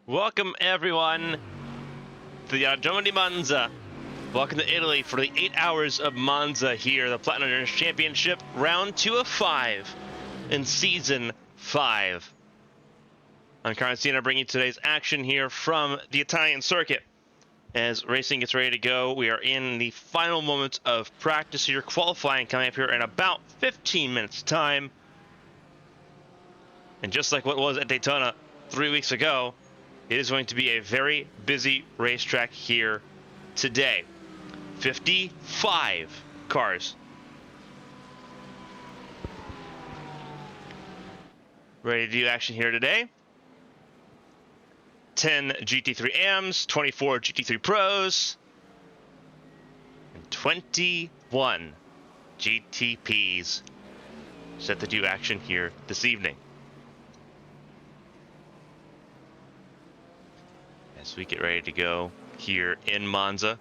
Welcome everyone to the Autodromo di Monza. Welcome to Italy for the 8 hours of Monza here, the Platinum Endurance Championship, round 2 of 5 in season 5. I'm Carmen, Sienna, bringing you today's action here from the Italian circuit. As racing gets ready to go, we are in the final moments of practice here, qualifying coming up here in about 15 minutes time. And just like what was at Daytona 3 weeks ago, it is going to be a very busy racetrack here today. 55 cars ready to do action here today. 10 GT3 AMs, 24 GT3 Pros, and 21 GTPs set to do action here this evening. As we get ready to go here in Monza.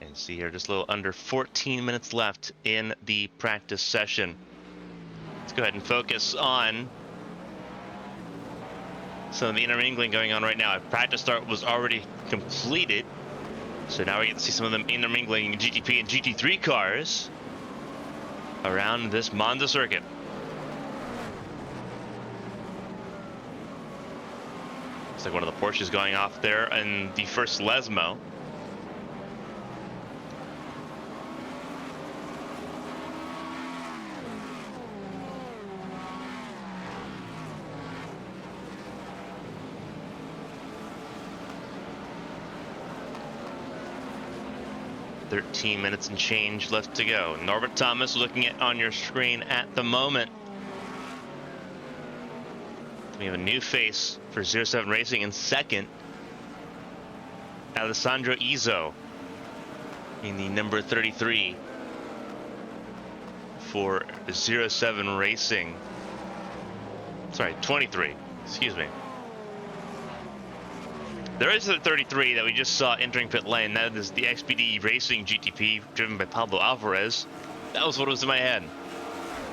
And see here, just a little under 14 minutes left in the practice session. Let's go ahead and focus on some of the intermingling going on right now. Practice start was already completed, so now we get to see some of them intermingling GTP and GT3 cars around this Monza circuit. Looks like one of the Porsches going off there in the first Lesmo. "13 minutes and change left to go." Norbert Thomas looking at on your screen at the moment. We have a new face for 07 Racing in second. Alessandro Izzo in the number 33 for 07 Racing. Sorry, 23, excuse me. There is a 33 that we just saw entering pit lane. That is the XPD Racing GTP driven by Pablo Alvarez. That was what was in my head.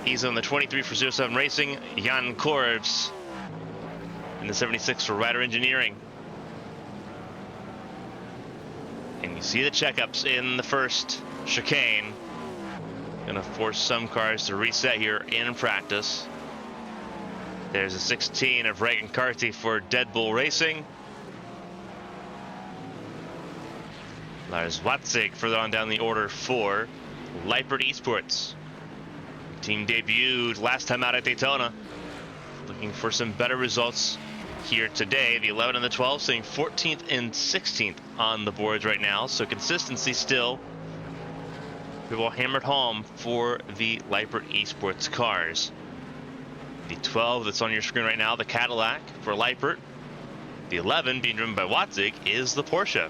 He's on the 23 for 07 Racing. Jan Korbs in the 76 for Rider Engineering. And you see the checkups in the first chicane. Gonna force some cars to reset here in practice. There's a 16 of Reagan Carty for Dead Bull Racing. Lars Watzig further on down the order for Leipert Esports. Team debuted last time out at Daytona. Looking for some better results here today. The 11 and the 12 sitting 14th and 16th on the boards right now. So consistency still will hammered home for the Leipert Esports cars. The 12 that's on your screen right now, the Cadillac for Leipert. The 11 being driven by Watzig is the Porsche.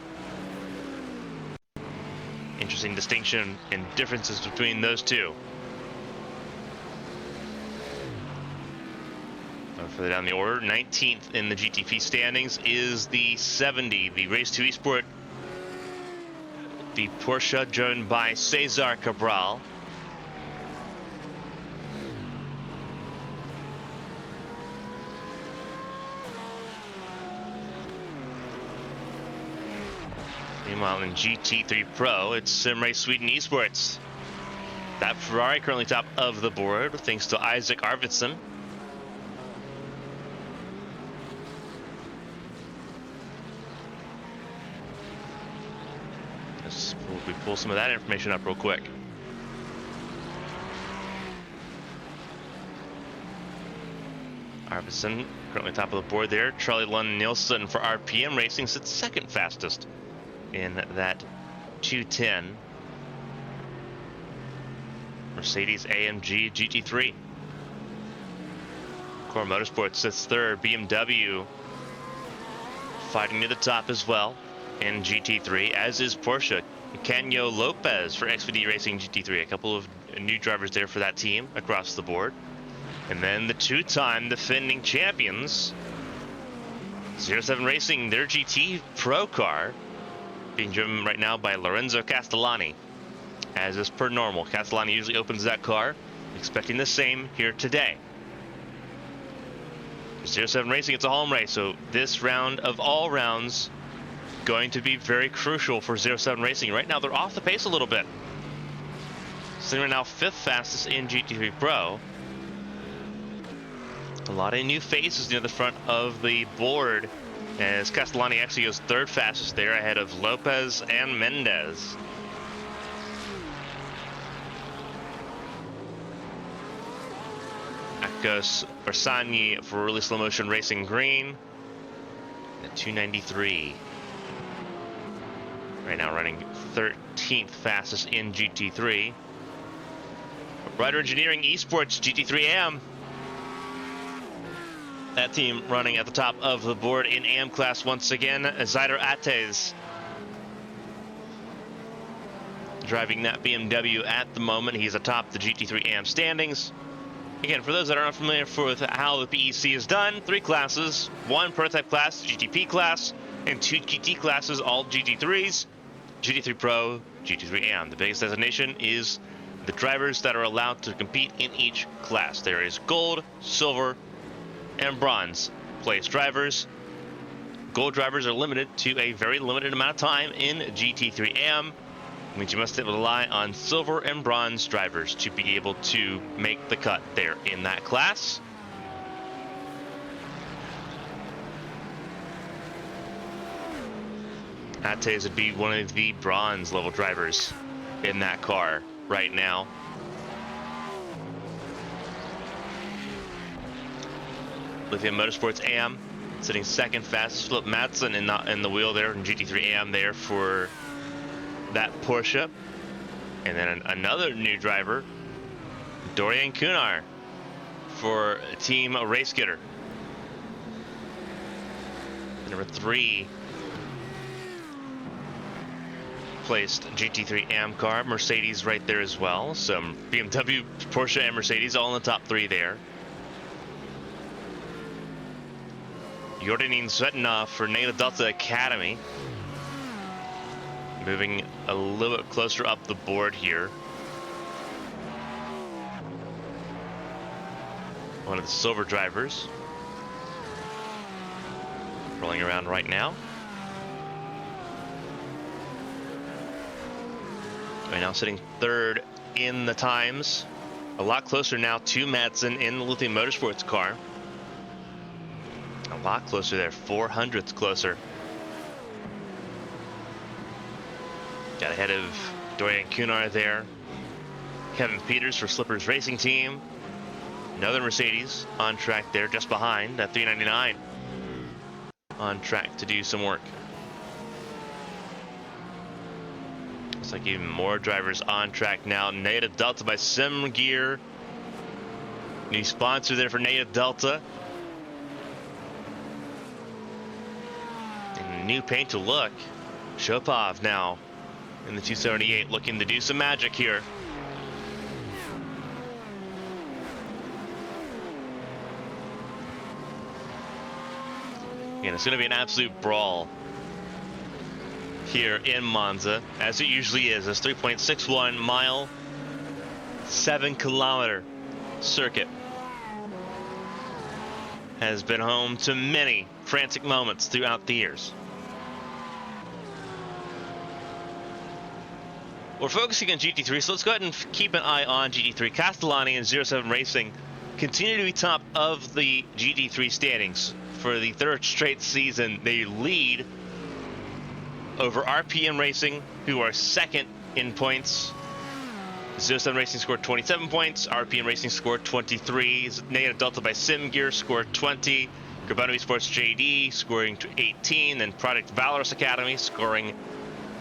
Interesting distinction and differences between those two. Further down the order, 19th in the GTP standings is the 70, the Race 2 Esport, the Porsche driven by Cesar Cabral. Meanwhile, in GT3 Pro, it's Simrace Sweden Esports. That Ferrari currently top of the board, thanks to Isaac Arvidsson. We pull some of that information up real quick. Arvidsson currently top of the board there. Charlie Lund Nielsen for RPM Racing sits second fastest in that 210 Mercedes AMG GT3. Core Motorsports sits third. BMW fighting near the top as well in GT3, as is Porsche. Canyo Lopez for XPD Racing GT3. A couple of new drivers there for that team across the board. And then the two-time defending champions, 07 Racing, their GT Pro car, being driven right now by Lorenzo Castellani. As is per normal, Castellani usually opens that car, expecting the same here today. 07 Racing, it's a home race, so this round of all rounds going to be very crucial for 07 Racing. Right now, they're off the pace a little bit. So they're now 5th fastest in GT3 Pro. A lot of new faces near the front of the board, as Castellani actually goes 3rd fastest there, ahead of Lopez and Mendez. Back goes Bersani for really slow motion racing green at 293. Right now running 13th fastest in GT3. Rider Engineering Esports GT3 AM. That team running at the top of the board in AM class once again. Zyder Ates driving that BMW at the moment. He's atop the GT3 AM standings. Again, for those that aren't familiar with how the PEC is done, 3 classes, 1 prototype class, GTP class, and 2 GT classes, all GT3s, GT3 Pro, GT3 AM. The biggest designation is the drivers that are allowed to compete in each class. There is gold, silver, and bronze place drivers. Gold drivers are limited to a very limited amount of time in GT3 AM, which means you must rely on silver and bronze drivers to be able to make the cut there in that class. Ates would be one of the bronze level drivers in that car right now. Lithium Motorsports AM sitting 2nd fastest. Philip Madsen in the wheel there in GT3 AM there for that Porsche. And then another new driver, Dorian Kunar for Team Race Getter. Number 3 placed GT3 AM car, Mercedes right there as well. Some BMW, Porsche, and Mercedes all in the top 3 there. Jordanin Svetna for Neda Delta Academy. Moving a little bit closer up the board here. One of the silver drivers. Rolling around right now. Right now sitting 3rd in the times. A lot closer now to Madsen in the Lithium Motorsports car. A lot closer there, 400ths closer. Got ahead of Dorian Kunar there. Kevin Peters for Slippers Racing Team. Another Mercedes on track there, just behind at 399. On track to do some work. Looks like even more drivers on track now. Native Delta by Sim Gear. New sponsor there for Native Delta. And new paint to look. Shopov now in the 278 looking to do some magic here. And it's going to be an absolute brawl here in Monza, as it usually is. This 3.61 mile, 7 kilometer circuit has been home to many frantic moments throughout the years. We're focusing on GT3, so let's go ahead and keep an eye on GT3. Castellani and 07 Racing continue to be top of the GT3 standings. For the 3rd straight season, they lead over RPM Racing, who are 2nd in points. 07 Racing scored 27 points. RPM Racing scored 23. Native Delta by Sim Gear scored 20. Garbano Esports JD scoring 18. Then Product Valorous Academy scoring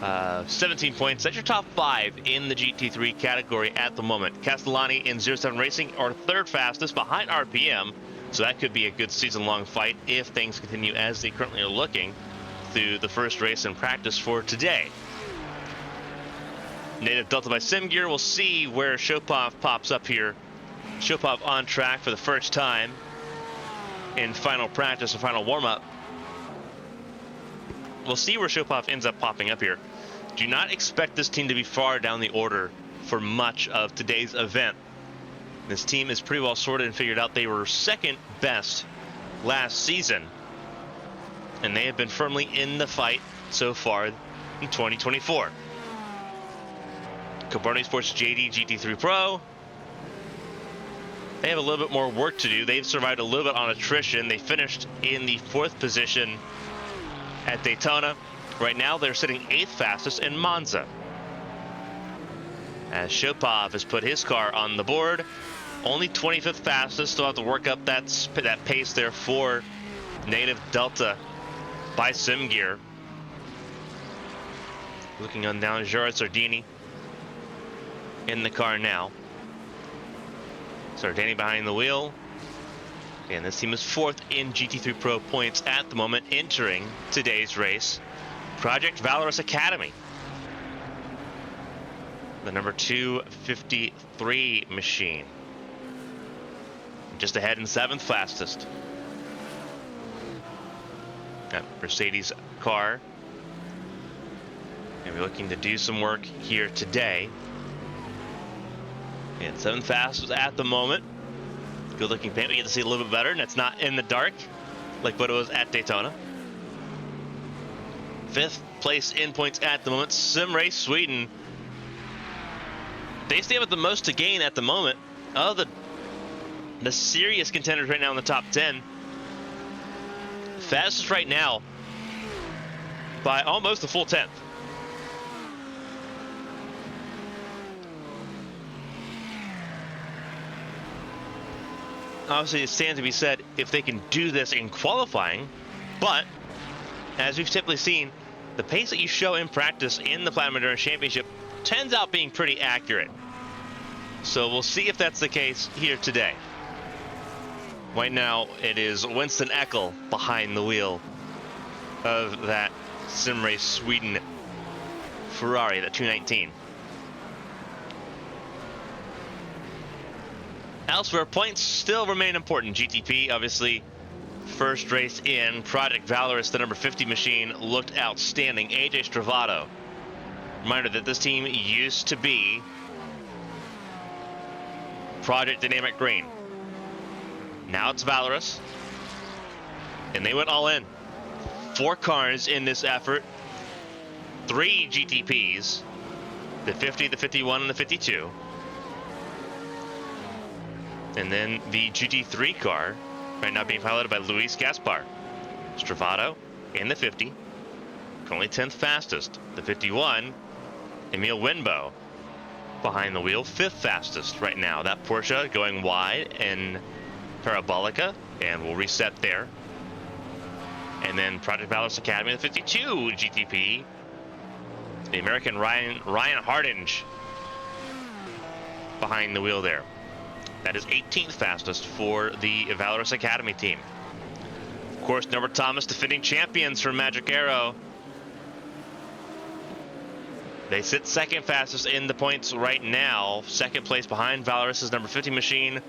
17 points. That's your top 5 in the GT3 category at the moment. Castellani and 07 Racing are 3rd fastest behind RPM. So that could be a good season-long fight if things continue as they currently are looking through the first race in practice for today. Native Delta by Sim Gear, we'll see where Shopov pops up here. Shopov on track for the first time in final practice and final warm-up. We'll see where Shopov ends up popping up here. Do not expect this team to be far down the order for much of today's event. This team is pretty well sorted and figured out. They were 2nd best last season, and they have been firmly in the fight so far in 2024. Commentator Sports JD GT3 Pro, they have a little bit more work to do. They've survived a little bit on attrition. They finished in the 4th position at Daytona. Right now, they're sitting 8th fastest in Monza. As Shopov has put his car on the board, only 25th fastest. Still have to work up that pace there for native Delta by SimGear. Looking on down, Gerard Sardini in the car now. Sardini behind the wheel. And this team is 4th in GT3 Pro points at the moment, entering today's race. Project Valorous Academy, the number 253 machine. Just ahead in 7th fastest. That Mercedes car. And we're looking to do some work here today. And 7th fastest at the moment. Good looking paint. We get to see a little bit better, and it's not in the dark like what it was at Daytona. 5th place in points at the moment. Sim Race Sweden. They stay with the most to gain at the moment of the serious contenders right now in the top 10. Fastest right now by almost a full 10th. Obviously, it stands to be said if they can do this in qualifying, but as we've typically seen, the pace that you show in practice in the Platinum Endurance Championship turns out being pretty accurate. So we'll see if that's the case here today. Right now, it is Winston Eckel behind the wheel of that Sim Race Sweden Ferrari, that 219. Elsewhere, points still remain important. GTP, obviously, first race in. Project Valorous, the number 50 machine, looked outstanding. AJ Stravato. Reminder that this team used to be Project Dynamic Green. Now it's Valorous. And they went all in. 4 cars in this effort. 3 GTPs. The 50, the 51, and the 52. And then the GT3 car, right now being piloted by Luis Gaspar. Stravato in the 50, currently 10th fastest. The 51, Emil Winbo behind the wheel, 5th fastest right now. That Porsche going wide in Parabolica, and we'll reset there. And then Project Valorous Academy, the 52 GTP, the American Ryan Hardinge behind the wheel there. That is 18th fastest for the Valorous Academy team. Of course, Norbert Thomas, defending champions from Magic Arrow. They sit 2nd fastest in the points right now. 2nd place behind Valorous's number 50 machine.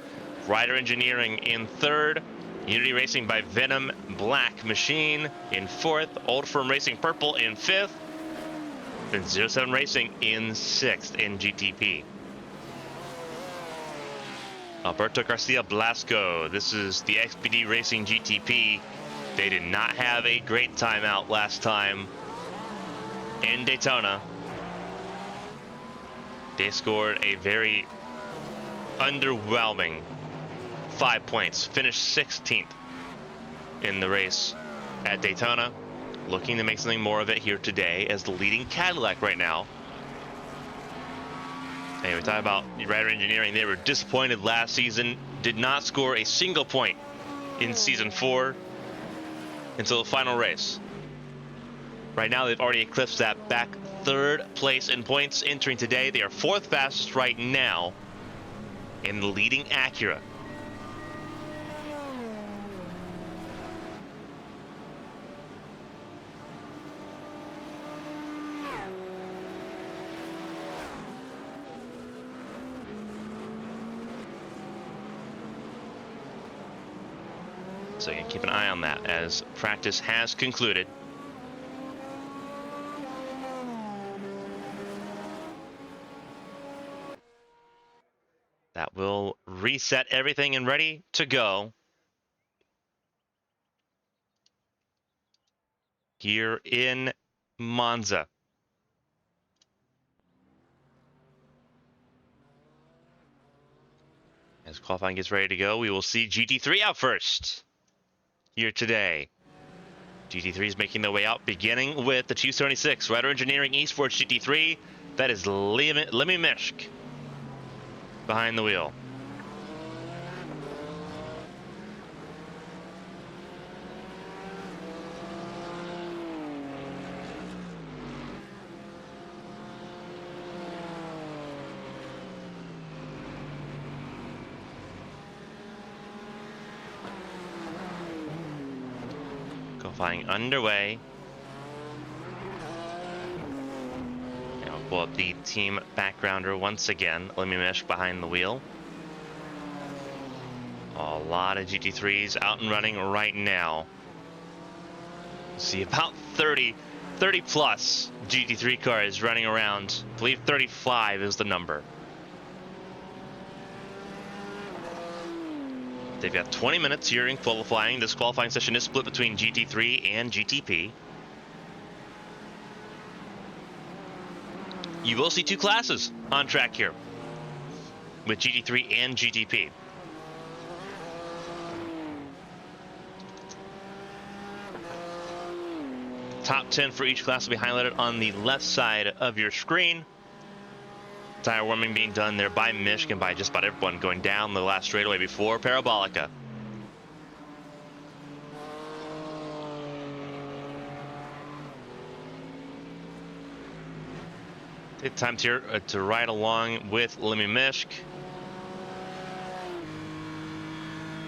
Ryder Engineering in 3rd. Unity Racing by Venom Black machine in 4th. Old Firm Racing Purple in 5th. Then 07 Racing in 6th in GTP. Alberto Garcia Blasco. This is the XPD Racing GTP. They did not have a great time out last time in Daytona. They scored a very underwhelming 5 points. Finished 16th in the race at Daytona. Looking to make something more of it here today as the leading Cadillac right now. Hey, we're talking about Ryder Engineering. They were disappointed last season. Did not score a single point in Season 4 until the final race. Right now, they've already eclipsed that, back 3rd place in points entering today. They are 4th fastest right now in the leading Acura. So you can keep an eye on that as practice has concluded. That will reset everything and ready to go here in Monza. As qualifying gets ready to go, we will see GT3 out first here today. GT3 is making their way out, beginning with the 276 Rider Engineering Esports GT3. That is Lemmy Mishk behind the wheel. Qualifying underway. Now we'll pull up the team backgrounder once again. Lemmy Mishk behind the wheel. A lot of GT3s out and running right now. See about 30 plus GT3 cars running around. I believe 35 is the number. They've got 20 minutes here in qualifying. This qualifying session is split between GT3 and GTP. You will see two classes on track here with GT3 and GTP. Top 10 for each class will be highlighted on the left side of your screen. Tire warming being done there by Mishk and by just about everyone going down the last straightaway before Parabolica. Take time here to ride along with Lemmy Mishk.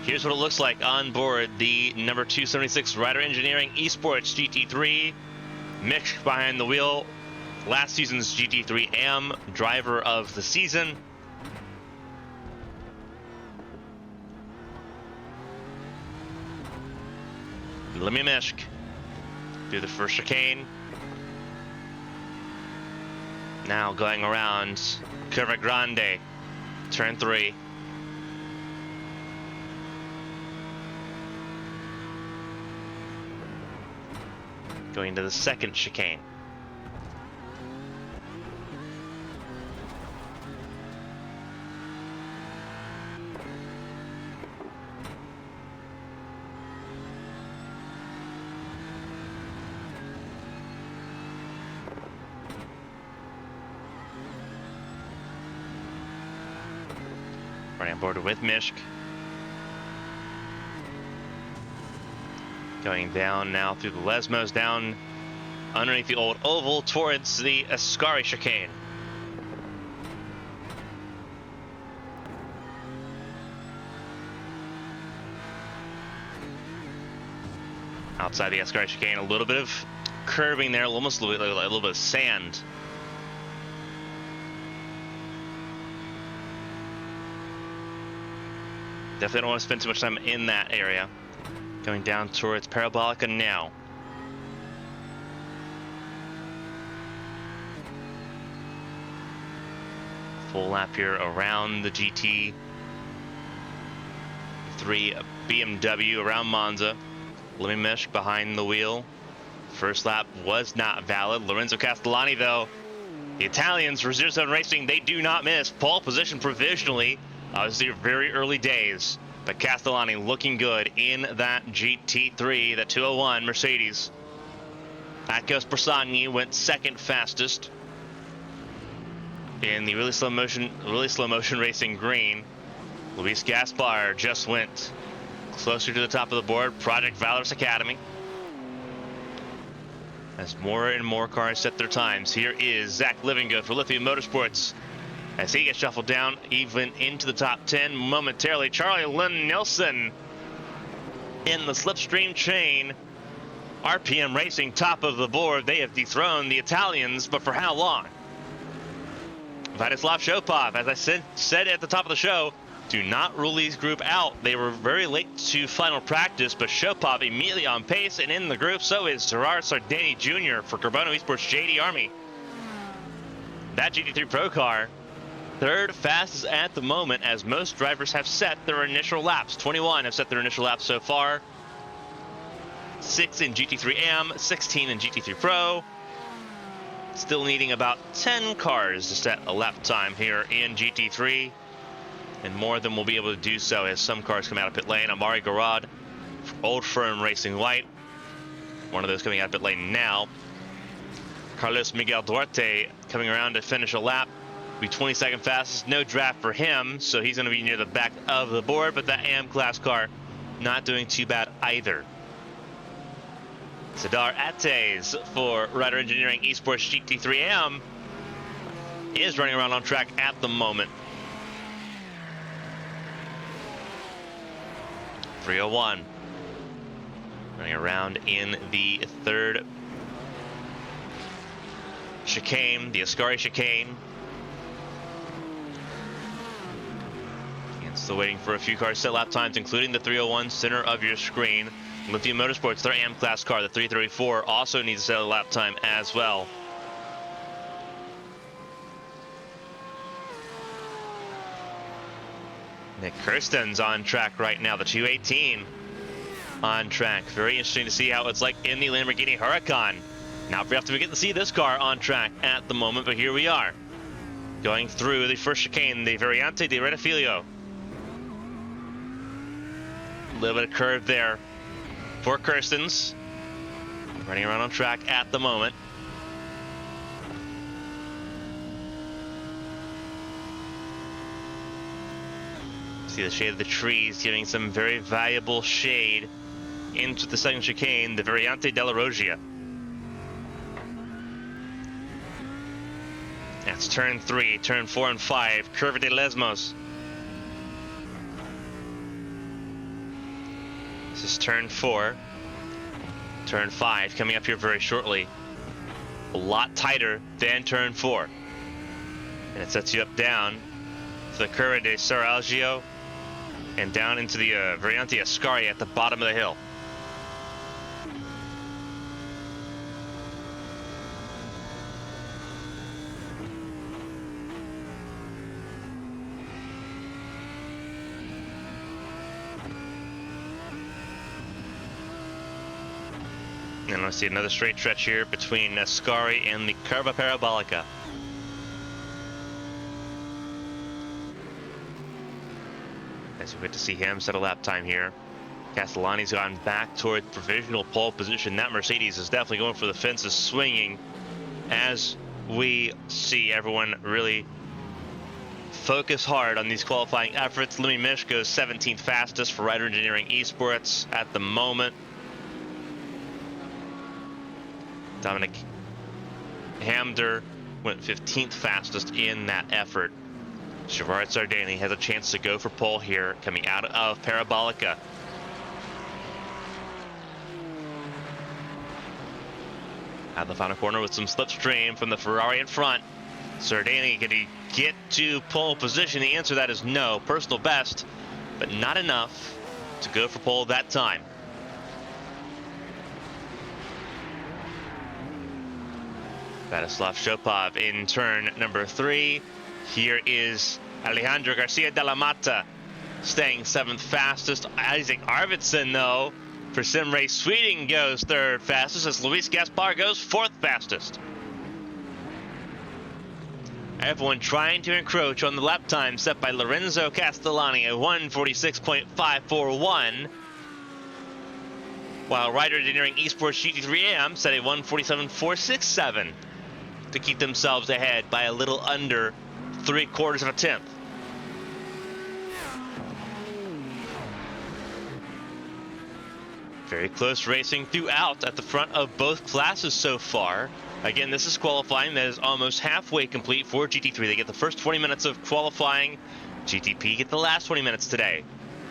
Here's what it looks like on board the number 276 Rider Engineering Esports GT3. Mishk behind the wheel. Last season's GT3 AM driver of the season. Lemmy Mishk through the first chicane. Now going around Curva Grande, turn 3. Going to the second chicane. On board with Mishk. Going down now through the Lesmos, down underneath the old oval towards the Ascari chicane. Outside the Ascari chicane, a little bit of curving there, almost a little bit of sand. Definitely don't want to spend too much time in that area. Going down towards Parabolica now. Full lap here around the GT3 BMW around Monza. Lemmy Mishk behind the wheel. First lap was not valid. Lorenzo Castellani though. The Italians for 07 Racing, they do not miss. Pole position provisionally. Obviously, very early days, but Castellani looking good in that GT3, that 201 Mercedes. Atkos Bersagni went second fastest in the really slow motion racing green. Luis Gaspar just went closer to the top of the board. Project Valorous Academy. As more and more cars set their times, here is Zach Livingood for Lithium Motorsports. As he gets shuffled down, even into the top 10 momentarily. Charlie Lynn Nilsson in the slipstream chain. RPM Racing top of the board. They have dethroned the Italians, but for how long? Vladislav Shopov, as I said at the top of the show, do not rule these group out. They were very late to final practice, but Shopov immediately on pace and in the group. So is Gerard Sardani Jr. for Carbono Esports JD Army. That GT3 Pro car, third fastest at the moment, as most drivers have set their initial laps. 21 have set their initial laps so far. 6 in GT3 AM, 16 in GT3 Pro. Still needing about 10 cars to set a lap time here in GT3. And more than we'll be able to do so as some cars come out of pit lane. Amari Garad, Old Firm Racing White. One of those coming out of pit lane now. Carlos Miguel Duarte coming around to finish a lap. Be 22nd fastest, no draft for him, so he's going to be near the back of the board, but that AM class car not doing too bad either. Sadar Ates for Rider Engineering Esports GT3 AM is running around on track at the moment. 301 running around in the third chicane, the Ascari chicane. And still waiting for a few cars set lap times, including the 301 center of your screen. Lithium Motorsports, their AM class car, the 334, also needs to set a lap time as well. Nick Kirsten's on track right now, the 218 on track. Very interesting to see how it's like in the Lamborghini Huracan. Not very often we get to see this car on track at the moment, but here we are. Going through the first chicane, the Variante di Renafilio. A little bit of curve there for Kirsten's. Running around on track at the moment. See the shade of the trees giving some very valuable shade into the second chicane, the Variante della Roggia. That's turn 3, turn 4 and 5, Curva de Lesmos. This is turn 4, turn 5 coming up here very shortly. A lot tighter than turn 4. And it sets you up down to the Curva de Sarajevo and down into the Variante Ascari at the bottom of the hill. And let's see another straight stretch here between Ascari and the Curva Parabolica. As we get to see him set a lap time here. Castellani's gone back toward provisional pole position. That Mercedes is definitely going for the fences, swinging as we see everyone really focus hard on these qualifying efforts. Lemmy Mish goes 17th fastest for Rider Engineering Esports at the moment. Dominic Hamder went 15th fastest in that effort. Gerard Sardani has a chance to go for pole here, coming out of Parabolica. At the final corner with some slipstream from the Ferrari in front. Sardani, can he get to pole position? The answer to that is no. Personal best, but not enough to go for pole that time. Vladislav Shopov in turn number 3. Here is Alejandro Garcia de la Mata staying 7th fastest. Isaac Arvidsson, though, for Simray Sweden goes 3rd fastest as Luis Gaspar goes 4th fastest. Everyone trying to encroach on the lap time set by Lorenzo Castellani at 146.541. While Rider Engineering Esports GT3 AM set a 147.467 to keep themselves ahead by a little under 3/4 of a tenth. Very close racing throughout at the front of both classes so far. Again, this is qualifying that is almost halfway complete for GT3. They get the first 20 minutes of qualifying. GTP get the last 20 minutes today.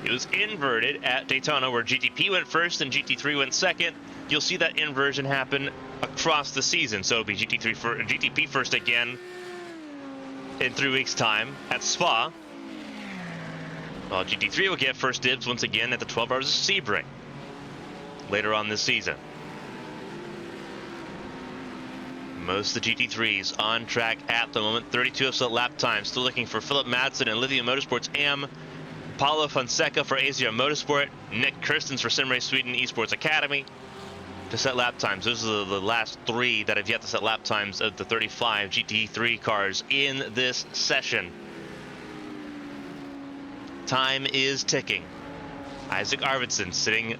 It was inverted at Daytona where GTP went first and GT3 went second. You'll see that inversion happen across the season. So it'll be GTP first again in 3 weeks' time at Spa. While GT3 will get first dibs once again at the 12 Hours of Sebring later on this season. Most of the GT3s on track at the moment. 32 of lap time. Still looking for Philip Madsen and Lithium Motorsports AM. Paulo Fonseca for AZR Motorsport. Nick Kirstens for Simray Sweden Esports Academy. to set lap times. Those are the last 3 that have yet to set lap times of the 35 GT3 cars in this session. Time is ticking. Isaac Arvidsson sitting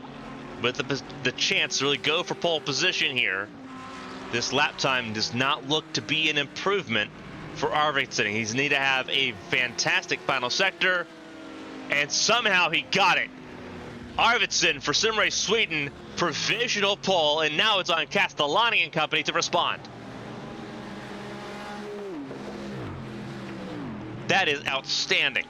with the chance to really go for pole position here. This lap time does not look to be an improvement for Arvidsson. He's need to have a fantastic final sector, and somehow he got it. Arvidsson for Simrace Sweden, provisional pole, and now it's on Castellani and company to respond. That is outstanding.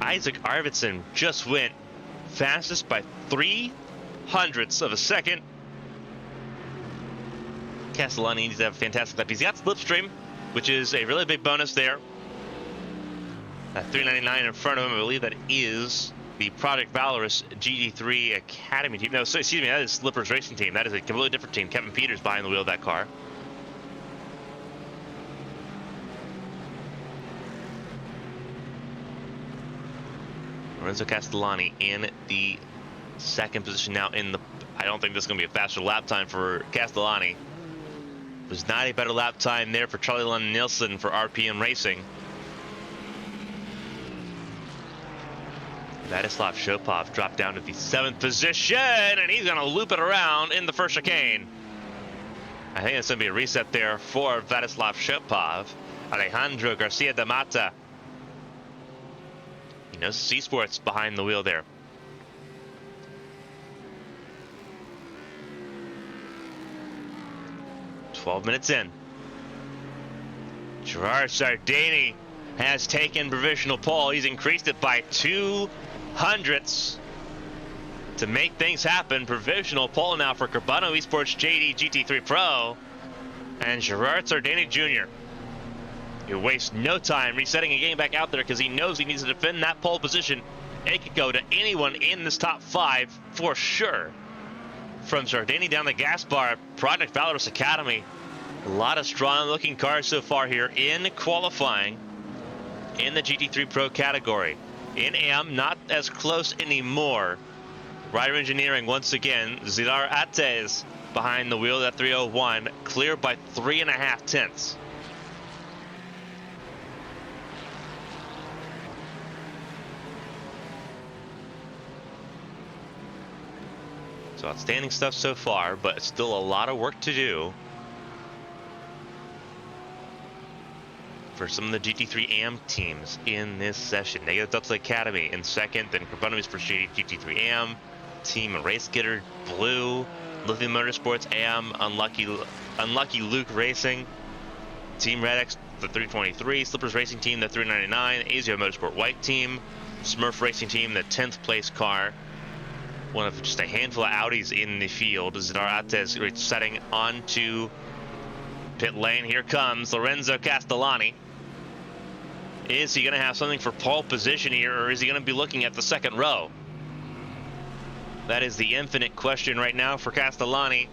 Isaac Arvidsson just went fastest by 0.03 of a second. Castellani needs to have a fantastic lap. He's got slipstream, which is a really big bonus there. That 399 in front of him, I believe that is the Project Valorous GT3 Academy team. No, so, excuse me, that is Slippers Racing Team. That is a completely different team. Kevin Peters behind the wheel of that car. Lorenzo Castellani in the second position now in the... I don't think this is going to be a faster lap time for Castellani. There's not a better lap time there for Charlie Lund Nielsen for RPM Racing. Vladislav Shopov dropped down to the 7th position, and he's going to loop it around in the first chicane. I think it's going to be a reset there for Vladislav Shopov. Alejandro Garcia de Mata. He knows C-Sports behind the wheel there. Minutes in. Gerard Sardini has taken provisional pole. He's increased it by 0.02 to make things happen. Provisional pole now for Carbano Esports JD GT3 Pro and Gerard Sardini Jr. He wastes no time resetting and getting back out there because he knows he needs to defend that pole position. It could go to anyone in this top 5 for sure. From Sardini down the gas bar, Project Valorous Academy. A lot of strong looking cars so far here in qualifying in the GT3 Pro category. In AM, not as close anymore. Rider Engineering once again, Zidar Ates behind the wheel of that 301, clear by 3.5 tenths. So outstanding stuff so far, but still a lot of work to do for some of the GT3 AM teams in this session. Negative Delta Academy in second, then Carbano for GT3 AM, Team Race Getter Blue, Lithium Motorsports AM, Unlucky Luke Racing, Team Red X the 323, Slippers Racing Team the 399, Azio Motorsport White Team, Smurf Racing Team the 10th place car. One of just a handful of Audis in the field. Zidar Ates setting onto pit lane. Here comes Lorenzo Castellani. Is he going to have something for pole position here, or is he going to be looking at the second row? That is the infinite question right now for Castellani.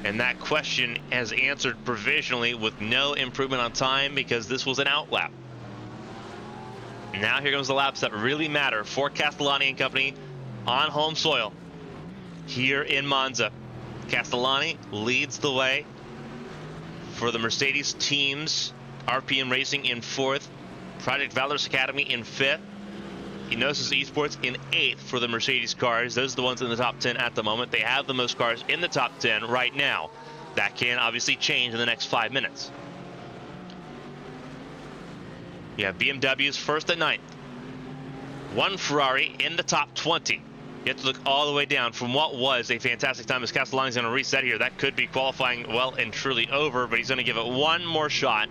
And that question has answered provisionally with no improvement on time because this was an out lap. Now here comes the laps that really matter for Castellani and company on home soil here in Monza. Castellani leads the way for the Mercedes teams. RPM Racing in 4th. Project Valorous Academy in 5th. Enosis Esports in 8th for the Mercedes cars. Those are the ones in the top 10 at the moment. They have the most cars in the top 10 right now. That can obviously change in the next 5 minutes. You have BMWs first at 9th. One Ferrari in the top 20. You have to look all the way down from what was a fantastic time as Castellani's going to reset here. That could be qualifying well and truly over, but he's going to give it one more shot.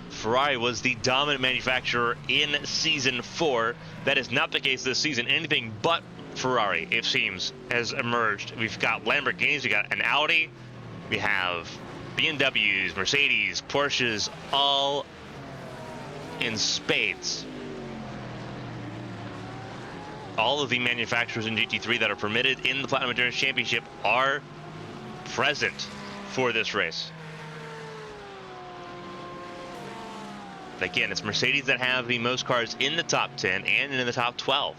Ferrari was the dominant manufacturer in Season 4. That is not the case this season. Anything but Ferrari, it seems, has emerged. We've got Lamborghinis, we got an Audi, we have BMWs, Mercedes, Porsches, all in spades. All of the manufacturers in GT3 that are permitted in the Platinum Endurance Championship are present for this race. Again, it's Mercedes that have the most cars in the top 10 and in the top 12.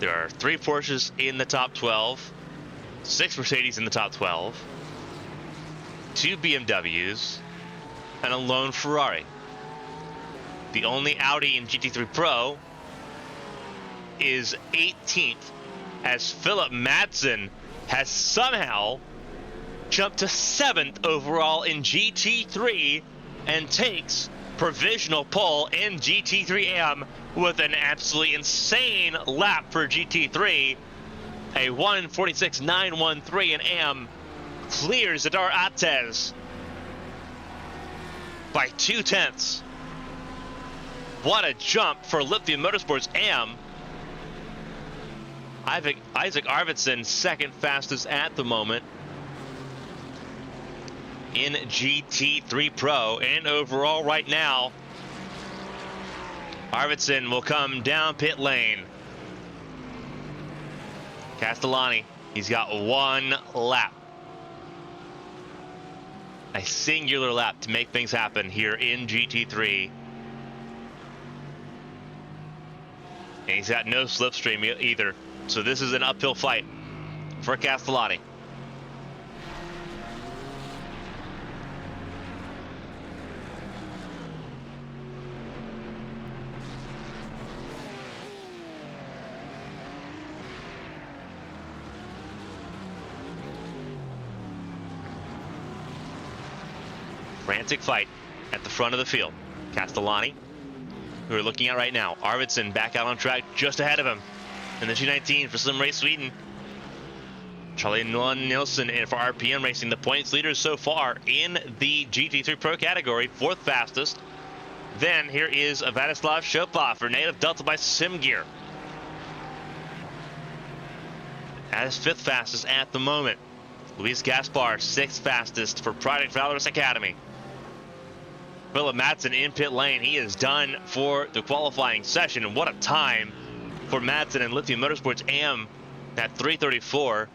There are 3 Porsches in the top 12, 6 Mercedes in the top 12, 2 BMWs, and a lone Ferrari. The only Audi in GT3 Pro is 18th, as Philip Madsen has somehow jumped to 7th overall in GT3 and takes provisional pole in GT3M with an absolutely insane lap for GT3. A 1:46.913 in AM clears Adar Atez by 0.2. What a jump for Lithium Motorsports AM. Isaac Arvidsson, second fastest at the moment in GT3 Pro, and overall right now, Arvidsson will come down pit lane. Castellani, he's got 1 lap. A singular lap to make things happen here in GT3. And he's got no slipstream either. So this is an uphill fight for Castellani. Frantic fight at the front of the field. Castellani, who we're looking at right now. Arvidsson back out on track just ahead of him in the 219 for Slim Race Sweden. Charlie Nilsson in for RPM Racing, the points leaders so far in the GT3 Pro category, 4th fastest. Then here is Vladislav Shopov for Native Delta by SimGear as 5th fastest at the moment. Luis Gaspar, 6th fastest for Project Valorous Academy. Philip Madsen in pit lane. He is done for the qualifying session. And what a time for Madsen and Lithium Motorsports AM at 3:34.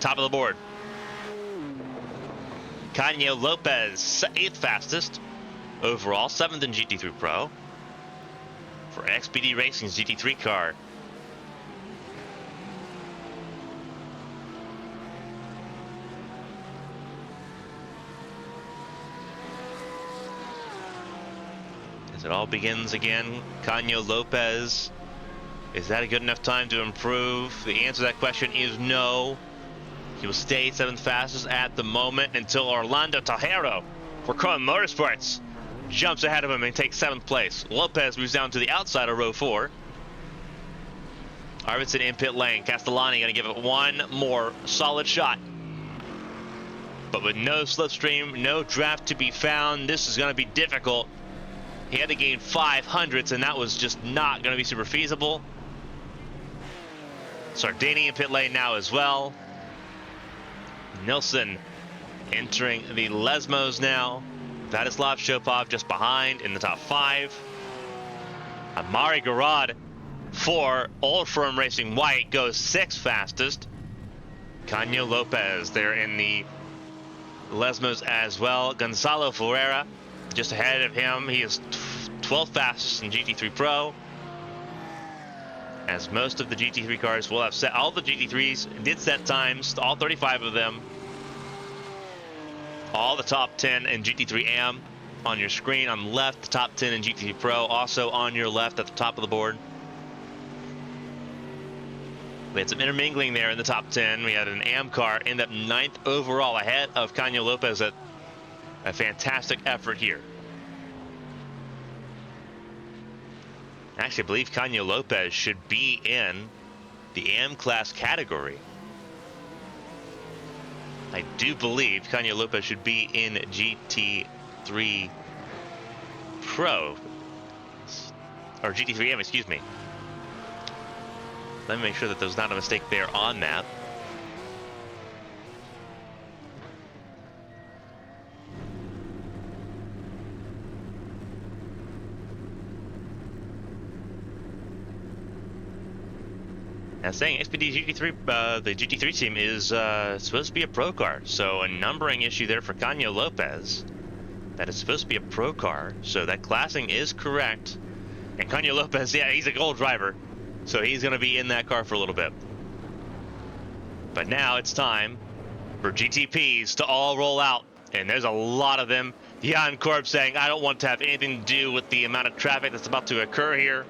Top of the board. Canio Lopez, 8th fastest overall, 7th in GT3 Pro for XPD Racing's GT3 car. As it all begins again, Canio Lopez, is that a good enough time to improve? The answer to that question is no. He will stay 7th fastest at the moment until Orlando Tajero for Carmen Motorsports jumps ahead of him and takes 7th place. Lopez moves down to the outside of row 4. Arvidsson in pit lane. Castellani going to give it one more solid shot. But with no slipstream, no draft to be found, this is going to be difficult. He had to gain 500ths, and that was just not going to be super feasible. Sardini in pit lane now as well. Nilsson entering the Lesmos now. Vladislav Shopov just behind in the top 5. Amari Garad for Old Firm Racing White goes 6th fastest. Canio Lopez there in the Lesmos as well. Gonzalo Ferreira just ahead of him. He is 12th fastest in GT3 Pro. As most of the GT3 cars will have set, all the GT3s did set times, all 35 of them. All the top 10 in GT3 AM on your screen on the left, the top 10 in GT3 Pro also on your left at the top of the board. We had some intermingling there in the top 10. We had an AM car end up 9th overall ahead of Canio Lopez at a fantastic effort here. Actually, I believe Canio Lopez should be in the AM class category. I do believe Canio Lopez should be in GT3 Pro. Or GT3 AM, excuse me. Let me make sure that there's not a mistake there on that. saying XPD GT3, the GT3 team is supposed to be a pro car, so a numbering issue there for Canio Lopez. That is supposed to be a pro car, so that classing is correct. And Canio Lopez, yeah, he's a gold driver, so he's going to be in that car for a little bit. But now it's time for GTPs to all roll out, and there's a lot of them. Jan Korb saying, I don't want to have anything to do with the amount of traffic that's about to occur here.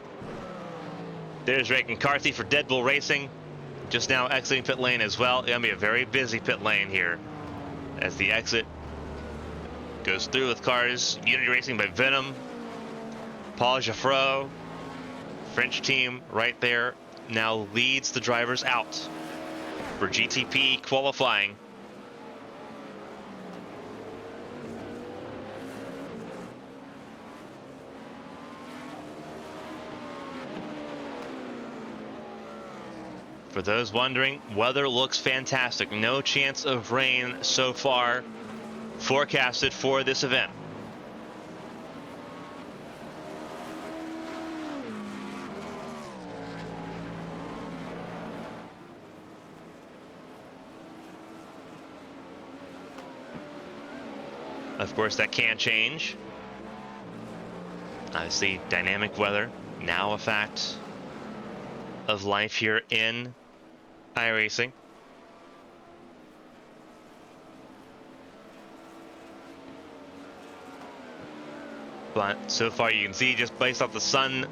There's Ray McCarthy for Dead Bull Racing, just now exiting pit lane as well. It's going to be a very busy pit lane here as the exit goes through with cars. Unity Racing by Venom. Paul Jaffreau, French team right there, now leads the drivers out for GTP qualifying. For those wondering, weather looks fantastic. No chance of rain so far forecasted for this event. Of course, that can change. Obviously, dynamic weather, now a fact of life here in iRacing. But so far you can see, just based off the sun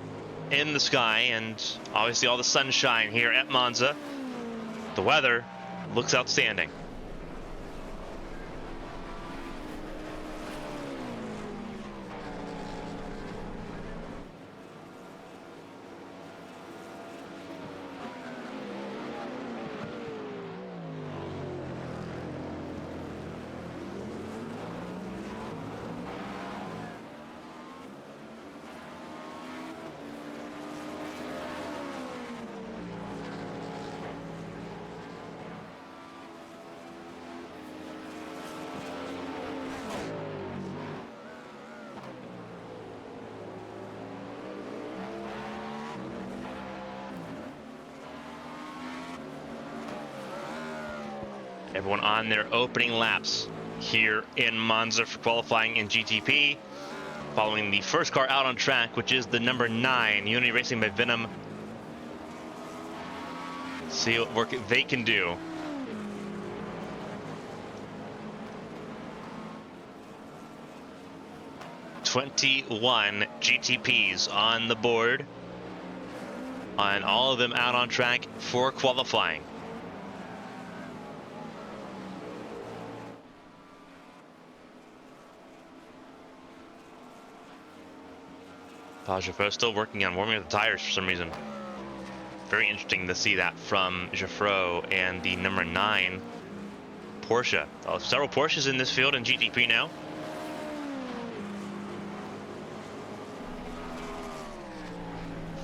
in the sky and obviously all the sunshine here at Monza, the weather looks outstanding. Everyone on their opening laps here in Monza for qualifying in GTP, following the first car out on track, which is the number 9, Unity Racing by Venom. See what work they can do. "21 GTPs on the board, and all of them out on track for qualifying. Jaffreau still working on warming up the tires for some reason. Very interesting to see that from Jaffreau and the number 9 Porsche. Several Porsches in this field in GTP now.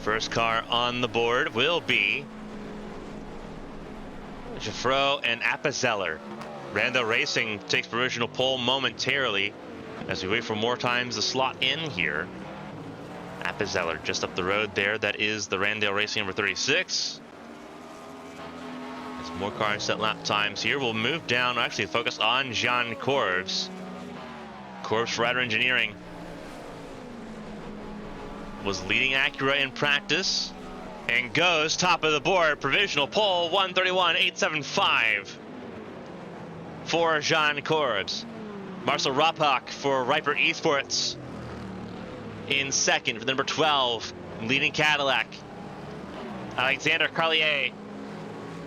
First car on the board will be Jaffreau and Appenzeller. Rando Racing takes provisional pole momentarily as we wait for more times to slot in here. Appenzeller just up the road there. That is the Randale Racing number 36. As more cars set lap times here, we'll move down, actually focus on Jean Corbs. Corbs for Rider Engineering was leading Acura in practice and goes top of the board. Provisional pole 131.875 for Jean Corbs. Marcel Rapak for Riper Esports in second for the number 12, leading Cadillac. Alexander Carlier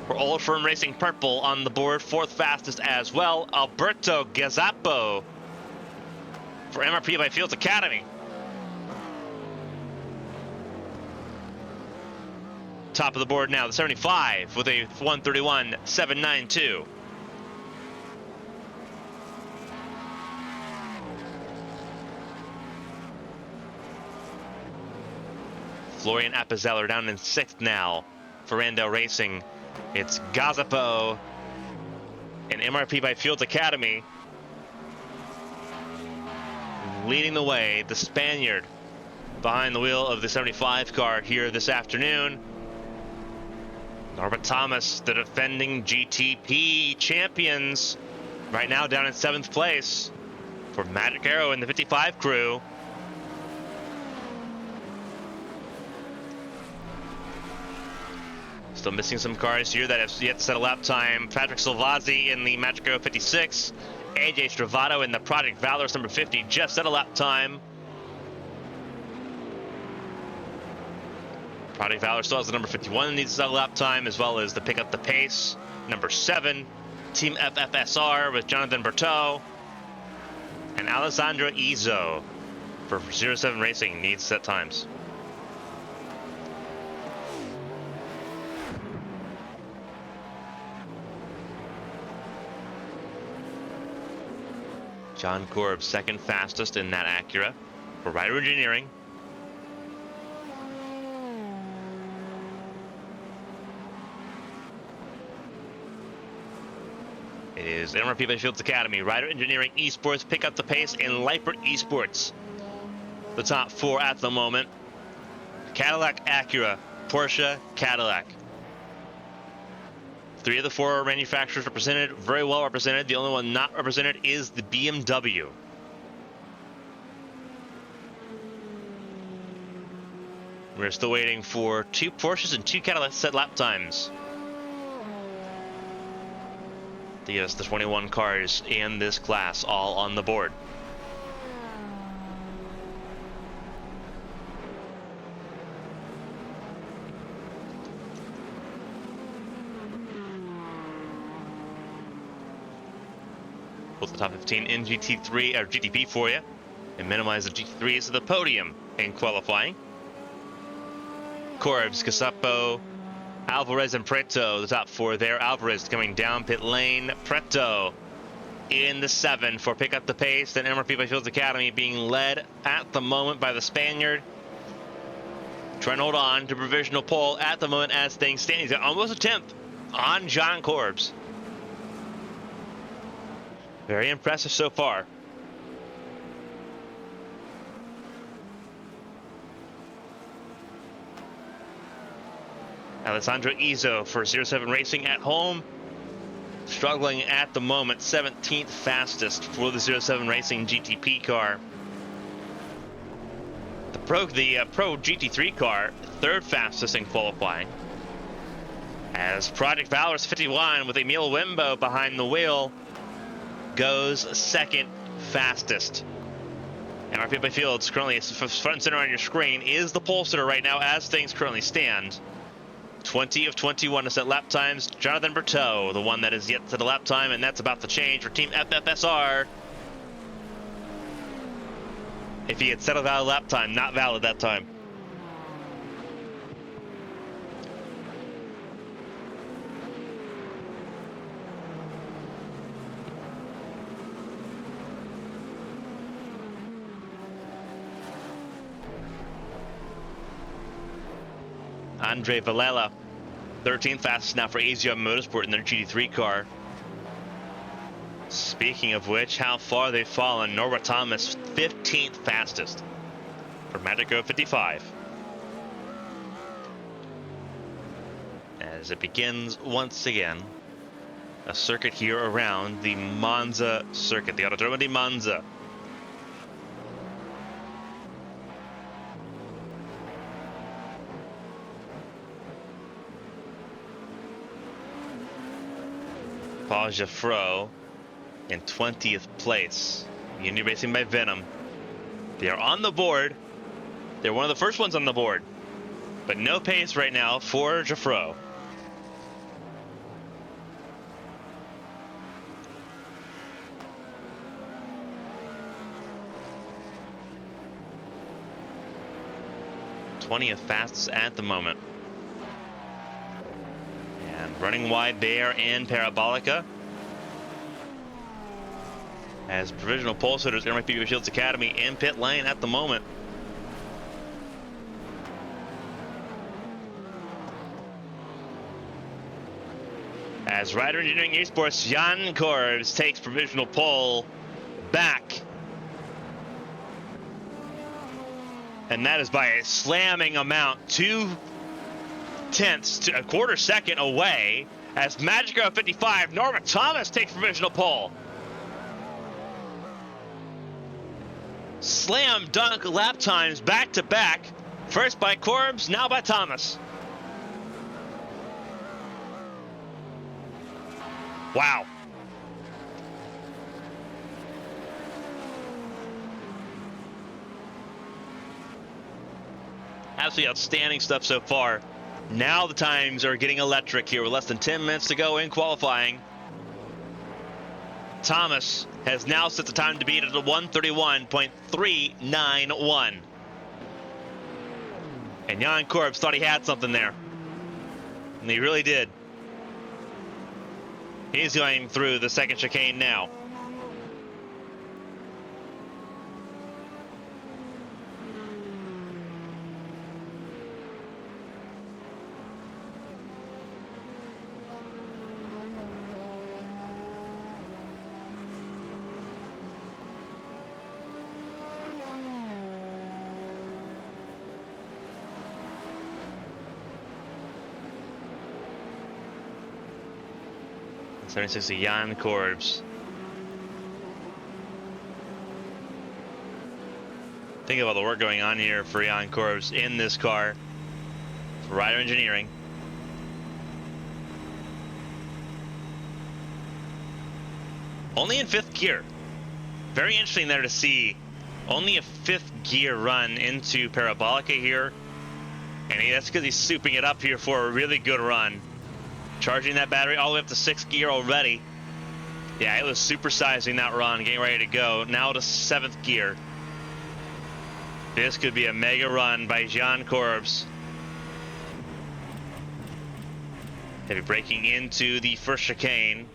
for Old Firm Racing Purple on the board, 4th fastest as well. Alberto Gazzapo for MRP by Fields Academy. Top of the board now, the 75 with a 131.792. Florian Appenzeller down in 6th now for Randale Racing. It's Gazzapo and MRP by Fields Academy leading the way. The Spaniard behind the wheel of the 75 car here this afternoon. Norbert Thomas, the defending GTP champions, right now down in 7th place for Magic Arrow and the 55 crew. Still missing some cars here that have yet to set a lap time. Patrick Silvazzi in the Magic Arrow 56. AJ Stravato in the Project Valorous number 50 just set a lap time. Project Valor still has the number 51 that needs to set a lap time, as well as the Pick Up the Pace, number 7. Team FFSR with Jonathan Berteau. And Alessandro Izzo for 07 Racing needs set times. John Korb, second fastest in that Acura for Ryder Engineering. It is NMRP by Fields Academy, Ryder Engineering Esports, Pick Up the Pace, and Leipert Esports. The top 4 at the moment. Cadillac, Acura, Porsche, Cadillac. 3 of the 4 manufacturers represented, very well represented. The only one not represented is the BMW. We're still waiting for 2 Porsches and 2 Cadillacs set lap times to get us the 21 cars in this class all on the board. Put the top 15 in GT3 or GTP for you and minimize the GT3s to the podium in qualifying. Corbs, Casapo, Alvarez, and Preto, the top 4 there. Alvarez coming down pit lane. Preto in the 7 for Pick Up the Pace. Then MRP by Fields Academy being led at the moment by the Spaniard. Trying to hold on to provisional pole at the moment as things stand. He's got almost a 10th on John Corbs. Very impressive so far. Alessandro Izzo for 07 Racing at home. Struggling at the moment, 17th fastest for the 07 Racing GTP car. The Pro GT3 car, 3rd fastest in qualifying. As Project Valorous 51 with Emil Wimbo behind the wheel goes 2nd fastest. MRP by Fields currently front and center on your screen is the pole sitter right now as things currently stand. 20 of 21 to set lap times. Jonathan Berteau, the one that is yet to the lap time, and that's about to change for Team FFSR. If he had set a valid lap time, not valid that time. Andre Villela, 13th fastest now for ASIO Motorsport in their GT3 car. Speaking of which, how far they've fallen. Norbert Thomas, 15th fastest for Magic Arrow 55. As it begins once again, a circuit here around the Monza circuit, the Autodromo di Monza. Paul Jaffreau in 20th place. Unity Racing by Venom. They are on the board. They're one of the first ones on the board. But no pace right now for Jaffreau. '20th fastest at the moment. And running wide there in Parabolica. As provisional pole sitters, MRP Shields Academy in pit lane at the moment. As Ryder Engineering Esports, Jan Korbs takes provisional pole back. And that is by a slamming amount. 2 tenths to a quarter second away as Magico 55, Norma Thomas takes provisional pole. Slam dunk lap times back to back. First by Corbs, now by Thomas. Wow. Absolutely outstanding stuff so far. Now the times are getting electric here with less than 10 minutes to go in qualifying. Thomas has now set the time to beat at a 1:31.391. And Jan Corbs thought he had something there. And he really did. He's going through the second chicane now. '76 Jan Corbs. Think about the work going on here for Jan Corbs in this car. For Rider Engineering. Only in 5th gear. Very interesting there to see. Only a 5th gear run into Parabolica here. And that's because he's souping it up here for a really good run. Charging that battery all the way up to 6th gear already. Yeah, it was supersizing that run, getting ready to go. Now to 7th gear. This could be a mega run by Jan Corbs. He'll be breaking into the first chicane.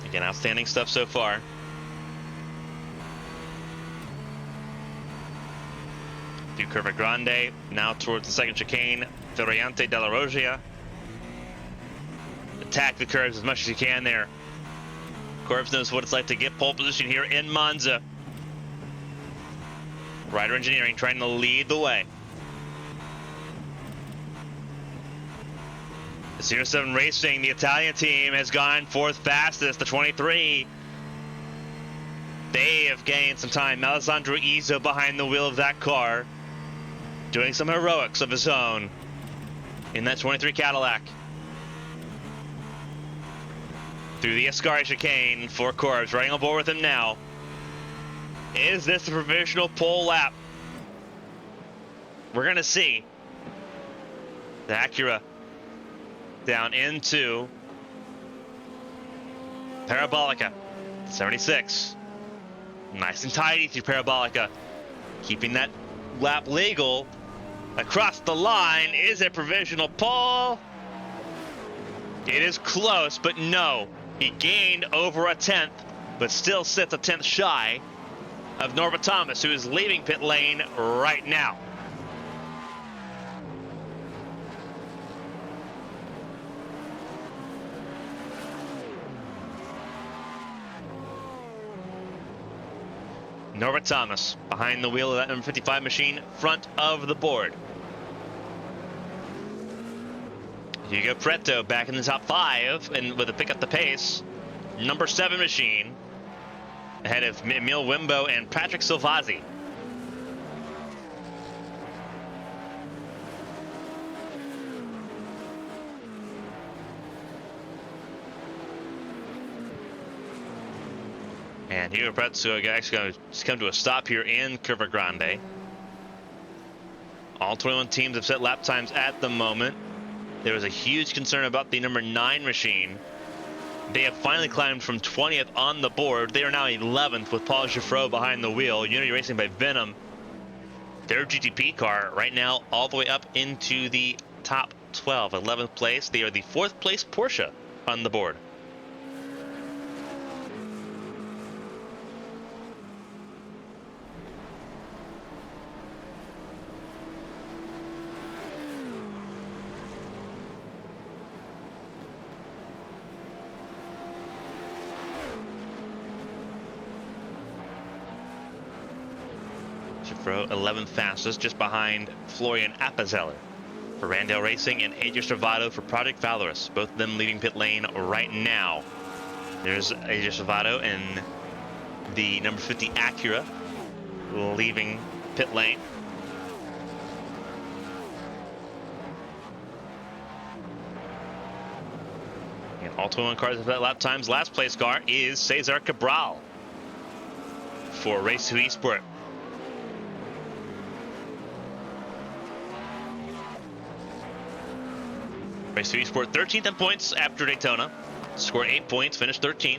Again, outstanding stuff so far. Through Curva Grande, now towards the second chicane, Variante della Roggia. Attack the curves as much as you can there. Corbs knows what it's like to get pole position here in Monza. Rider Engineering trying to lead the way. The 07 Racing, the Italian team, has gone 4th fastest, the 23. They have gained some time. Alessandro Izzo behind the wheel of that car, doing some heroics of his own in that 23 Cadillac. Through the Ascari chicane for Corbs, riding on board with him now. Is this a provisional pole lap? We're gonna see. The Acura down into Parabolica, 76. Nice and tidy through Parabolica, keeping that lap legal. Across the line is a provisional pole. It is close, but no. He gained over a 10th, but still sits a 10th shy of Norma Thomas, who is leaving pit lane right now. Norma Thomas behind the wheel of that number 55 machine, front of the board. Hugo Preto back in the top 5 and with a pick up the pace. Number 7 machine ahead of Emil Wimbo and Patrick Silvazzi. And Hugo Preto actually going to come to a stop here in Curva Grande. All 21 teams have set lap times at the moment. There was a huge concern about the number 9 machine. They have finally climbed from 20th on the board. They are now 11th with Paul Giffreau behind the wheel. Unity Racing by Venom. Their GTP car right now all the way up into the top 12. 11th place. They are the 4th place Porsche on the board. for 11th fastest, just behind Florian Appenzeller for Randall Racing and AJ Servato for Project Valorous. Both of them leaving pit lane right now. There's AJ Servato in the number 50 Acura leaving pit lane. And all 21 cars with lap times. Last place car is Cesar Cabral for Race 2 Esport. Race 2 Esport 13th in points after Daytona. Scored 8 points, finished 13th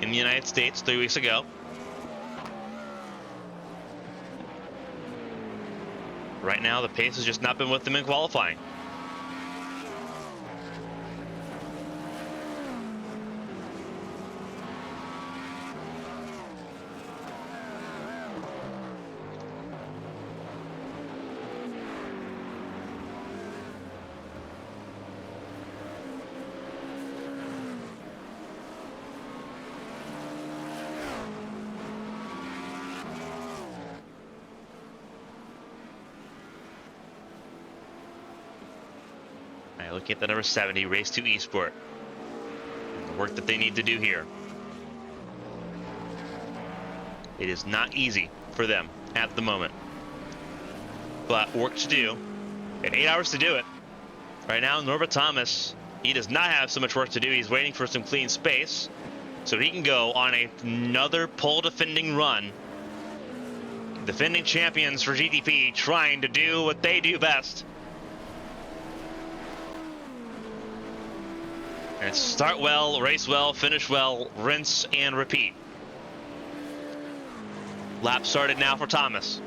in the United States 3 weeks ago. Right now, the pace has just not been with them in qualifying. Looking at the number 70, Race 2 Esport. The work that they need to do here. It is not easy for them at the moment. But work to do. And 8 hours to do it. Right now, Norbert Thomas, he does not have so much work to do. He's waiting for some clean space so he can go on another pole defending run. Defending champions for GTP trying to do what they do best. And start well, race well, finish well, rinse and repeat. Lap started now for Thomas.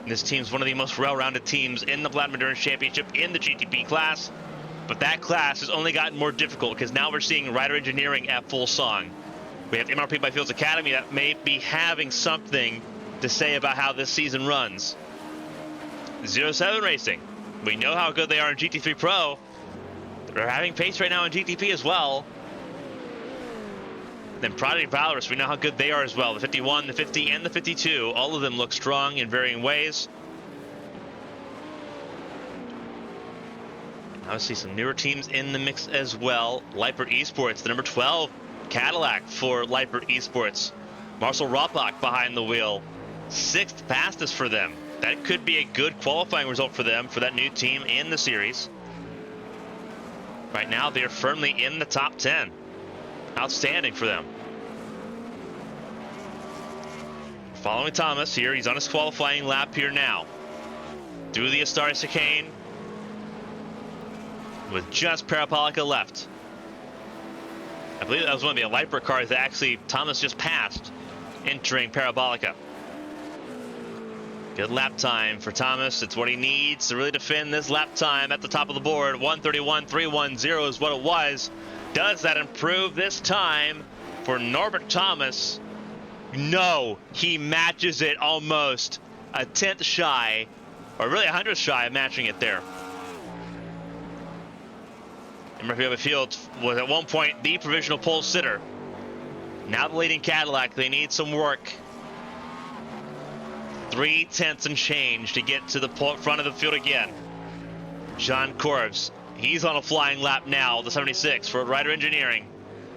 This team's one of the most well-rounded teams in the Platinum Endurance Championship in the GTP class. But that class has only gotten more difficult because now we're seeing rider engineering at full song. We have MRP by Fields Academy that may be having something to say about how this season runs. 07 Racing. We know how good they are in GT3 Pro. They're having pace right now in GTP as well. Then Project Valorous, we know how good they are as well. The 51, the 50, and the 52. All of them look strong in varying ways. Obviously some newer teams in the mix as well. Leipert Esports, the number 12 Cadillac for Leipert Esports. Marcel Rothbach behind the wheel. 6th fastest for them. That could be a good qualifying result for them, for that new team in the series. Right now, they're firmly in the top 10. Outstanding for them. Following Thomas here, he's on his qualifying lap here now. Through the Astari chicane with just Parabolica left. I believe that was one of the Leipert cars that actually Thomas just passed entering Parabolica. Good lap time for Thomas. It's what he needs to really defend this lap time at the top of the board. 1:31.310 is what it was. Does that improve this time for Norbert Thomas? No, he matches it almost. A 10th shy, or really 100th shy of matching it there. And Murphy Fields was at one point the provisional pole sitter. Now the leading Cadillac, they need some work. 3/10 and change to get to the front of the field again. John Corbs, he's on a flying lap now, the 76 for Rider Engineering,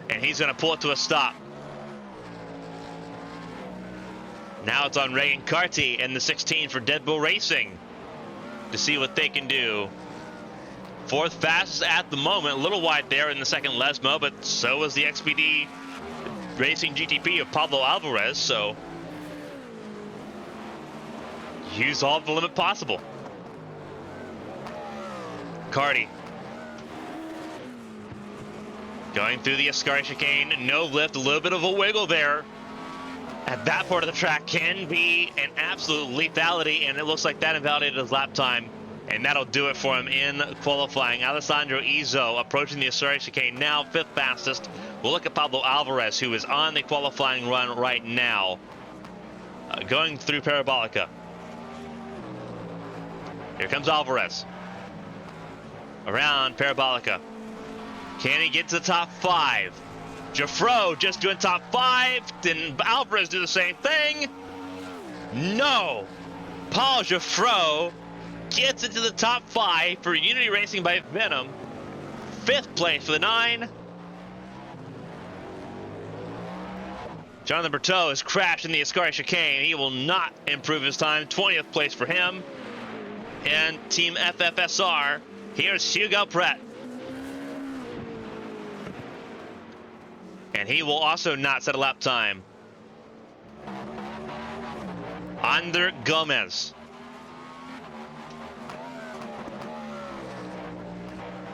and he's going to pull it to a stop. Now it's on Reagan Carty and the 16 for Dead Bull Racing to see what they can do. 4th fastest at the moment, a little wide there in the second Lesmo, but so was the XPD Racing GTP of Pablo Alvarez, so use all the limit possible. Carty going through the Ascari chicane, no lift, a little bit of a wiggle there. At that part of the track can be an absolute lethality, and it looks like that invalidated his lap time, and that'll do it for him in qualifying. Alessandro Izzo approaching the Ascari chicane now, 5th fastest. We'll look at Pablo Alvarez, who is on the qualifying run right now, going through Parabolica. Here comes Alvarez. Around Parabolica. Can he get to the top 5? Jafro just doing top 5. Didn't Alvarez do the same thing? No. Paul Jafro gets into the top 5 for Unity Racing by Venom. 5th place for the 9. Jonathan Berteau has crashed in the Ascari chicane. He will not improve his time. 20th place for him. And Team FFSR, here's Hugo Pratt. And he will also not set a lap time. Ander Gomez.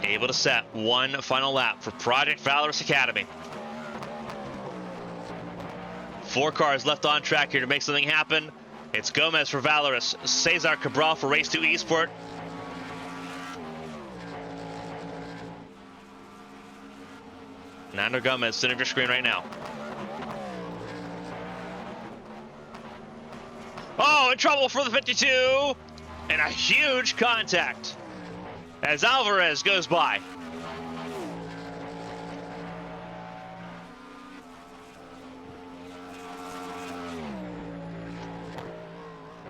Able to set one final lap for Project Valorous Academy. 4 cars left on track here to make something happen. It's Gomez for Valorous, Cesar Cabral for Race 2 Esport. Nando Gomez, center of your screen right now. Oh, in trouble for the 52! And a huge contact as Alvarez goes by.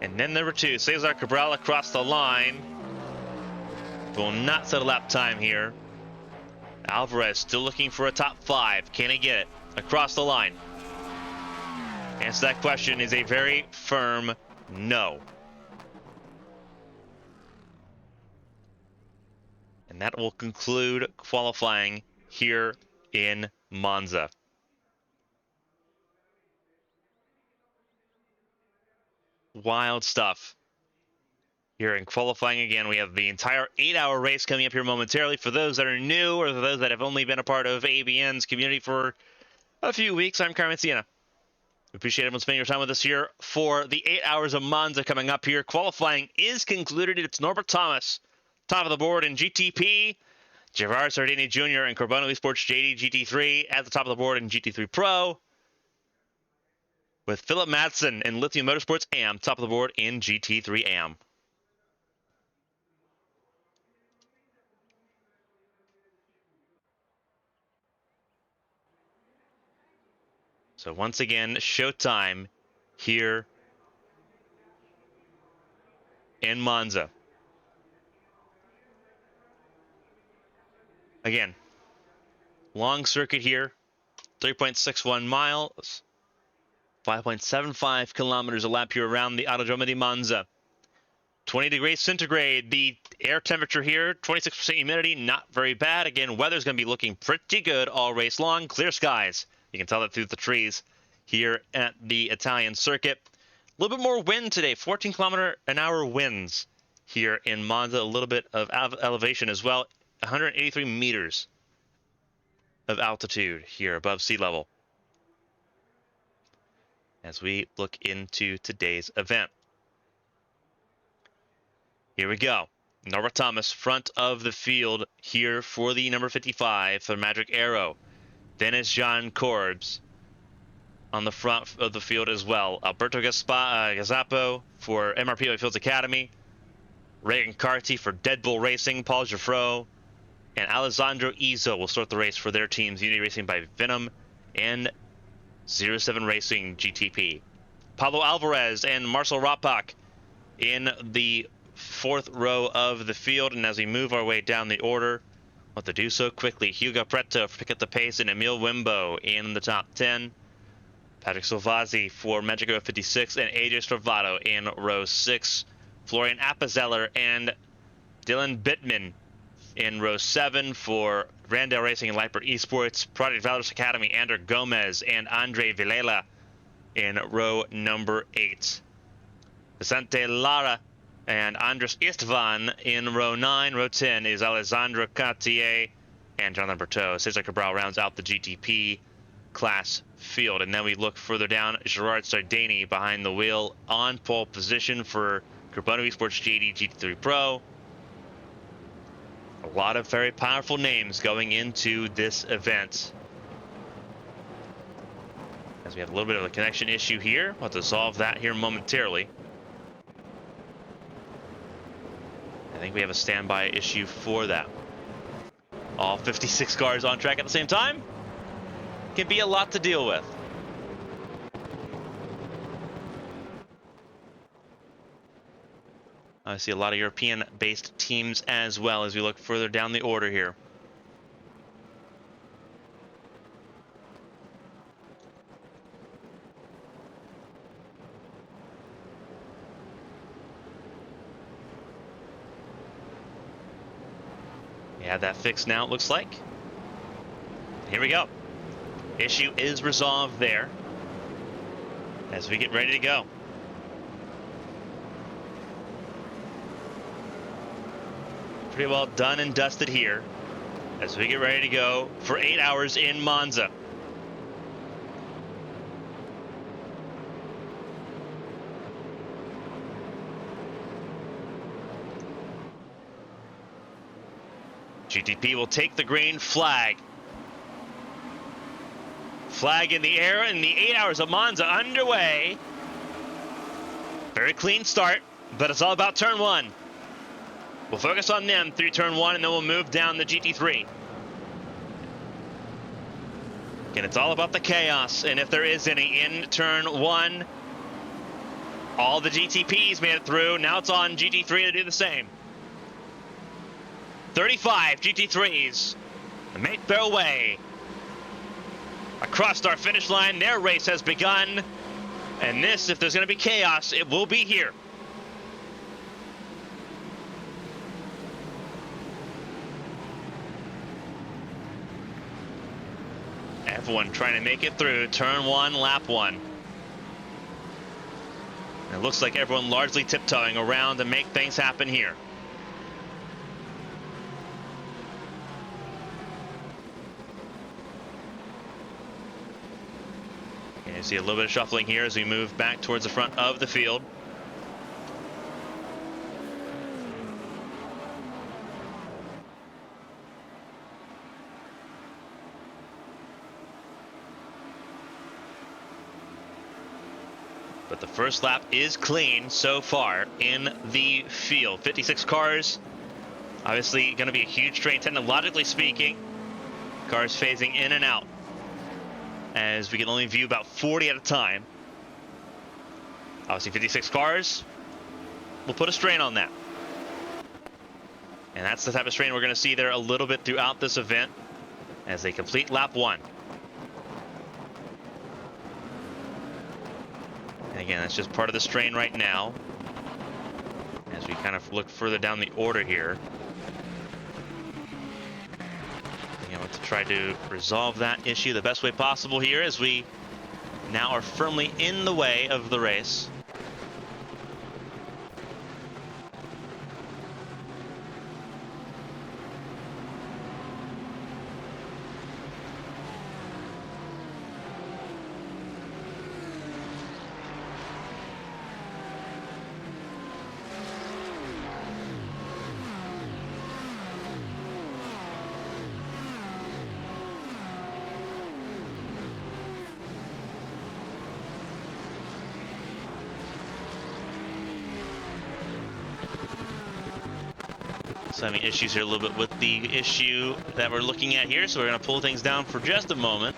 And then number 2, Cesar Cabral across the line. Will not set a lap time here. Alvarez still looking for a top 5. Can he get it? Across the line. Answer that question is a very firm no. And that will conclude qualifying here in Monza. Wild stuff. Here in qualifying again, we have the entire 8-hour race coming up here momentarily. For those that are new or those that have only been a part of ABN's community for a few weeks, I'm Carmen Sienna. We appreciate everyone spending your time with us here for the 8 hours of Monza coming up here. Qualifying is concluded. It's Norbert Thomas, top of the board in GTP. Gerard Sardini Jr. and Corbono Esports JD GT3 at the top of the board in GT3 Pro. With Philip Madsen and Lithium Motorsports AM, top of the board in GT3 AM. So once again, showtime here in Monza. Again, long circuit here, 3.61 miles, 5.75 kilometers a lap here around the Autodromo di Monza. 20 degrees centigrade, the air temperature here, 26% humidity, not very bad. Again, weather's going to be looking pretty good all race long. Clear skies. You can tell that through the trees here at the Italian circuit. A little bit more wind today, 14-kilometer-an-hour winds here in Monza. A little bit of elevation as well, 183 meters of altitude here above sea level as we look into today's event. Here we go. Norbert Thomas, front of the field here for the number 55 for Magic Arrow. Dennis John Corbs on the front of the field as well. Alberto Gazzapo for MRP Fields Academy. Reagan Carty for Dead Bull Racing. Paul Jafro and Alessandro Izzo will start the race for their teams. Unity Racing by Venom and 07 Racing GTP. Pablo Alvarez and Marcel Rapak in the 4th row of the field. And as we move our way down the order, want to do so quickly. Hugo Preto for Pick Up the Pace and Emil Wimbo in the top 10. Patrick Silvazzi for Magico 56 and AJ Stravato in row 6. Florian Appenzeller and Dylan Bittman in row 7 for Randall Racing and Lightbird Esports. Project Valorous Academy, Ander Gomez and Andre Vilela in row number 8. Vicente Lara and Andres Istvan in row 9. Row 10 is Alessandro Cartier and Jonathan Berteau. Cesar Cabral rounds out the GTP class field. And then we look further down, Gerard Sardini behind the wheel on pole position for Corbono Esports JD GT3 Pro. A lot of very powerful names going into this event. As we have a little bit of a connection issue here. We'll have to solve that here momentarily. I think we have a standby issue for that. All 56 cars on track at the same time. can be a lot to deal with. I see a lot of European-based teams as well as we look further down the order here. Yeah, that fixed now, it looks like. Here we go. Issue is resolved there as we get ready to go. Pretty well done and dusted here as we get ready to go for 8 hours in Monza. GTP will take the green flag. Flag in the air, and the 8 hours of Monza underway. Very clean start, but it's all about turn one. We'll focus on them through turn one, and then we'll move down the GT3. Again, it's all about the chaos, and if there is any in turn one, all the GTPs made it through. Now it's on GT3 to do the same. 35 GT3s make their way across our finish line. Their race has begun, and this, if there's going to be chaos, it will be here. Everyone trying to make it through turn one, lap one. And it looks like everyone largely tiptoeing around to make things happen here. And you see a little bit of shuffling here as we move back towards the front of the field. But the first lap is clean so far in the field. 56 cars, obviously going to be a huge strain technologically speaking. Cars phasing in and out as we can only view about 40 at a time. Obviously 56 cars will put a strain on that. And that's the type of strain we're going to see there a little bit throughout this event as they complete lap one. And again, that's just part of the strain right now as we kind of look further down the order here. You know, to try to resolve that issue the best way possible here as we now are firmly in the way of the race. So having issues here a little bit with the issue that we're looking at here, so we're going to pull things down for just a moment.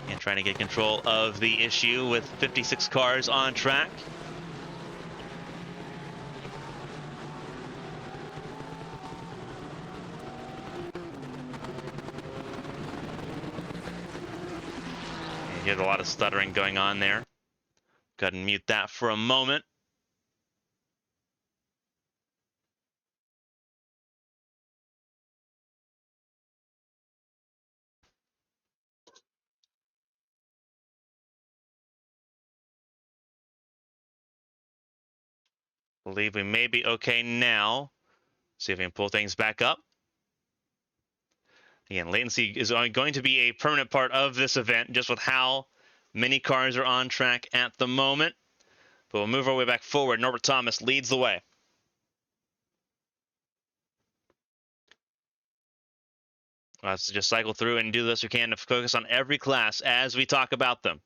And trying to get control of the issue with 56 cars on track. You have a lot of stuttering going on there. Go ahead and mute that for a moment. Believe we may be okay now. See if we can pull things back up. Again, latency is going to be a permanent part of this event, just with how many cars are on track at the moment. But we'll move our way back forward. Norbert Thomas leads the way. Let's just cycle through and do this we can to focus on every class as we talk about them.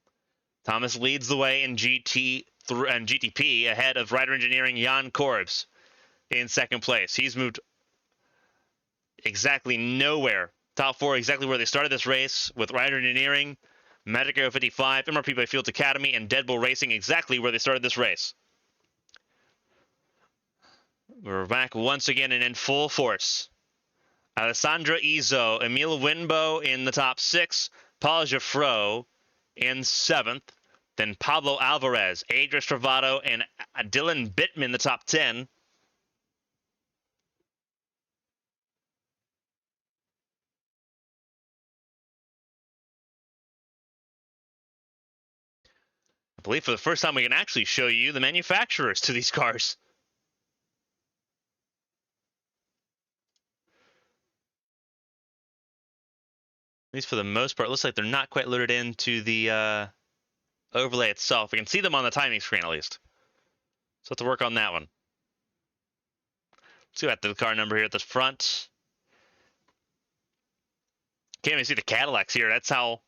Thomas leads the way in GT and GTP ahead of Rider Engineering Jan Korbs. in second place. He's moved exactly nowhere. Top four exactly where they started this race, with Rider Engineering, Magic Arrow 55, MRP by Fields Academy, and Dead Bull Racing exactly where they started this race. We're back once again and in full force. Alessandra Izzo, Emil Winbo in the top 6, Paul Jaffro in 7th, then Pablo Alvarez, Adris Travado, and Dylan Bittman in the top 10. I believe for the first time we can actually show you the manufacturers to these cars. At least for the most part, it looks like they're not quite loaded into the overlay itself. We can see them on the timing screen at least. So have to work on that one. Let's see at the car number here at the front. Can't even see the Cadillacs here. That's how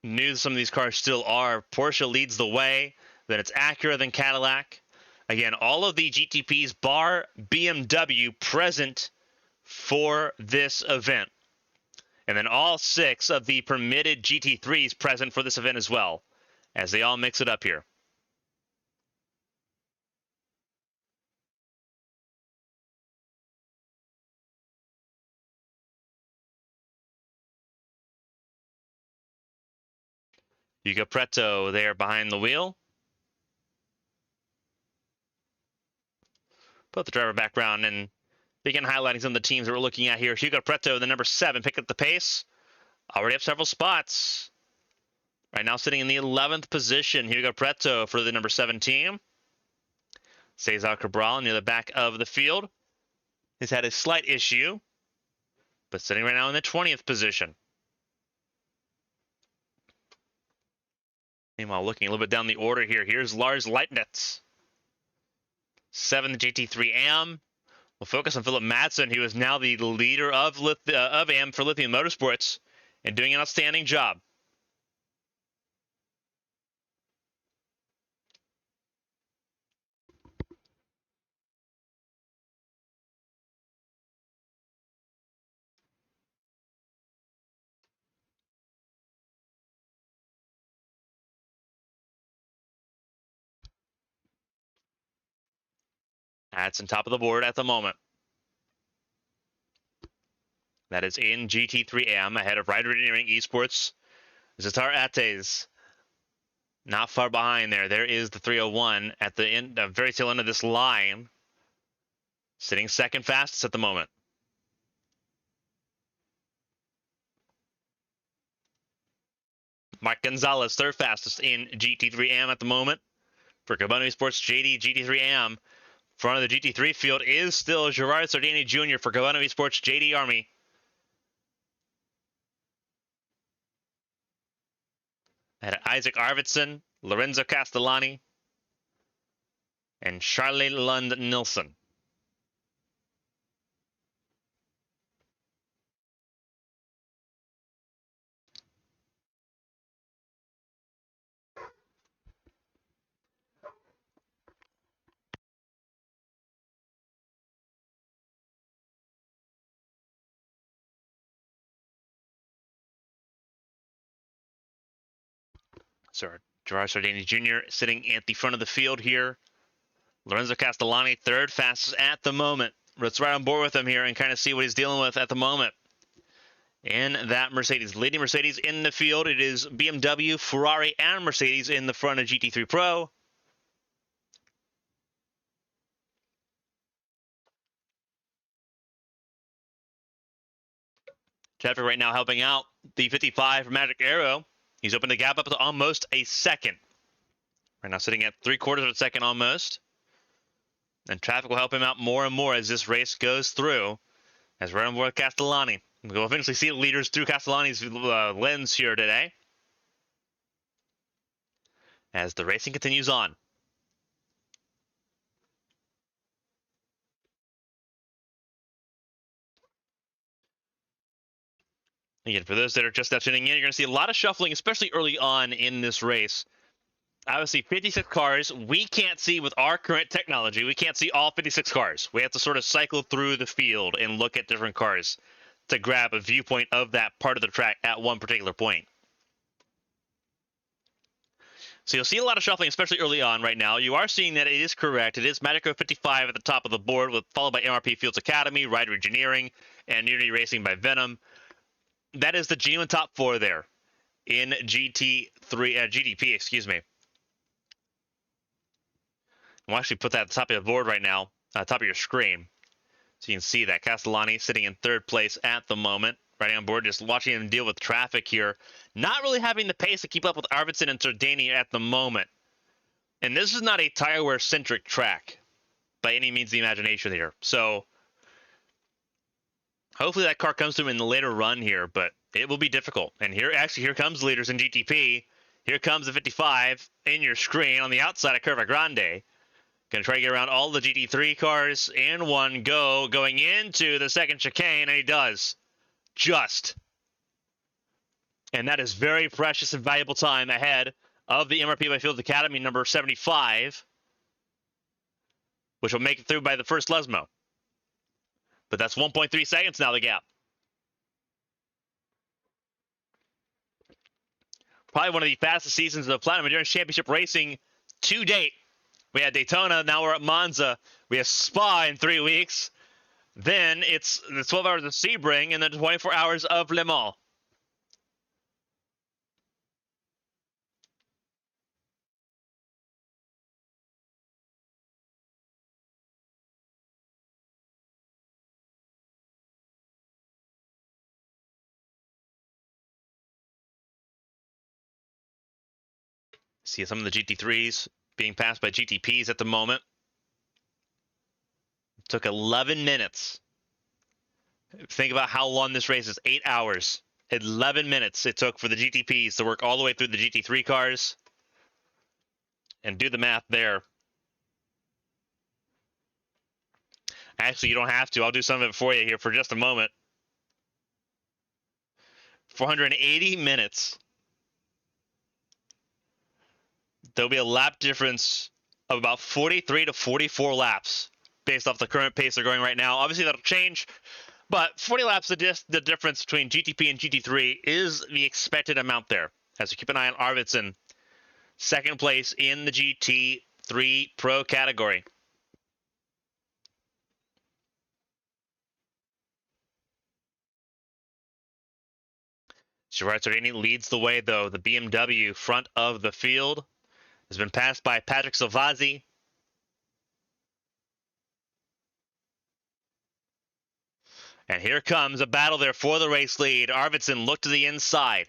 new some of these cars still are. Porsche leads the way. Then it's Acura, then Cadillac. Again, all of the GTPs bar BMW present for this event. And then all 6 of the permitted GT3s present for this event as well, as they all mix it up here. Hugo Preto there behind the wheel. Put the driver background and begin highlighting some of the teams that we're looking at here. Hugo Preto, the number 7, pick up the pace. Already up several spots. Right now sitting in the 11th position, Hugo Preto for the number 7 team. Cesar Cabral near the back of the field. He's had a slight issue, but sitting right now in the 20th position. Meanwhile, looking a little bit down the order here, here's Lars Leitnitz. 7th GT3 AM. We'll focus on Philip Madsen, who is now the leader of AM for Lithium Motorsports and doing an outstanding job. That's on top of the board at the moment. That is in GT3M ahead of Rider Engineering Esports. Zatar Ates not far behind there. There is the 301 at the end, very tail end of this line. Sitting second fastest at the moment. Mark Gonzalez, third fastest in GT3M at the moment. For Cabana Esports JD GT3M. Front of the GT3 field is still Gerard Sardini Jr. for Cabana Esports JD Army. Had Isaac Arvidsson, Lorenzo Castellani, and Charlie Lund Nilsson. So Gerard Sardini Jr. sitting at the front of the field here. Lorenzo Castellani, third fastest at the moment. Let's ride on board with him here and kind of see what he's dealing with at the moment. In that Mercedes, leading Mercedes in the field, it is BMW, Ferrari, and Mercedes in the front of GT3 Pro. Traffic right now helping out the 55 for Magic Arrow. He's opened the gap up to almost a second. Right now sitting at 3/4 of a second almost. And traffic will help him out more and more as this race goes through. As we're on board Castellani. We'll eventually see the leaders through Castellani's lens here today. As the racing continues on. Again, for those that are just now tuning in, you're going to see a lot of shuffling, especially early on in this race. obviously 56 cars. We can't see with our current technology. We can't see all 56 cars. We have to sort of cycle through the field and look at different cars to grab a viewpoint of that part of the track at one particular point. So you'll see a lot of shuffling, especially early on right now. You are seeing that it is correct. It is Magico 55 at the top of the board, followed by MRP Fields Academy, Rider Engineering, and Unity Racing by Venom. That is the genuine top four there in GDP, excuse me. We'll actually put that at the top of the board right now, top of your screen. So you can see that Castellani sitting in third place at the moment. Right on board, just watching him deal with traffic here. Not really having the pace to keep up with Arvidsson and Sardini at the moment. And this is not a tire wear-centric track by any means of the imagination here. So hopefully that car comes to him in the later run here, but it will be difficult. And here comes the leaders in GTP. Here comes the 55 in your screen on the outside of Curva Grande. Going to try to get around all the GT3 cars in one go, going into the second chicane, and he does. Just. And that is very precious and valuable time ahead of the MRP by Fields Academy number 75, which will make it through by the first Lesmo. But that's 1.3 seconds now, the gap. Probably one of the fastest seasons of Platinum Endurance Championship racing to date. We had Daytona, now we're at Monza. We have Spa in 3 weeks. Then it's the 12 hours of Sebring and then 24 hours of Le Mans. See some of the GT3s being passed by GTPs at the moment. It took 11 minutes. Think about how long this race is. 8 hours. 11 minutes it took for the GTPs to work all the way through the GT3 cars. And do the math there. Actually, you don't have to. I'll do some of it for you here for just a moment. 480 minutes. There'll be a lap difference of about 43 to 44 laps based off the current pace they're going right now. Obviously, that'll change, but 40 laps, the difference between GTP and GT3 is the expected amount there. As we keep an eye on Arvidsson, second place in the GT3 Pro category. Gerard Sardini leads the way, though. The BMW front of the field has been passed by Patrick Salvazzi. And here comes a battle there for the race lead. Arvidsson looked to the inside.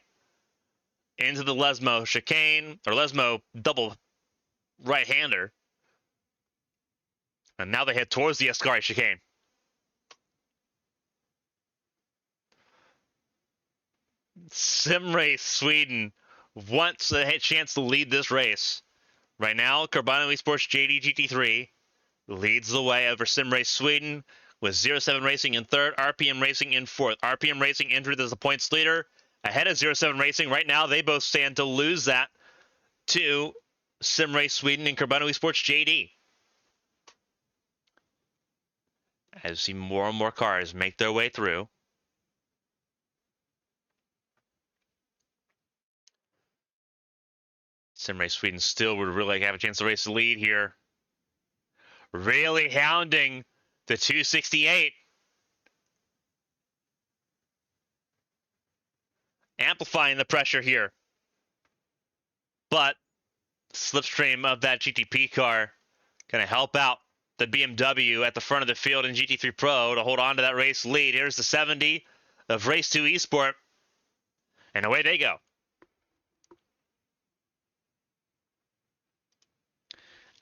Into the Lesmo chicane, or Lesmo double right-hander. And now they head towards the Ascari chicane. Sim Race Sweden wants a chance to lead this race. Right now, Carbano Esports JD GT3 leads the way over Sim Race Sweden with 07 Racing in third, RPM Racing in fourth. RPM Racing entered as the points leader ahead of 07 Racing. Right now, they both stand to lose that to Sim Race Sweden and Carbano Esports JD. As we see more and more cars make their way through. Sim Race Sweden still would really have a chance to race the lead here. Really hounding the 268. Amplifying the pressure here. But slipstream of that GTP car going to help out the BMW at the front of the field in GT3 Pro to hold on to that race lead. Here's the 70 of Race 2 Esport. And away they go.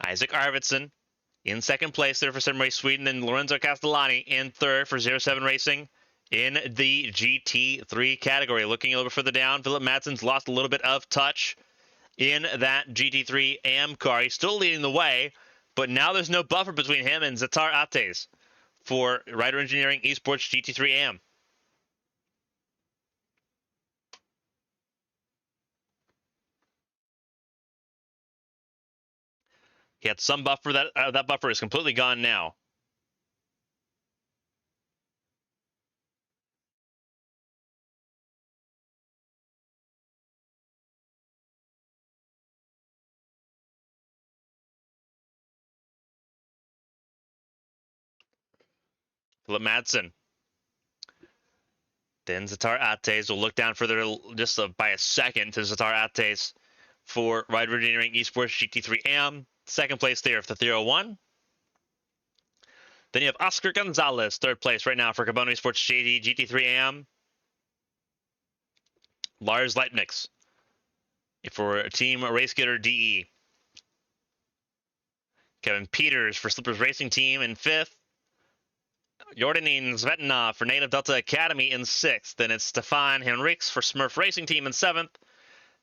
Isaac Arvidsson in second place there for Sim Race Sweden, and Lorenzo Castellani in third for 07 Racing in the GT3 category. Looking a little bit further down, Philip Madsen's lost a little bit of touch in that GT3 AM car. He's still leading the way, but now there's no buffer between him and Zatar Ates for Rider Engineering Esports GT3 AM. He had some buffer. That buffer is completely gone now. Philip Madsen. Then Zatar Ates will look down further just by a second to Zatar Ates for Rider Engineering Esports GT3 AM. Second place there for the 301. Then you have Oscar Gonzalez, third place right now for Cabana Esports JD GT3 AM. Lars Leitnix for Team RaceGetter DE. Kevin Peters for Slippers Racing Team in fifth. Jordanin Zvetna for Native Delta Academy in sixth. Then it's Stefan Henriks for Smurf Racing Team in seventh.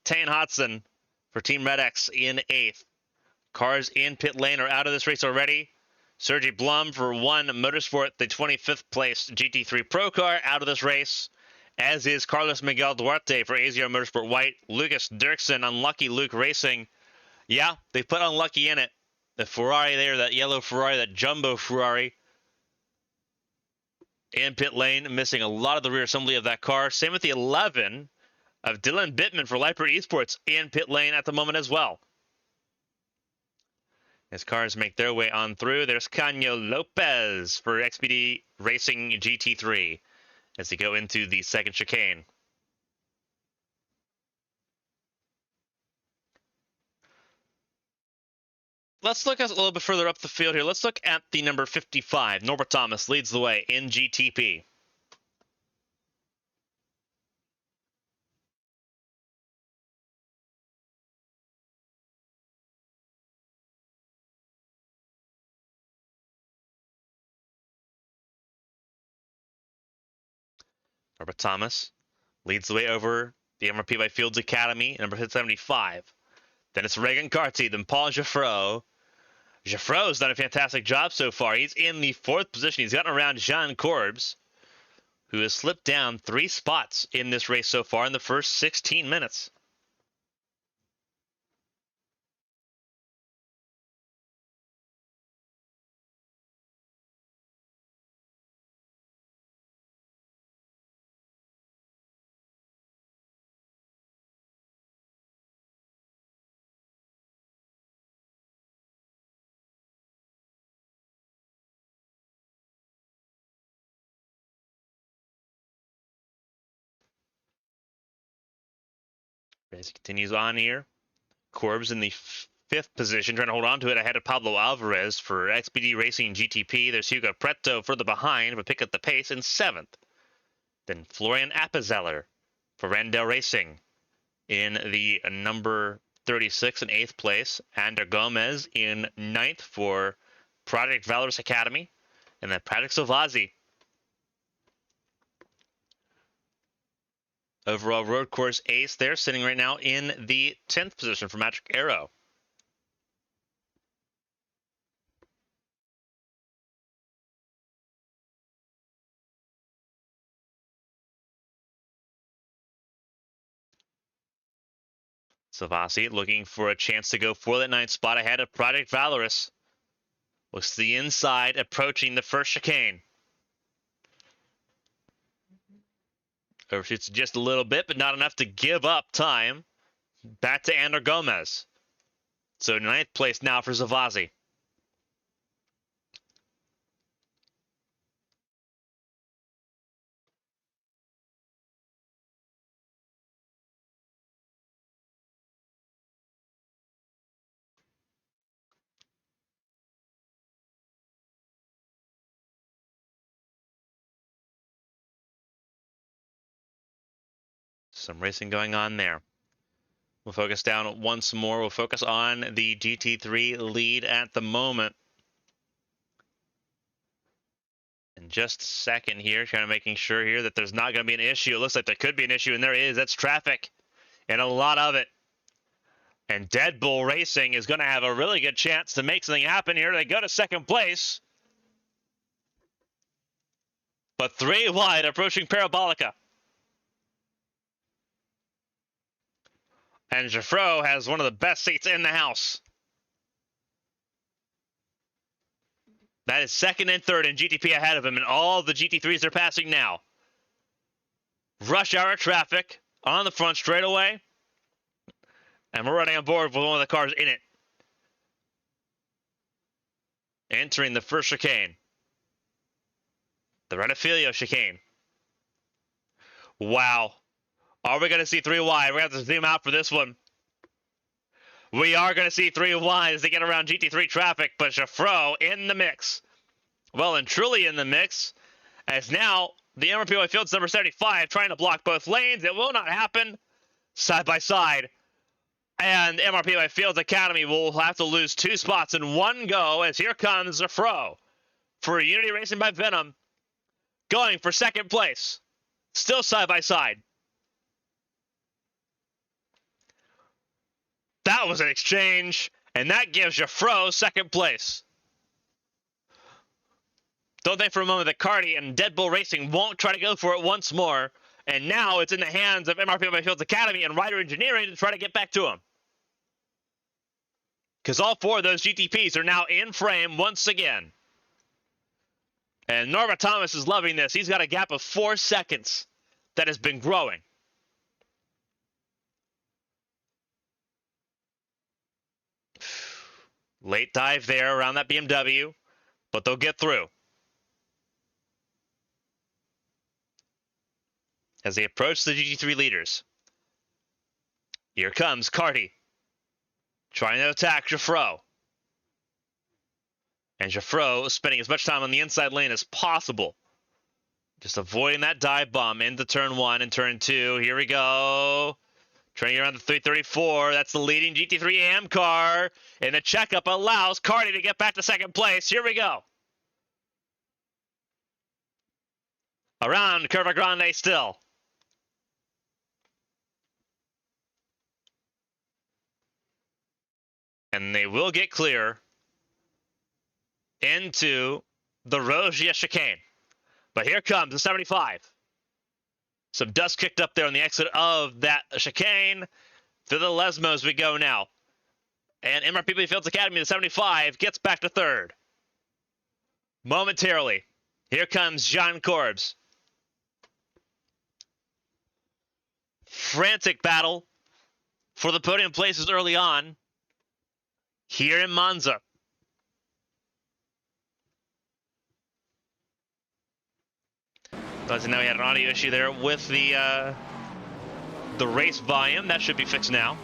Tane Hodson for Team Red X in eighth. Cars in pit lane are out of this race already. Sergey Blum for One Motorsport, the 25th place GT3 Pro Car, out of this race, as is Carlos Miguel Duarte for AZR Motorsport White. Lucas Dirksen, Unlucky Luke Racing. Yeah, they put Unlucky in it. The Ferrari there, that yellow Ferrari, that jumbo Ferrari, in pit lane, missing a lot of the rear assembly of that car. Same with the 11 of Dylan Bittman for Leipert Esports in pit lane at the moment as well. As cars make their way on through, there's Canyo Lopez for XPD Racing GT3 as they go into the second chicane. Let's look a little bit further up the field here. Let's look at the number 55. Norbert Thomas leads the way in GTP. Norbert Thomas leads the way over the MRP by Fields Academy, number 75. Then it's Reagan Carty, then Paul Geoffroy. Geoffroy's done a fantastic job so far. He's in the fourth position. He's gotten around Jean Corbs, who has slipped down 3 spots in this race so far in the first 16 minutes. Race continues on here. Corbs in the fifth position, trying to hold on to it ahead of Pablo Alvarez for XPD Racing GTP. There's Hugo Preto further behind, but pick up the pace in seventh. Then Florian Appenzeller for Randell Racing in the number 36 in eighth place. Ander Gomez in ninth for Project Valorous Academy. And then Patrick Silvazzi, overall road course ace there, sitting right now in the 10th position for Magic Arrow. Silvazzi looking for a chance to go for that 9th spot ahead of Project Valorous. Looks to the inside, approaching the first chicane. Overshoots just a little bit, but not enough to give up time. Back to Ander Gomez. So 9th place now for Silvazzi. Some racing going on there. We'll focus down once more. We'll focus on the GT3 lead at the moment. In just a second here, kind of making sure here that there's not going to be an issue. It looks like there could be an issue, and there is. That's traffic, and a lot of it. And Dead Bull Racing is going to have a really good chance to make something happen here. They go to second place. But 3 wide, approaching Parabolica. And Geoffroy has one of the best seats in the house. That is second and third in GTP ahead of him, and all the GT3s are passing now. Rush hour traffic on the front straightaway. And we're running on board with one of the cars in it. Entering the first chicane. The Renofilio chicane. Wow. Are we going to see 3 wide? We're going to have to zoom out for this one. We are going to see 3 wide as they get around GT3 traffic, but Jaffro in the mix. Well and truly in the mix, as now the MRPY Fields number 75 trying to block both lanes. It will not happen. Side by side. And MRPY Fields Academy will have to lose 2 spots in one go, as here comes Jaffro for Unity Racing by Venom, going for second place. Still side by side. That was an exchange, and that gives Jaffro second place. Don't think for a moment that Cardi and Dead Bull Racing won't try to go for it once more, and now it's in the hands of MRPY Fields Academy and Rider Engineering to try to get back to him. Because all 4 of those GTPs are now in frame once again. And Norbert Thomas is loving this. He's got a gap of 4 seconds that has been growing. Late dive there around that BMW, but they'll get through. As they approach the GT3 leaders. Here comes Cardi, trying to attack Jaffro. And Jaffro spending as much time on the inside lane as possible. Just avoiding that dive bomb into turn 1 and turn 2. Here we go. Turning around the 334. That's the leading GT3 AM car. And the checkup allows Cardi to get back to second place. Here we go. Around Curva Grande still. And they will get clear into the Rogia chicane. But here comes the 75. Some dust kicked up there on the exit of that chicane. To the Lesmos we go now. And MRPY Fields Academy, the 75, gets back to third. Momentarily. Here comes Jean Corbs. Frantic battle for the podium places early on here in Monza. So now we had an audio issue there with the race volume. That should be fixed now.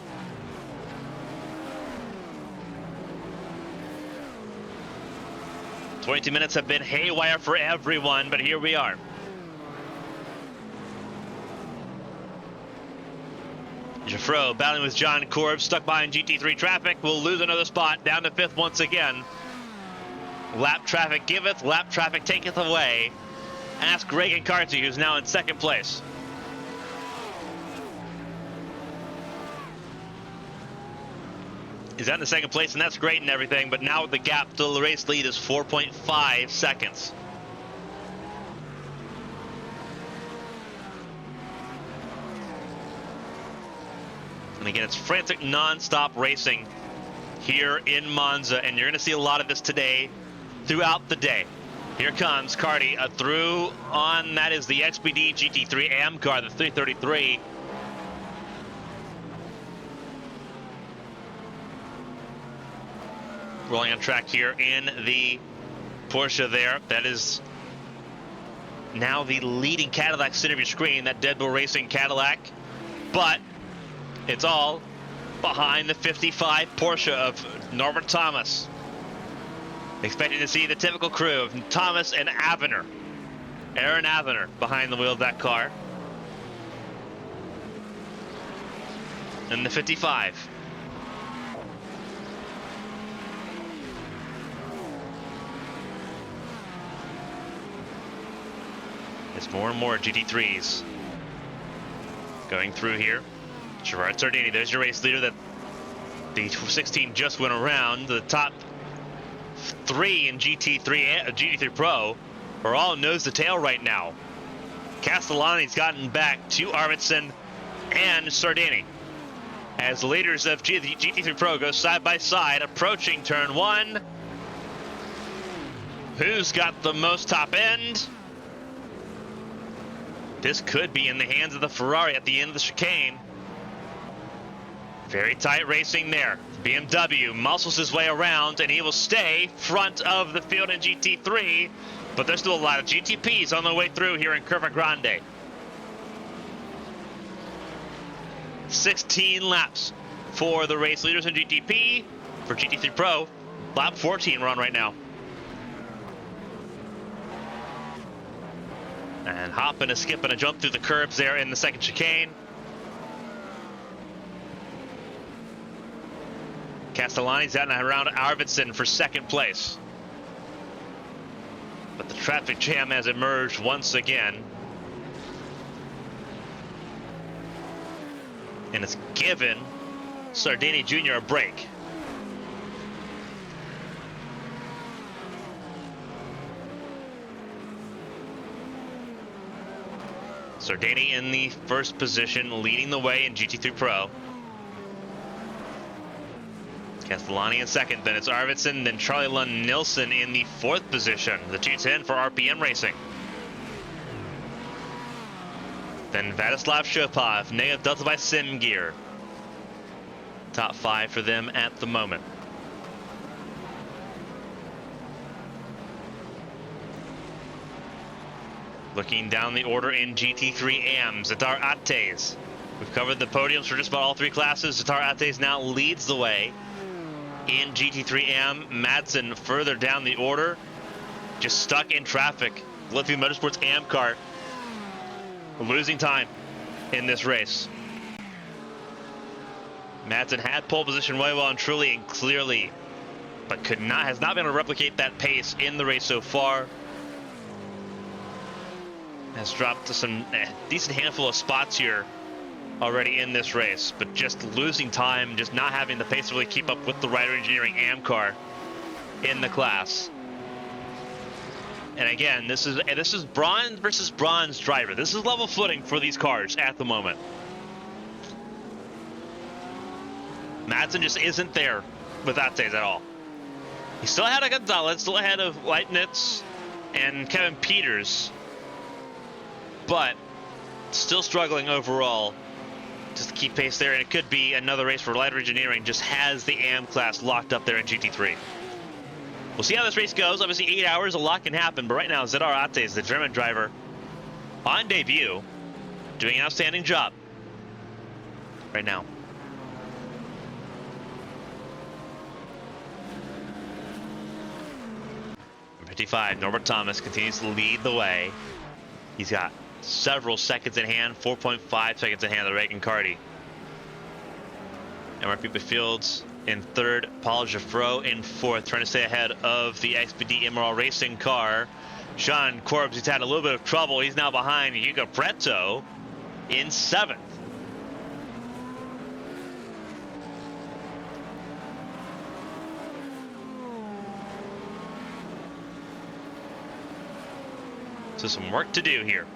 "22 minutes have been haywire for everyone, but here we are. Jaffro battling with John Korb, stuck behind GT3 traffic, will lose another spot, down to 5th once again. Lap traffic giveth, lap traffic taketh away. Ask Reagan Carty, who's now in 2nd place. He's out in the 2nd place, and that's great and everything, but now the gap to the race lead is 4.5 seconds. And again, it's frantic, non-stop racing here in Monza, and you're going to see a lot of this today throughout the day. Here comes Carty through on, that is the XPD GT3 AM car, the 333. Rolling on track here in the Porsche there. That is now the leading Cadillac center of your screen, that Dead Bull Racing Cadillac. But it's all behind the 55 Porsche of Norbert Thomas. Expecting to see the typical crew of Thomas and Avener. Aaron Avener behind the wheel of that car. And the 55. It's more and more GT3s going through here. Gerard Sardini, there's your race leader that the 16 just went around. The top 3 in GT3 Pro are all nose to tail right now. Castellani's gotten back to Arvidsson and Sardini as the leaders of GT3 Pro go side by side, approaching turn 1. Who's got the most top end? This could be in the hands of the Ferrari at the end of the chicane. Very tight racing there. BMW muscles his way around, and he will stay front of the field in GT3, but there's still a lot of GTPs on the way through here in Curva Grande. 16 laps for the race leaders in GTP. For GT3 Pro, lap 14 we're on right now. And hop and a skip and a jump through the curbs there in the second chicane. Castellani's out and around Arvidsson for second place. But the traffic jam has emerged once again. And it's given Sardini Jr. a break. Sardini in the first position, leading the way in GT3 Pro. Castellani in second, then it's Arvidsson, then Charlie Lund Nilsson in the fourth position, the 210 for RPM Racing. Then Vladislav Shopov, negative delta by Sim Gear. Top 5 for them at the moment. Looking down the order in GT3 AM, Zatar Ates. We've covered the podiums for just about all 3 classes. Zatar Ates now leads the way in GT3 AM. Madsen further down the order, just stuck in traffic. Lithia Motorsports AM car losing time in this race. Madsen had pole position way well and truly and clearly, but has not been able to replicate that pace in the race so far. Has dropped to some decent handful of spots here already in this race, but just losing time, just not having the pace to really keep up with the Rider Engineering AM car in the class. And again, this is bronze versus bronze driver. This is level footing for these cars at the moment. Madsen just isn't there with Ates at all. He's still ahead of Gonzalez, still ahead of Leitnitz and Kevin Peters, but still struggling overall just to keep pace there. And it could be another race for Rider Engineering, just has the AM class locked up there in GT3. We'll see how this race goes. Obviously 8 hours, a lot can happen, but right now Zadar Ates, the German driver, on debut, doing an outstanding job right now. Number 55, Norbert Thomas continues to lead the way. He's got several seconds in hand, 4.5 seconds in hand, the Reagan Cardi. And Mark Fields in third, Paul Geoffroy in fourth, trying to stay ahead of the XPD Emerald Racing car. Sean Corbs, who's had a little bit of trouble, he's now behind Hugo Preto in seventh. So some work to do here.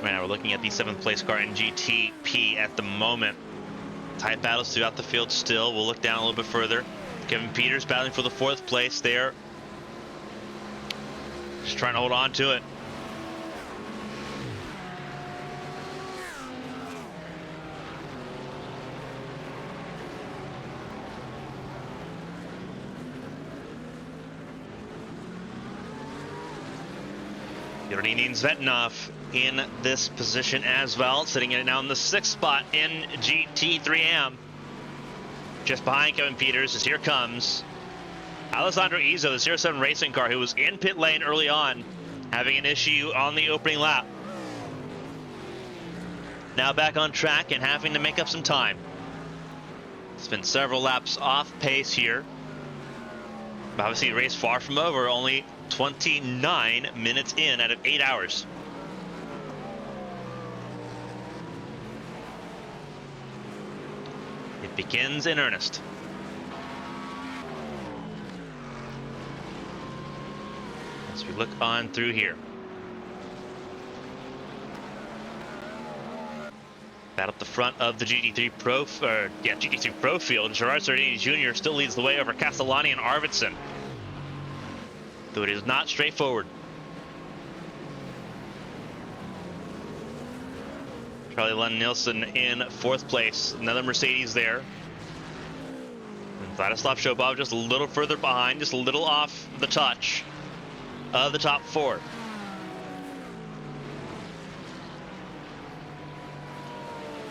Right now we're looking at the 7th place car in GTP at the moment. Tight battles throughout the field still. We'll look down a little bit further. Kevin Peters battling for the 4th place there. Just trying to hold on to it. Yerdinin Zvetnov in this position as well, sitting in now in the 6th spot in GT3AM. Just behind Kevin Peters, as here comes Alessandro Izzo, the 07 racing car, who was in pit lane early on, having an issue on the opening lap. Now back on track and having to make up some time. Spent several laps off pace here. But obviously the race far from over, only 29 minutes in out of 8 hours. begins in earnest. As we look on through here. Bat up the front of the GT3 Pro field. Gerard Sardini Jr. still leads the way over Castellani and Arvidsson. Though it is not straightforward. Charlie Lund Nielsen in 4th place. Another Mercedes there. And Vladislav Shobov just a little further behind, just a little off the touch of the top 4.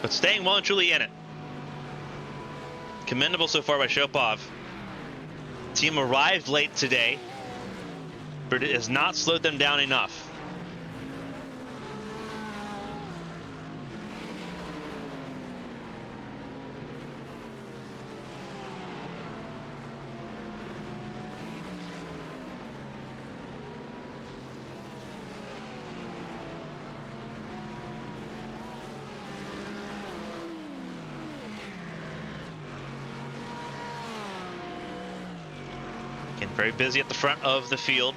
But staying well and truly in it. Commendable so far by Shopov. Team arrived late today, but it has not slowed them down enough. Very busy at the front of the field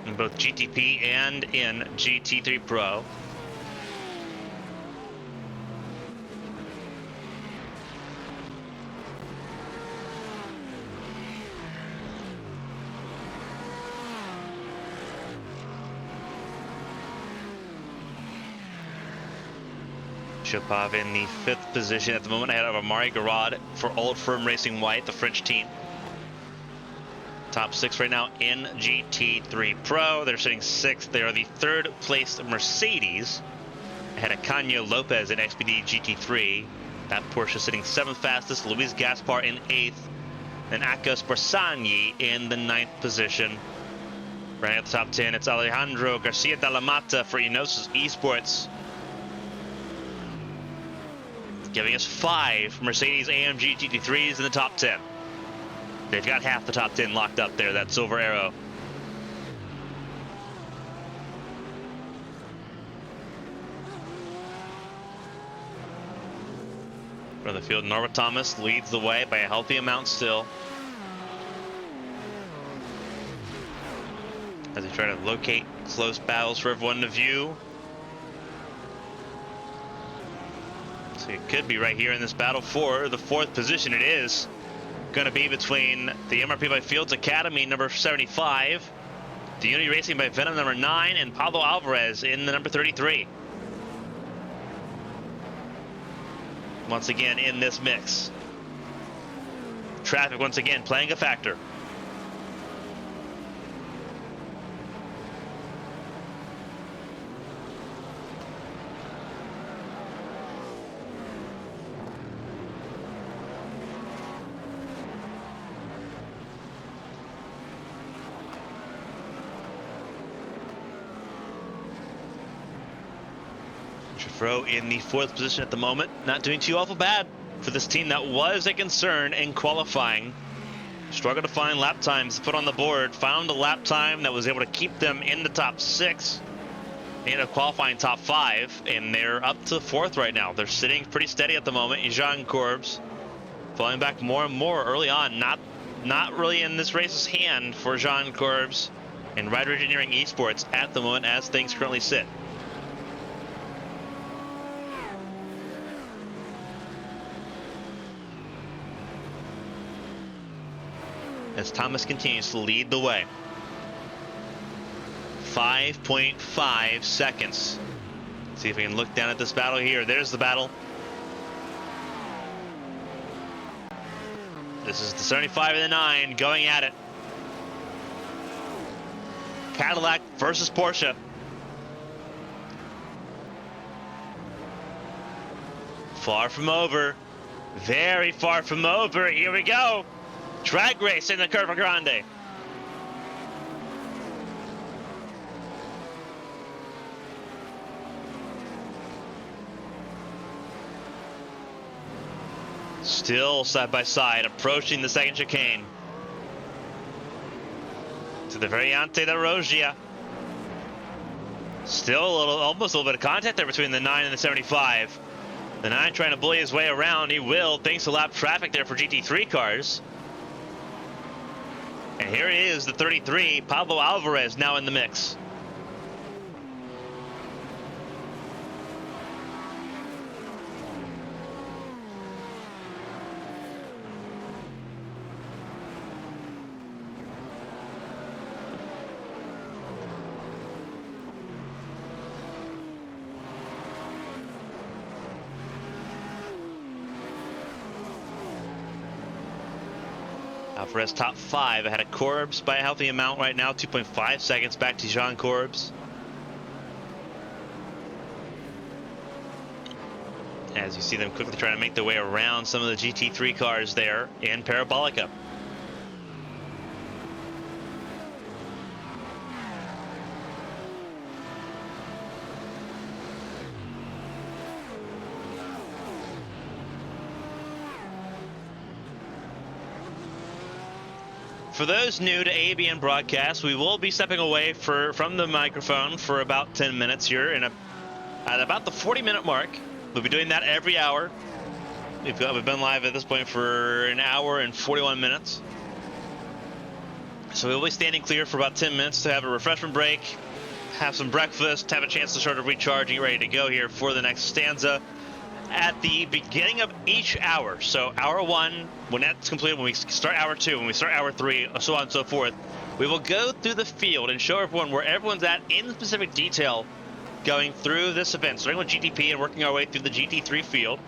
in both GTP and in GT3 Pro. Shopov in the 5th position at the moment, ahead of Amari Garad for Old Firm Racing White, the French team. Top 6 right now in GT3 Pro. They're sitting 6th. They are the 3rd placed Mercedes, ahead of Canio Lopez in XPD GT3. That Porsche sitting 7th fastest. Luis Gaspar in 8th. And Akos Barsagni in the 9th position. Right at the top 10, it's Alejandro Garcia de la Mata for Enosis Esports, giving us 5 Mercedes AMG GT3s in the top 10. They've got half the top 10 locked up there, that silver arrow. From the field, Norbert Thomas leads the way by a healthy amount still, as they try to locate close battles for everyone to view. So it could be right here in this battle for the 4th position. It is going to be between the MRP by Fields Academy, number 75, the Unity Racing by Venom, number 9, and Pablo Alvarez in the number 33. Once again in this mix. Traffic once again playing a factor. Fro in the 4th position at the moment. Not doing too awful bad for this team that was a concern in qualifying. Struggled to find lap times to put on the board. Found a lap time that was able to keep them in the top 6. Ended up qualifying top 5, and they're up to 4th right now. They're sitting pretty steady at the moment. Jean Corbs falling back more and more early on. Not really in this race's hand for Jean Corbs and Rider Engineering Esports at the moment as things currently sit. As Thomas continues to lead the way. 5.5 seconds. Let's see if we can look down at this battle here. There's the battle. This is the 75 and the 9 going at it. Cadillac versus Porsche. Far from over. Very far from over. Here we go. Drag race in the Curva Grande. Still side by side, approaching the second chicane. To the Variante da Rogia. Still almost a little bit of contact there between the 9 and the 75. The 9 trying to bully his way around. He will, thanks to lap traffic there for GT3 cars. And here it is, the 33, Pablo Alvarez, now in the mix. Alvarez top 5 ahead of Corbs by a healthy amount right now, 2.5 seconds back to Jean Corbs. As you see them quickly trying to make their way around some of the GT3 cars there in Parabolica. For those new to ABN broadcast, we will be stepping away from the microphone for about 10 minutes here at about the 40-minute mark. We'll be doing that every hour. We've been live at this point for an hour and 41 minutes. So we'll be standing clear for about 10 minutes to have a refreshment break, have some breakfast, have a chance to sort of recharge and get ready to go here for the next stanza at the beginning of each hour. So hour 1, when that's completed, when we start hour 2, when we start hour 3, so on and so forth, we will go through the field and show everyone where everyone's at in specific detail going through this event, starting with GTP and working our way through the GT3 field.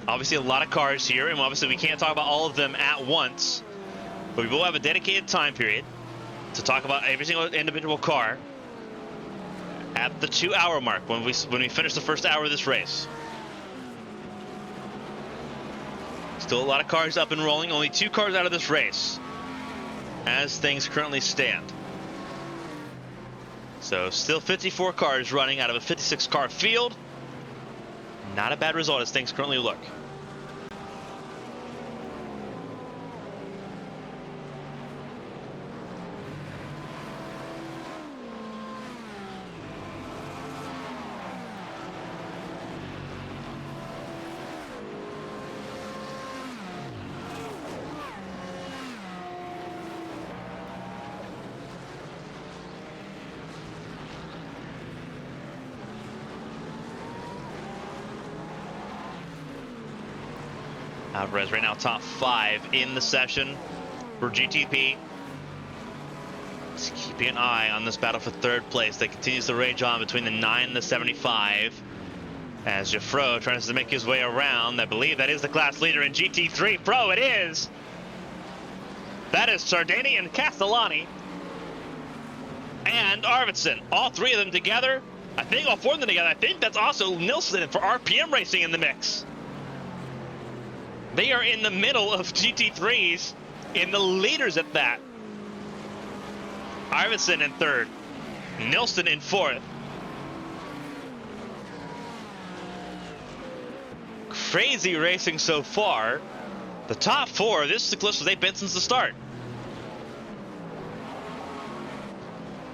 Obviously a lot of cars here, and obviously we can't talk about all of them at once, but we will have a dedicated time period to talk about every single individual car at the 2-hour mark when we finish the first hour of this race. Still a lot of cars up and rolling, only 2 cars out of this race as things currently stand. So still 54 cars running out of a 56 car field. Not a bad result as things currently look. Alvarez right now top 5 in the session for GTP. Just keeping an eye on this battle for 3rd place that continues to rage on between the 9 and the 75. As Jaffro tries to make his way around. I believe that is the class leader in GT3 Pro. It is. That is Sardini and Castellani and Arvidsson. All 3 of them together. I think all 4 of them together. I think that's also Nilsson for RPM Racing in the mix. They are in the middle of GT3s, in the leaders at that. Arvidsson in 3rd, Nilsson in 4th. Crazy racing so far. The top 4, this is the closest they've been since the start.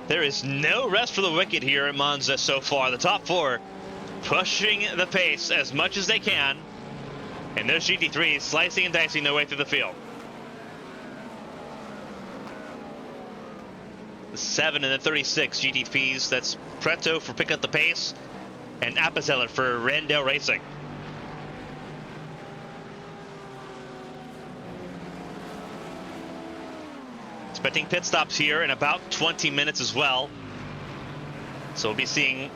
There is no rest for the wicked here at Monza so far. The top 4 pushing the pace as much as they can. And those GT3s slicing and dicing their way through the field. The 7 and the 36 GTPs, that's Preto for Pick Up the Pace and Appenzeller for Randell Racing. Expecting pit stops here in about 20 minutes as well. So we'll be seeing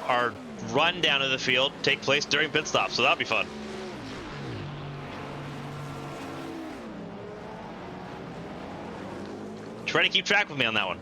our rundown of the field take place during pit stops, so that'll be fun. Try to keep track with me on that one.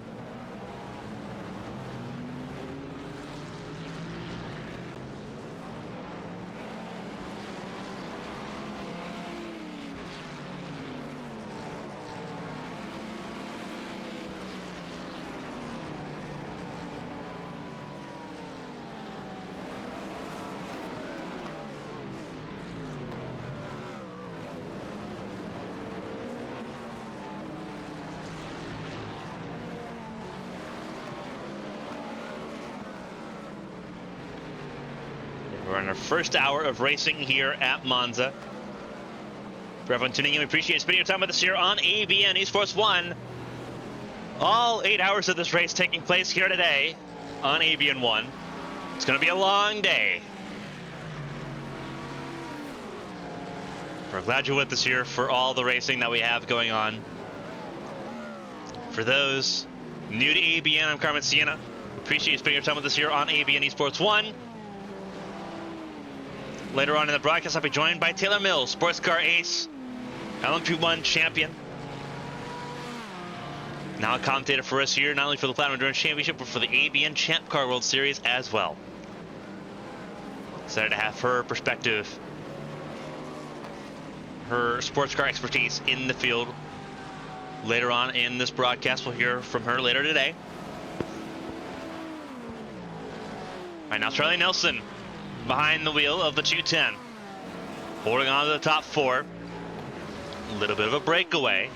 We're in our first hour of racing here at Monza. For everyone tuning in, we appreciate spending your time with us here on ABN Esports 1. All 8 hours of this race taking place here today on ABN 1. It's going to be a long day. We're glad you're with us here for all the racing that we have going on. For those new to ABN, I'm Carmen Sienna. Appreciate you spending your time with us here on ABN Esports 1. Later on in the broadcast, I'll be joined by Taylor Mills, sports car ace, LMP1 champion. Now a commentator for us here, not only for the Platinum Endurance Championship, but for the ABN Champ Car World Series as well. Excited to have her perspective, her sports car expertise in the field. Later on in this broadcast, we'll hear from her later today. All right, now Charlie Nelson behind the wheel of the 210, holding on to the top four. A little bit of a breakaway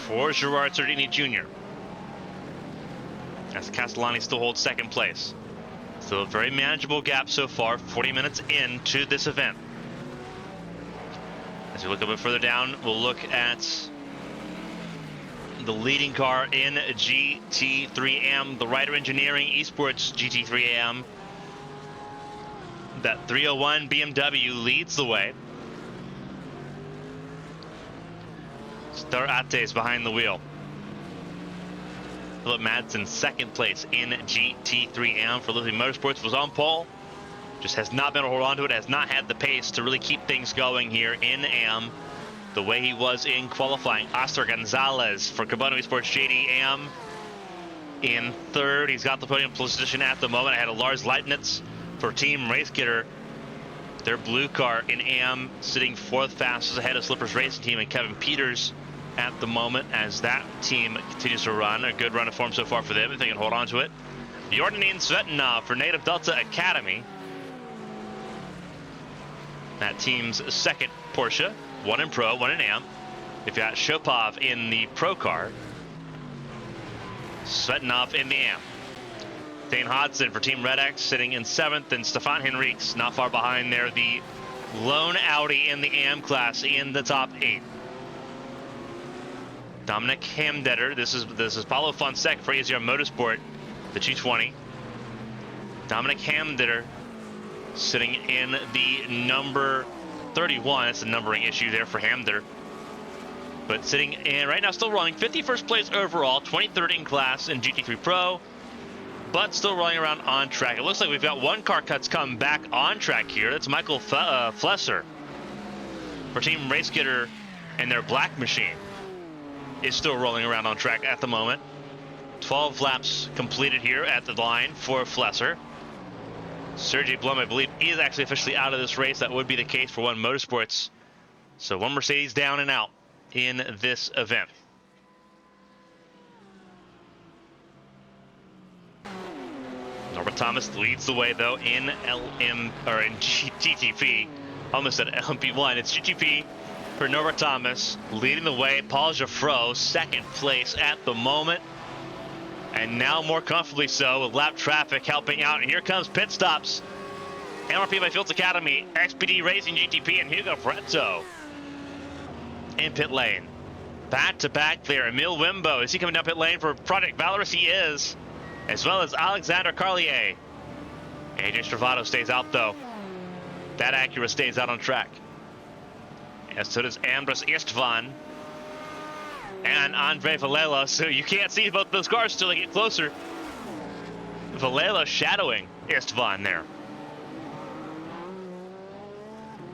for Gerard Sardini Jr. as Castellani still holds second place. Still a very manageable gap so far, 40 minutes into this event. As we look a bit further down, we'll look at the leading car in GT3AM, the Ryder Engineering Esports GT3AM. That 301 BMW leads the way. Star Ates behind the wheel. Philip Madsen second place in GT3AM for Liberty Motorsports, was on pole. Just has not been able to hold on to it, has not had the pace to really keep things going here in AM the way he was in qualifying. Oscar Gonzalez for Cabana Esports JD-AM in third. He's got the podium position at the moment. I had a Lars Leibniz for Team Racegetter, their blue car in AM, sitting fourth fastest ahead of Slippers Racing Team and Kevin Peters at the moment as that team continues to run. A good run of form so far for them if they can hold on to it. Jordanin Svetinov for Native Delta Academy, that team's second Porsche, one in Pro, one in AM. You've got Shopov in the Pro car, Svetinov in the AM. Dane Hodson for Team Red X sitting in seventh, and Stefan Henriques not far behind there, the lone Audi in the AM class in the top 8. Dominic Hamdetter, this is Paulo Fonseca for AZR Motorsport, the 220. Dominic Hamdetter sitting in the number 31. That's a numbering issue there for Hamdetter. But sitting in right now, still rolling 51st place overall, 23rd in class in GT3 Pro, but still rolling around on track. It looks like we've got one car that's come back on track here. That's Michael Flesser for Team Racegetter, and their black machine is still rolling around on track at the moment. 12 laps completed here at the line for Flesser. Sergey Blum, I believe, is actually officially out of this race. That would be the case for One Motorsports. So one Mercedes down and out in this event. Norbert Thomas leads the way though in GTP. Almost said LMP1. It's GTP for Norbert Thomas leading the way. Paul Geoffroy second place at the moment, and now more comfortably so with lap traffic helping out. And here comes pit stops. MRP by Fields Academy, XPD Racing GTP, and Hugo Fretto in pit lane. Back-to-back clear. Emil Wimbo, is he coming down pit lane for Project Valorous? He is, as well as Alexander Carlier. AJ Stravato stays out though. That Acura stays out on track. And so does Andras Istvan and Andre Valela. So you can't see both those cars till they get closer. Valela shadowing Istvan there.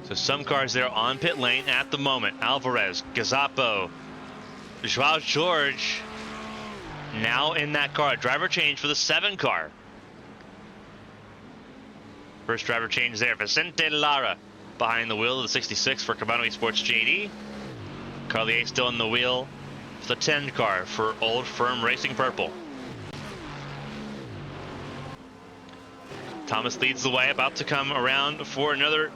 So some cars there on pit lane at the moment. Alvarez, Gazapo, Joao George now in that car. Driver change for the 7 car. First driver change there. Vicente Lara behind the wheel of the 66 for Cabana Esports JD. Carlier still in the wheel for the 10 car for Old Firm Racing Purple. Thomas leads the way, about to come around for another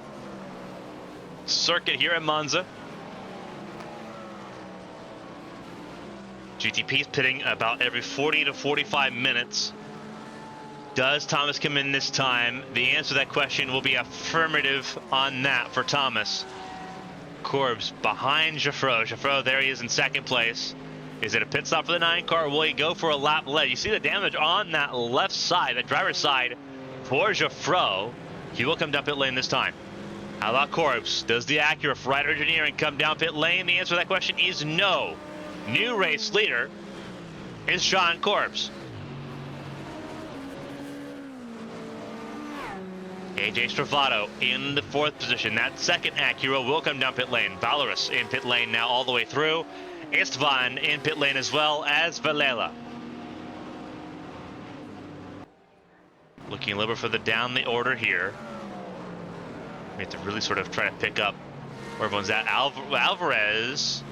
circuit here at Monza. GTP's pitting about every 40 to 45 minutes Does Thomas come in this time? The answer to that question will be affirmative on that for Thomas. Corbs behind Jaffreau. Jaffreau, there he is in second place. Is it a pit stop for the 9 car? Will he go for a lap lead? You see the damage on that left side, that driver's side for Jaffreau. He will come down pit lane this time. How about Corbs? Does the Acura Ryder Engineering come down pit lane? The answer to that question is no. New race leader is Sean Corbs. AJ Stravato in the 4th position. That second Acura will come down pit lane. Valorous in pit lane now all the way through. Istvan in pit lane as well as Valela. Looking a little bit further down the order here. We have to really sort of try to pick up where everyone's at. Alvarez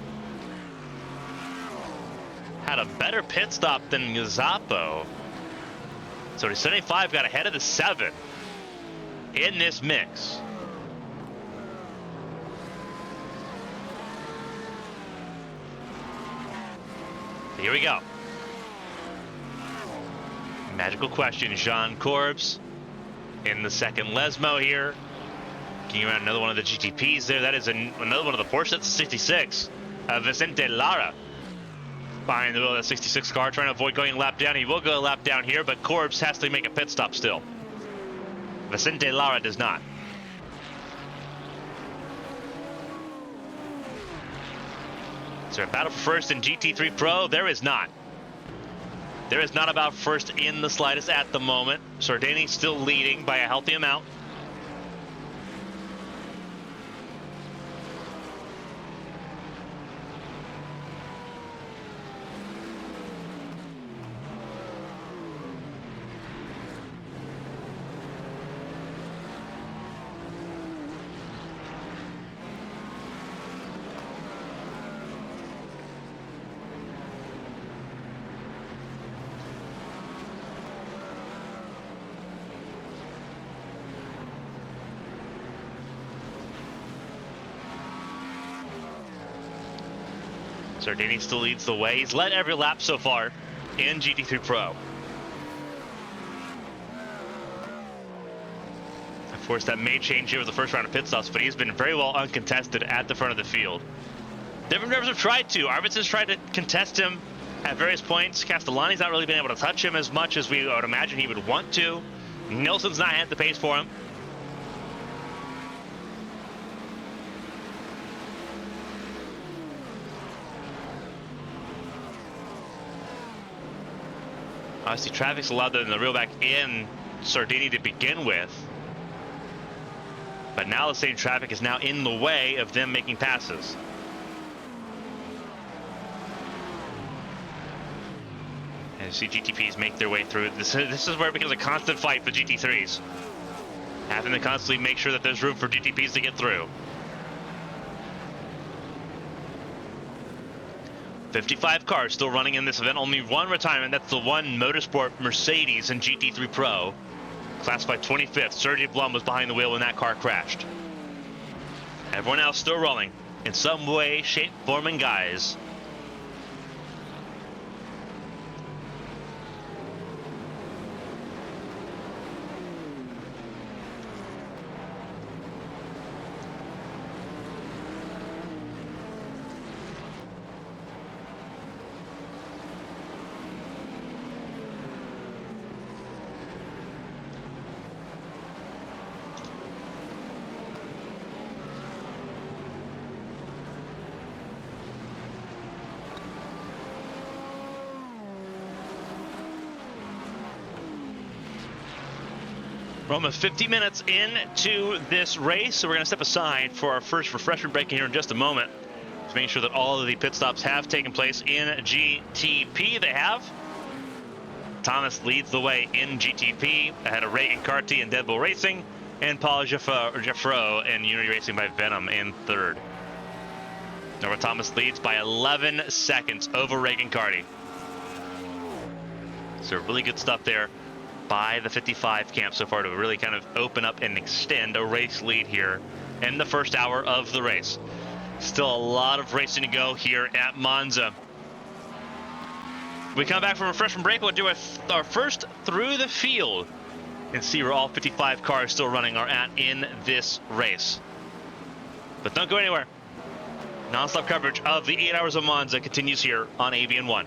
had a better pit stop than Gazzapo. So the 75 got ahead of the 7 in this mix. Here we go. Magical question, Sean Corbs in the second Lesmo here. Looking around another one of the GTPs there. That is another one of the Porsche. That's a 66. Vicente Lara behind the wheel of that 66 car, trying to avoid going a lap down. He will go a lap down here, but Corbs has to make a pit stop still. Vicente Lara does not. Is there a battle for first in GT3 Pro? There is not. There is not about first in the slightest at the moment. Sardini still leading by a healthy amount. Sardini still leads the way. He's led every lap so far in GT3 Pro. Of course, that may change here with the first round of pit stops, but he's been very well uncontested at the front of the field. Different drivers have tried to. Arvidsson's tried to contest him at various points. Castellani's not really been able to touch him as much as we would imagine he would want to. Nilsson's not had the pace for him. Obviously, traffic's allowed them to reel back in Sardini to begin with. But now the same traffic is now in the way of them making passes. And you see GTPs make their way through. This is where it becomes a constant fight for GT3s. Having to constantly make sure that there's room for GTPs to get through. 55 cars still running in this event. Only one retirement. That's the one Motorsport Mercedes in GT3 Pro. Classified 25th. Sergey Blum was behind the wheel when that car crashed. Everyone else still rolling in some way, shape, form, and guise. We're almost 50 minutes into this race, so we're going to step aside for our first refreshment break here in just a moment. Just making sure that all of the pit stops have taken place in GTP. They have. Thomas leads the way in GTP, ahead of Ray Incarti and Dead Bull Racing, and Paul Jaffreau and Unity Racing by Venom in third. Norbert Thomas leads by 11 seconds over Ray Incarti. So really good stuff there by the 55 camp so far to really kind of open up and extend a race lead here in the first hour of the race. Still a lot of racing to go here at Monza. We come back from refreshment break. We'll do our first through the field and see where all 55 cars still running are at in this race. But don't go anywhere. Non-stop coverage of the 8 Hours of Monza continues here on ABN1.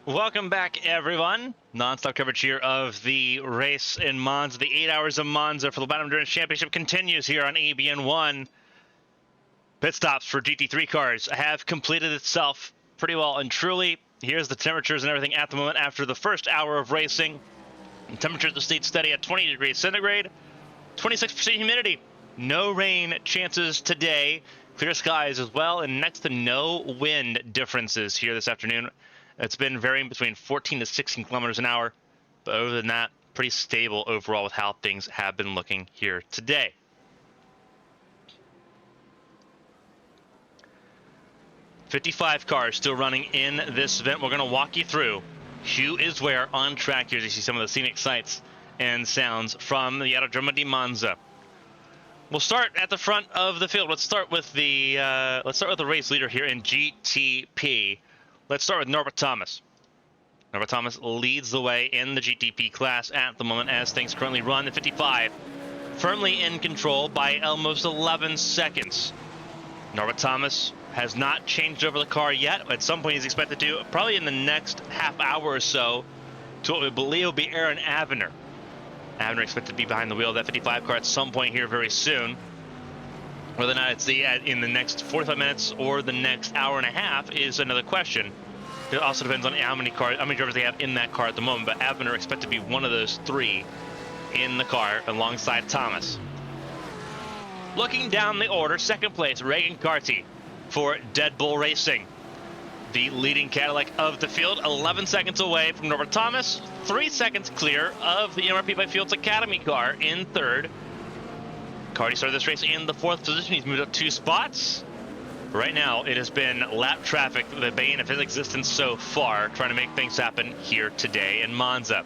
Welcome back, everyone. Non-stop coverage here of the race in Monza. The 8 hours of Monza for the Lombardy Endurance Championship continues here on ABN1. Pit stops for GT3 cars have completed itself pretty well and truly. Here's the temperatures and everything at the moment after the first hour of racing. The temperatures stayed steady at 20 degrees centigrade, 26% humidity. No rain chances today. Clear skies as well, and next to no wind differences here this afternoon. It's been varying between 14 to 16 kilometers an hour, but other than that, pretty stable overall with how things have been looking here today. .55 cars still running in this event. We're going to walk you through who is where on track here. You see some of the scenic sights and sounds from the Autodromo di Monza. We'll start at the front of the field. Let's start with the race leader here in GTP. Let's start with Norbert Thomas. Norbert Thomas leads the way in the GTP class at the moment as things currently run. The 55 firmly in control by almost 11 seconds. Norbert Thomas has not changed over the car yet. At some point he's expected to, probably in the next half hour or so, to what we believe will be Aaron Avener. Avener expected to be behind the wheel of that 55 car at some point here very soon. Whether or not it's in the next 45 minutes or the next hour and a half is another question. It also depends on how many drivers they have in that car at the moment, but Avener expected to be one of those three in the car alongside Thomas. Looking down the order, second place, Regan Carty for Dead Bull Racing. The leading Cadillac of the field, 11 seconds away from Norbert Thomas, 3 seconds clear of the MRP by Fields Academy car in third. Carty started this race in the fourth position. He's moved up 2 spots. Right now, it has been lap traffic, the bane of his existence so far, trying to make things happen here today in Monza.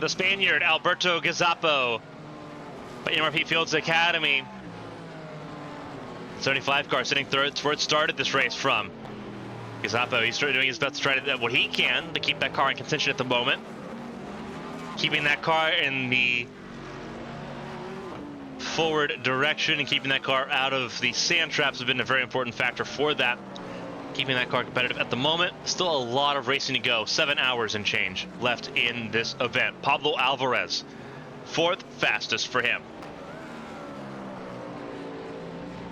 The Spaniard, Alberto Gazzapo, by MRP Fields Academy. 75 car sitting third. It's where it started this race from. Gazzapo, he's doing his best to try to do what he can to keep that car in contention at the moment. Keeping that car in the forward direction and keeping that car out of the sand traps has been a very important factor for that. Keeping that car competitive at the moment. Still a lot of racing to go. 7 hours and change left in this event. Pablo Alvarez, fourth fastest for him.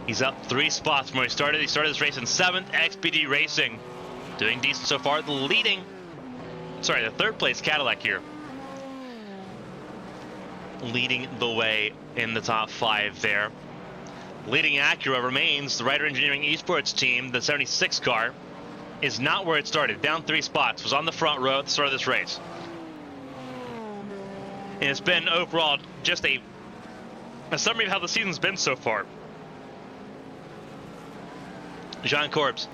He's up 3 spots from where he started. He started this race in 7th. XPD Racing doing decent so far. The third place Cadillac here, leading the way in the top 5 there. Leading Acura remains the Ryder Engineering Esports team. The 76 car is not where it started. Down 3 spots. Was on the front row at the start of this race. And it's been overall just a summary of how the season's been so far. Jean Corbs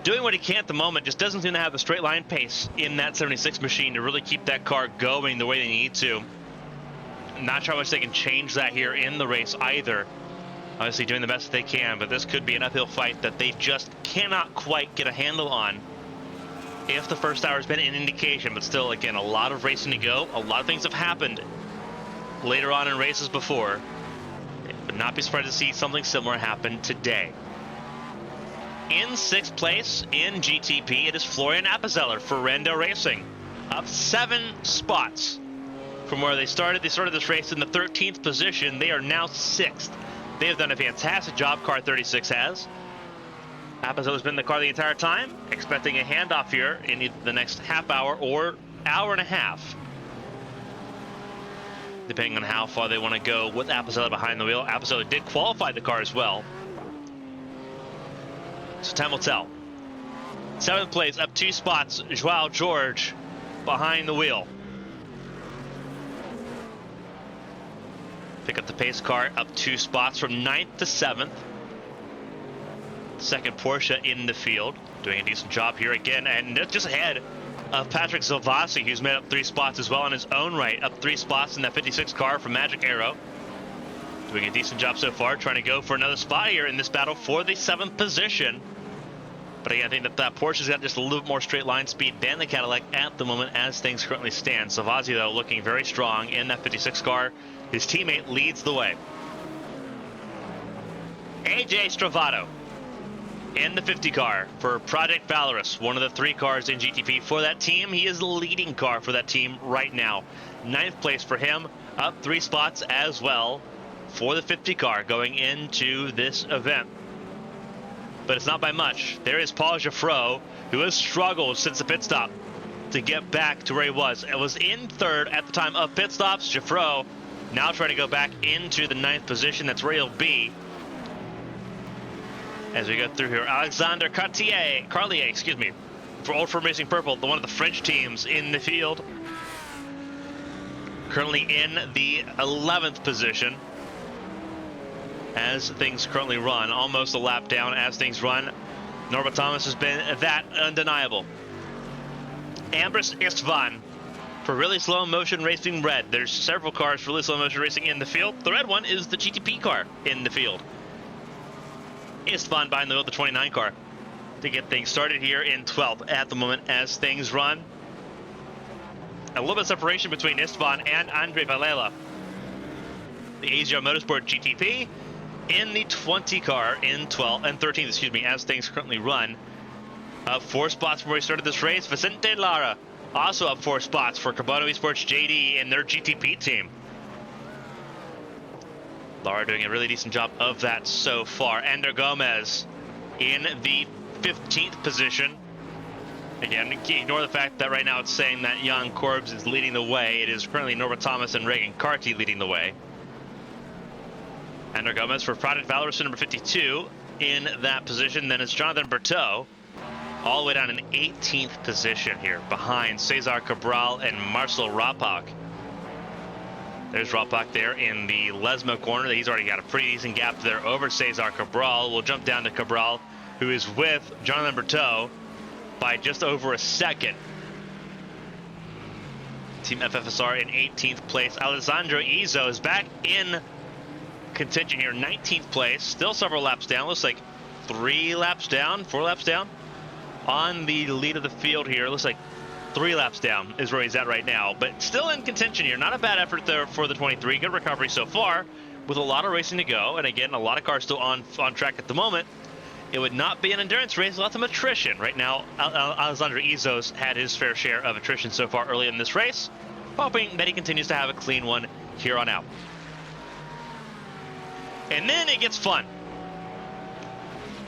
doing what he can at the moment, just doesn't seem to have the straight line pace in that 76 machine to really keep that car going the way they need to. Not sure how much they can change that here in the race either. Obviously doing the best that they can, but this could be an uphill fight that they just cannot quite get a handle on. If the first hour has been an indication, but still, again, a lot of racing to go. A lot of things have happened later on in races before. Would not be surprised to see something similar happen today. In 6th place in GTP, it is Florian Appenzeller for Rendo Racing. Up 7 spots from where they started. They started this race in the 13th position. They are now 6th. They have done a fantastic job, car 36 has. Appenzeller's been in the car the entire time, expecting a handoff here in either the next half hour or hour and a half, depending on how far they want to go with Appenzeller behind the wheel. Appenzeller did qualify the car as well, so time will tell. 7th place, up 2 spots, Joao George behind the wheel. Pick up the pace car, up 2 spots from 9th to 7th. Second Porsche in the field, doing a decent job here again, and just ahead of Patrick Zilvassi, who's made up 3 spots as well on his own right, up 3 spots in that 56 car from Magic Arrow. Doing a decent job so far, trying to go for another spot here in this battle for the 7th position. But again, I think that Porsche's got just a little bit more straight line speed than the Cadillac at the moment as things currently stand. Zilvassi, though, looking very strong in that 56 car. His teammate leads the way. AJ Stravato In the 50 car for Project Valorous, one of the 3 cars in GTP for that team. He is the leading car for that team right now. 9th place for him, up 3 spots as well for the 50 car going into this event. But it's not by much. There is Paul Geoffroy, who has struggled since the pit stop to get back to where he was. It was in 3rd at the time of pit stops. Geoffroy now trying to go back into the 9th position. That's where he'll be. As we go through here, Alexander Carlier, for Old Firm Racing Purple, one of the French teams in the field. Currently in the 11th position as things currently run. Almost a lap down as things run. Norbert Thomas has been that undeniable. Ambris Istvan for Really Slow Motion Racing Red. There's several cars for Really Slow Motion Racing in the field. The red one is the GTP car in the field. Istvan behind the wheel of the 29 car to get things started here in 12th at the moment as things run. A little bit of separation between Istvan and Andre Valela. The AZR Motorsport GTP in the 20 car in 12th and 13th, as things currently run. Up 4 spots from where we started this race. Vicente Lara also up 4 spots for Carbono Esports JD and their GTP team. Lara doing a really decent job of that so far. Ender Gomez in the 15th position. Again, ignore the fact that right now it's saying that Jan Corbs is leading the way. It is currently Norbert Thomas and Reagan Carty leading the way. Ender Gomez for Project Valorous, number 52 in that position. Then it's Jonathan Berteau all the way down in 18th position here behind Cesar Cabral and Marcel Rapak. There's Rapak there in the Lesmo corner. He's already got a pretty decent gap there over Cesar Cabral. We'll jump down to Cabral, who is with Jonathan Berteau by just over a second. Team FFSR in 18th place. Alessandro Izzo is back in contention here, 19th place. Still several laps down. Looks like 4 laps down on the lead of the field here. Looks like 3 laps down is where he's at right now, but still in contention here. Not a bad effort there for the 23. Good recovery so far with a lot of racing to go. And again, a lot of cars still on track at the moment. It would not be an endurance race without some attrition. Right now, Alessandro Izzo's had his fair share of attrition so far early in this race, hoping that he continues to have a clean one here on out. And then it gets fun.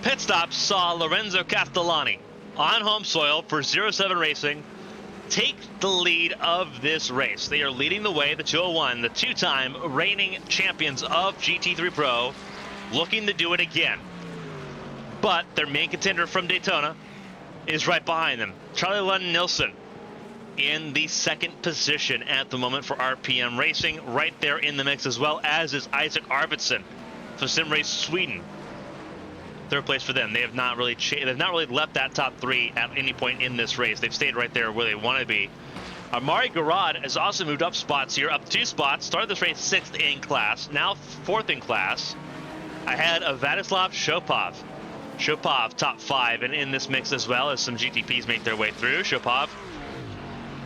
Pit stop saw Lorenzo Castellani on home soil for 07 Racing take the lead of this race. They are leading the way, the 201, the 2-time reigning champions of GT3 Pro, looking to do it again. But their main contender from Daytona is right behind them. Charlie Lund Nilsson in the 2nd position at the moment for RPM Racing, right there in the mix, as well as is Isaac Arvidsson for Simrace Sweden. 3rd place for them. They have not really left that top 3 at any point in this race. They've stayed right there where they want to be. Amari Garad has also moved up spots here, up 2 spots. Started this race 6th in class, now 4th in class, ahead of Vladislav Shopov. Shopov top 5 and in this mix as well as some GTPs make their way through. Shopov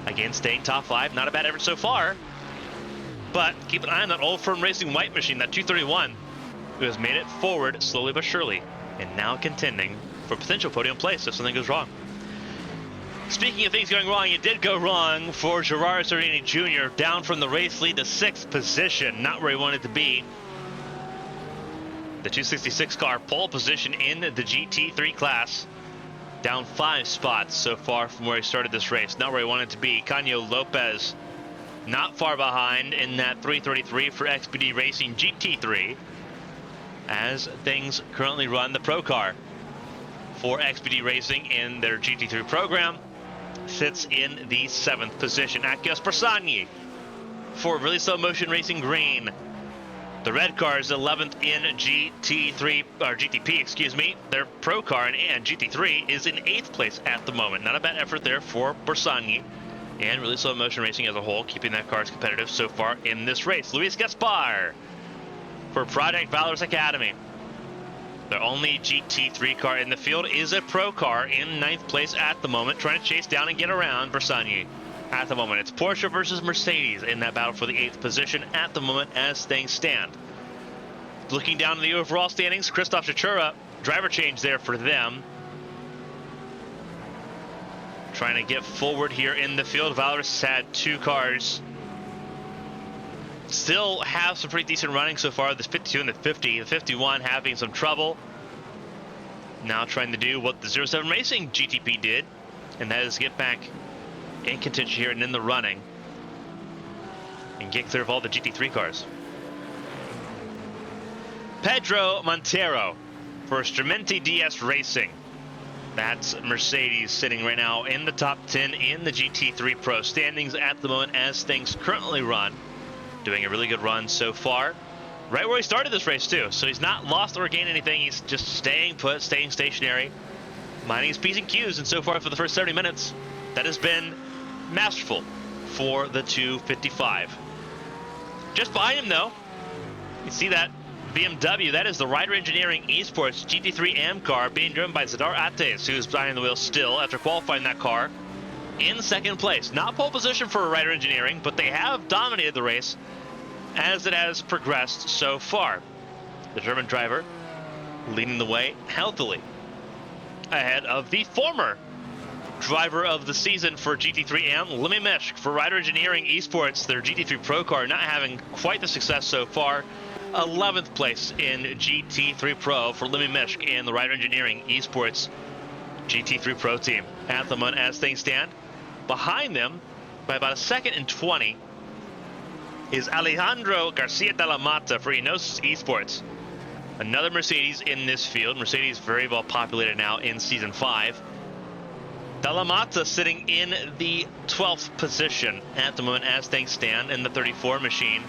again staying top 5. Not a bad effort so far, but keep an eye on that Old Firm Racing white machine, that 231, who has made it forward slowly but surely, and now contending for potential podium place if something goes wrong. Speaking of things going wrong, it did go wrong for Gerard Sardini Jr. down from the race lead to 6th position, not where he wanted to be. The 266 car pole position in the GT3 class, down 5 spots so far from where he started this race, not where he wanted to be. Canio Lopez not far behind in that 333 for XPD Racing GT3. As things currently run, the Pro car for XPD Racing in their GT3 program sits in the 7th position. Akios Persani for Really Slow Motion Racing Green. The red car is 11th in GTP, Their Pro car in GT3 is in 8th place at the moment. Not a bad effort there for Persani and Really Slow Motion Racing as a whole, keeping that car competitive so far in this race. Luis Gaspar for Project Valorous Academy. The only GT3 car in the field is a Pro car in 9th place at the moment, trying to chase down and get around Bersani at the moment. It's Porsche versus Mercedes in that battle for the 8th position at the moment as things stand. Looking down at the overall standings, Christoph Shachura driver change there for them. Trying to get forward here in the field. Valorous had 2 cars. Still have some pretty decent running so far. This 52 and the 50. The 51 having some trouble. Now trying to do what the 07 Racing GTP did, and that is get back in contention here and in the running and get clear of all the GT3 cars. Pedro Montero for Strumenti DS Racing. That's Mercedes sitting right now in the top 10 in the GT3 Pro standings at the moment as things currently run. Doing a really good run so far. Right where he started this race too. So he's not lost or gained anything. He's just staying put, staying stationary, minding his P's and Q's. And so far for the first 30 minutes, that has been masterful for the 255. Just behind him though, you see that BMW, that is the Rider Engineering Esports GT3 AM car being driven by Zadar Ates, who's behind the wheel still after qualifying that car in second place. Not pole position for Rider Engineering, but they have dominated the race as it has progressed so far. The German driver leading the way healthily ahead of the former driver of the season for GT3 AM, Lemmy Mishk for Rider Engineering Esports, their GT3 Pro car not having quite the success so far. 11th place in GT3 Pro for Lemmy Mishk and the Rider Engineering Esports GT3 Pro team at the moment as things stand. Behind them by about 1 and 20 is Alejandro Garcia de la Mata for Enosis Esports. Another Mercedes in this field. Mercedes very well populated now in Season 5. De la Mata sitting in the 12th position at the moment as things stand in the 34 machine.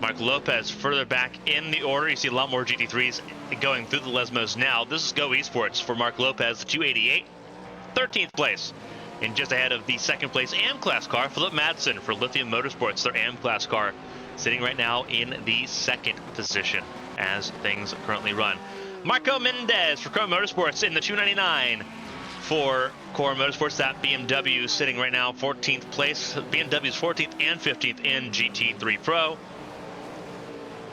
Mark Lopez further back in the order. You see a lot more GT3s going through the Lesmos now. This is Go Esports for Mark Lopez, the 288. 13th place. And just ahead of the second place AM class car, Philip Madsen for Lithium Motorsports, their AM class car, sitting right now in the second position as things currently run. Marco Mendez for Chrome Motorsports in the 299 for Core Motorsports. That BMW sitting right now 14th place. BMW's 14th and 15th in GT3 Pro.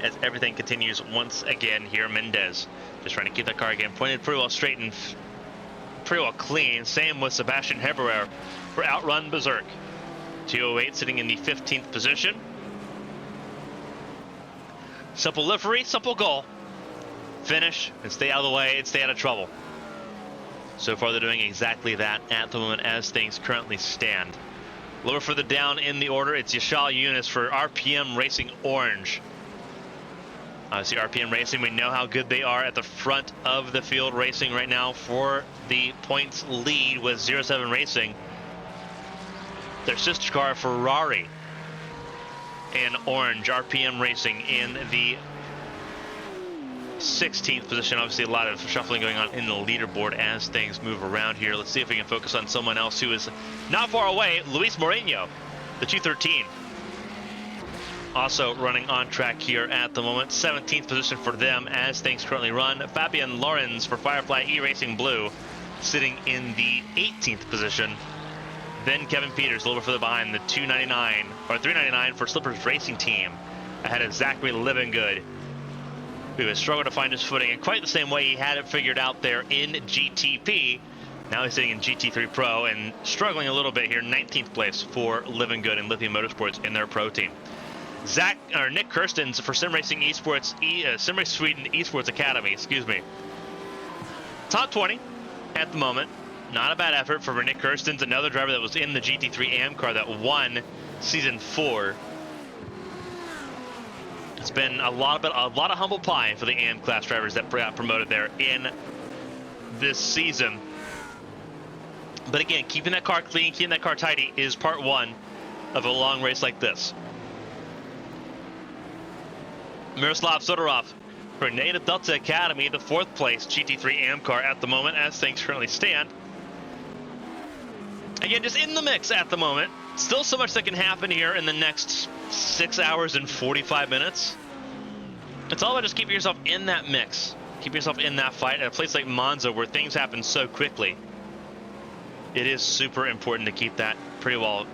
As everything continues once again here, Mendez just trying to keep that car again pointed pretty well straight and pretty well clean. Same with Sebastian Heberer for Outrun Berserk. 208 sitting in the 15th position. Simple livery, simple goal. Finish and stay out of the way and stay out of trouble. So far they're doing exactly that at the moment as things currently stand. Lower further down in the order, it's Yashal Yunus for RPM Racing Orange. Obviously RPM Racing, we know how good they are at the front of the field racing right now for the points lead with 07 Racing. Their sister car Ferrari in orange, RPM Racing in the 16th position. Obviously a lot of shuffling going on in the leaderboard as things move around here. Let's see if we can focus on someone else who is not far away. Luis Moreno, the 213. Also running on track here at the moment. 17th position for them as things currently run. Fabian Lorenz for Firefly E-Racing Blue sitting in the 18th position. Then Kevin Peters a little bit further behind, the 299 or 399 for Slippers Racing Team ahead of Zachary Livingood, who has struggled to find his footing in quite the same way he had it figured out there in GTP. Now he's sitting in GT3 Pro and struggling a little bit here. 19th place for Livingood and Lithium Motorsports in their pro team. Nick Kirstens for Sim Racing Esports, Sim Race Sweden Esports Academy, excuse me. Top 20 at the moment. Not a bad effort for Nick Kirstens, another driver that was in the GT3 AM car that won Season 4. It's been a lot of humble pie for the AM class drivers that got promoted there in this season. But again, keeping that car clean, keeping that car tidy is part one of a long race like this. Miroslav Sodorov for Native Delta Academy, the 4th place GT3 AM car at the moment as things currently stand. Again, just in the mix at the moment. Still so much that can happen here in the next 6 hours and 45 minutes. It's all about just keeping yourself in that mix. Keep yourself in that fight at a place like Monza where things happen so quickly. It is super important to keep that pretty well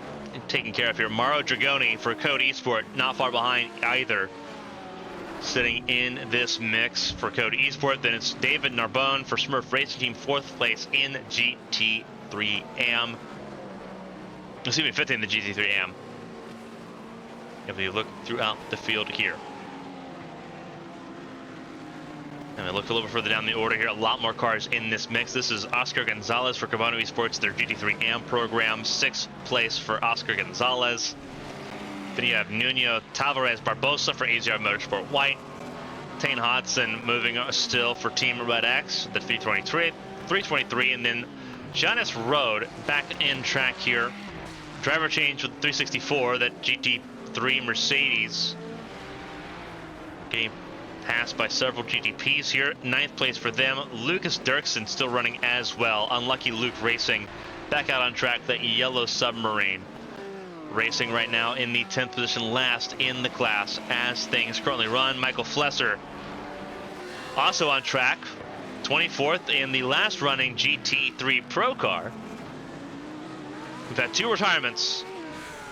taken care of here. Mauro Dragoni for Code Esport, not far behind either. sitting in this mix for Code Esport. Then it's David Narbonne for Smurf Racing Team, 4th place in GT3 AM. Excuse me, 5th in the GT3 AM. If you look throughout the field here. And I look a little bit further down the order here, a lot more cars in this mix. This is Oscar Gonzalez for Carmen Esports, their GT3 AM program. 6th place for Oscar Gonzalez. Then you have Nuno Tavares Barbosa for AZR Motorsport White. Tane Hodson moving still for Team Red X, the 323, and then Giannis Road back in track here. Driver change with 364, that GT3 Mercedes. Getting passed by several GTPs here. 9th place for them. Lucas Dirksen still running as well. Unlucky Luke Racing back out on track, that yellow submarine. Racing right now in the 10th position, last in the class as things currently run. Michael Flesser also on track, 24th in the last running GT3 Pro car. We've had 2 retirements.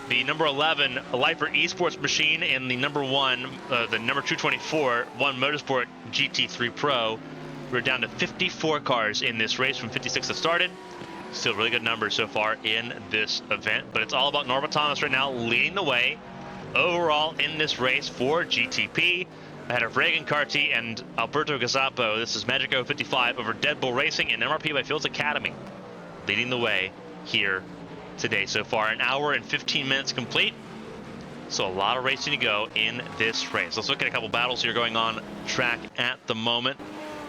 The number 11 Lifer Esports machine and the number 224 One Motorsport GT3 Pro. We're down to 54 cars in this race from 56 that started. Still really good numbers so far in this event, but it's all about Norbert Thomas right now leading the way overall in this race for GTP. Ahead of Reagan Carty and Alberto Gazzapo. This is Magic 055 over Dead Bull Racing and MRP by Fields Academy leading the way here today so far. An hour and 15 minutes complete, so a lot of racing to go in this race. Let's look at a couple battles here going on track at the moment.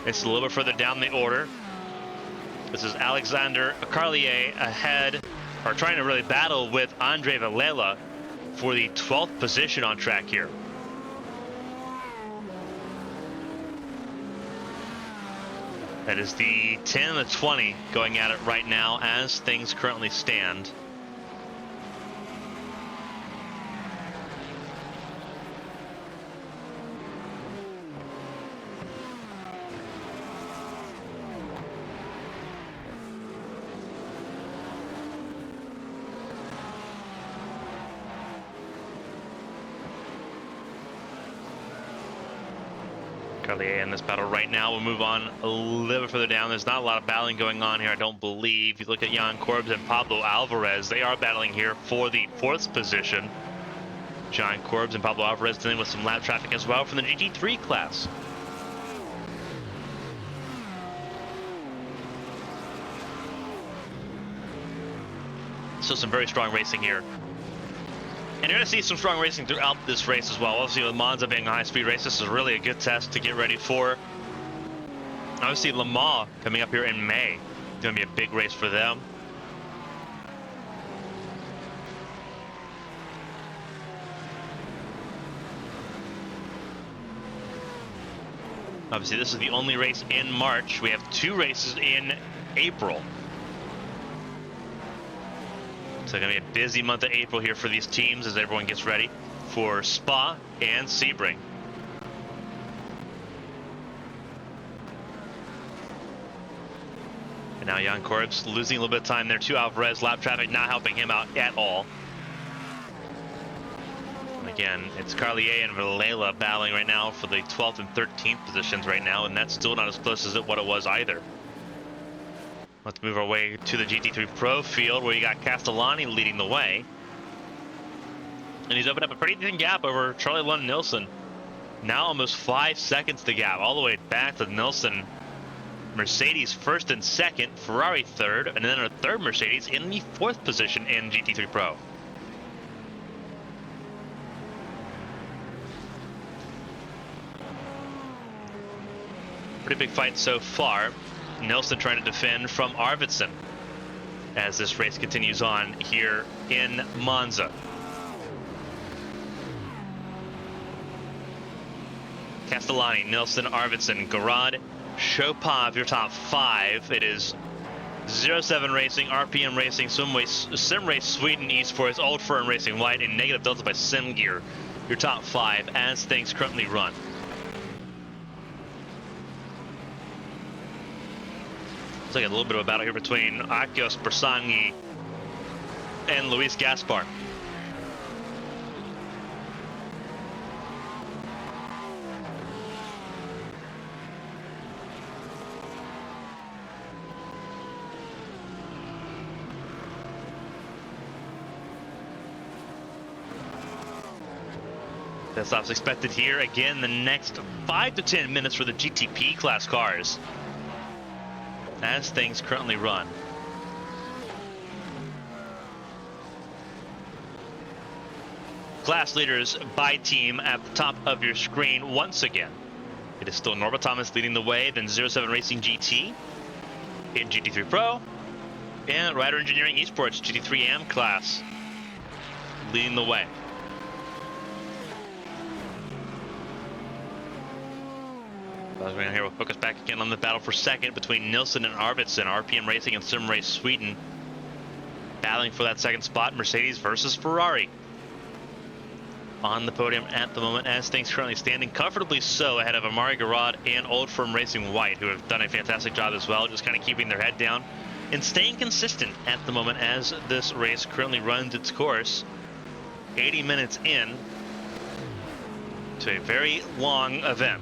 It's a little bit further down the order. This is Alexander Carlier ahead, or trying to really battle with Andre Villela for the 12th position on track here. That is the 10 and the 20 going at it right now as things currently stand. Carlier in this battle right now. We'll move on a little bit further down. There's not a lot of battling going on here, I don't believe. You look at Jan Corbs and Pablo Alvarez. They are battling here for the 4th position. Jan Corbs and Pablo Alvarez dealing with some lap traffic as well from the GT3 class. Still some very strong racing here. And you're going to see some strong racing throughout this race as well. Obviously, with Monza being a high-speed race, this is really a good test to get ready for. Obviously, Le Mans coming up here in May. It's going to be a big race for them. Obviously, this is the only race in March. We have 2 races in April. So going to be a busy month of April here for these teams as everyone gets ready for Spa and Sebring. And now Jan Corbs losing a little bit of time there to Alvarez. Lap traffic not helping him out at all. And again, it's Carlier and Villela battling right now for the 12th and 13th positions right now, and that's still not as close as what it was either. Let's move our way to the GT3 Pro field where you got Castellani leading the way. And he's opened up a pretty decent gap over Charlie Lund Nilsson. Now almost 5 seconds the gap, all the way back to Nilsson. Mercedes 1st and 2nd, Ferrari 3rd, and then a 3rd Mercedes in the 4th position in GT3 Pro. Pretty big fight so far. Nilsson trying to defend from Arvidsson as this race continues on here in Monza. Castellani, Nilsson, Arvidsson, Garad, Chopin, your top 5. It is 07 Racing, RPM Racing, Simrace Sweden Esports, Old Firm Racing White, and Negative Delta by SimGear, your top 5 as things currently run. Looks like a little bit of a battle here between Akios Bersangi and Luis Gaspar. Pit stops expected here. Again, the next 5 to 10 minutes for the GTP class cars, as things currently run. Class leaders by team at the top of your screen once again. It is still Norbert Thomas leading the way, then 07 Racing GT in GT3 Pro, and Rider Engineering Esports GT3 AM class leading the way. Here we'll focus back again on the battle for second between Nilsson and Arvidsson. RPM Racing and Sim Race Sweden battling for that second spot. Mercedes versus Ferrari on the podium at the moment, as things currently standing comfortably so ahead of Amari Garad and Old Firm Racing White, who have done a fantastic job as well, just kind of keeping their head down and staying consistent at the moment as this race currently runs its course. 80 minutes in to a very long event.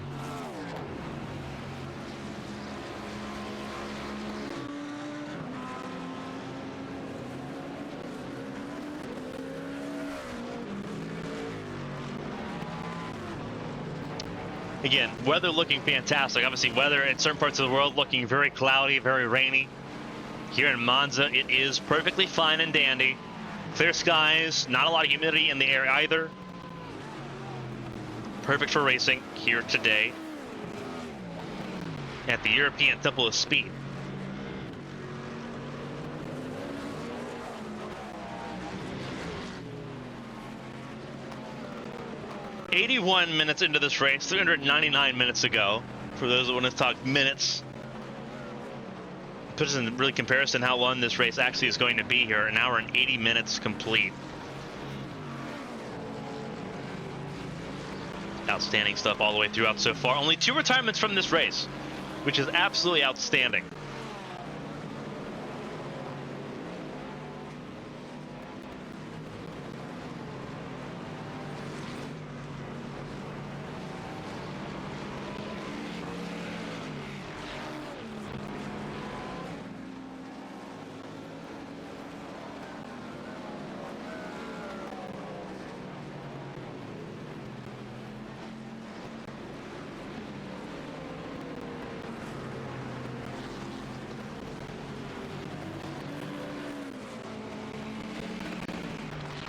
Again, weather looking fantastic. Obviously, weather in certain parts of the world looking very cloudy, very rainy. Here in Monza, it is perfectly fine and dandy. Clear skies, not a lot of humidity in the air either. Perfect for racing here today at the European Temple of Speed. "81 minutes into this race, 399 minutes ago." For those that want to talk minutes, puts in really comparison how long this race actually is going to be here. An hour and 80 minutes complete. Outstanding stuff all the way throughout so far. Only 2 retirements from this race, which is absolutely outstanding.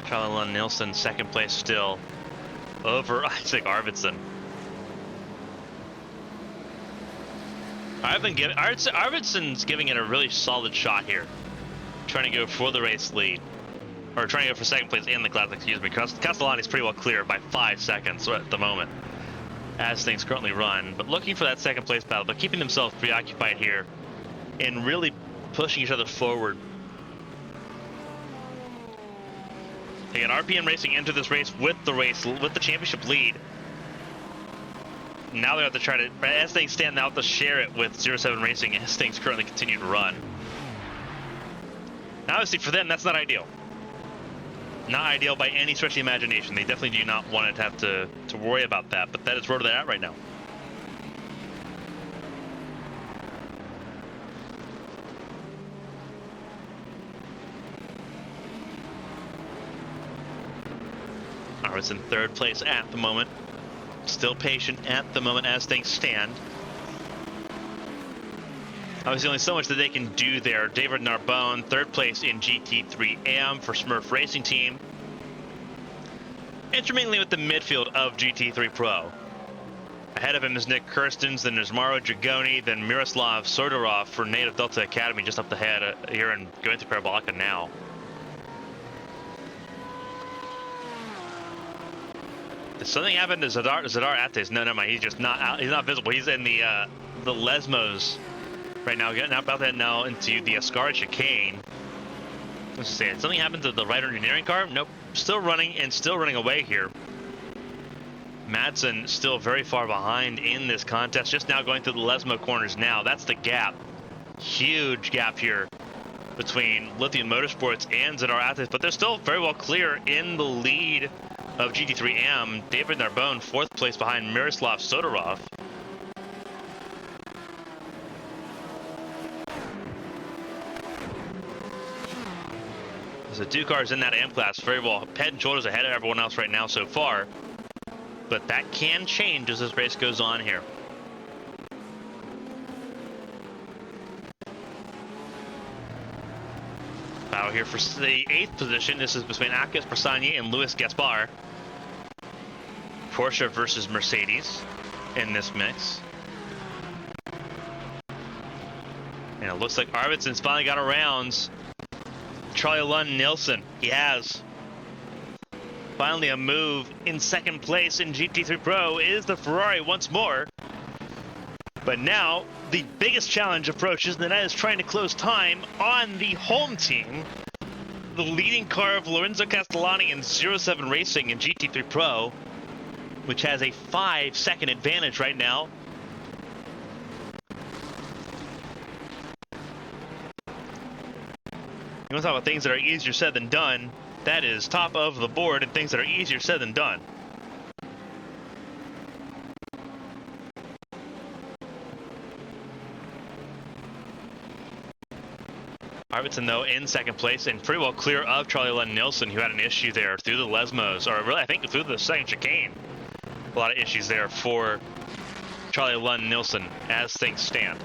Charlie Nilsson, second place still, over Isaac Arvidsson. Arvidsson's giving it a really solid shot here, trying to go for the race lead, or trying to go for second place in the class, excuse me. Castellani's pretty well clear by 5 seconds at the moment, as things currently run, but looking for that second place battle, but keeping themselves preoccupied here and really pushing each other forward. Again, RPM Racing into this race with the championship lead. Now they have to try to, as things stand out, to share it with 07 Racing as things currently continue to run. Now, obviously, for them, that's not ideal. Not ideal by any stretch of the imagination. They definitely do not want to have to worry about that, but that is where they're at right now. It's in third place at the moment. Still patient at the moment as things stand. Obviously only so much that they can do there. David Narbonne, third place in GT3 AM for Smurf Racing Team. Intermittently with the midfield of GT3 Pro. Ahead of him is Nick Kirstens, then there's Maro Dragoni, then Miroslav Sordorov for Native Delta Academy just up the head here and going through Parabolica now. Did something happen to Zadar Ates? No, never mind. He's just not out. He's not visible. He's in the Lesmos right now, getting about that now into the Ascara chicane. Let's see. Did something happen to the Rider Engineering car? Nope. Still running and still running away here. Madsen still very far behind in this contest. Just now going through the Lesmo corners now. That's the gap. Huge gap here between Lithium Motorsports and Zadar Ates, but they're still very well clear in the lead of GT3M. David Narbonne, fourth place behind Miroslav Sodorov. There's the 2 cars in that AM class very well head and shoulders ahead of everyone else right now so far. but that can change as this race goes on here. Battle here for the 8th position. This is between Akis Persani and Luis Gaspar. Porsche versus Mercedes in this mix. And it looks like Arvidsson's finally got around Charlie Lund Nilsson. He has. Finally a move in second place in GT3 Pro is the Ferrari once more. But now the biggest challenge approaches, and that is trying to close time on the home team. The leading car of Lorenzo Castellani in 07 Racing in GT3 Pro, which has a 5-second advantage right now. You want to talk about things that are easier said than done? That is top of the board, and things that are easier said than done. Arvidsson, though, in second place and pretty well clear of Charlie Lund Nilsson, who had an issue there through the Lesmos, or really, I think through the second chicane. A lot of issues there for Charlie Lund Nilsson as things stand.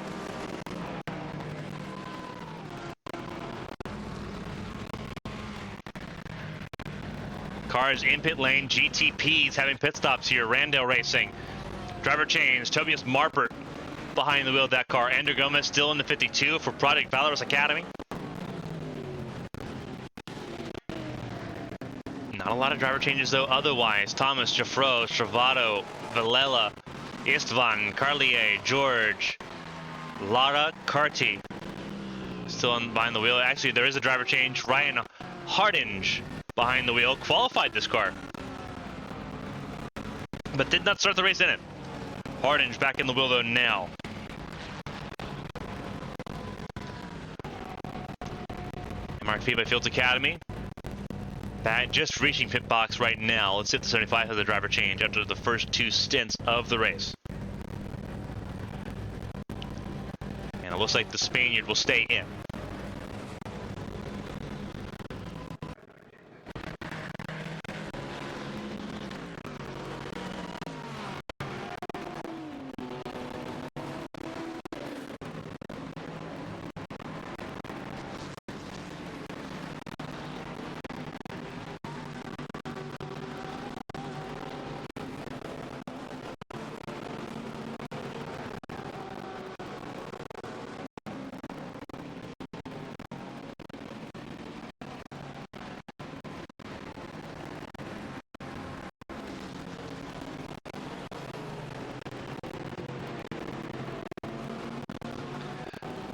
Cars in pit lane, GTP's having pit stops here. Randall Racing, driver change, Tobias Marpert behind the wheel of that car. Andrew Gomez still in the 52 for Project Valorous Academy. Not a lot of driver changes though otherwise. Thomas, Jaffro, Travado, Villela, Istvan, Carlier, George, Lara, Carty still behind the wheel. Actually, there is a driver change. Ryan Hardinge behind the wheel, qualified this car, but did not start the race in it. Hardinge back in the wheel though now. Mark Fee by Fields Academy. Just reaching pit box right now. Let's see if the 75 has a driver change after the first 2 stints of the race. And it looks like the Spaniard will stay in.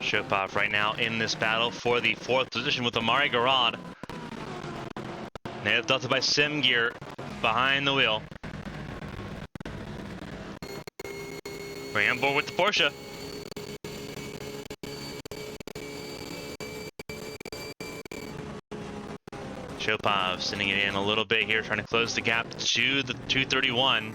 Shopov right now in this battle for the 4th position with Amari Garad. Native Delta by Simgear behind the wheel. Right on board with the Porsche. Shopov sending it in a little bit here, trying to close the gap to the 231.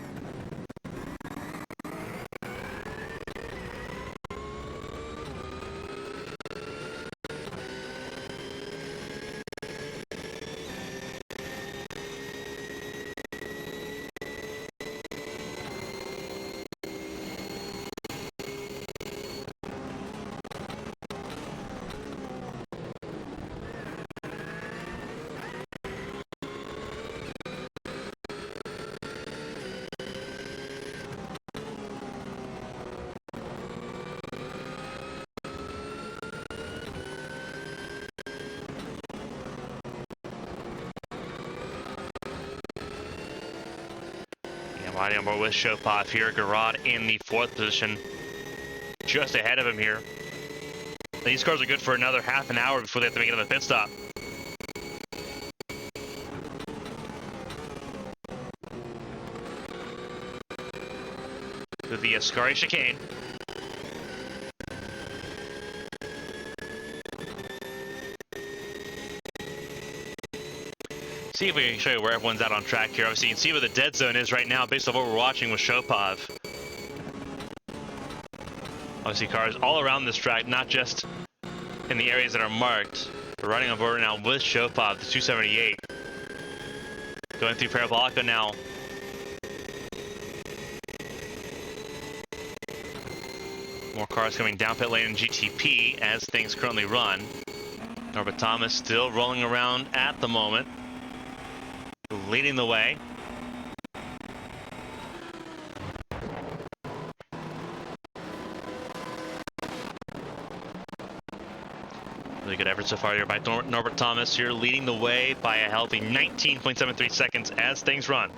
Riding on board with Shopov here. Garad in the 4th position, just ahead of him here. These cars are good for another half an hour before they have to make another pit stop. To the Ascari chicane. See if we can show you where everyone's at on track here. Obviously, you can see where the dead zone is right now based on what we're watching with Shopov. Obviously, cars all around this track, not just in the areas that are marked. We're running on board now with Shopov, the 278. Going through Parabolica now. More cars coming down pit lane in GTP as things currently run. Norbert Thomas still rolling around at the moment, leading the way. Really good effort so far here by Norbert Thomas here, leading the way by a healthy 19.73 seconds as things run.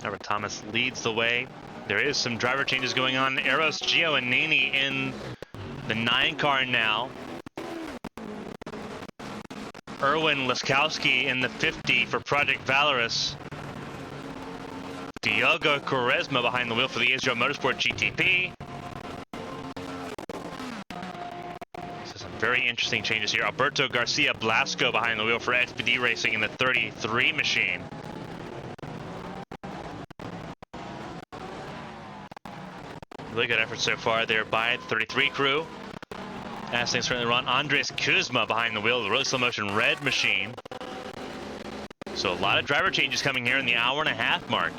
Norbert Thomas leads the way. There is some driver changes going on. Eros Gioannini in the 9 car now. Erwin Laskowski in the 50 for Project Valorous. Diogo Quaresma behind the wheel for the Israel Motorsport GTP. So some very interesting changes here. Alberto Garcia Blasco behind the wheel for XPD Racing in the 33 machine. Really good effort so far there by the 33 crew. As things currently run, Andres Kuzma behind the wheel of the really slow motion red machine. So a lot of driver changes coming here in the hour-and-a-half mark.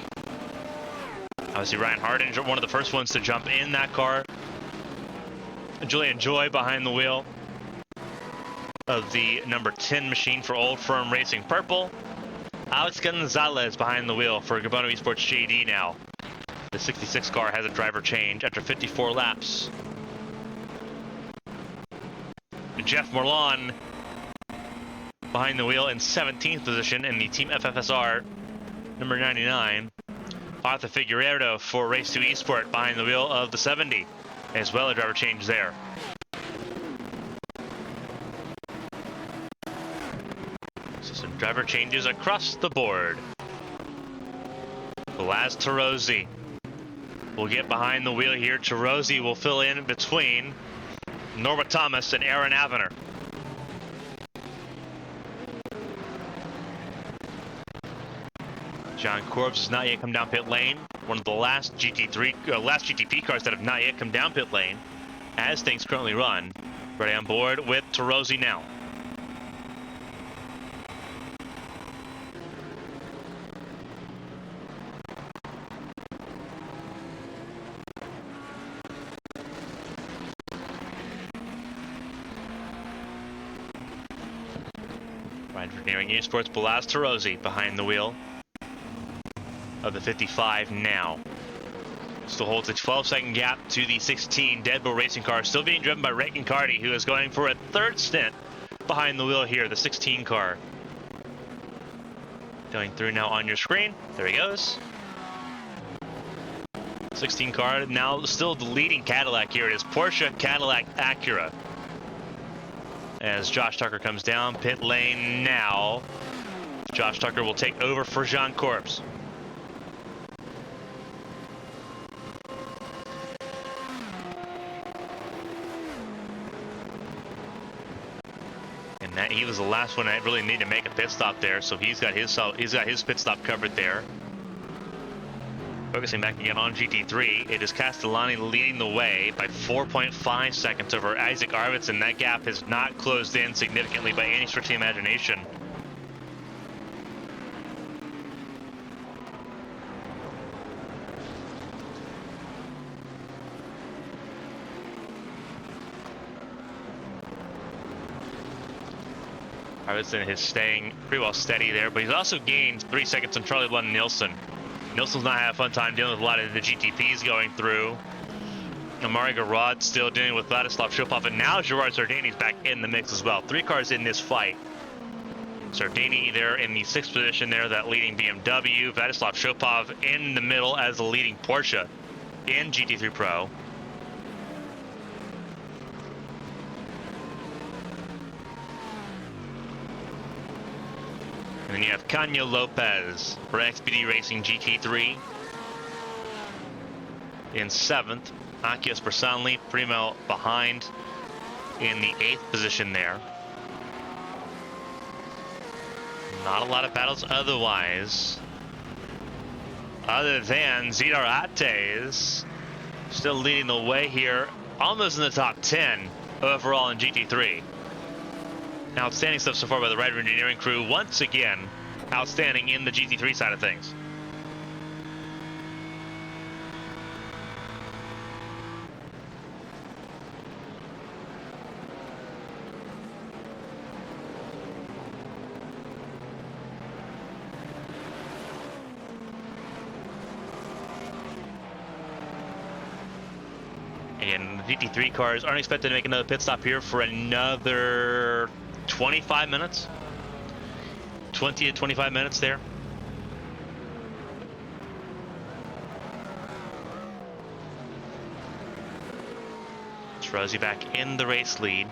Obviously Ryan Harding, one of the first ones to jump in that car. Julian Joy behind the wheel of the number 10 machine for Old Firm Racing Purple. Alex Gonzalez behind the wheel for Gabono Esports JD now. The 66 car has a driver change after 54 laps. Jeff Morlan behind the wheel in 17th position in the Team FFSR number 99. Arthur Figueiredo for Race 2 Esport behind the wheel of the 70, as well a driver change there. So some driver changes across the board. Laz Tarosi will get behind the wheel here. Tarosi will fill in between Norbert Thomas and Aaron Avener. John Corbs has not yet come down pit lane. One of the last GTP cars that have not yet come down pit lane as things currently run. Ready on board with Tarosi now. Riding for Nearing Esports, Balaz Tarosi behind the wheel of the 55 now. Still holds a 12-second gap to the 16 Dead Bull Racing car, still being driven by Ray Cardi, who is going for a third stint behind the wheel here, the 16 car. Going through now on your screen. There he goes. 16 car, now still the leading Cadillac here. It is Porsche, Cadillac, Acura. As Josh Tucker comes down pit lane now. Josh Tucker will take over for Jean Corbs. And that he was the last one that really needed to make a pit stop there, so he's got his pit stop covered there. Focusing back again on GT3, it is Castellani leading the way by 4.5 seconds over Isaac Arvidsson. That gap has not closed in significantly by any stretch of the imagination. Arvidsson is staying pretty well steady there, but he's also gained 3 seconds on Charlie Lund Nielsen. Nielsen's not having a fun time dealing with a lot of the GTPs going through. Amari Garad still dealing with Vladislav Shopov, and now Gerard Sardini's back in the mix as well. 3 cars in this fight. Sardini there in the 6th position there, that leading BMW. Vladislav Shopov in the middle as the leading Porsche in GT3 Pro. And then you have Canyo Lopez for XPD Racing GT3 in 7th. Akios Bersanli, Primo behind in the 8th position there. Not a lot of battles otherwise, other than Zidar Ates still leading the way here, almost in the top 10 overall in GT3. Outstanding stuff so far by the Rider Engineering crew. Once again, outstanding in the GT3 side of things. And the GT3 cars aren't expected to make another pit stop here for another 25 minutes. 20 to 25 minutes there. It's Rosie back in the race lead.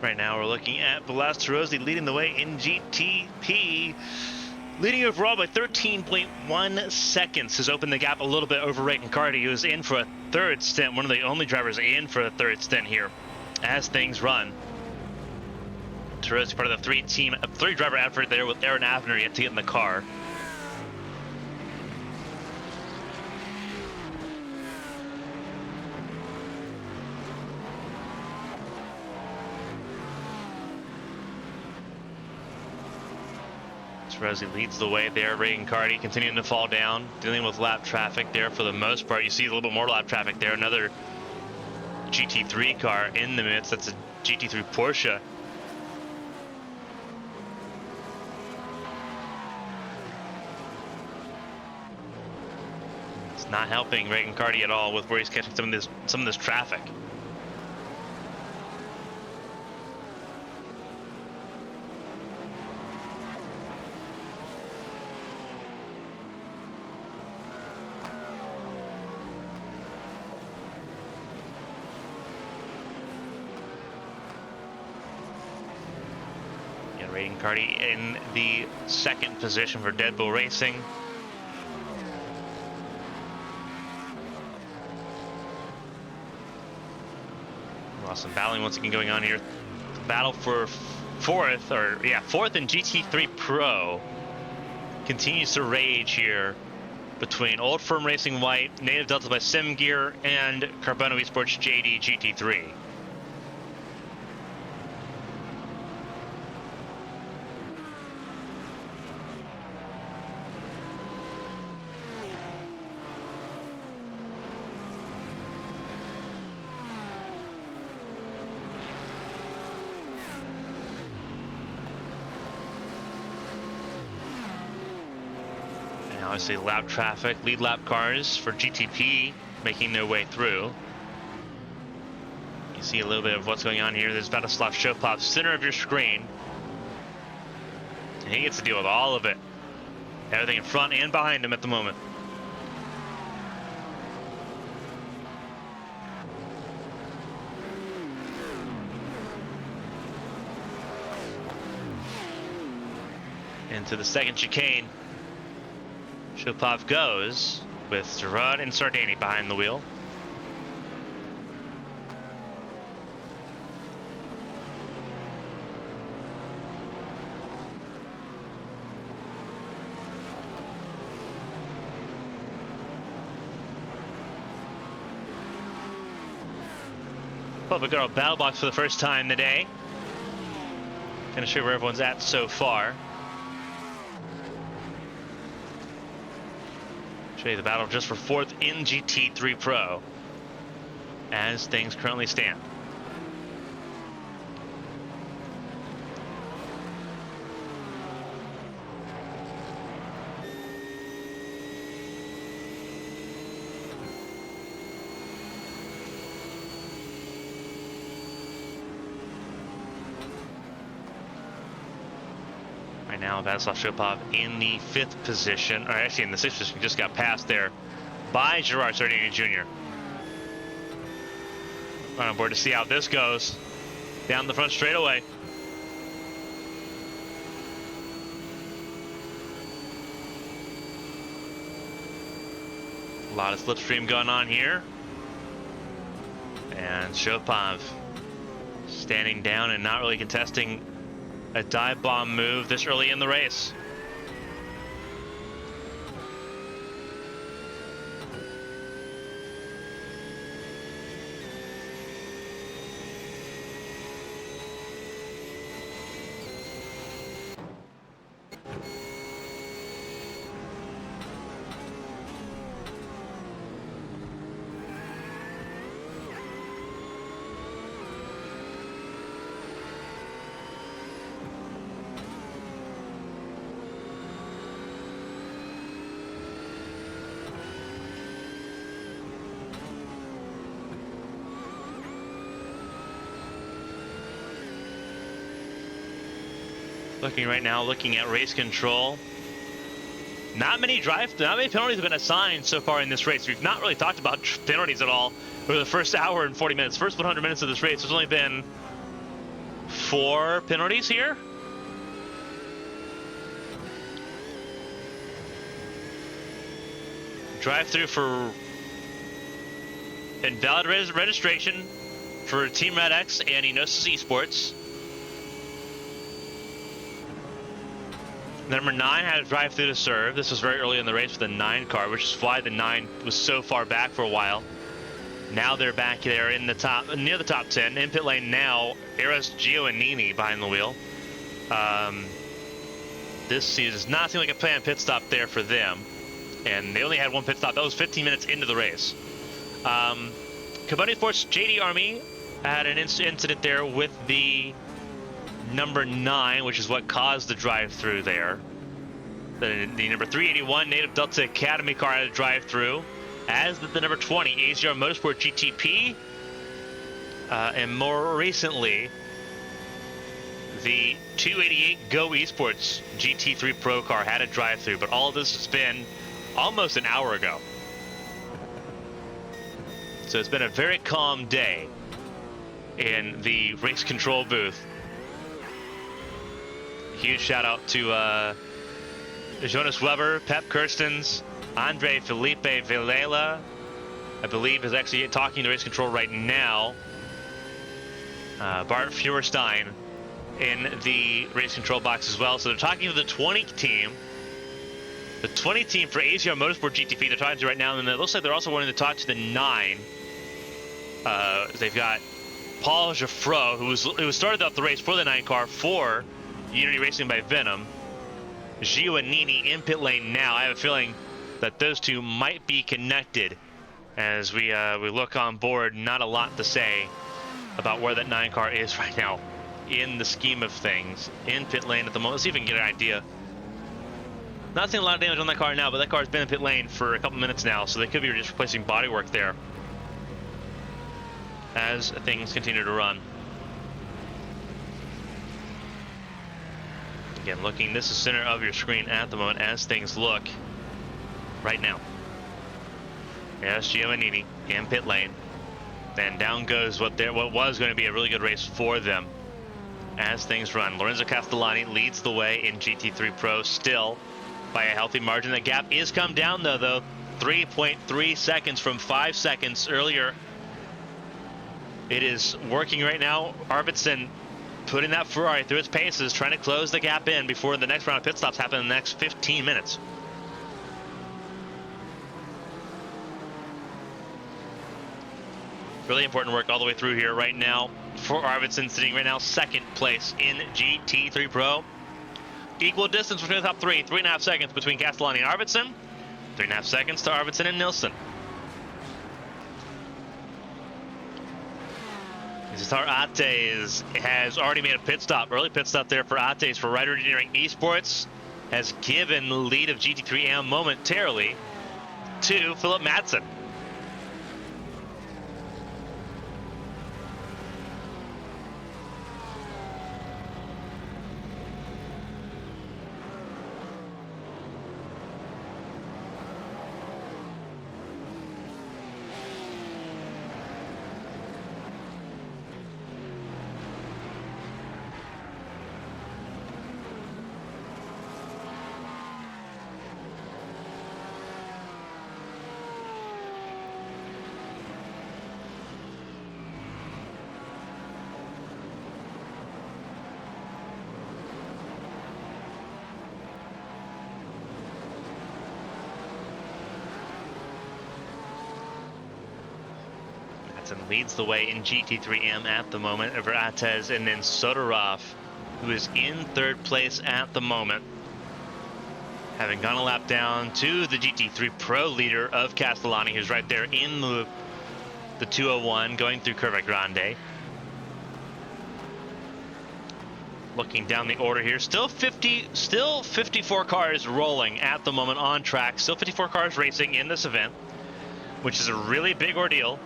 Right now we're looking at Balastarosi leading the way in GTP, leading overall by 13.1 seconds. Has opened the gap a little bit over Ray Cardi, who is in for a third stint, one of the only drivers in for a third stint here as things run. Tarosi part of the three driver effort there with Aaron Avner yet to get in the car. Rosie leads the way there. Reagan Cardi continuing to fall down, dealing with lap traffic there for the most part. You see a little bit more lap traffic there. Another GT3 car in the midst. That's a GT3 Porsche. It's not helping Reagan Cardi at all with where he's catching some of this traffic. Cardi in the second position for Dead Bull Racing. Well, some battling once again going on here. The battle for fourth in GT3 Pro continues to rage here between Old Firm Racing White, Native Delta by SimGear, and Carbono Esports JD GT3. Obviously lap traffic, lead lap cars for GTP making their way through. You see a little bit of what's going on here. There's Vladislav Shopov, center of your screen. And he gets to deal with all of it. Everything in front and behind him at the moment. Into the second chicane. Shopov goes with Gerard and Sardani behind the wheel. Well, we've got our battle box for the first time today. Kind of show where everyone's at so far. Show you the battle just for 4th in GT3 Pro as things currently stand. Right now, Vasyslav Shopov in the 5th position, or actually in the 6th position, just got passed there by Gerard Sardini Jr. Right on board to see how this goes down the front straightaway. A lot of slipstream going on here. And Shopov standing down and not really contesting a dive bomb move this early in the race. Looking right now, looking at race control. Not many penalties have been assigned so far in this race. We've not really talked about penalties at all for the first hour and 40 minutes. First 100 minutes of this race, there's only been 4 penalties here. Drive-through for invalid registration for Team Red X and Enosis Esports. Number 9 had a drive-through to serve. This was very early in the race with the 9 car, which is why the 9 was so far back for a while. Now they're back there in the top, near the top 10. In pit lane now, Eros, Gio, and Nini behind the wheel. This does not seem like a planned pit stop there for them. And they only had 1 pit stop. That was 15 minutes into the race. Commentator Sports JD Army had an incident there with the number 9, which is what caused the drive-through there. The number 381 Native Delta Academy car had a drive-through, as did the number 20 AZR Motorsport GTP, and more recently the 288 Go Esports GT3 Pro car had a drive-through. But all of this has been almost an hour ago, so it's been a very calm day in the race control booth. Huge shout out to Jonas Weber, Pep Kirstens, Andre Felipe Villela, I believe is actually talking to race control right now. Bart Feuerstein in the race control box as well. So they're talking to the 20 team. The 20 team for AZR Motorsport GTP they're talking to right now, and it looks like they're also wanting to talk to the 9. They've got Paul Geoffroy, who started out the race for the 9 car for Unity Racing by Venom. Gio and Nini in pit lane now. I have a feeling that those two might be connected as we look on board. Not a lot to say about where that 9 car is right now in the scheme of things in pit lane at the moment. Let's see if we can get an idea. Not seeing a lot of damage on that car now, but that car's been in pit lane for a couple minutes now, so they could be just replacing bodywork there as things continue to run. Again, looking, this is center of your screen at the moment as things look right now. Yes, Giovannini in pit lane. And down goes what was going to be a really good race for them as things run. Lorenzo Castellani leads the way in GT3 Pro still by a healthy margin. The gap is come down though 3.3 seconds from 5 seconds earlier. It is working right now. Arvidsson putting that Ferrari through its paces, trying to close the gap in before the next round of pit stops happen in the next 15 minutes. Really important work all the way through here right now for Arvidsson, sitting right now second place in GT3 Pro. Equal distance between the top three, 3.5 seconds between Castellani and Arvidsson, 3.5 seconds to Arvidsson and Nilsson. Zatar Ates has already made a pit stop, early pit stop there for Ates for Rider Engineering Esports, has given the lead of GT3M momentarily to Philip Madsen. Leads the way in GT3M at the moment over Ates, and then Sotorov, who is in third place at the moment, having gone a lap down to the GT3 Pro leader of Castellani, who's right there in the 201 going through Curva Grande. Looking down the order here, still 54 cars rolling at the moment on track, still 54 cars racing in this event, which is a really big ordeal.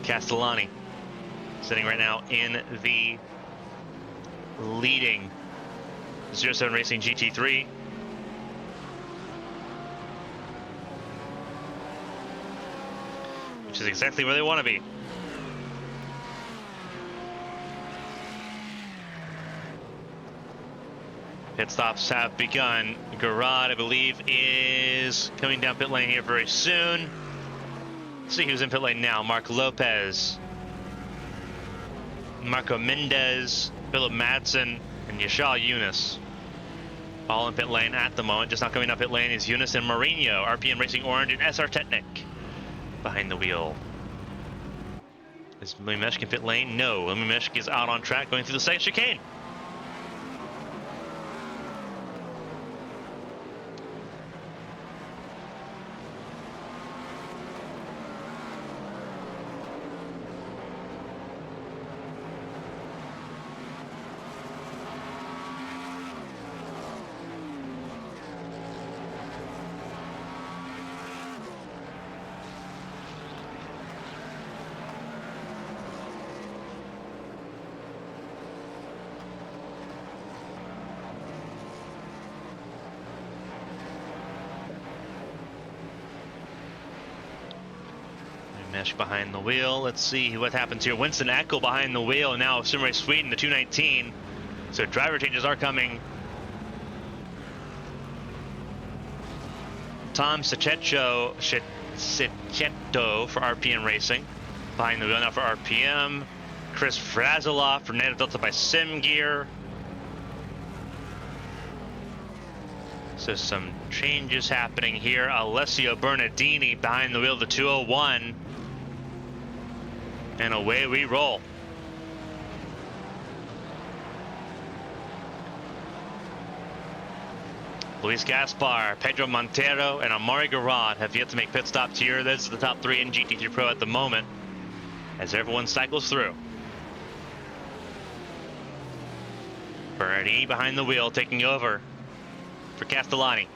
Castellani sitting right now in the leading 07 Racing GT3. Which is exactly where they want to be. Pit stops have begun. Garad, I believe, is coming down pit lane here very soon. Let's see who's in pit lane now. Mark Lopez, Marco Mendez, Philip Madsen, and Yashal Yunus. All in pit lane at the moment. Just not coming up pit lane is Yunus and Mourinho, RPM Racing Orange, and SR Technic behind the wheel. Is Lemimeshk in pit lane? No. Lemimeshk is out on track going through the second chicane. Mesh behind the wheel. Let's see what happens here. Winston Eckel behind the wheel. Now Simray Sweden, the 219. So driver changes are coming. Tom Sachetto for RPM Racing behind the wheel now for RPM. Chris Fraziloff for Native Delta by Sim Gear. So some changes happening here. Alessio Bernardini behind the wheel of the 201. And away we roll. Luis Gaspar, Pedro Montero, and Amari Garad have yet to make pit stops here. This is the top three in GT3 Pro at the moment, as everyone cycles through. Bernardini behind the wheel, taking over for Castellani.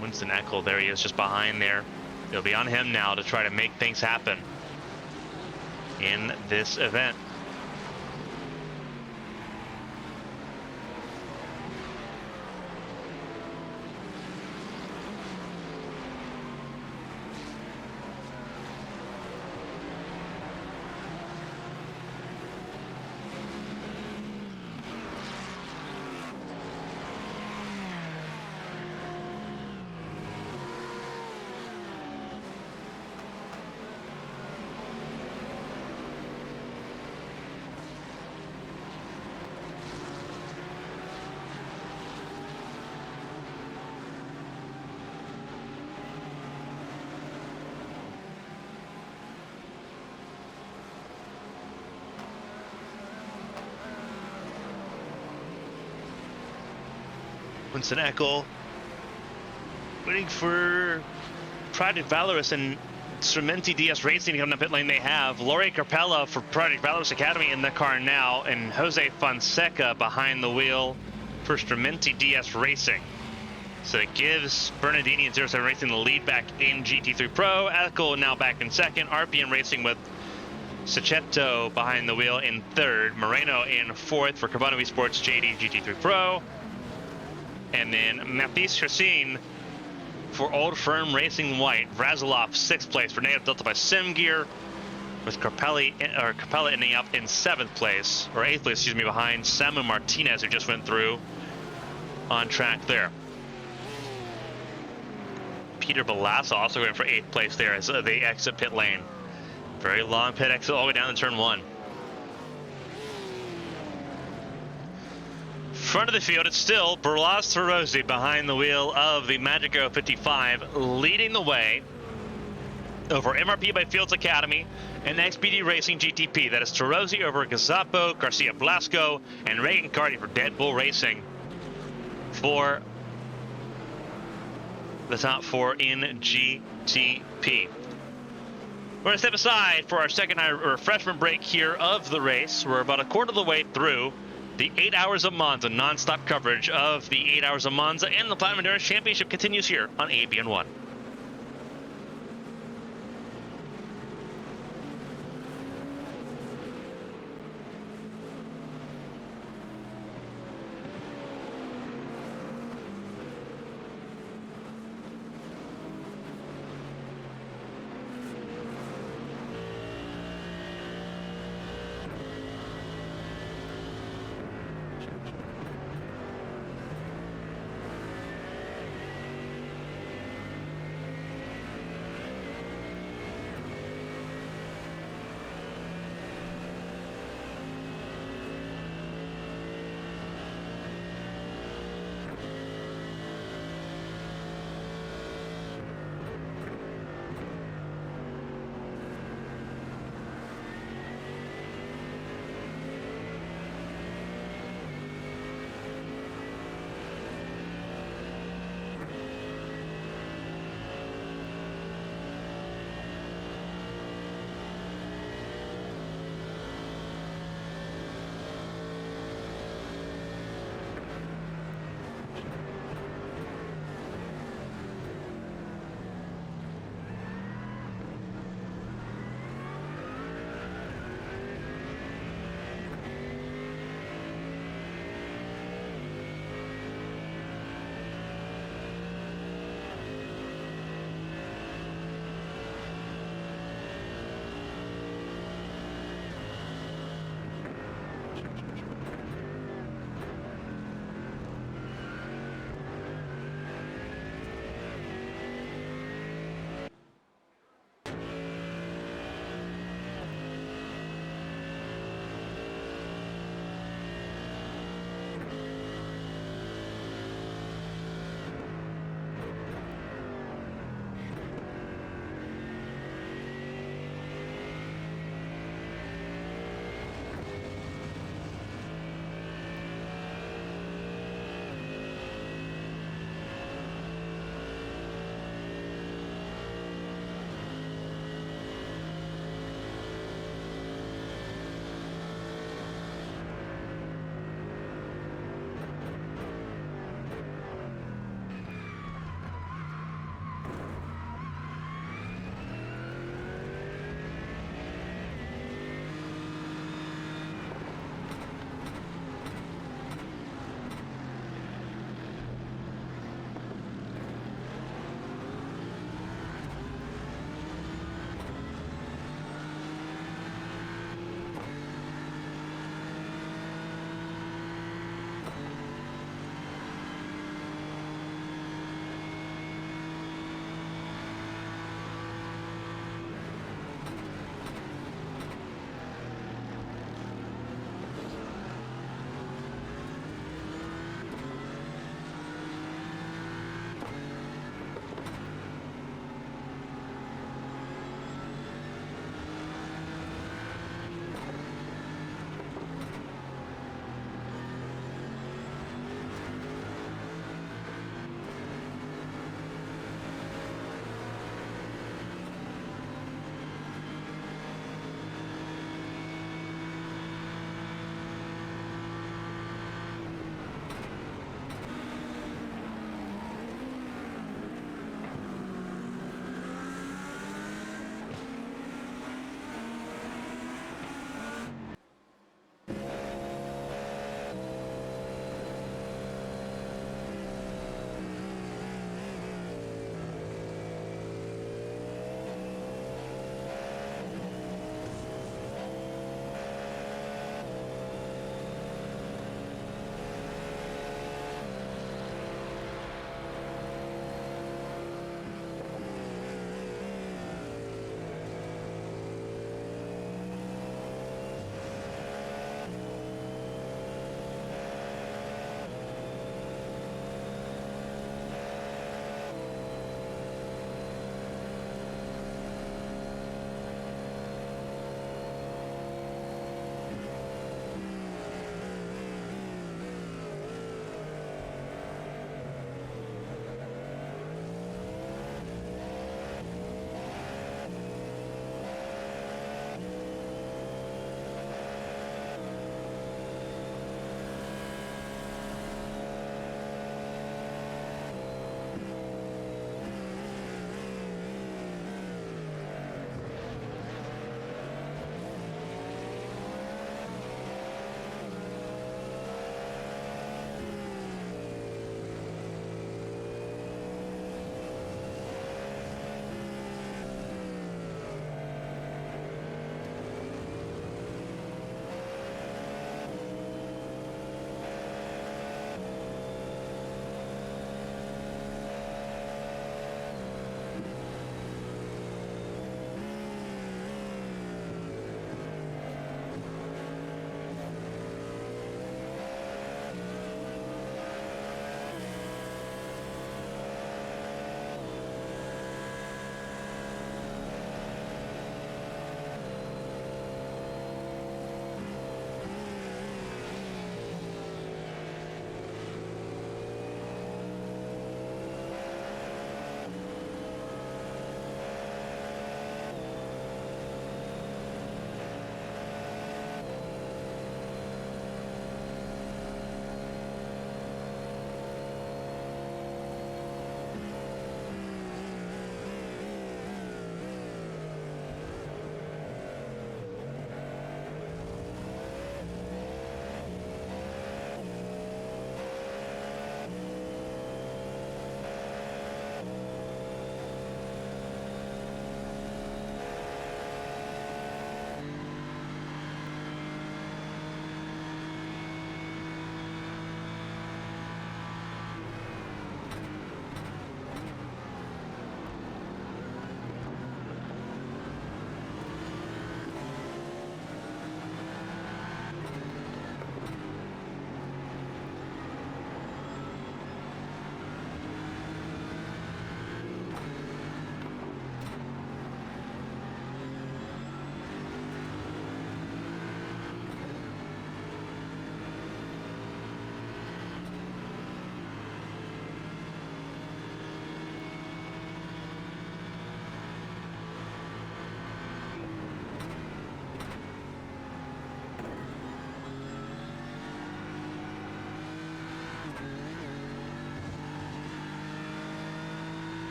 Winston Eckel, there he is, just behind there. It'll be on him now to try to make things happen in this event. Winston Eckel waiting for Project Valorous and Strumenti DS Racing to come down pit lane. They have Laurie Carpella for Project Valorous Academy in the car now, and Jose Fonseca behind the wheel for Strumenti DS Racing. So it gives Bernardini and 07 Racing the lead back in GT3 Pro. Eckel now back in second. RPM Racing with Sachetto behind the wheel in third. Moreno in fourth for Cabano Esports JD GT3 Pro. And then Mathis Chassin for Old Firm Racing White. Vrazilov sixth place for Negative Delta by Simgear, with Capella ending up in seventh place, or eighth place, excuse me, behind Samu Martinez, who just went through on track there. Peter Balassa also going for eighth place there as they exit pit lane. Very long pit exit all the way down to turn one. Front of the field, it's still Berlas Tarosi behind the wheel of the Magico 55, leading the way over MRP by Fields Academy and XPD Racing GTP. That is Tarosi over Gazapo, Garcia Blasco, and Reagan Cardi for Dead Bull Racing for the top four in GTP. We're going to step aside for our second refreshment break here of the race. We're about a quarter of the way through the 8 Hours of Monza. Non-stop coverage of the 8 Hours of Monza and the Platinum Endurance Championship continues here on ABN1.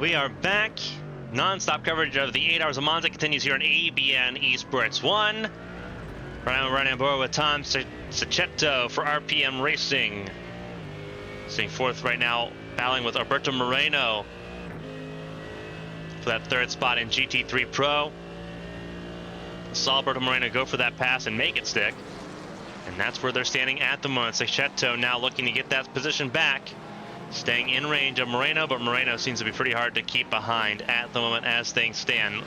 We are back. Non-stop coverage of the 8 Hours of Monza continues here on ABN Esports 1. Running on board with Tom Sacchetto for RPM Racing. Sitting fourth right now, battling with Alberto Moreno for that third spot in GT3 Pro. Saw Alberto Moreno go for that pass and make it stick. And that's where they're standing at the moment. Sacchetto now looking to get that position back. Staying in range of Moreno, but Moreno seems to be pretty hard to keep behind at the moment as things stand.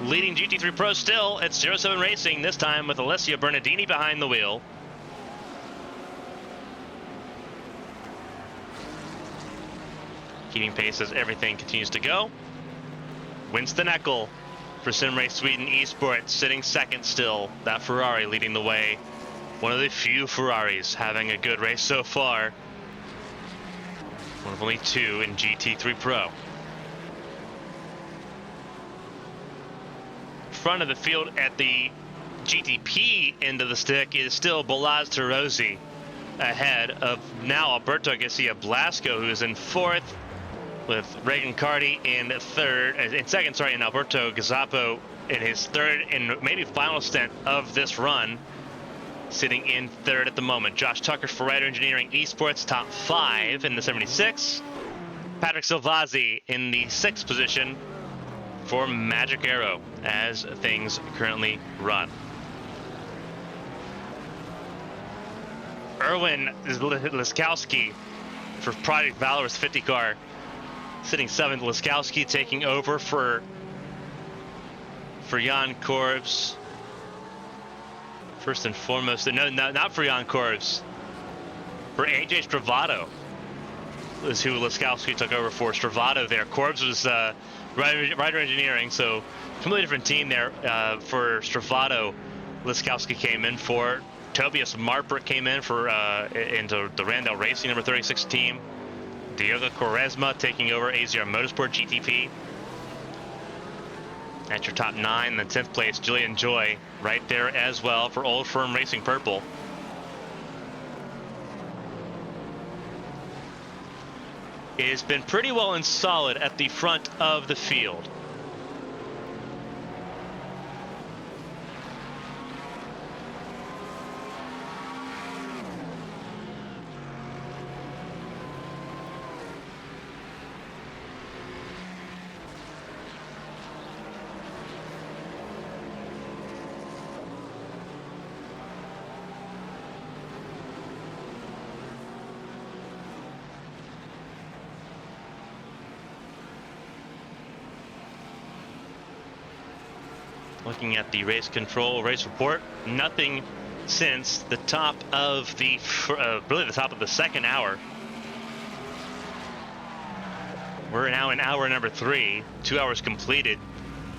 Leading GT3 Pro still, it's 07 Racing, this time with Alessio Bernardini behind the wheel. Keeping pace as everything continues to go. Winston Eckel for Simrace Sweden Esports sitting second still. That Ferrari leading the way. One of the few Ferraris having a good race so far. One of only two in GT3 Pro. Front of the field at the GTP end of the stick is still Balazs Tarozzi ahead of now Alberto Garcia Blasco, who is in fourth, with Regan Cardi in second, and Alberto Gazzapo in his third and maybe final stint of this run, sitting in third at the moment. Josh Tucker for Rider Engineering Esports, top 5 in the 76. Patrick Silvazzi in the 6th position for Magic Arrow as things currently run. Erwin Liskowski for Project Valor's 50 car, sitting 7th. Liskowski taking over for Jan Korbs. First and foremost, no, not for Jan Korbs. For AJ Stravato is who Liskowski took over for. Stravato there. Korbs was Rider Engineering, so completely different team there for Stravato. Liskowski came in for. Tobias Marpert came in for into the Randall Racing number 36 team. Diogo Quaresma taking over AZR Motorsport GTP. At your top 9, the 10th place, Julian Joy right there as well for Old Firm Racing Purple. It has been pretty well and solid at the front of the field. Looking at the race report, nothing since the top of the really the top of the second hour. We're now in hour number 3, 2 hours completed,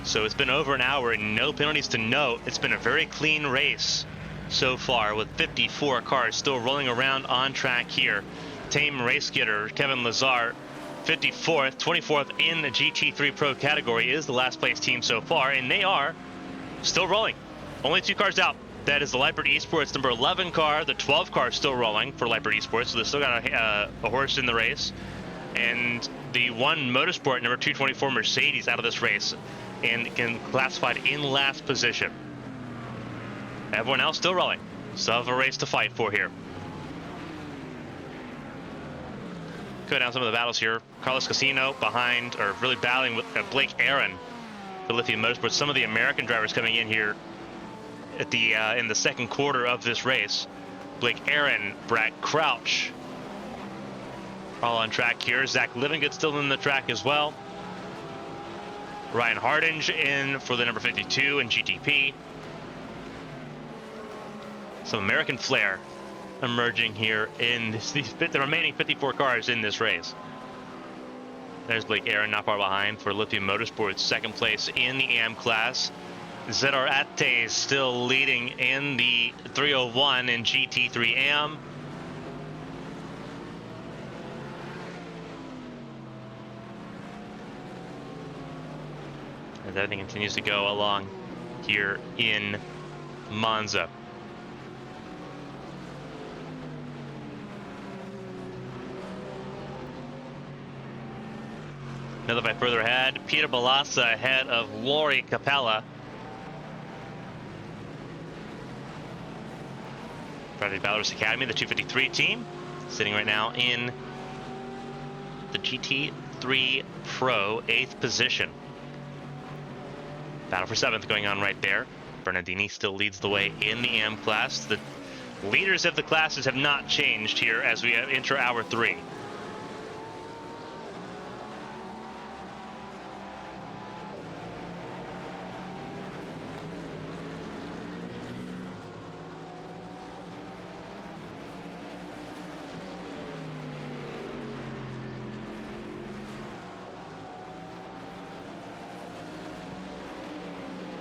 so it's been over an hour and no penalties to note. It's been a very clean race so far, with 54 cars still rolling around on track here. Tame race getter Kevin Lazar, 54th, 24th in the GT3 Pro category, is the last place team so far, and they are still rolling. Only 2 cars out. That is the Leopard Esports number 11 car. The 12 car is still rolling for Leopard Esports, so they still got a horse in the race. And the one Motorsport number 224 Mercedes out of this race and classified in last position. Everyone else still rolling. Still have a race to fight for here. Go down some of the battles here. Carlos Casino behind, or really battling with Blake Aaron. The Lithium Motorsports, some of the American drivers coming in here at the in the second quarter of this race. Blake Aaron, Brad Crouch, all on track here. Zach Livingood still in the track as well. Ryan Hardinge in for the number 52 in GTP. Some American flair emerging here in the remaining 54 cars in this race. There's Blake Aaron not far behind for Lithium Motorsports, second place in the AM class. Zedar Ate still leading in the 301 in GT3 AM. As everything continues to go along here in Monza. Another by further ahead. Peter Balassa ahead of Lori Capella. Project Valorous Academy, the 253 team, sitting right now in the GT3 Pro 8th position. Battle for 7th going on right there. Bernardini still leads the way in the AM class. The leaders of the classes have not changed here as we enter hour 3.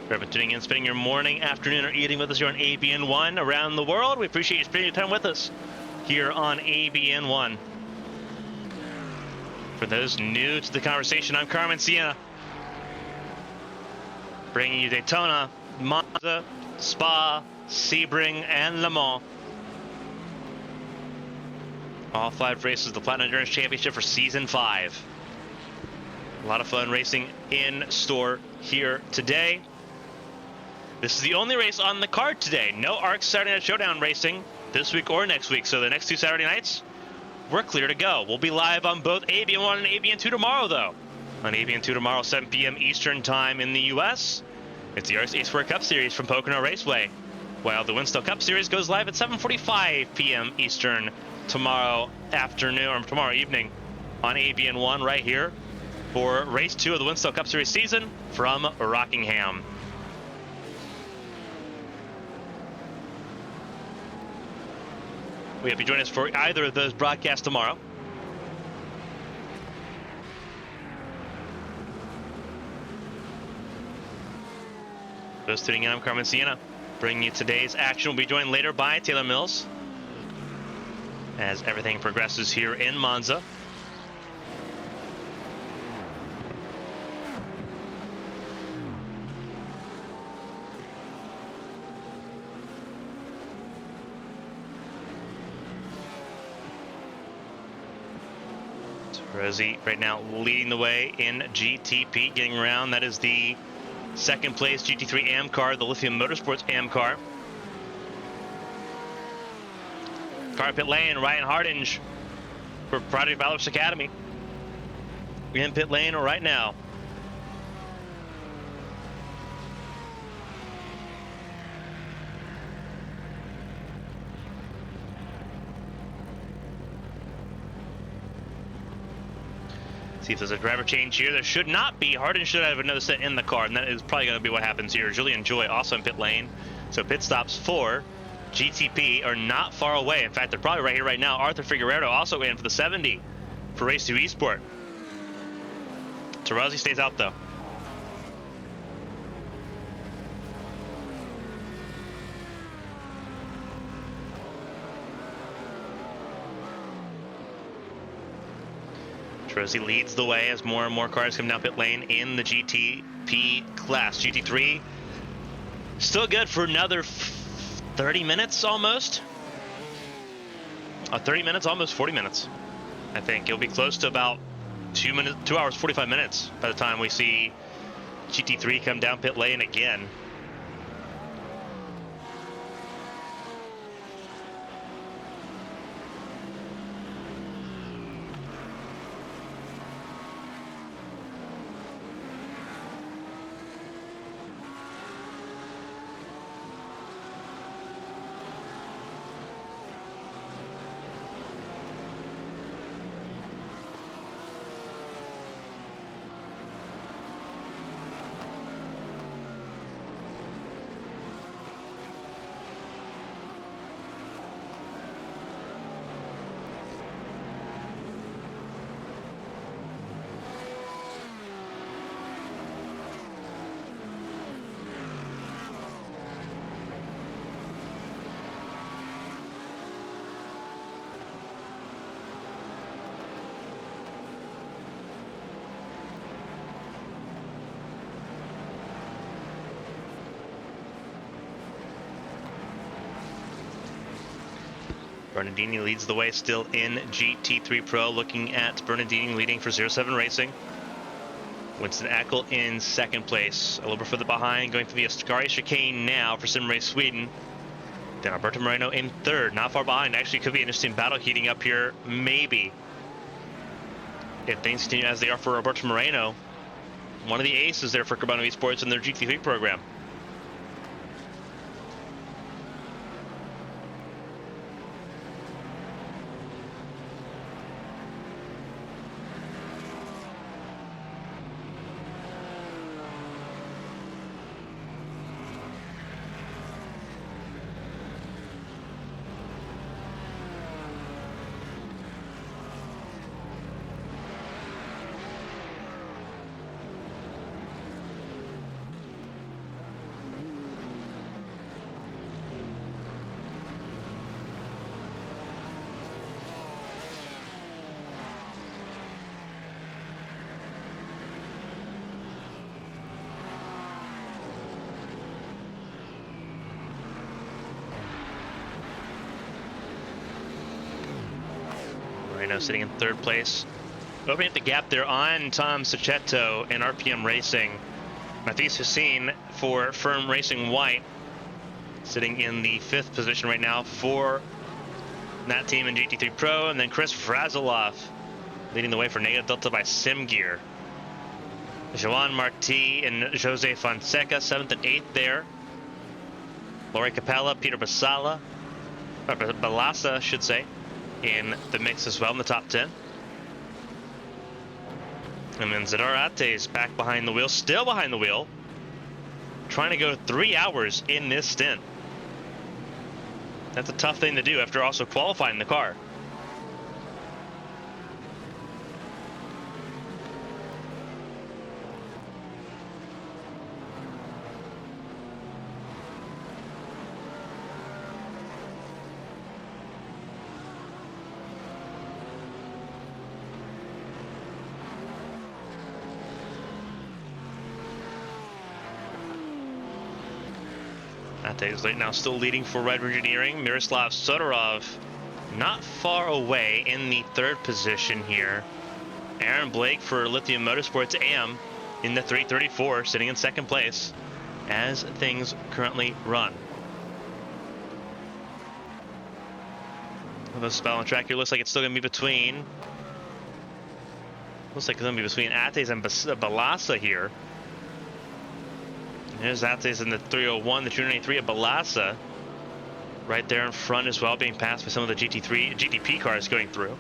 For tuning in, spending your morning, afternoon, or evening with us here on ABN1 around the world. We appreciate you spending your time with us here on ABN1. For those new to the conversation, I'm Carmen Sienna, bringing you Daytona, Monza, Spa, Sebring, and Le Mans. All 5 races of the Platinum Endurance Championship for Season 5. A lot of fun racing in store here today. This is the only race on the card today. No ARC Saturday Night Showdown racing this week or next week. So the next 2 Saturday nights, we're clear to go. We'll be live on both ABN1 and ABN2 tomorrow, though. On ABN2 tomorrow, 7 p.m. Eastern Time in the U.S., it's the RC Square Cup Series from Pocono Raceway, while the Winstone Cup Series goes live at 7:45 p.m. Eastern tomorrow afternoon, or tomorrow evening on ABN1 right here for Race 2 of the Winstone Cup Series season from Rockingham. We hope you join us for either of those broadcasts tomorrow. Those tuning in, I'm Carmen Sienna, bringing you today's action. We'll be joined later by Taylor Mills as everything progresses here in Monza. Rosie right now leading the way in GTP, getting around. That is the second place GT3 AM car, the Lithium Motorsports AM car. Car pit lane, Ryan Hardinge for Project Valorous Academy. We're in pit lane right now. See if there's a driver change here. There should not be. Hardin should have another set in the car, and that is probably going to be what happens here. Julian Joy also in pit lane. So pit stops for GTP are not far away. In fact, they're probably right here right now. Arthur Figueredo also in for the 70 for Race 2 Esport. Tarazi stays out, though. Rosie leads the way as more and more cars come down pit lane in the GTP class. GT3 still good for another 30 minutes almost. 30 minutes, almost 40 minutes. I think it'll be close to about 2 hours 45 minutes by the time we see GT3 come down pit lane again. Bernardini leads the way still in GT3 Pro, looking at Bernardini leading for 07 Racing. Winston Eckel in second place. A little bit further behind, going through the Ascari chicane now for Sim Race Sweden. Then Alberto Moreno in third, not far behind. Actually, could be an interesting battle heating up here, maybe. If things continue as they are for Alberto Moreno, one of the aces there for Carbono Esports in their GT3 program. Moreno sitting in third place. Opening up the gap there on Tom Sachetto and RPM Racing. Mathias Hussein for Firm Racing White sitting in the 5th position right now for that team in GT3 Pro. And then Chris Frazilov leading the way for Negative Delta by Simgear. Joan Marti and Jose Fonseca 7th and 8th there. Lori Capella, Peter Balassa, I should say, in the mix as well in the top 10. And then Zadar Ate is back behind the wheel, still behind the wheel, trying to go 3 hours in this stint. That's a tough thing to do after also qualifying the car. Is right now still leading for Red Engineering. Miroslav Sodorov not far away in the 3rd position here. Aaron Blake for Lithium Motorsports AM in the 334, sitting in 2nd place as things currently run. Well, the spell on track here looks like it's still going to be between. Looks like it's going to be between Ates and Balassa here. There's Ates in the 301, the 293 of Balassa right there in front as well, being passed by some of the GTP cars going through.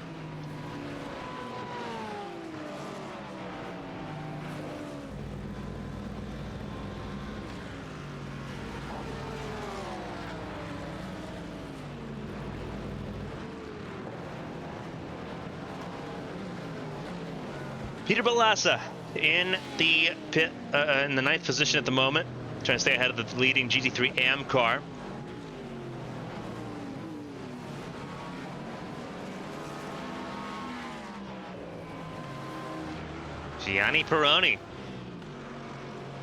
Peter Balassa in the pit, in the 9th position at the moment, trying to stay ahead of the leading GT3 AM car. Gianni Peroni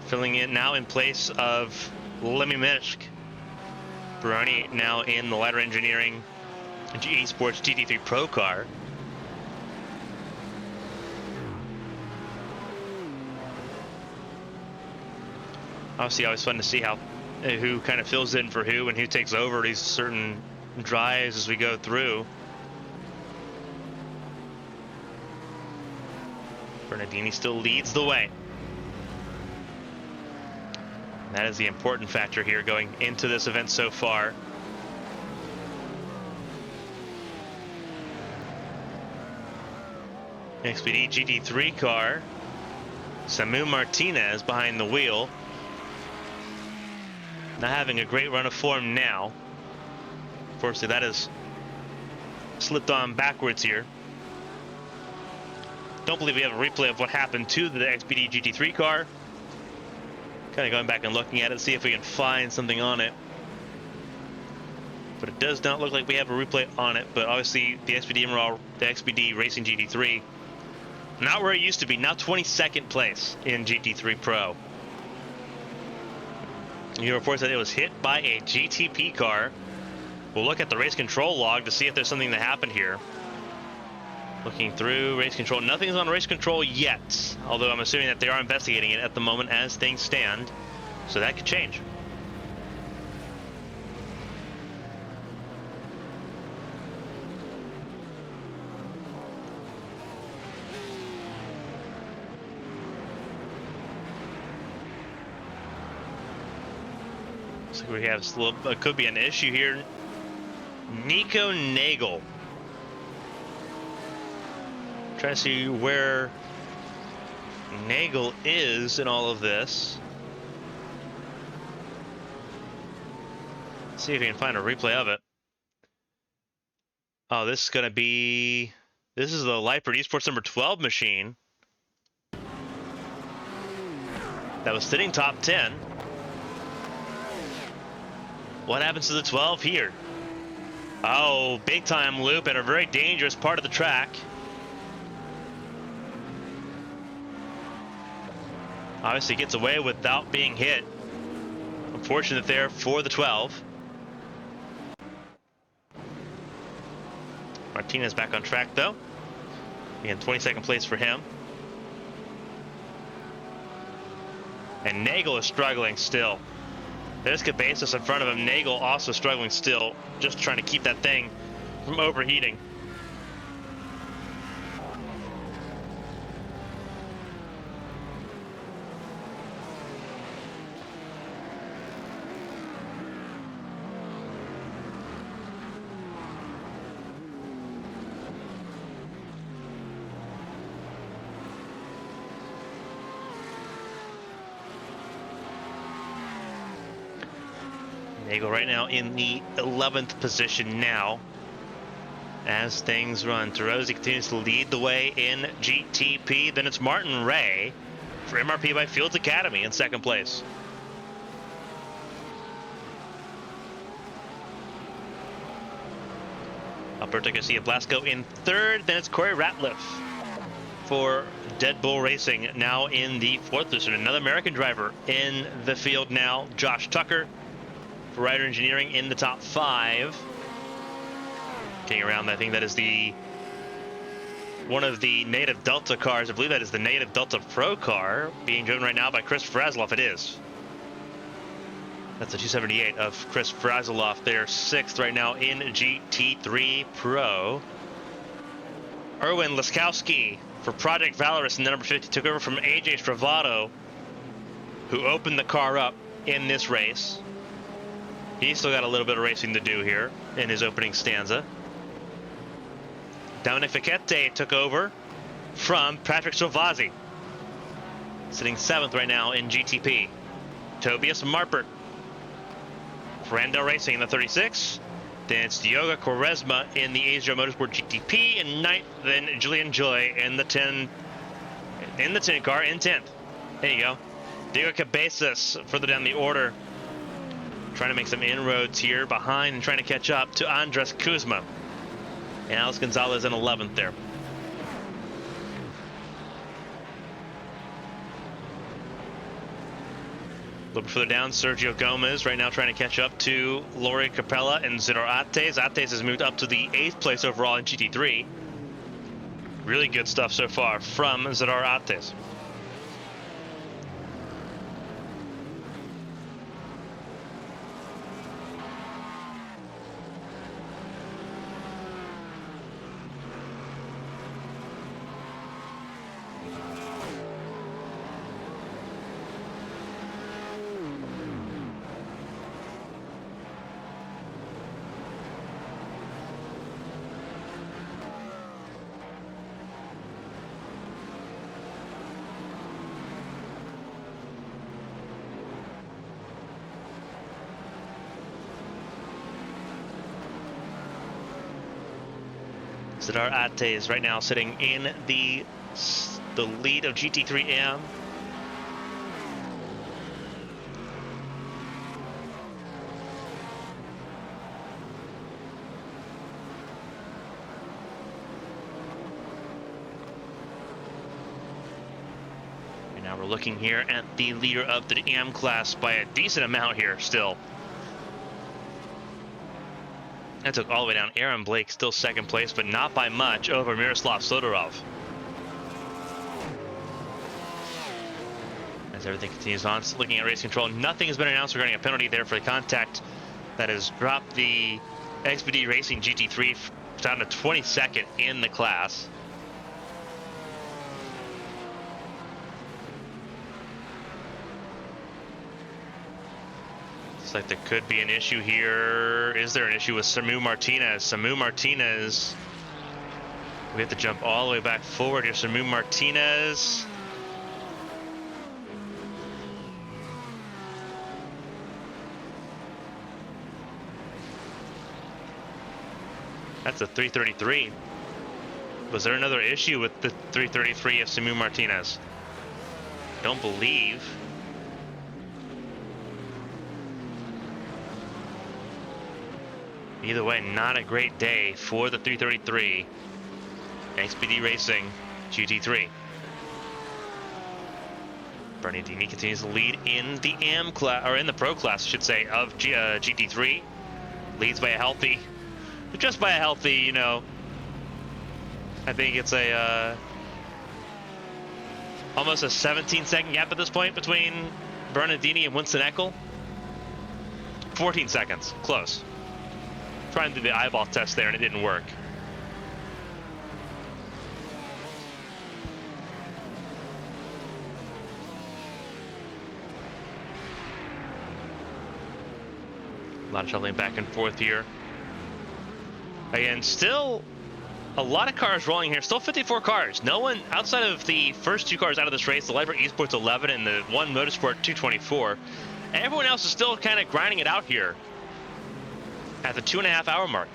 filling in now in place of Lemmy Mishk. Peroni now in the Ladder Engineering GE Sports GT3 Pro car. Obviously, always fun to see how who kind of fills in for who and who takes over these certain drives as we go through. Bernardini still leads the way. That is the important factor here going into this event so far. XPD GT3 car, Samu Martinez behind the wheel. Not having a great run of form now. Unfortunately, that has slipped on backwards here. Don't believe we have a replay of what happened to the XPD GT3 car. Kind of going back and looking at it, see if we can find something on it. But it does not look like we have a replay on it. But obviously, the XPD Racing GT3, not where it used to be, now 22nd place in GT3 Pro. He reports that it was hit by a GTP car. We'll look at the race control log to see if there's something that happened here. Looking through race control. Nothing's on race control yet, although I'm assuming that they are investigating it at the moment as things stand. So that could change. Looks like we have a little, could be an issue here. Nico Nagel. Trying to see where Nagel is in all of this. See if we can find a replay of it. Oh, this is going to be... This is the Leipzig Esports number 12 machine. That was sitting top 10. What happens to the 12 here? Oh, big time loop at a very dangerous part of the track. Obviously gets away without being hit. Unfortunate there for the 12. Martinez back on track though. Again, 22nd place for him. And Nagel is struggling still. There's Cabezas in front of him. Nagel also struggling still. Just trying to keep that thing from overheating. Nagel right now in the 11th position now. As things run, Terozzi continues to lead the way in GTP. Then it's Martin Ray for MRP by Fields Academy in second place. Alberto Garcia Blasco in third. Then it's Corey Ratliff for Dead Bull Racing now in the fourth position. Another American driver in the field now. Josh Tucker for Rider Engineering in the top 5. Getting around, I think that is the one of the native Delta cars. I believe that is the native Delta Pro car being driven right now by Chris Frasiloff. It is. That's the 278 of Chris Frasiloff. They're 6th right now in GT3 Pro. Erwin Laskowski for Project Valorous in the number 50 took over from AJ Stravato, who opened the car up in this race. He's still got a little bit of racing to do here in his opening stanza. Dominic Fichette took over from Patrick Stovazzi, sitting 7th right now in GTP. Tobias Marpert for Randall Racing in the 36. Then it's Diogo Quaresma in the Asia Motorsport GTP, and 9th. Then Julian Joy in the 10 car in 10th. There you go. Diego Cabezas further down the order, trying to make some inroads here behind and trying to catch up to Andres Kuzma. And Alex Gonzalez in 11th there. A little further down, Sergio Gomez right now trying to catch up to Lori Capella and Zidor Ates. Ates has moved up to the 8th place overall in GT3. Really good stuff so far from Zidor Ates. Zidar Ates right now sitting in the lead of GT3M. And now we're looking here at the leader of the AM class by a decent amount here still. That took all the way down. Aaron Blake still second place, but not by much over Miroslav Sodorov. As everything continues on, looking at race control, nothing has been announced regarding a penalty there for the contact that has dropped the XPD Racing GT3 down to 22nd in the class. Looks like there could be an issue here. Is there an issue with Samu Martinez? Samu Martinez. We have to jump all the way back forward here. Samu Martinez. That's a 333. Was there another issue with the 333 of Samu Martinez? Don't believe. Either way, not a great day for the 333 XPD Racing GT3. Bernardini continues to lead in the AM class, or in the Pro class, I should say, of GT3. Leads by a healthy, just by a healthy, you know, I think it's a almost a 17-second gap at this point between Bernardini and Winston Eckel. 14 seconds, close. Trying to do the eyeball test there and it didn't work. A lot of shuttling back and forth here. Again, still a lot of cars rolling here. Still 54 cars. No one outside of the first two cars out of this race, the Library Esports 11 and the one Motorsport 224. Everyone else is still kind of grinding it out here at the 2.5 hour mark.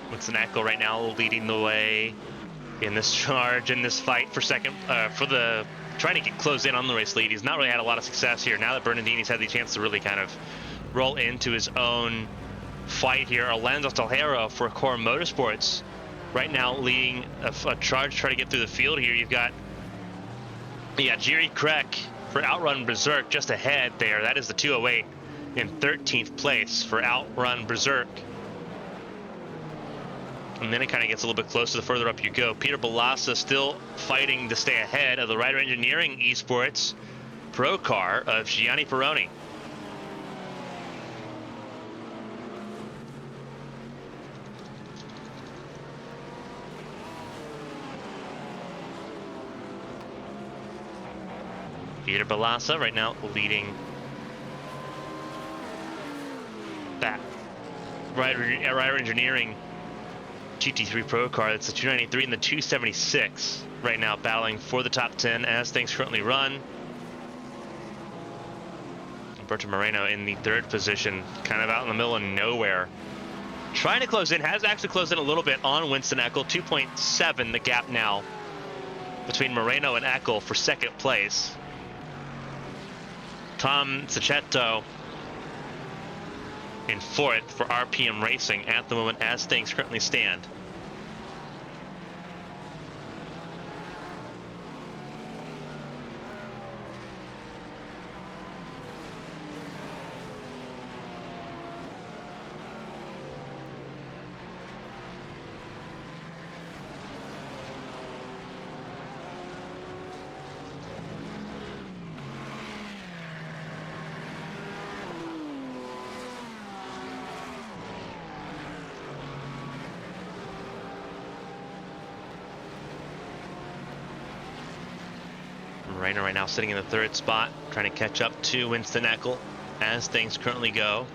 Winston Eckel right now leading the way in this charge, in this fight for second, for the trying to get close in on the race lead. He's not really had a lot of success here. Now that Bernardini's had the chance to really kind of roll into his own fight here. Orlando Talhero for Core Motorsports right now leading a charge trying to get through the field here. You've got Jiri Krek for Outrun Berserk just ahead there. That is the 208 in 13th place for Outrun Berserk. And then it kind of gets a little bit closer the further up you go. Peter Balassa still fighting to stay ahead of the Rider Engineering Esports Pro car of Gianni Peroni. Peter Balassa right now leading that Rider Engineering GT3 Pro car. It's the 293 and the 276 right now battling for the top 10 as things currently run. Alberto Moreno in the third position, kind of out in the middle of nowhere. Trying to close in, has actually closed in a little bit on Winston Eckel. 2.7 the gap now between Moreno and Eckel for second place. Tom Cicchetto in fourth for RPM Racing at the moment as things currently stand. Moreno right now sitting in the third spot, trying to catch up to Winston Eckel as things currently go.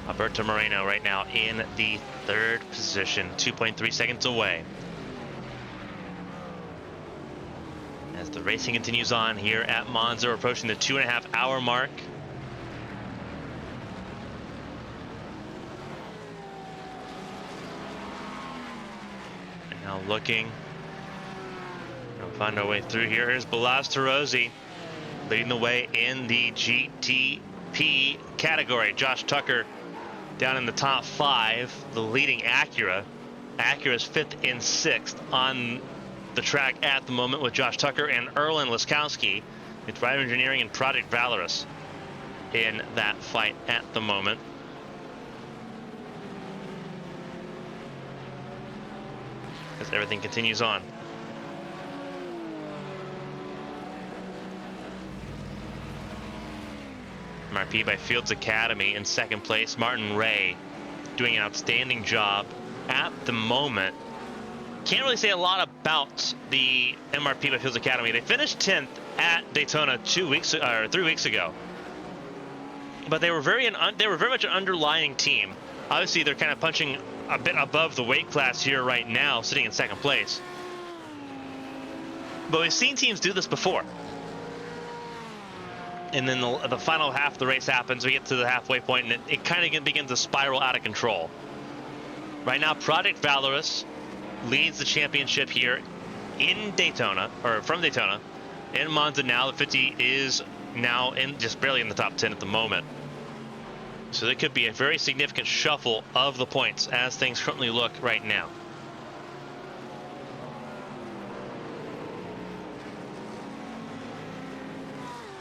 Alberto Moreno right now in the 3rd position, 2.3 seconds away. As the racing continues on here at Monza, we're approaching the 2.5-hour mark. And now looking, we'll find our way through here. Here's Balazs Tarozzi leading the way in the GTP category. Josh Tucker down in the top 5, the leading Acura. Acura's 5th and 6th on the track at the moment, with Josh Tucker and Erlen Laskowski with Driver Engineering and Project Valorous in that fight at the moment. As everything continues on. MRP by Fields Academy in 2nd place. Martin Ray doing an outstanding job at the moment. Can't really say a lot about the MRP by Fields Academy. They finished 10th at Daytona 3 weeks ago, but they were very much an underlying team. Obviously, they're kind of punching a bit above the weight class here right now, sitting in 2nd place. But we've seen teams do this before. And then the final half of the race happens. We get to the halfway point, and it kind of begins to spiral out of control. Right now, Project Valorous leads the championship here in Daytona, or from Daytona. In Monza now, the 50 is now just barely in the top 10 at the moment. So there could be a very significant shuffle of the points as things currently look right now.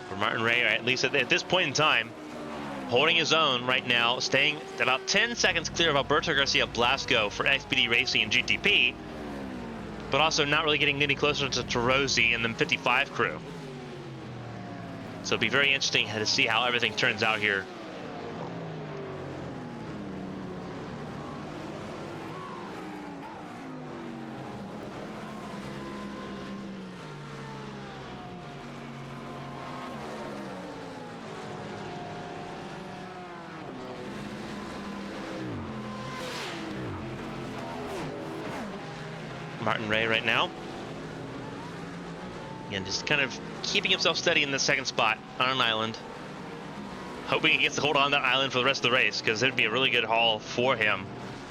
For Martin Ray, at least at this point in time, holding his own right now, staying about 10 seconds clear of Alberto Garcia Blasco for XPD Racing and GTP, but also not really getting any closer to Tarozzi and the 55 crew. So it'll be very interesting to see how everything turns out here. Martin Ray right now. Again, just kind of keeping himself steady in the 2nd spot on an island. Hoping he gets to hold on to that island for the rest of the race, because it'd be a really good haul for him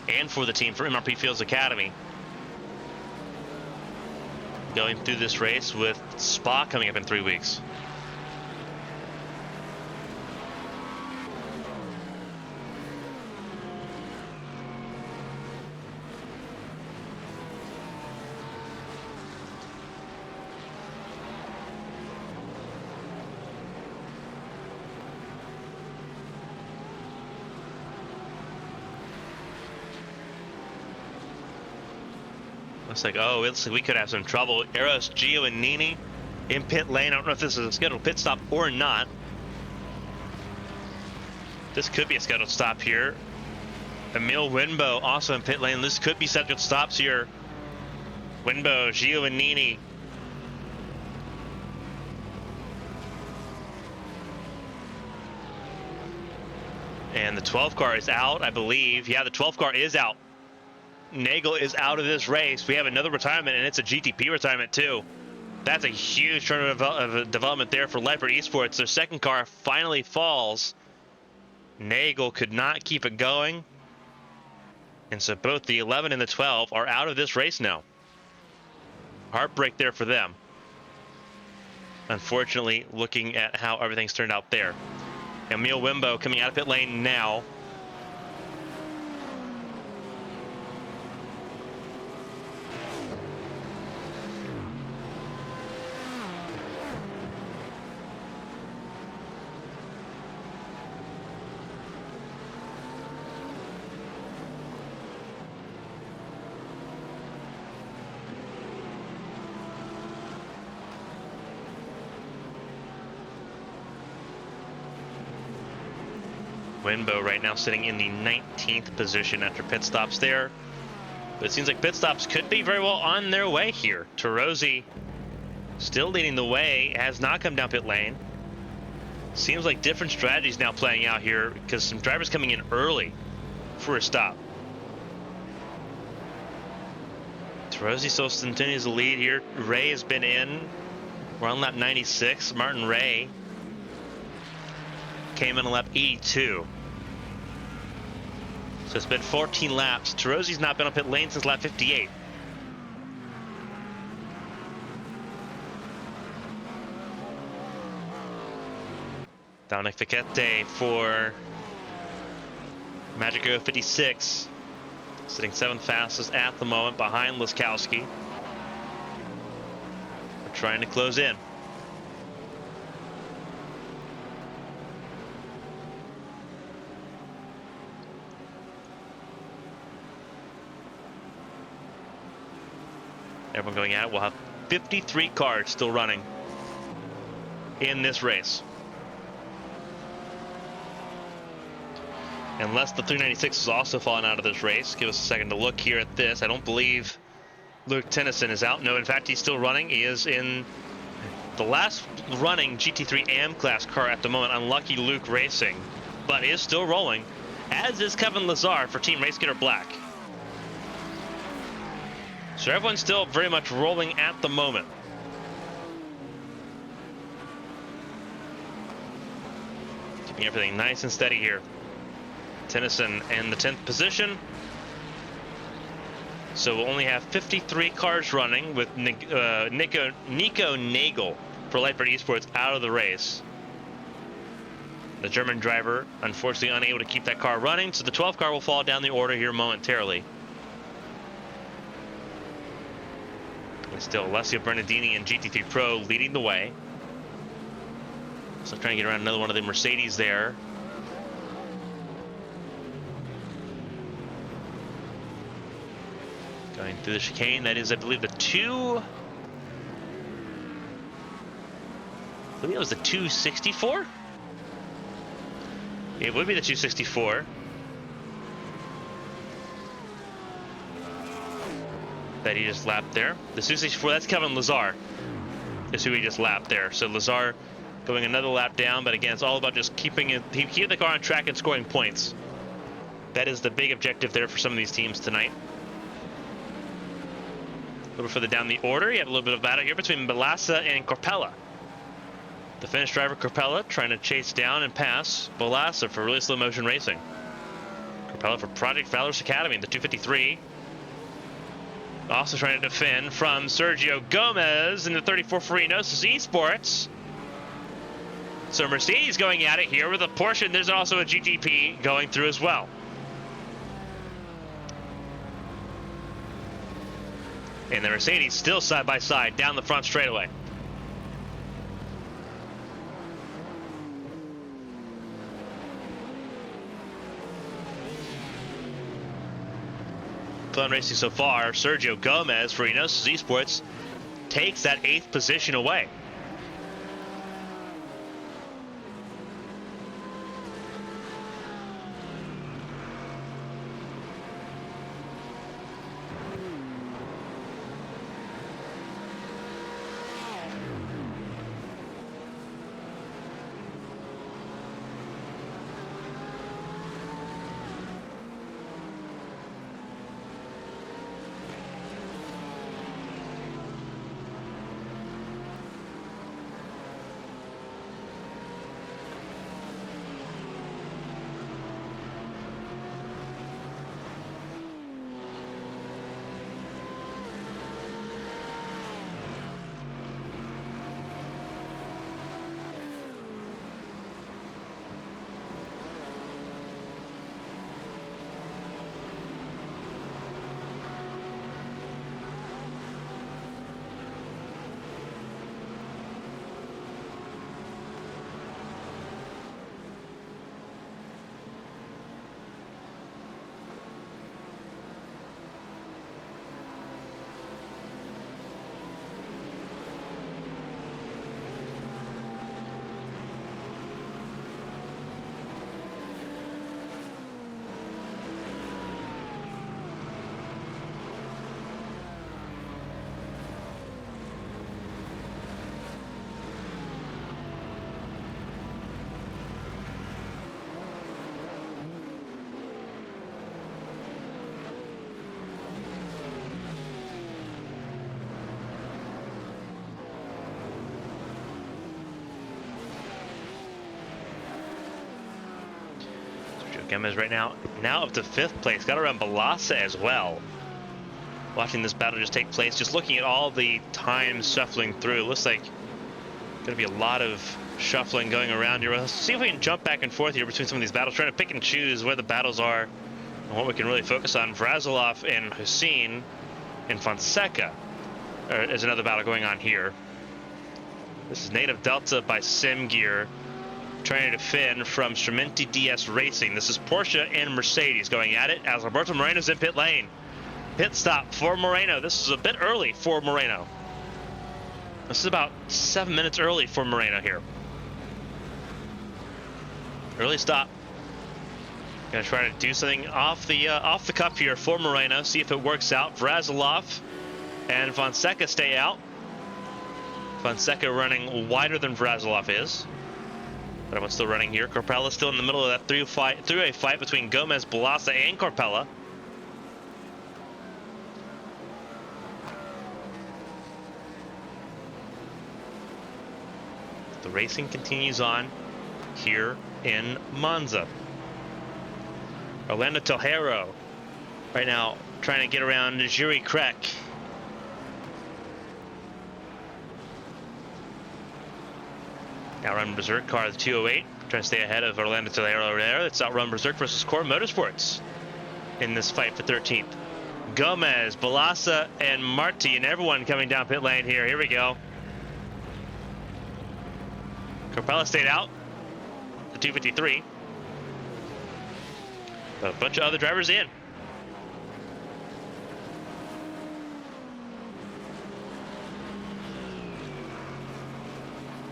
and for the team, for MRP Fields Academy. Going through this race with Spa coming up in 3 weeks. Looks like, oh, it looks like we could have some trouble. Eros Giovannini in pit lane. I don't know if this is a scheduled pit stop or not. This could be a scheduled stop here. Emil Winbo also in pit lane. This could be scheduled stops here. Winbo, Giovannini. And the 12 car is out, I believe. Yeah, the 12 car is out. Nagel is out of this race. We have another retirement, and it's a GTP retirement too. That's a huge turn of development there for Leopard Esports. Their 2nd car finally falls. Nagel could not keep it going. And so both the 11 and the 12 are out of this race now. Heartbreak there for them. Unfortunately, looking at how everything's turned out there. Emil Wimbo coming out of pit lane now. Winbo right now sitting in the 19th position after pit stops there. But it seems like pit stops could be very well on their way here. Tarozzi still leading the way, has not come down pit lane. Seems like different strategies now playing out here because some drivers coming in early for a stop. Terozzi still continues the lead here. Ray has been in. We're on lap 96. Martin Ray came in on lap 82. So it's been 14 laps. Terozzi's not been on pit lane since lap 58. Dominic Fiquete for Magico 56. Sitting 7th fastest at the moment behind Laskowski. We're trying to close in. Everyone going at it. We'll have 53 cars still running in this race. Unless the 396 has also fallen out of this race. Give us a second to look here at this. I don't believe Luke Tennyson is out. No, in fact, he's still running. He is in the last running GT3 AM class car at the moment. Unlucky Luke Racing, but is still rolling, as is Kevin Lazar for Team RaceGator Black. So everyone's still very much rolling at the moment. Keeping everything nice and steady here. Tennyson in the 10th position. So we'll only have 53 cars running with Nico Nagel for Lightbird Esports out of the race. The German driver unfortunately unable to keep that car running, so the 12th car will fall down the order here momentarily. And still Alessio Bernardini and GT3 Pro leading the way. So trying to get around another one of the Mercedes there. Going through the chicane, that is, I believe, the I believe it was the 264? It would be the 264. That he just lapped there. The 264, that's Kevin Lazar, is who he just lapped there. So Lazar going another lap down, but again, it's all about just keeping the car on track and scoring points. That is the big objective there for some of these teams tonight. A little further down the order, you have a little bit of battle here between Balassa and Corpella. The Finnish driver Corpella trying to chase down and pass Balassa for Really Slow Motion Racing. Corpella for Project Valorous Academy in the 253. Also trying to defend from Sergio Gomez in the 34 for Enosis Esports. So Mercedes going at it here with a Porsche, and there's also a GTP going through as well. And the Mercedes still side by side down the front straightaway. Fun racing so far. Sergio Gomez for Enosis Esports takes that 8th position away. Gomez right now up to 5th place. Got around Balasa as well. Watching this battle just take place, just looking at all the time shuffling through. Looks like going to be a lot of shuffling going around here. Let's see if we can jump back and forth here between some of these battles, trying to pick and choose where the battles are and what we can really focus on. Vrazilov and Hussein and Fonseca is another battle going on here. This is Native Delta by Sim Gear, trying to defend from Strumenti DS Racing. This is Porsche and Mercedes going at it as Alberto Moreno's in pit lane. Pit stop for Moreno. This is a bit early for Moreno. This is about 7 minutes early for Moreno here. Early stop. Gonna try to do something off the cup here for Moreno. See if it works out. Vrazilov and Fonseca stay out. Fonseca running wider than Vrazilov is. But everyone's still running here. Corpella's still in the middle of that three-way fight between Gomez, Balasa, and Corpella. The racing continues on here in Monza. Orlando Tejero right now trying to get around Jiri Krek. Outrun Berserk car, the 208, trying to stay ahead of Orlando Tejero over there. It's Outrun Berserk versus Core Motorsports in this fight for 13th. Gomez, Balasa, and Marti, and everyone coming down pit lane here. Here we go. Corpella stayed out, the 253. But a bunch of other drivers in.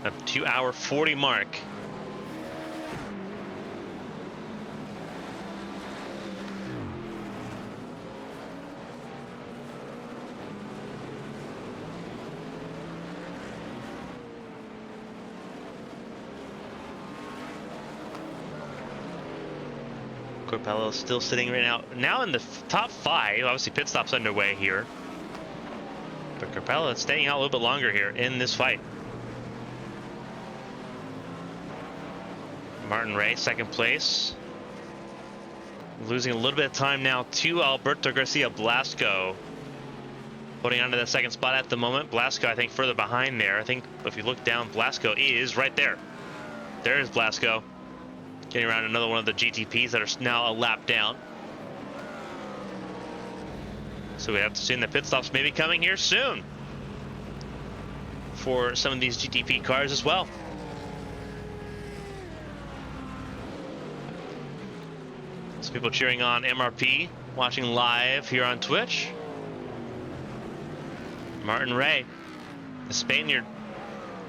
A 2-hour 40 mark. Corpella still sitting right now in the top 5. Obviously pit stops underway here, but Corpella is staying out a little bit longer here in this fight. Martin Ray, 2nd place, losing a little bit of time now to Alberto Garcia Blasco, holding on to that 2nd spot at the moment. Blasco, I think, further behind there. I think if you look down, Blasco is right there. There's Blasco. Getting around another one of the GTPs that are now a lap down. So we have to assume that pit stops may be coming here soon for some of these GTP cars as well. Some people cheering on MRP, watching live here on Twitch. Martin Ray, the Spaniard,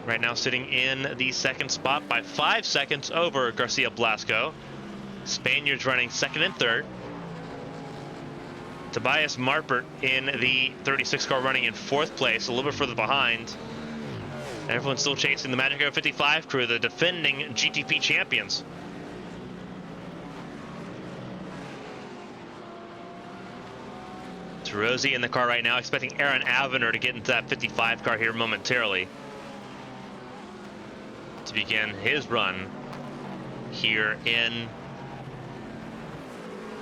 right now sitting in the 2nd spot by 5 seconds over Garcia Blasco. Spaniards running 2nd and 3rd. Tobias Marpert in the 36 car running in 4th place, a little bit further behind. And everyone's still chasing the Magic 55 crew, the defending GTP champions. It's Rosie in the car right now, expecting Aaron Avener to get into that 55 car here momentarily to begin his run here in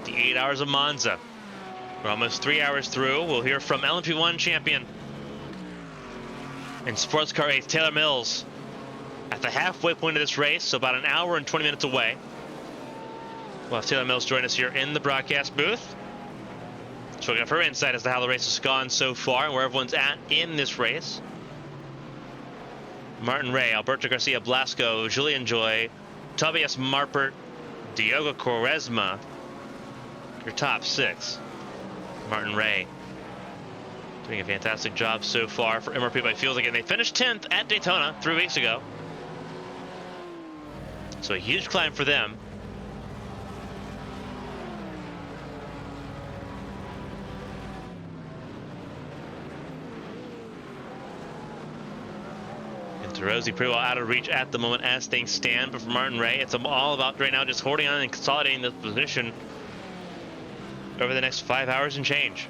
the 8 hours of Monza. We're almost 3 hours through. We'll hear from LMP1 champion and sports car ace Taylor Mills at the halfway point of this race, so about an hour and 20 minutes away. We'll have Taylor Mills join us here in the broadcast booth. So we'll have her insight as to how the race has gone so far and where everyone's at in this race. Martin Ray, Alberto Garcia Blasco, Julian Joy, Tobias Marpert, Diogo Quaresma, your top 6. Martin Ray doing a fantastic job so far for MRP by Fields again. They finished 10th at Daytona 3 weeks ago. So a huge climb for them. Rosie pretty well out of reach at the moment as things stand, but for Martin Ray, it's all about right now just holding on and consolidating this position over the next 5 hours and change.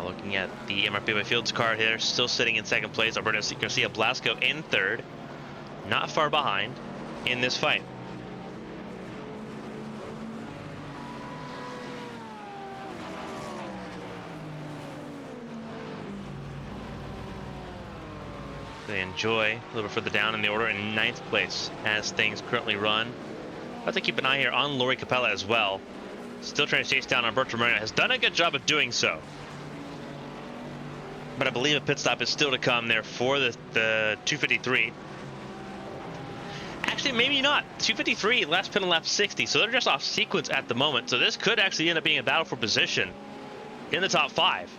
Now looking at the MRP by Fields car here, still sitting in second place. Alberto Garcia Blasco in third. Not far behind in this fight. They enjoy a little further down in the order in ninth place as things currently run. I have to keep an eye here on Lori Capella as well. Still trying to chase down Alberto Moreno. Has done a good job of doing so. But I believe a pit stop is still to come there for the 253. Actually, maybe not. 253, last pit on lap 60. So they're just off sequence at the moment. So this could actually end up being a battle for position in the top 5.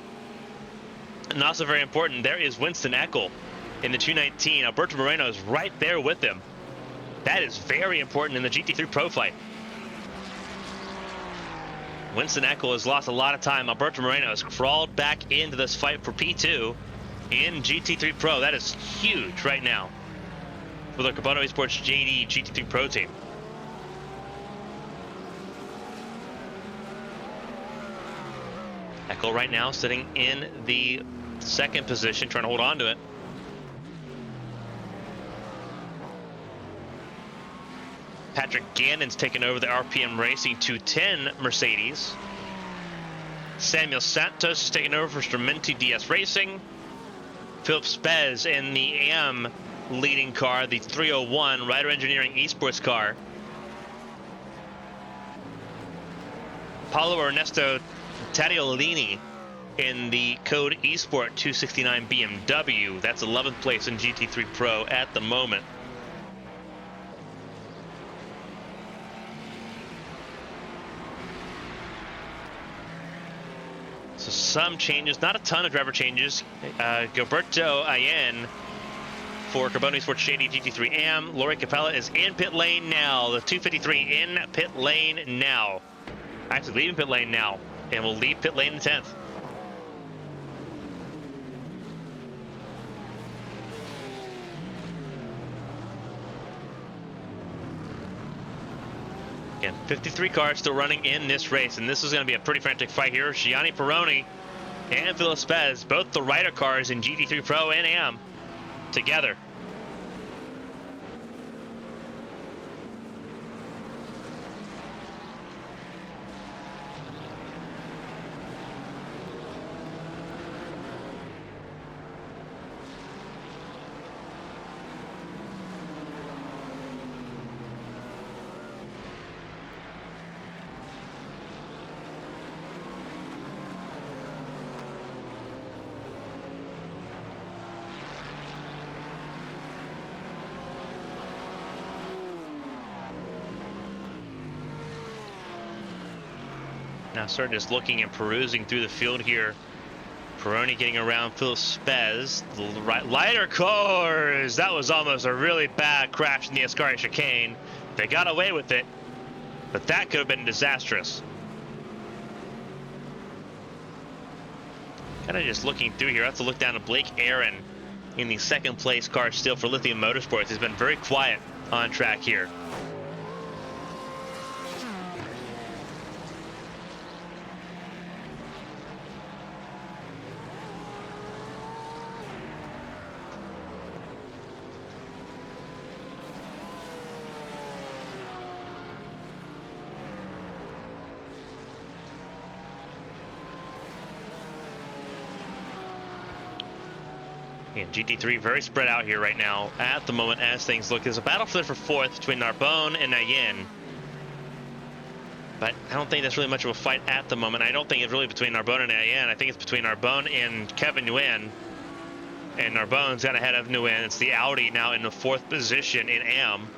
And also very important, there is Winston Eckel in the 219. Alberto Moreno is right there with him. That is very important in the GT3 Pro fight. Winston Eckel has lost a lot of time. Alberto Moreno has crawled back into this fight for P2 in GT3 Pro. That is huge right now for the Commentator Esports JD GT3 Pro team. Eckel right now sitting in the second position, trying to hold on to it. Patrick Gannon's taken over the RPM Racing 210 Mercedes. Samuel Santos is taking over for Strumenti DS Racing. Philip Spez in the AM leading car, the 301 Rider Engineering Esports car. Paulo Ernesto Tadiolini in the Code Esport 269 BMW. That's 11th place in GT3 Pro at the moment. So some changes, not a ton of driver changes. Gilberto Allen for Carboni Sports Shady GT3 AM. Lori Capella is in pit lane now. The 253 in pit lane now. Actually leaving pit lane now. And will leave pit lane in 10th. Again, 53 cars still running in this race, and this is going to be a pretty frantic fight here. Gianni Peroni and Philip Spez, both the Ryder cars in GT3 Pro and AM, together. Now starting just looking and perusing through the field here. Peroni getting around Phil Spez. The lighter cars. That was almost a really bad crash in the Ascari chicane. They got away with it, but that could have been disastrous. Kind of just looking through here. I have to look down at Blake Aaron in the second place car still for Lithium Motorsports. He's been very quiet on track here. And GT3 very spread out here right now at the moment as things look. There's a battle for fourth between Narbonne and Nayen. But I don't think that's really much of a fight at the moment. I don't think it's really between Narbonne and Nayen. I think it's between Narbonne and Kevin Nguyen. And Narbonne's got ahead of Nguyen. It's the Audi now in the fourth position in AM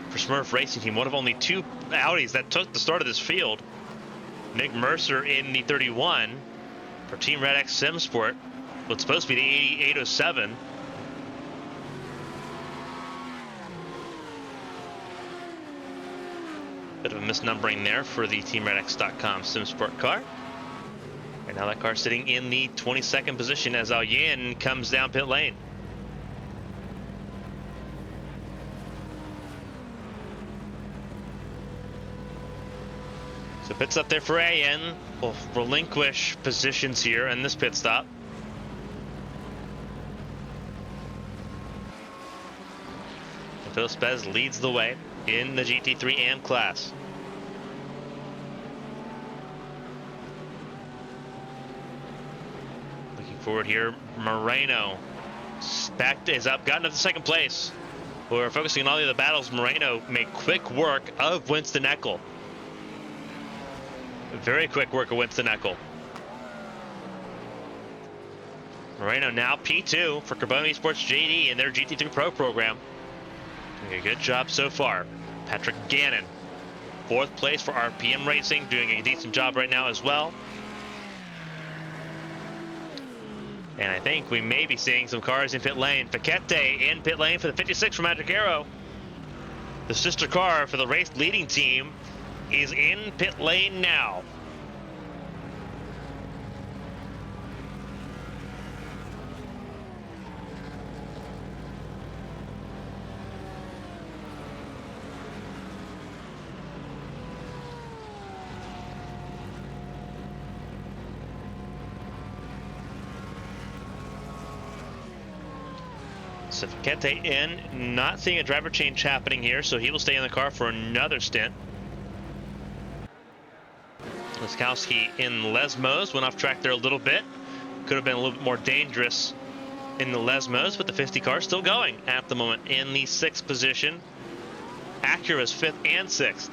for Smurf Racing Team. One of only two Audis that took the start of this field. Nick Mercer in the 31 for Team Red X Sim Sport. What's supposed to be the 8807. Bit of a misnumbering there for the TeamRedX.com SimSport car. And now that car sitting in the 22nd position as Al Yin comes down pit lane. So pit stop there for AN. We'll relinquish positions here in this pit stop. Phil Spez leads the way in the GT3 AM class. Looking forward here, Moreno is up, gotten up to second place. We're focusing on all the other battles. Moreno made quick work of Winston Eckel. Very quick work of Winston Eckel. Moreno now P2 for Carbone Esports JD in their GT3 Pro program. Doing a good job so far. Patrick Gannon, 4th place for RPM Racing, doing a decent job right now as well. And I think we may be seeing some cars in pit lane. Paquette in pit lane for the 56 from Magic Arrow. The sister car for the race leading team is in pit lane now. So Paquette in, not seeing a driver change happening here, so he will stay in the car for another stint. Laskowski in Lesmos, went off track there a little bit. Could have been a little bit more dangerous in the Lesmos, but the 50 car still going at the moment in the 6th position. Acura's 5th and 6th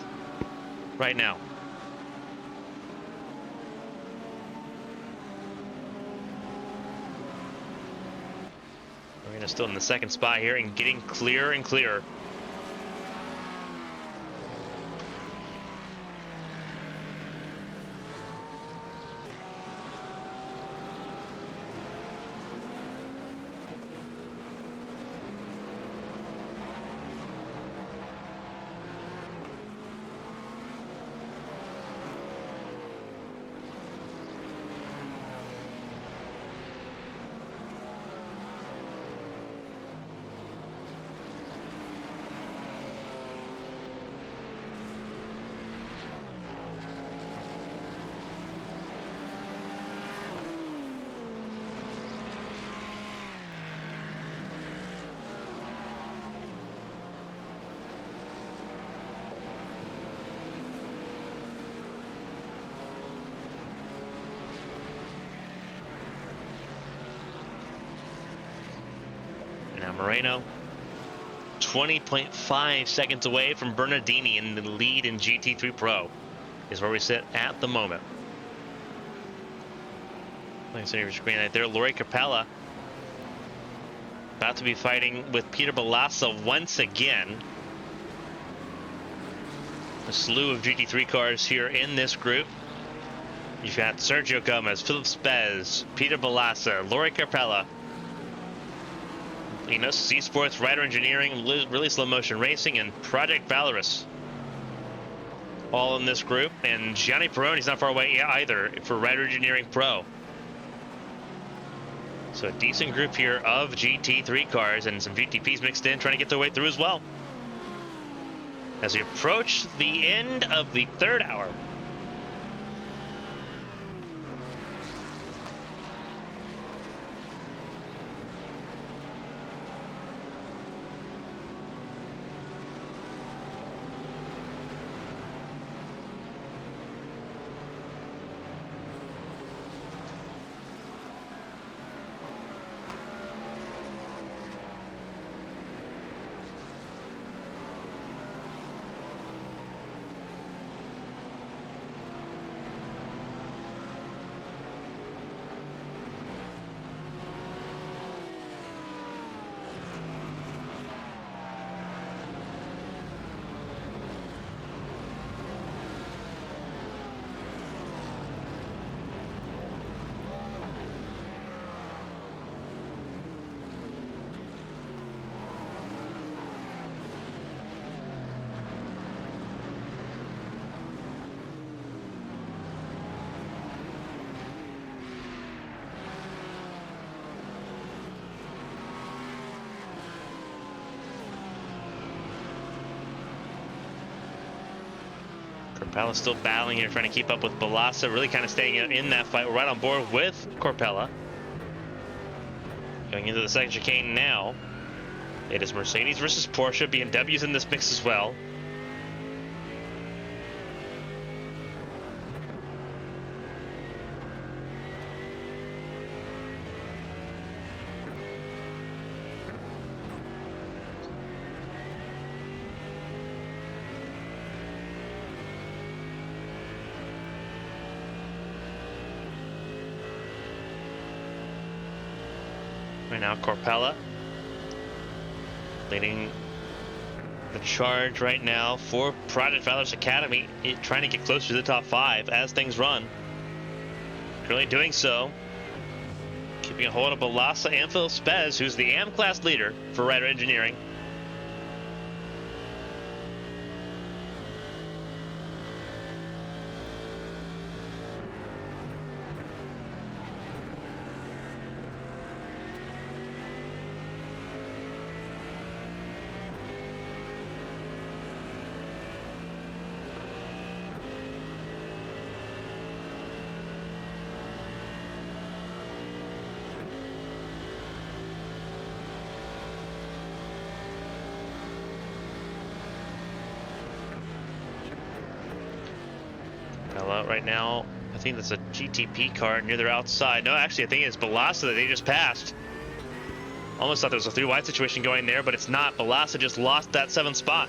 right now. Marina's still in the 2nd spot here and getting clearer and clearer. Now Moreno, 20.5 seconds away from Bernardini in the lead in GT3 Pro, is where we sit at the moment. Like I your screen right there, Lori Capella about to be fighting with Peter Balassa once again. A slew of GT3 cars here in this group. You've got Sergio Gomez, Philip Spez, Peter Balassa, Lori Capella, Enos Esports, Rider Engineering, Really Slow Motion Racing, and Project Valorous. All in this group. And Gianni Peroni's not far away either for Rider Engineering Pro. So a decent group here of GT3 cars and some GTPs mixed in, trying to get their way through as well. As we approach the end of the 3rd hour. Corpella's still battling here, trying to keep up with Balassa, really kind of staying in that fight. We're right on board with Corpella. Going into the second chicane now. It is Mercedes versus Porsche. BMW's in this mix as well. Right now, Corpella leading the charge right now for Private Valor's Academy, trying to get closer to the top 5 as things run. Currently doing so, keeping a hold of Balassa and Phil Spez, who's the AM class leader for Rider Engineering. Right now, I think that's a GTP car near their outside. No, actually, I think it's Balassa that they just passed. Almost thought there was a 3 wide situation going there, but it's not. Balassa just lost that 7th spot.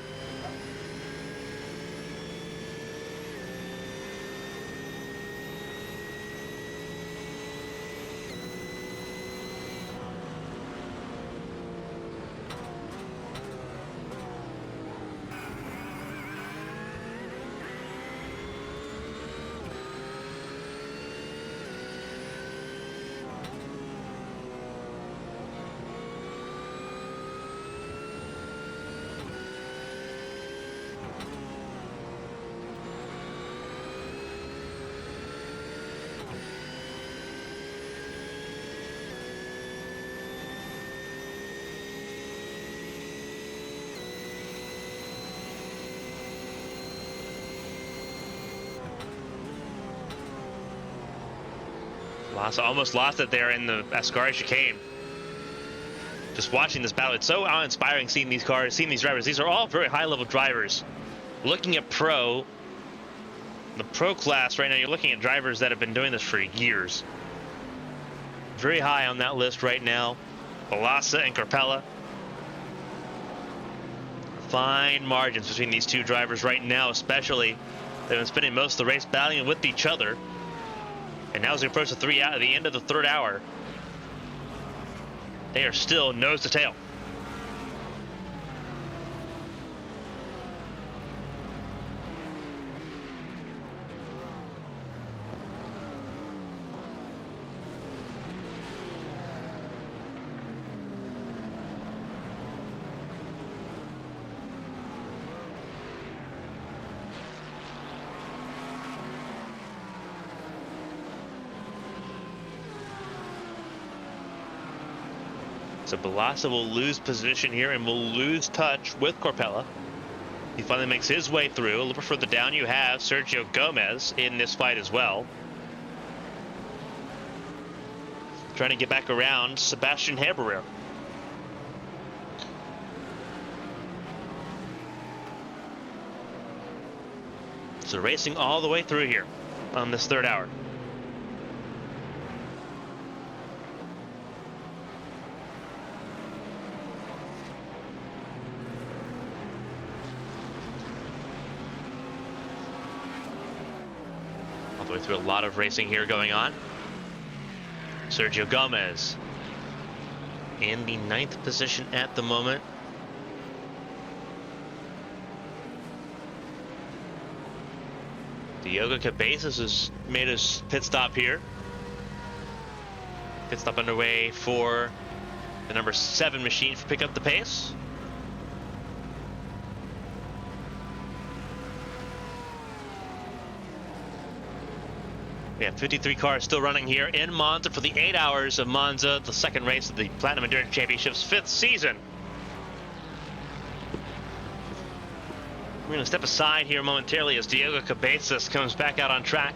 Almost lost it there in the Ascari chicane. Just watching this battle, it's so awe-inspiring seeing these cars, seeing these drivers. These are all very high-level drivers. Looking at the pro class right now, you're looking at drivers that have been doing this for years. Very high on that list right now. Balassa and Corpella. Fine margins between these two drivers right now, especially. They've been spending most of the race battling with each other. And now as we approach the end of the 3rd hour, they are still nose to tail. So Balassa will lose position here and will lose touch with Corpella. He finally makes his way through. A little further down, you have Sergio Gomez in this fight as well. Trying to get back around Sebastian Heberer. So racing all the way through here on this 3rd hour. Through a lot of racing here going on. Sergio Gomez in the 9th position at the moment. Diogo Cabezas has made his pit stop here. Pit stop underway for the number 7 machine to pick up the pace. We have 53 cars still running here in Monza for the 8 hours of Monza, the 2nd race of the Platinum Endurance Championship's 5th season. We're going to step aside here momentarily as Diego Cabezas comes back out on track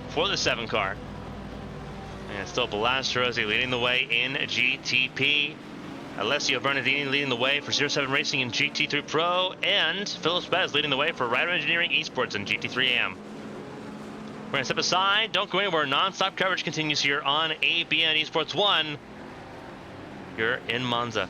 for the 7 car. And it's still Balazs leading the way in GTP. Alessio Bernardini leading the way for 07 Racing in GT3 Pro. And Phillips Bez leading the way for Rider Engineering Esports in GT3 AM. We're going to step aside. Don't go anywhere. Non-stop coverage continues here on ABN Esports 1. You're in Monza.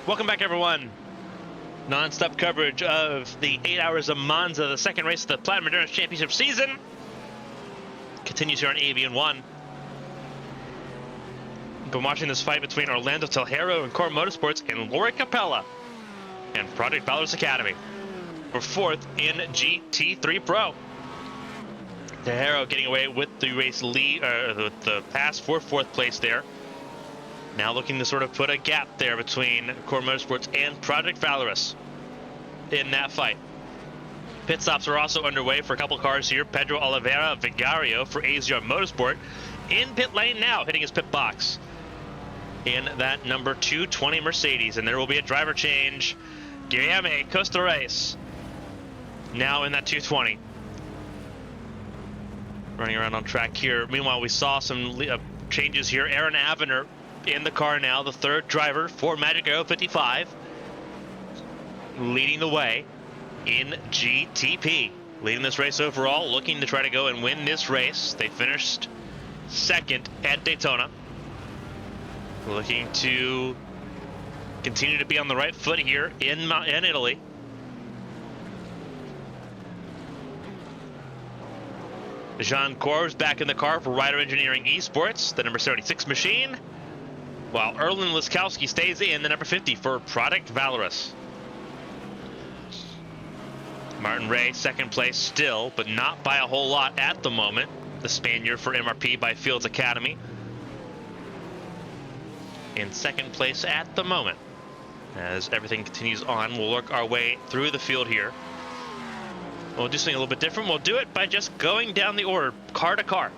Welcome back, everyone. Non-stop coverage of the 8 Hours of Monza, the second race of the Platinum Endurance Championship season. Continues here on ABN1. Been watching this fight between Orlando Tejero and Core Motorsports and Lori Capella and Project Valorous Academy for 4th in GT3 Pro. Tejero getting away with the race lead, the pass for 4th place there. Now looking to sort of put a gap there between Core Motorsports and Project Valorous in that fight. Pit stops are also underway for a couple cars here. Pedro Oliveira Vigario for AZR Motorsport in pit lane now, hitting his pit box in that number 220 Mercedes. And there will be a driver change. Guilherme Costa Reis now in that 220. Running around on track here. Meanwhile, we saw some changes here. Aaron Avener in the car now, the 3rd driver for Magic Arrow 55, leading the way in GTP, leading this race overall, looking to try to go and win this race. They finished 2nd at Daytona, looking to continue to be on the right foot here in Italy. Jean Corb's back in the car for Rider Engineering Esports, the number 76 machine, while Erlen Liskowski stays in the number 50 for Project Valorous. Martin Ray, 2nd place still, but not by a whole lot at the moment. The Spaniard for MRP by Fields Academy in 2nd place at the moment. As everything continues on, we'll work our way through the field here. We'll do something a little bit different. We'll do it by just going down the order, car to car.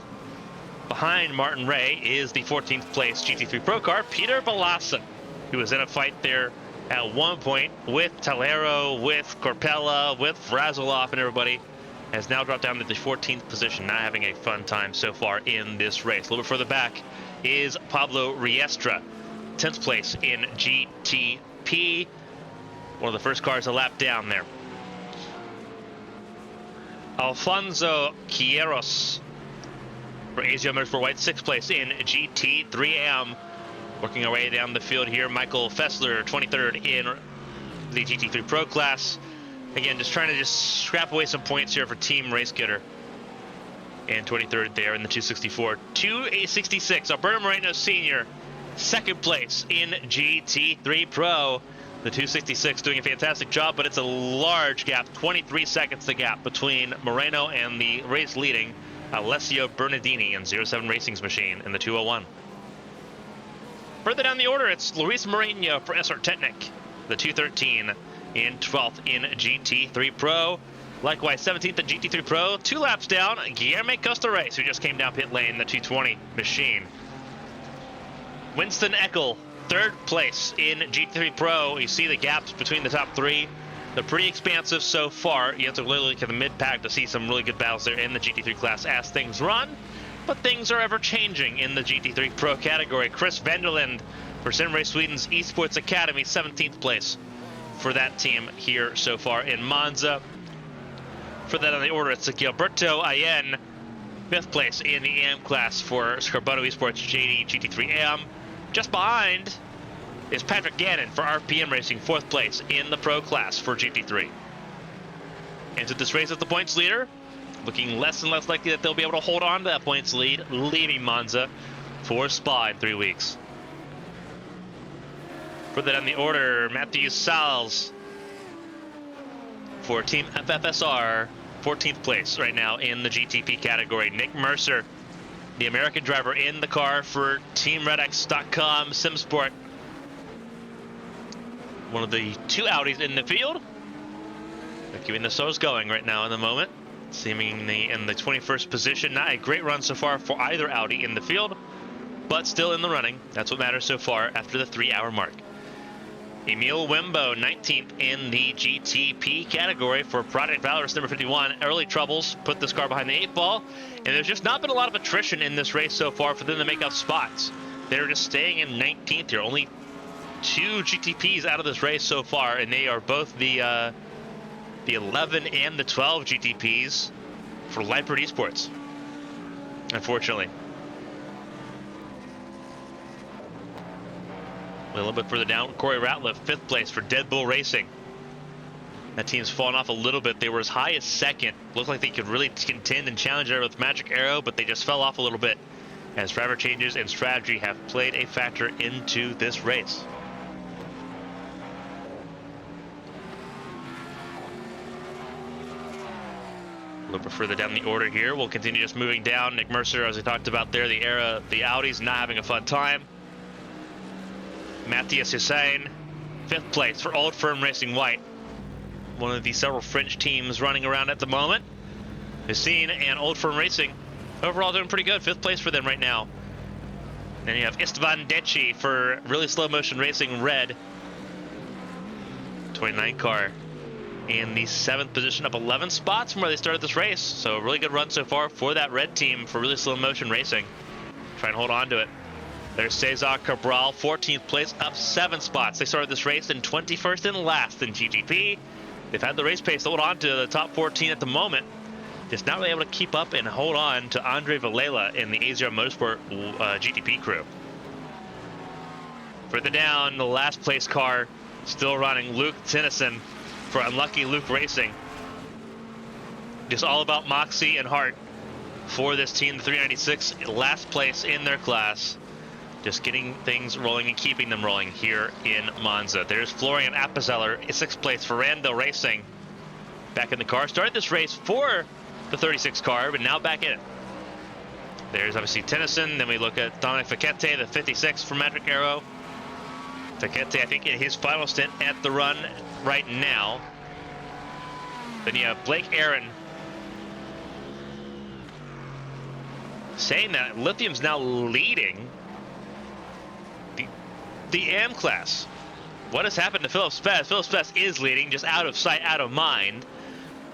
Behind Martin Ray is the 14th place GT3 Pro car, Peter Balassin, who was in a fight there at one point with Tejero, with Corpella, with Razulov and everybody, has now dropped down to the 14th position, not having a fun time so far in this race. A little bit further back is Pablo Riestra, 10th place in GTP, one of the first cars a lap down there. Alfonso Quieros for AZR Motorsport White, 6th place in GT3M. Working our way down the field here, Michael Fessler, 23rd in the GT3 Pro class. Again, just trying to scrap away some points here for Team RaceGetter. And 23rd there in the 264. 266, Alberto Moreno Sr., 2nd place in GT3 Pro. The 266 doing a fantastic job, but it's a large gap, 23 seconds the gap between Moreno and the race leading Alessio Bernardini and 07 Racing's machine in the 201. Further down the order, it's Luis Moreno for SR Technic, the 213 in 12th in GT3 Pro. Likewise, 17th in GT3 Pro, 2 laps down, Guilherme Costa Reis, who just came down pit lane, the 220 machine. Winston Eckel, 3rd place in GT3 Pro. You see the gaps between the top 3. They're pretty expansive so far. You have to really look at the mid-pack to see some really good battles there in the GT3 class as things run. But things are ever changing in the GT3 Pro category. Chris Vanderland for Simrace Sweden's Esports Academy, 17th place for that team here so far in Monza. For that on the order, it's Gilberto Allen, 5th place in the AM class for Scarbono Esports JD GT3 AM. Just behind is Patrick Gannon for RPM Racing, 4th place in the Pro class for GT3. Into this race as the points leader, looking less and less likely that they'll be able to hold on to that points lead, leaving Monza for Spa in 3 weeks. For that on the order, Matthew Sals for Team FFSR, 14th place right now in the GTP category. Nick Mercer, the American driver in the car for TeamRedX.com SimSport. One of the 2 Audis in the field. They're keeping the Sos going right now in the moment. Seemingly in the 21st position. Not a great run so far for either Audi in the field, but still in the running. That's what matters so far after the 3-hour mark. Emil Wimbo, 19th in the GTP category for Project Valorous number 51. Early troubles put this car behind the 8 ball, and there's just not been a lot of attrition in this race so far for them to make up spots. They're just staying in 19th here. Only 2 GTPs out of this race so far, and they are both the 11 and the 12 GTPs for Lombardy Esports, unfortunately. A little bit further down, Corey Ratliff, 5th place for Dead Bull Racing. That team's fallen off a little bit. They were as high as 2nd. Looked like they could really contend and challenge there with Magic Arrow, but they just fell off a little bit as driver changes and strategy have played a factor into this race. A little bit further down the order here. We'll continue just moving down. Nick Mercer, as we talked about there, the Audis not having a fun time. Matthias Hussein, 5th place for Old Firm Racing White. One of the several French teams running around at the moment. Hussein and Old Firm Racing overall doing pretty good. 5th place for them right now. Then you have Istvan Deci for Really Slow Motion Racing Red. 29 car in the 7th position, up 11 spots from where they started this race. So a really good run so far for that red team for Really Slow Motion Racing. Try and hold on to it. There's Cesar Cabral, 14th place, up 7 spots. They started this race in 21st and last in GTP. They've had the race pace to hold on to the top 14 at the moment. Just not really able to keep up and hold on to Andre Valela in the A0 Motorsport GTP crew. Further down, the last place car still running, Luke Tennyson for Unlucky Luke Racing. Just all about moxie and heart for this team, the 396, last place in their class. Just getting things rolling and keeping them rolling here in Monza. There's Florian Appenzeller, 6th place for Randall Racing. Back in the car. Started this race for the 36 car, but now back in it. There's obviously Tennyson. Then we look at Dominic Facchette, the 56 for Magic Arrow. Facchette, I think, in his final stint at the run right now. Then you have Blake Aaron saying that Lithium's now leading the AM class. What has happened to Philip Spez? Philip Spez is leading, just out of sight, out of mind.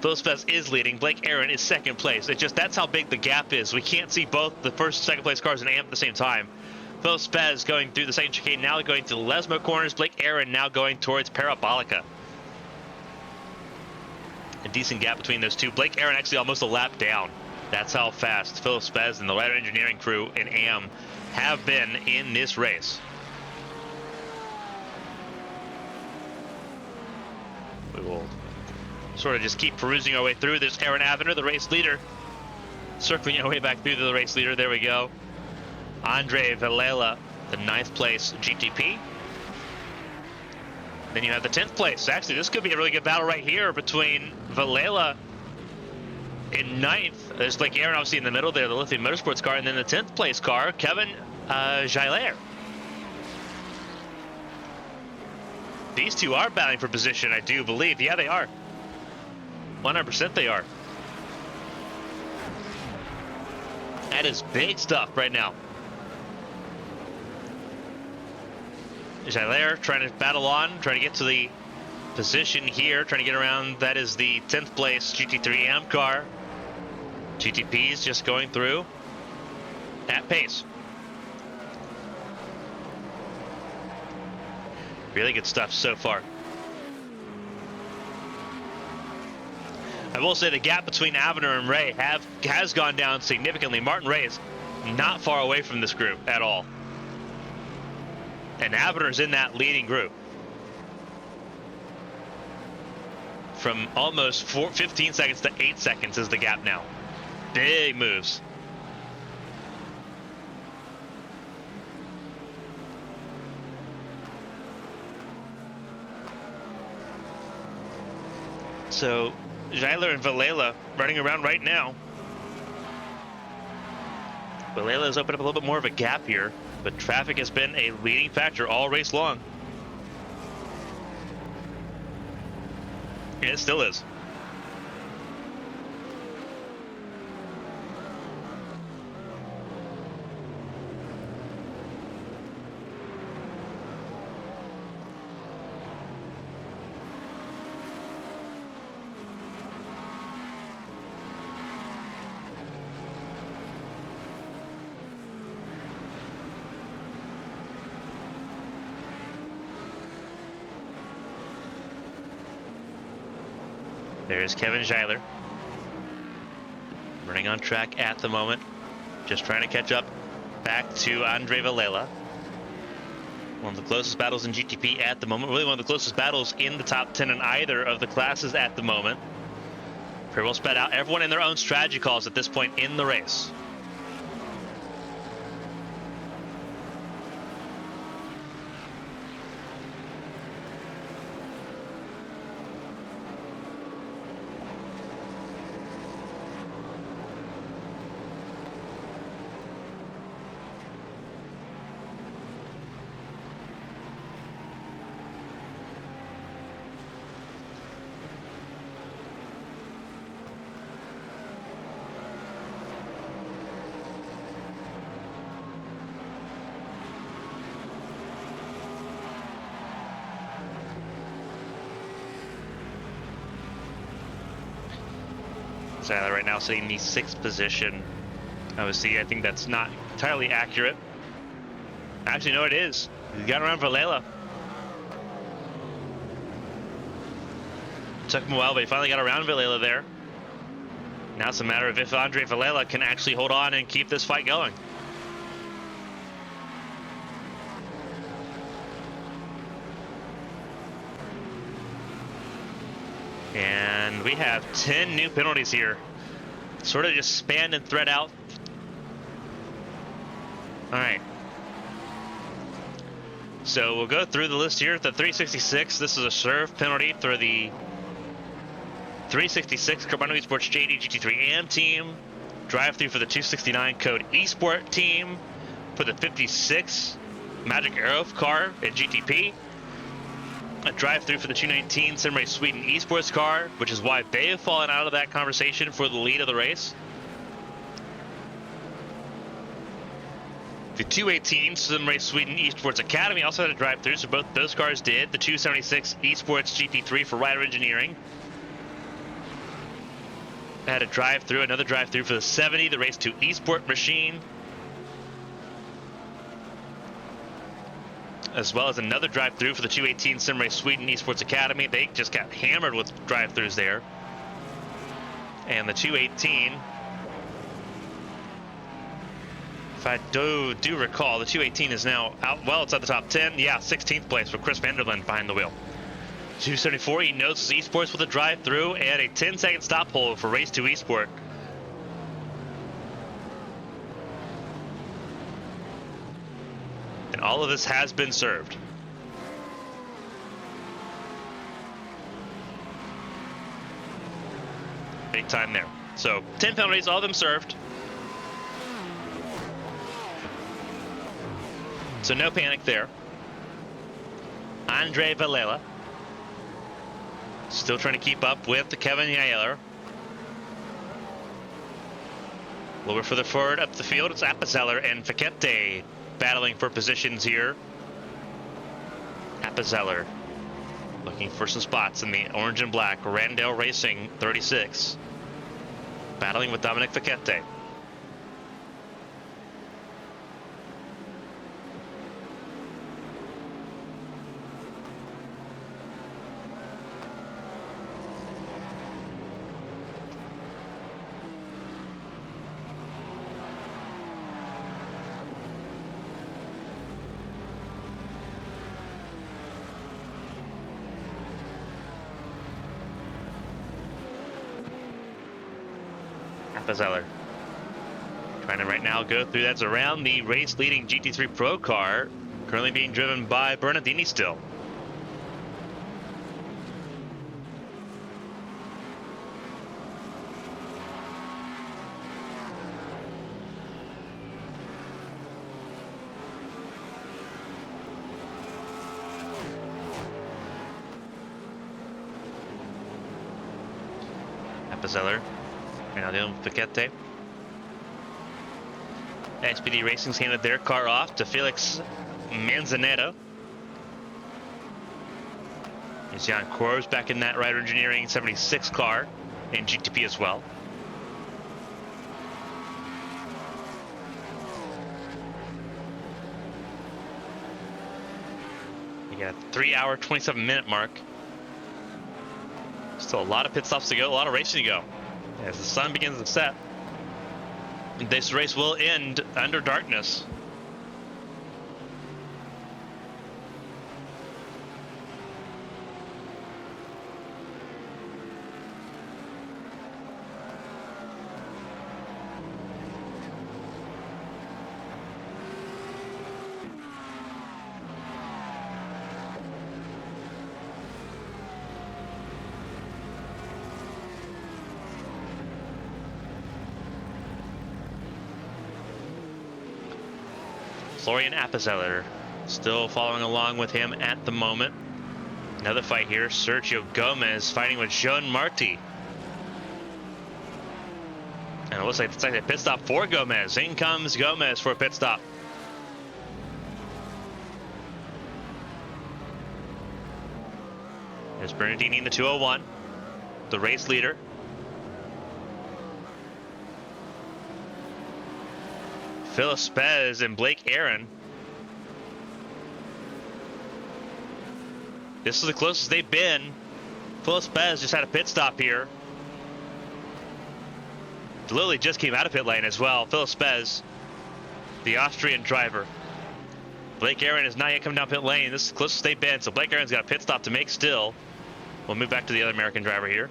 Philip Spez is leading. Blake Aaron is 2nd place. It's just, that's how big the gap is. We can't see both the 1st and 2nd place cars in AM at the same time. Philip Spez going through the 2nd chicane, now going to the Lesmo corners. Blake Aaron now going towards Parabolica. A decent gap between those two. Blake Aaron actually almost a lap down. That's how fast Philip Spez and the Rider Engineering crew in AM have been in this race. We will sort of just keep perusing our way through. There's Aaron Avener, the race leader, circling our way back through to the race leader. There we go. Andre Valela, the 9th place GTP. Then you have the 10th place. Actually, this could be a really good battle right here between Valela in 9th. There's Blake Aaron obviously in the middle there, the Lithium Motorsports car, and then the 10th place car, Kevin Geiler. These two are battling for position, I do believe. Yeah, they are. 100% they are. That is big stuff right now. Geiler trying to battle on, trying to get to the position here, trying to get around. That is the 10th place GT3 AM car. GTP's just going through at pace. Really good stuff so far. I will say the gap between Avener and Ray has gone down significantly. Martin Ray is not far away from this group at all. And Avener's in that leading group. From almost 15 seconds to 8 seconds is the gap now. Big moves. So Geiler and Valela running around right now. Valela has opened up a little bit more of a gap here, but traffic has been a leading factor all race long. And it still is. There's Kevin Geiler, running on track at the moment, just trying to catch up back to Andre Valela. One of the closest battles in GTP at the moment. Really one of the closest battles in the top 10 in either of the classes at the moment. Pretty well spread out. Everyone in their own strategy calls at this point in the race. Tyler right now sitting in the 6th position. Obviously, I think that's not entirely accurate. Actually, no, it is. He got around Valela. Took him a while, but he finally got around Valela there. Now it's a matter of if Andre Valela can actually hold on and keep this fight going. And we have 10 new penalties here. Sort of just span and thread out. All right. So we'll go through the list here. The 366, this is a serve penalty for the 366 Autodromo Esports JD GT3 AM team. Drive through for the 269 code Esport team. For the 56 Magic Arrow car at GTP. A drive-through for the 219 Simrace Sweden Esports car, which is why they have fallen out of that conversation for the lead of the race. The 218 Simrace Sweden Esports Academy also had a drive-through, so both those cars did. The 276 Esports GP3 for Rider Engineering had a drive-through, another drive-through for the 70, the Race 2 Esport Machine, as well as another drive-through for the 218 Simrace Sweden Esports Academy. They just got hammered with drive-throughs there. And the 218, if I do recall, the 218 is now out. Well, it's at the top 10. Yeah, 16th place for Chris Vanderlyn behind the wheel. 274, he knows Esports with a drive-through and a 10-second stop hold for Race 2 Esport. And all of this has been served. Big time there. So 10 penalties, all of them served. So no panic there. Andre Valela still trying to keep up with the Kevin Yaeler. A little bit further forward up the field, it's Appenzeller and Fiquete battling for positions here. Appenzeller looking for some spots in the orange and black. Randall Racing 36 battling with Dominic Fiquete. Appenzeller trying to right now go through. That's around the race leading GT3 Pro car, currently being driven by Bernardini still. Appenzeller right now dealing with Fiquete. SPD Racing's handed their car off to Felix Manzanero. Jan Corbs back in that Rider Engineering 76 car in GTP as well. You got a 3-hour, 27-minute mark. Still a lot of pit stops to go, a lot of racing to go. As the sun begins to set, this race will end under darkness. Florian Appenzeller still following along with him at the moment. Another fight here. Sergio Gomez fighting with Jean Marty. And it looks like it's like a pit stop for Gomez. In comes Gomez for a pit stop. There's Bernardini in the 201, the race leader. Philip Spez and Blake Aaron. This is the closest they've been. Philip Spez just had a pit stop here. Lilly just came out of pit lane as well. Philip Spez, the Austrian driver. Blake Aaron has not yet come down pit lane. This is the closest they've been, so Blake Aaron's got a pit stop to make still. We'll move back to the other American driver here.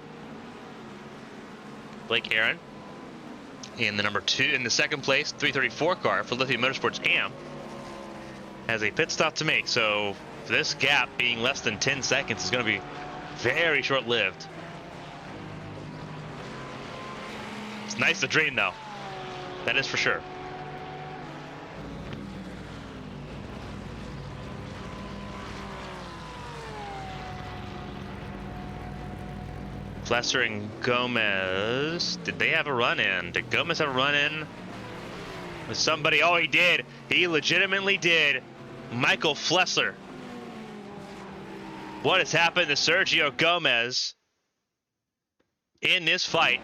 Blake Aaron in the in the second place 334 car for Lithium Motorsports AM has a pit stop to make. So this gap being less than 10 seconds is going to be very short-lived. It's nice to dream, though. That is for sure. Flesser and Gomez. Did they have a run-in? Did Gomez have a run-in with somebody? Oh, he did. He legitimately did. Michael Flesser. What has happened to Sergio Gomez in this fight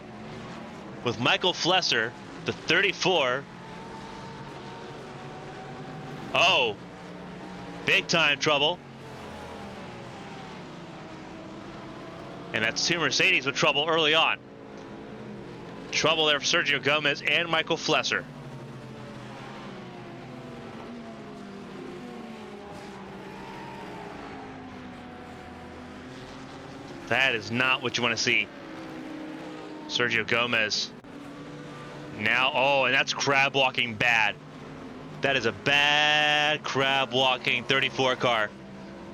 with Michael Flesser, the 34? Oh, big time trouble. And that's two Mercedes with trouble early on. Trouble there for Sergio Gomez and Michael Flesser. That is not what you want to see. Sergio Gomez. Now, oh, and that's crab walking bad. That is a bad crab walking 34 car.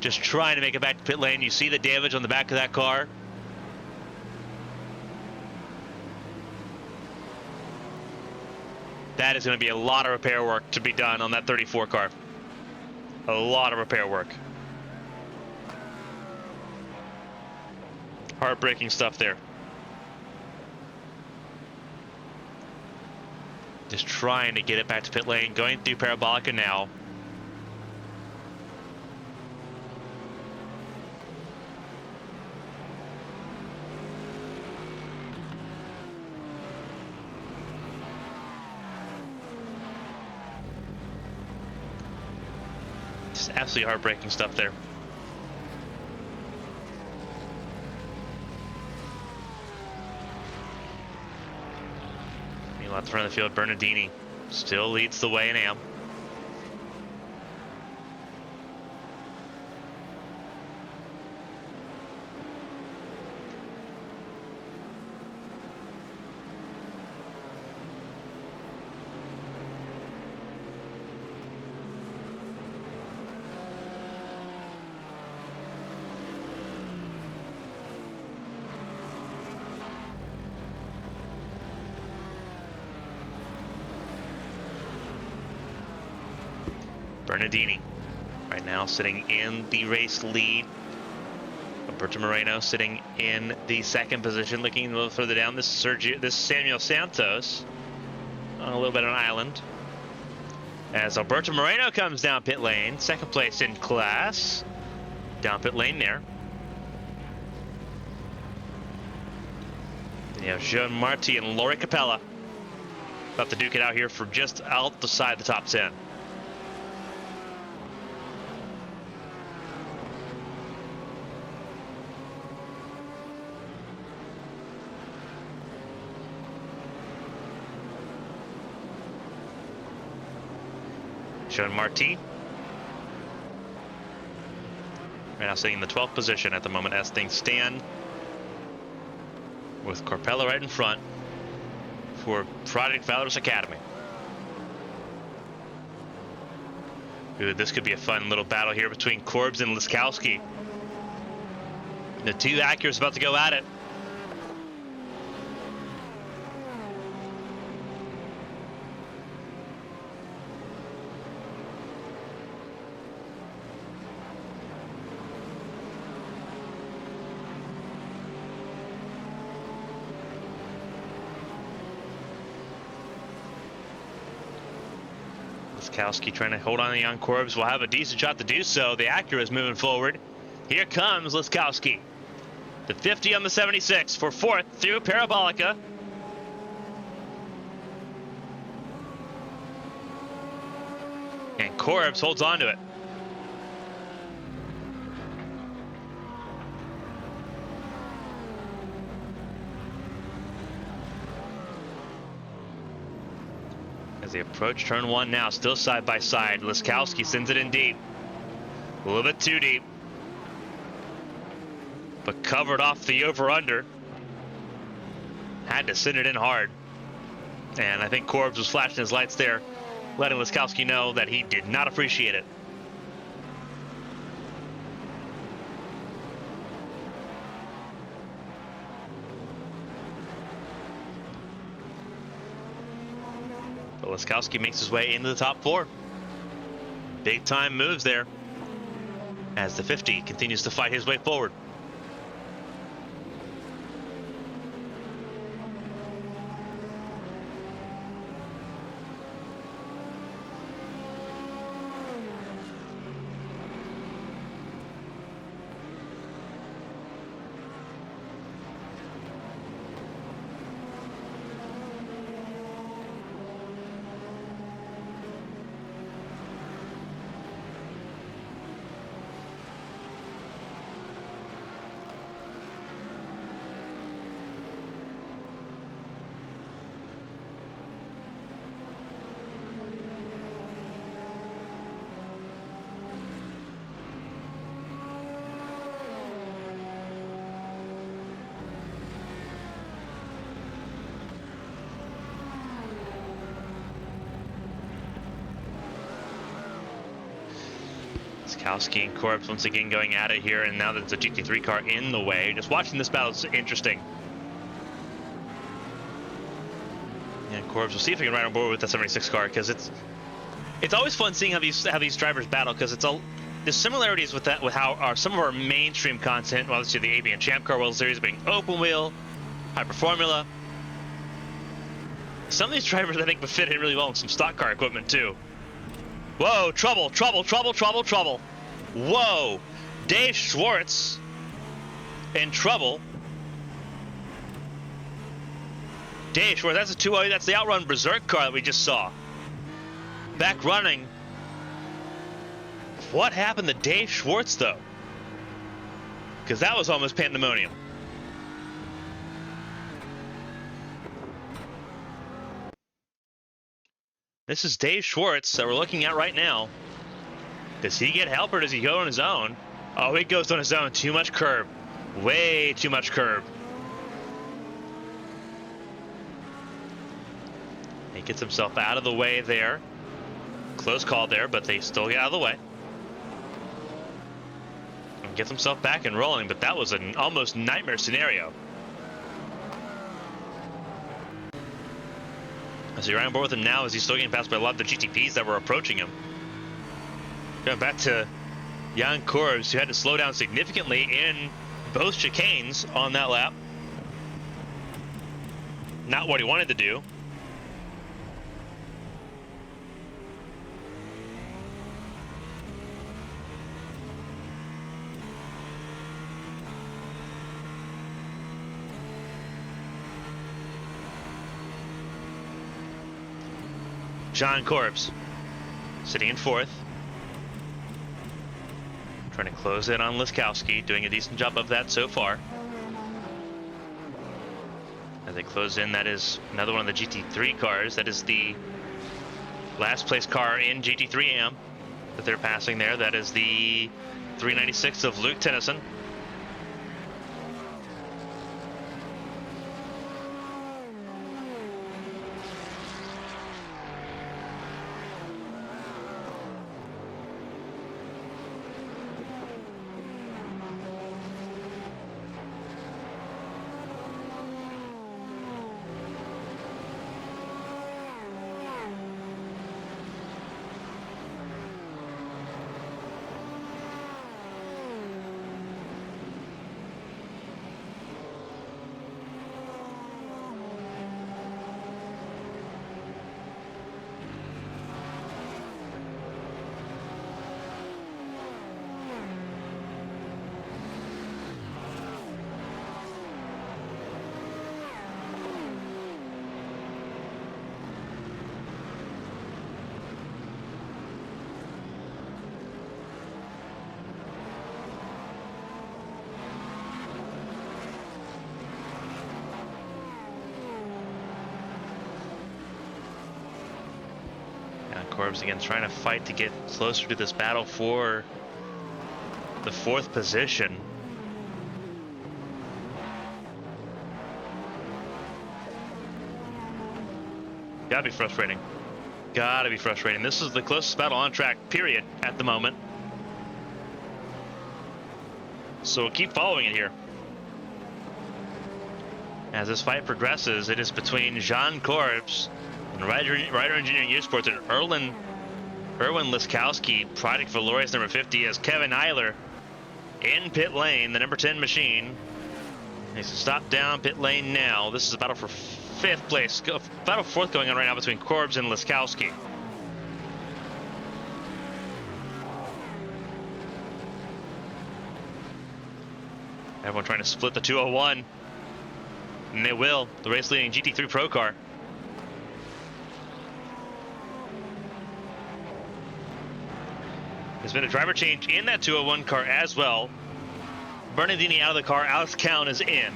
Just trying to make it back to pit lane. You see the damage on the back of that car. That is going to be a lot of repair work to be done on that 34 car. A lot of repair work. Heartbreaking stuff there. Just trying to get it back to pit lane. Going through Parabolica now. Just absolutely heartbreaking stuff there. Meanwhile, at the front of the field, Bernardini still leads the way in AM. Bernardini right now sitting in the race lead. Alberto Moreno sitting in the second position, looking a little further down. This is Samuel Santos on a little bit of an island. As Alberto Moreno comes down pit lane, second place in class, down pit lane there. Then you have Jean Marty and Lori Capella about to duke it out here for just outside the top 10. Jean Marty right now sitting in the 12th position at the moment as things stand, with Corpella right in front for Project Valorous Academy. Ooh, this could be a fun little battle here between Corbs and Liskowski. The two Acuras about to go at it. Laskowski trying to hold on to Jan Korbs. Will have a decent shot to do so. The Acura is moving forward. Here comes Laskowski. The 50 on the 76 for fourth through Parabolica. And Korbs holds on to it. As they approach turn one now, still side by side. Laskowski sends it in deep. A little bit too deep. But covered off the over-under. Had to send it in hard. And I think Korbs was flashing his lights there, letting Laskowski know that he did not appreciate it. But Laskowski makes his way into the top four. Big time moves there as the 50 continues to fight his way forward. Laskowski and Korbs once again going at it here, and now that it's a GT3 car in the way. Just watching this battle is interesting. And Korbs, we'll see if we can ride on board with the 76 car, because it's always fun seeing how these drivers battle, because there's similarities with how some of our mainstream content, well, let's see, the ABN Champ Car World Series being open wheel, Hyper Formula. Some of these drivers I think would fit in really well with some stock car equipment too. Whoa, trouble, trouble, trouble, trouble, trouble. Whoa, Dave Schwartz in trouble. Dave Schwartz, that's a 208, that's the Outrun Berserk car that we just saw. Back running. What happened to Dave Schwartz though? Because that was almost pandemonium. This is Dave Schwartz that we're looking at right now. Does he get help or does he go on his own? Oh, he goes on his own. Too much curb. Way too much curb. He gets himself out of the way there. Close call there, but they still get out of the way. And gets himself back and rolling, but that was an almost nightmare scenario. So you're on board with him now as he's still getting passed by a lot of the GTPs that were approaching him. Going back to Jan Korbs, who had to slow down significantly in both chicanes on that lap. Not what he wanted to do. Jan Korbs sitting in fourth. Trying to close in on Laskowski, doing a decent job of that so far. As they close in, that is another one of the GT3 cars. That is the last place car in GT3 AM that they're passing there. That is the 396 of Luke Tennyson. Corbs again trying to fight to get closer to this battle for the 4th position. Gotta be frustrating. Gotta be frustrating. This is the closest battle on track, period, at the moment. So we'll keep following it here. As this fight progresses, it is between Jean Corbs and Rider Engineering Esports and Erwin Liskowski, Project Valorious number 50, as Kevin Eiler in pit lane, the number 10 machine. Needs to stop down pit lane now. This is a battle for 5th place. Battle 4th going on right now between Corbs and Liskowski. Everyone trying to split the 201. And they will. The race leading GT3 Pro car. There's been a driver change in that 201 car as well. Bernardini out of the car. Alex Cowan is in.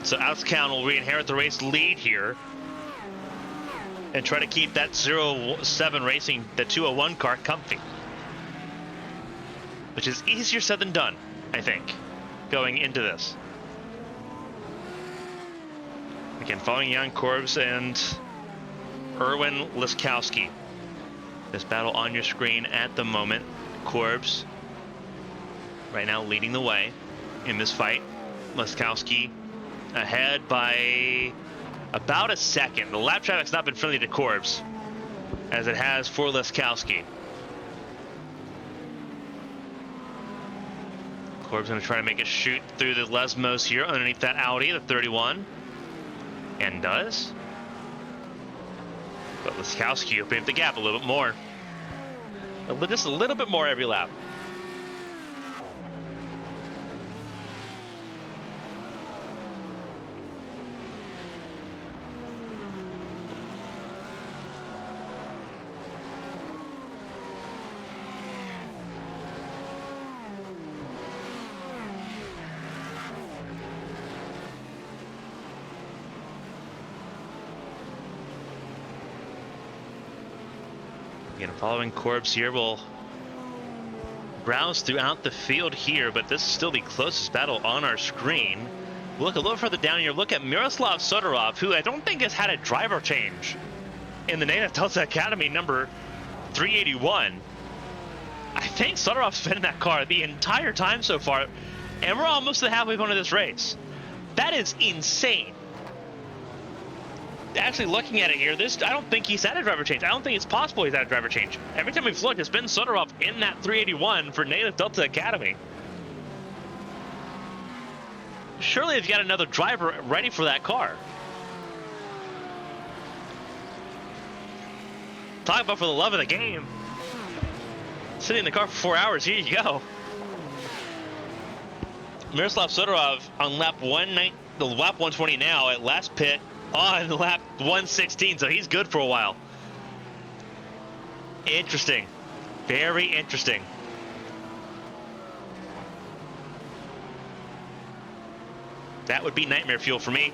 So Alex Cowan will re-inherit the race lead here and try to keep that 07 racing, the 201 car, comfy. Which is easier said than done, I think, going into this. Again, following Jan Corbs and Erwin Liskowski. This battle on your screen at the moment. Corbs right now leading the way in this fight. Liskowski ahead by about a second. The lap traffic's not been friendly to Corbs, as it has for Liskowski. Corbs going to try to make a shoot through the Lesmos here underneath that Audi, the 31. And does. But Liskowski opening up the gap a little bit more. Just a little bit more every lap. Again, following Corbs here, will browse throughout the field here, but this is still the closest battle on our screen. We'll look a little further down here, look at Miroslav Sodorov, who I don't think has had a driver change in the Native Delta Academy number 381. I think Sodorov's been in that car the entire time so far, and we're almost to the halfway point of this race. That is insane. Actually looking at it here, I don't think he's had a driver change. I don't think it's possible he's had a driver change. Every time we've looked, it's been Sodorov in that 381 for Native Delta Academy. Surely they've got another driver ready for that car. Talk about for the love of the game. Sitting in the car for 4 hours, here you go. Miroslav Sodorov on lap 120 now at last pit on lap 116, so he's good for a while. Interesting. Very interesting. That would be nightmare fuel for me.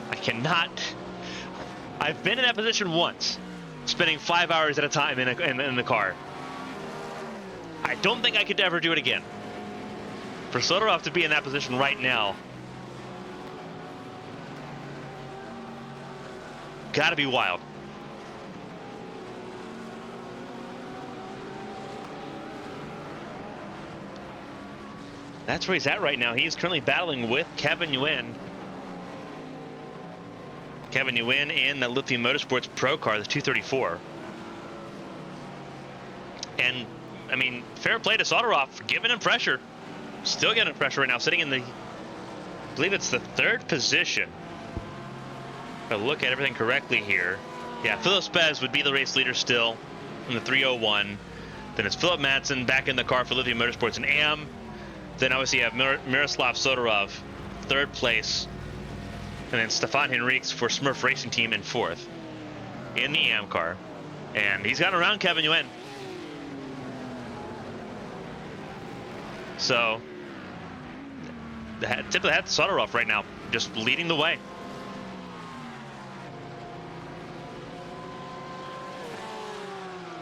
I cannot. I've been in that position once, spending 5 hours at a time in the car. I don't think I could ever do it again. For Sodorov to be in that position right now, gotta be wild. That's where he's at right now. He's currently battling with Kevin Nguyen. Kevin Nguyen in the Lithium Motorsports Pro car, the 234. And, I mean, fair play to Sodorov, giving him pressure. Still getting pressure right now, sitting in the, I believe it's the 3rd position. If I look at everything correctly here, yeah, Philip Spez would be the race leader still in the 301. Then it's Philip Madsen back in the car for Lithium Motorsports and AM. Then obviously you have Miroslav Sodorov, 3rd place. And then Stefan Henriques for Smurf Racing Team in 4th in the AM car. And he's gotten around Kevin Nguyen. So, tip of the hat to Sodorov right now, just leading the way.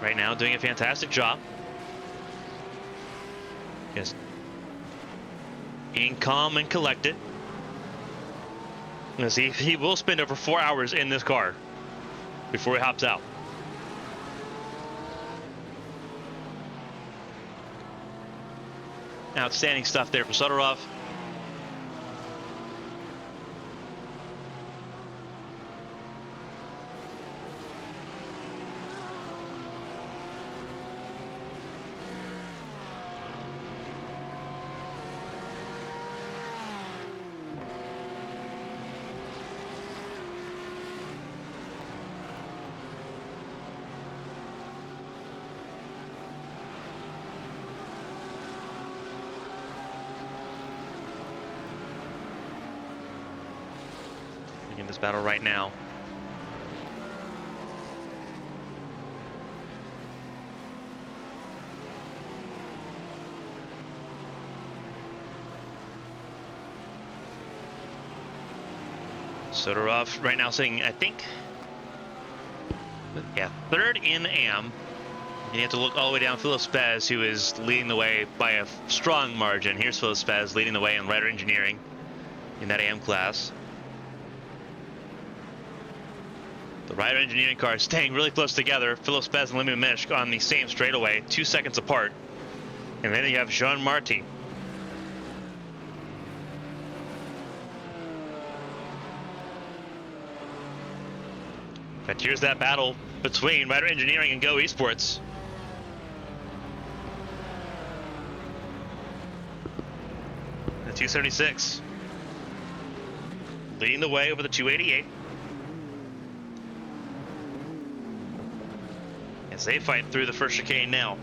right now doing a fantastic job. Just being calm and collected. As he will spend over 4 hours in this car before he hops out. Outstanding stuff there for Sudorov. In this battle right now. Sudorov right now saying, I think, yeah, third in AM. You have to look all the way down. Philip Spez, who is leading the way by a strong margin. Here's Philip Spez leading the way in rider engineering in that AM class. The rider engineering cars staying really close together. Philip Spez and Lemmy Mishk on the same straightaway, 2 seconds apart. And then you have Jean Marty. But here's that battle between rider engineering and Go Esports. The 276 leading the way over the 288. As they fight through the first chicane now.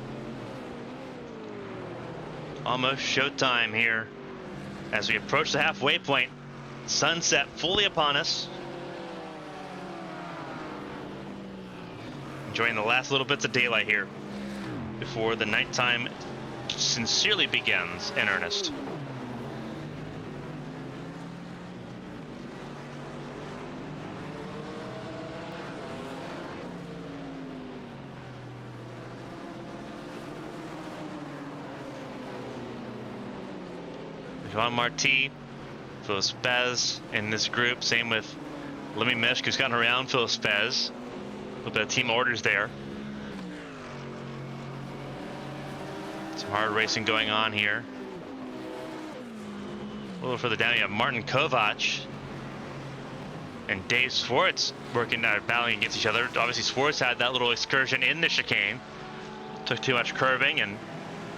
Almost showtime here as we approach the halfway point. Sunset fully upon us. Enjoying the last little bits of daylight here before the nighttime sincerely begins in earnest. Jean Marty, Philip Spez in this group. Same with Lemmy Mishk, who's gotten around Philip Spez. A little bit of team orders there. Some hard racing going on here. A little further down, you have Martin Kovac and Dave Swartz working, battling against each other. Obviously, Swartz had that little excursion in the chicane. Took too much curving and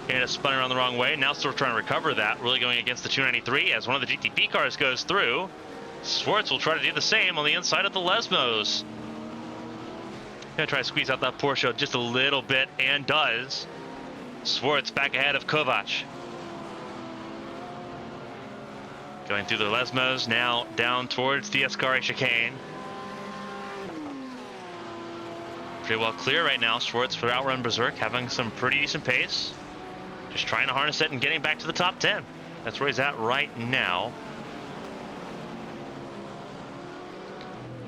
ended up spinning around the wrong way. Now still trying to recover that. Really going against the 293 as one of the GTP cars goes through. Swartz will try to do the same on the inside of the Lesmos. Gonna try to squeeze out that Porsche just a little bit, and does. Swartz back ahead of Kovac. Going through the Lesmos, now down towards the Ascari chicane. Pretty well clear right now. Swartz for Outrun Berserk, having some pretty decent pace. Just trying to harness it and getting back to the top 10. That's where he's at right now.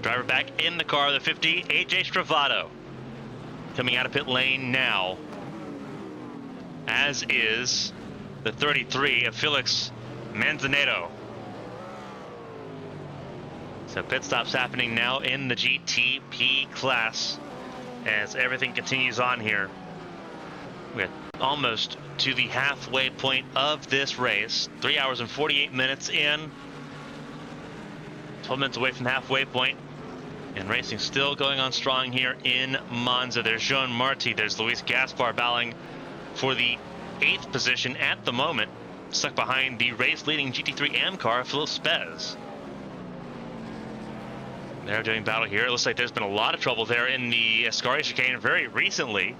Driver back in the car, the 50, AJ Stravato. Coming out of pit lane now. As is the 33 of Felix Manzaneto. So pit stops happening now in the GTP class as everything continues on here. We're almost to the halfway point of this race. 3 hours and 48 minutes in. 12 minutes away from the halfway point. And racing still going on strong here in Monza. There's Jean Marty. There's Luis Gaspar battling for the 8th position at the moment. Stuck behind the race-leading GT3 AM car, Philip Spez. They're doing battle here. It looks like there's been a lot of trouble there in the Ascari chicane very recently,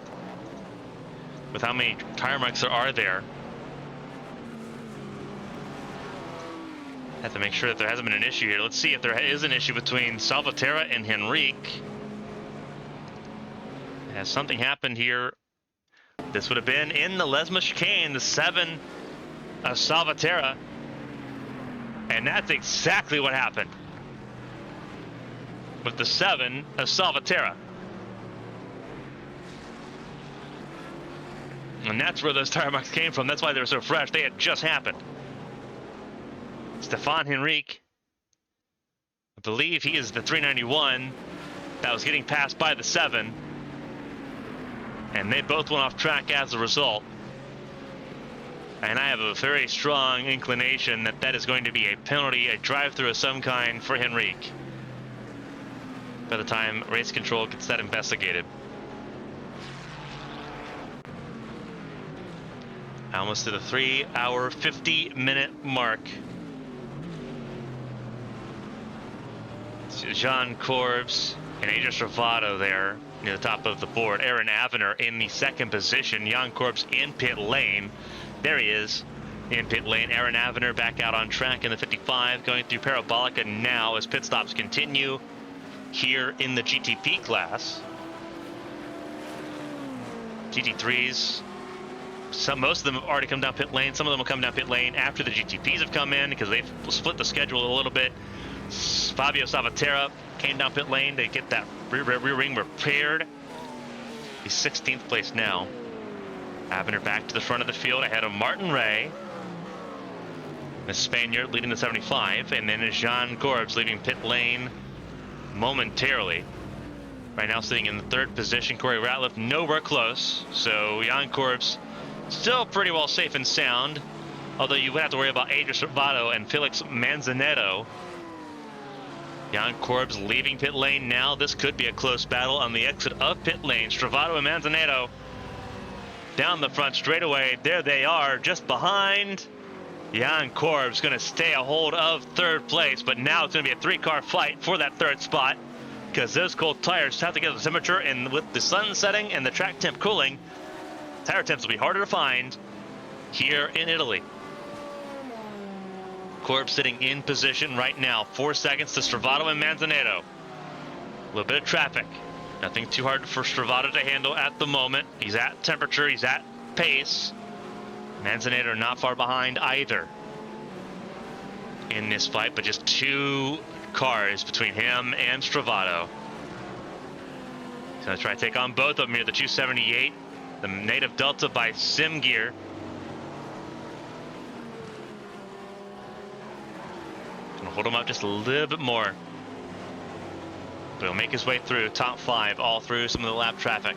with how many tire marks there are there. Have to make sure that there hasn't been an issue here. Let's see if there is an issue between Salvatierra and Henrique. Has something happened here? This would have been in the Lesma chicane, the 7 of Salvatierra. And that's exactly what happened with the 7 of Salvatierra. And that's where those tire marks came from. That's why they're so fresh. They had just happened. Stefan Henrique, I believe he is the 391 that was getting passed by the 7. And they both went off track as a result. And I have a very strong inclination that that is going to be a penalty, a drive-through of some kind for Henrique by the time race control gets that investigated. Almost to the 3-hour, 50-minute mark. Jean Corbs and Adrian Travado there near the top of the board. Aaron Avener in the second position. Jan Corbs in pit lane. There he is in pit lane. Aaron Avener back out on track in the 55, going through Parabolica now as pit stops continue here in the GTP class. GT3s, most of them have already come down pit lane. Some of them will come down pit lane after the GTPs have come in because they've split the schedule a little bit. Fabio Salvatierra came down pit lane to get that rear ring repaired. He's 16th place now. Avener back to the front of the field ahead of Martin Ray. The Spaniard leading the 75, and then is Jean Corbs leaving pit lane momentarily. Right now sitting in the 3rd position. Corey Ratliff nowhere close, so Jan Corbs still pretty well safe and sound, although you would have to worry about Adrian Travado and Felix Manzaneto. Jan Corbs leaving pit lane now. This could be a close battle on the exit of pit lane. Travado and Manzaneto down the front straightaway. There they are, just behind. Jan Corbs going to stay a hold of 3rd place, but now it's going to be a 3-car fight for that 3rd spot because those cold tires have to get the temperature, and with the sun setting and the track temp cooling, tire temps will be harder to find here in Italy. Corbs sitting in position right now. 4 seconds to Travado and Manzaneto. A little bit of traffic. Nothing too hard for Travado to handle at the moment. He's at temperature. He's at pace. Manzaneto not far behind either in this fight, but just 2 cars between him and Travado. He's going to try to take on both of them here. The 278, the native Delta by Sim Gear. Gonna hold him up just a little bit more. But he'll make his way through top 5, all through some of the lap traffic.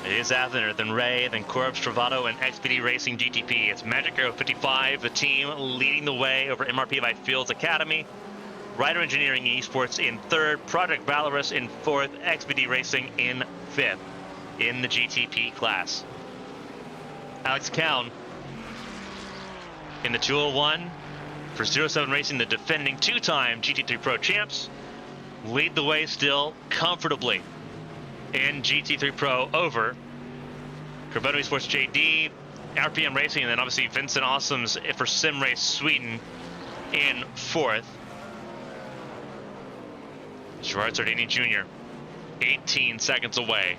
It is Avener, then Ray, then Corbs, Travado, and XPD Racing GTP. It's Magic Arrow 55, the team leading the way over MRP by Fields Academy. Ryder Engineering Esports in 3rd, Project Valorous in 4th, XPD Racing in 5th in the GTP class. Alex Cowan in the 201 for 07 Racing, the defending 2-time GT3 Pro champs, lead the way still comfortably in GT3 Pro over Carbone Esports JD, RPM Racing, and then obviously Vincent Awesome's for Sim Race Sweden in 4th. Gerard Sardini Jr., 18 seconds away.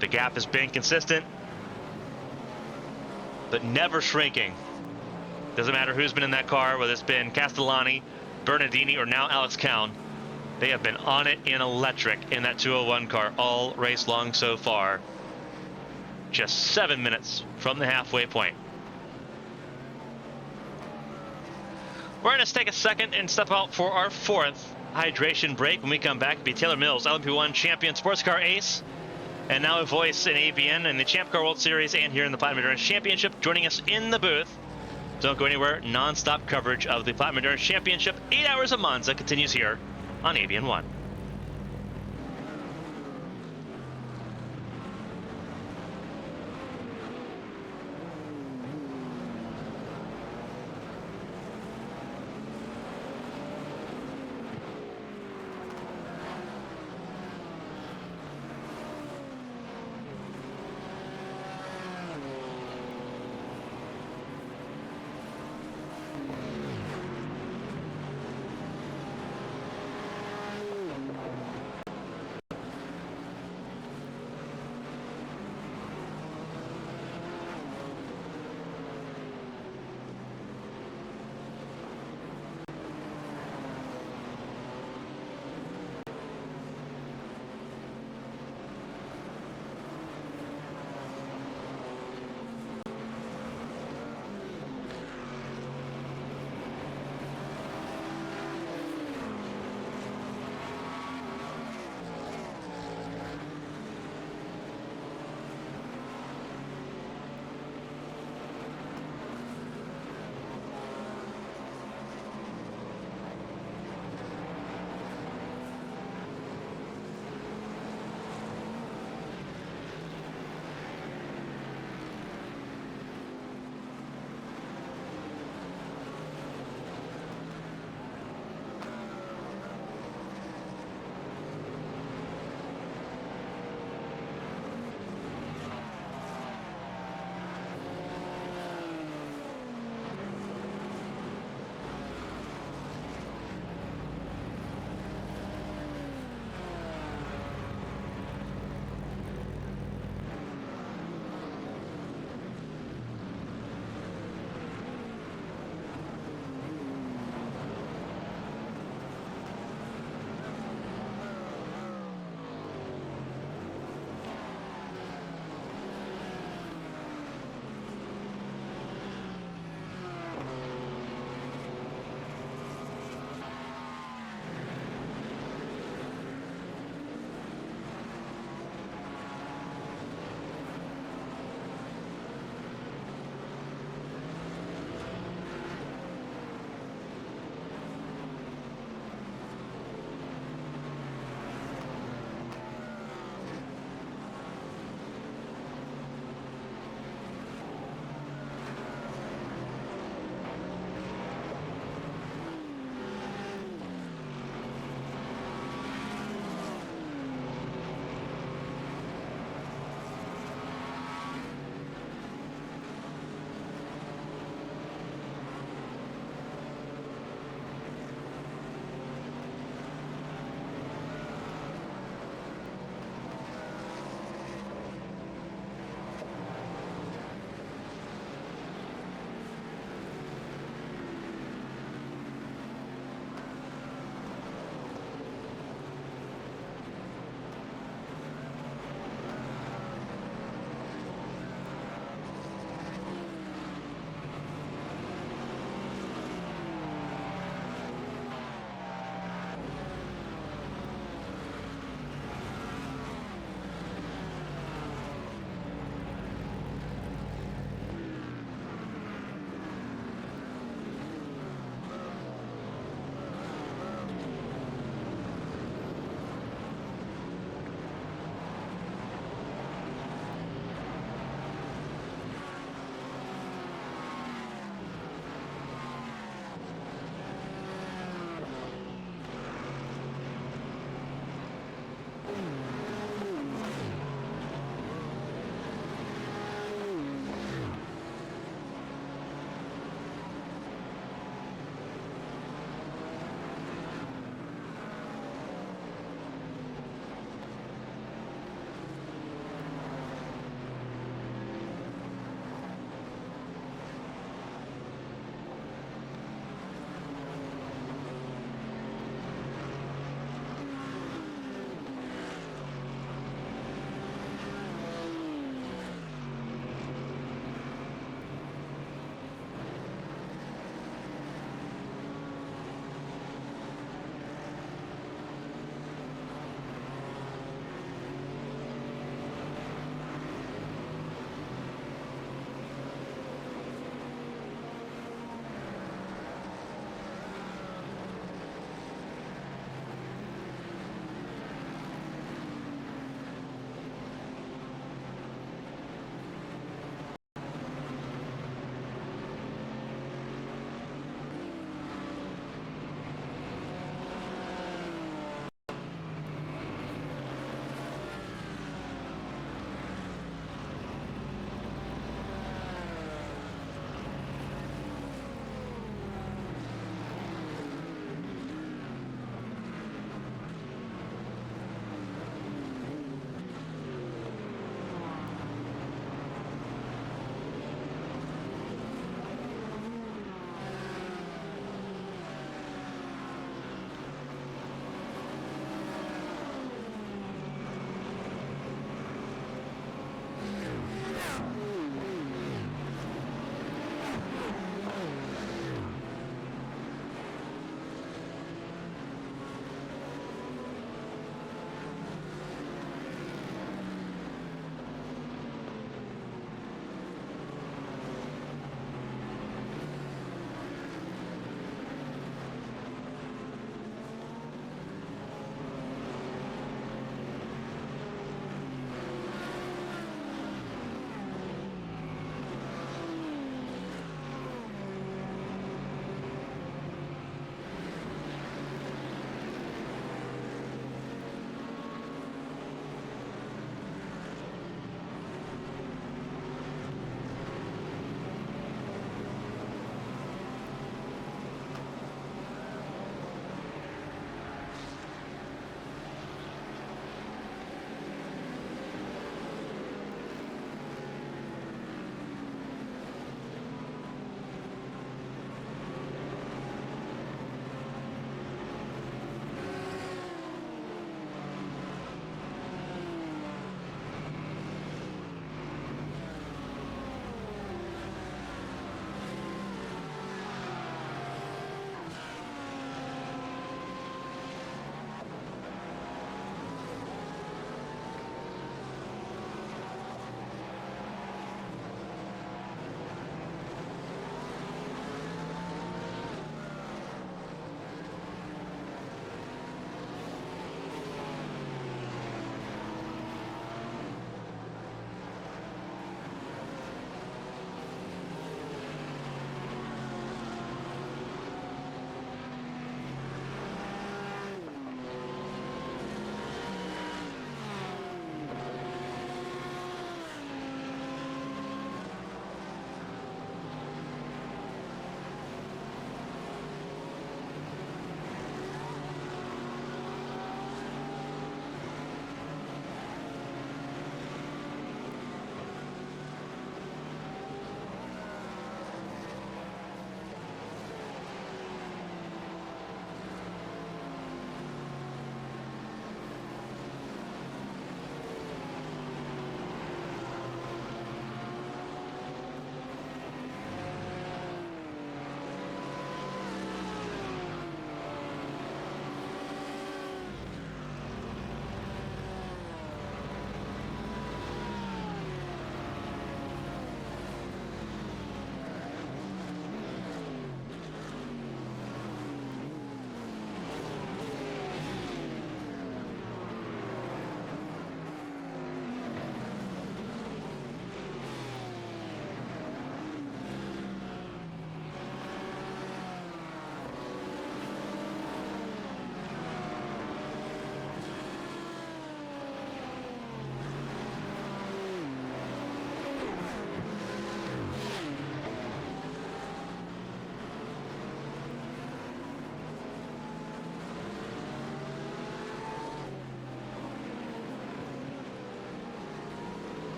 The gap has been consistent, but never shrinking. Doesn't matter who's been in that car, whether it's been Castellani, Bernardini, or now Alex Cowan. They have been on it in electric in that 201 car all race long so far. Just 7 minutes from the halfway point. We're going to take a second and step out for our 4th hydration break. When we come back, it'll be Taylor Mills, LMP1 champion, sports car ace, and now a voice in AVN in the Champ Car World Series and here in the Platinum Endurance Championship. Joining us in the booth, don't go anywhere, non-stop coverage of the Platinum Endurance Championship. 8 hours of Monza continues here on AVN 1.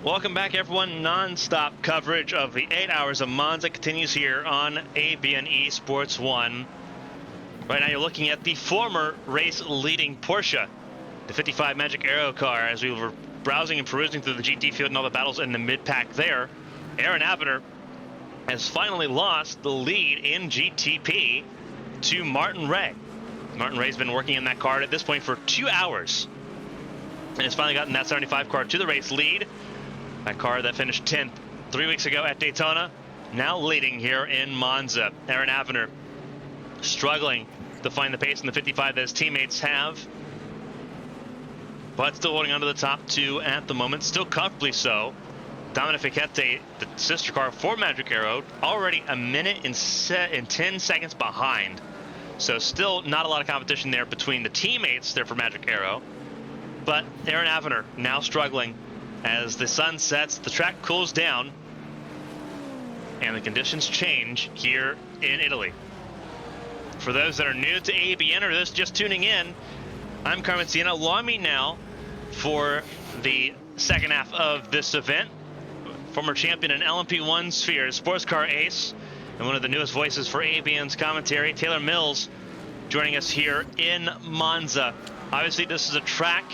Welcome back, everyone. Non-stop coverage of the 8 hours of Monza continues here on ABN Esports 1. Right now you're looking at the former race-leading Porsche, the 55 Magic Aero car. As we were browsing and perusing through the GT field and all the battles in the mid-pack there, Aaron Avener has finally lost the lead in GTP to Martin Ray. Martin Ray's been working in that car at this point for 2 hours and has finally gotten that 75 car to the race lead. That car that finished 10th 3 weeks ago at Daytona, now leading here in Monza. Aaron Avener struggling to find the pace in the 55 that his teammates have, but still holding on to the top two at the moment, still comfortably so. Dominic Fichette, the sister car for Magic Aero, already a minute and 10 seconds behind. So still not a lot of competition there between the teammates there for Magic Aero. But Aaron Avener now struggling as the sun sets, the track cools down, and the conditions change here in Italy. For those that are new to ABN or those just tuning in, I'm Carmen Sienna. Along me now for the second half of this event, former champion in LMP1 Sphere, sports car ace, and one of the newest voices for ABN's commentary, Taylor Mills, joining us here in Monza. Obviously, this is a track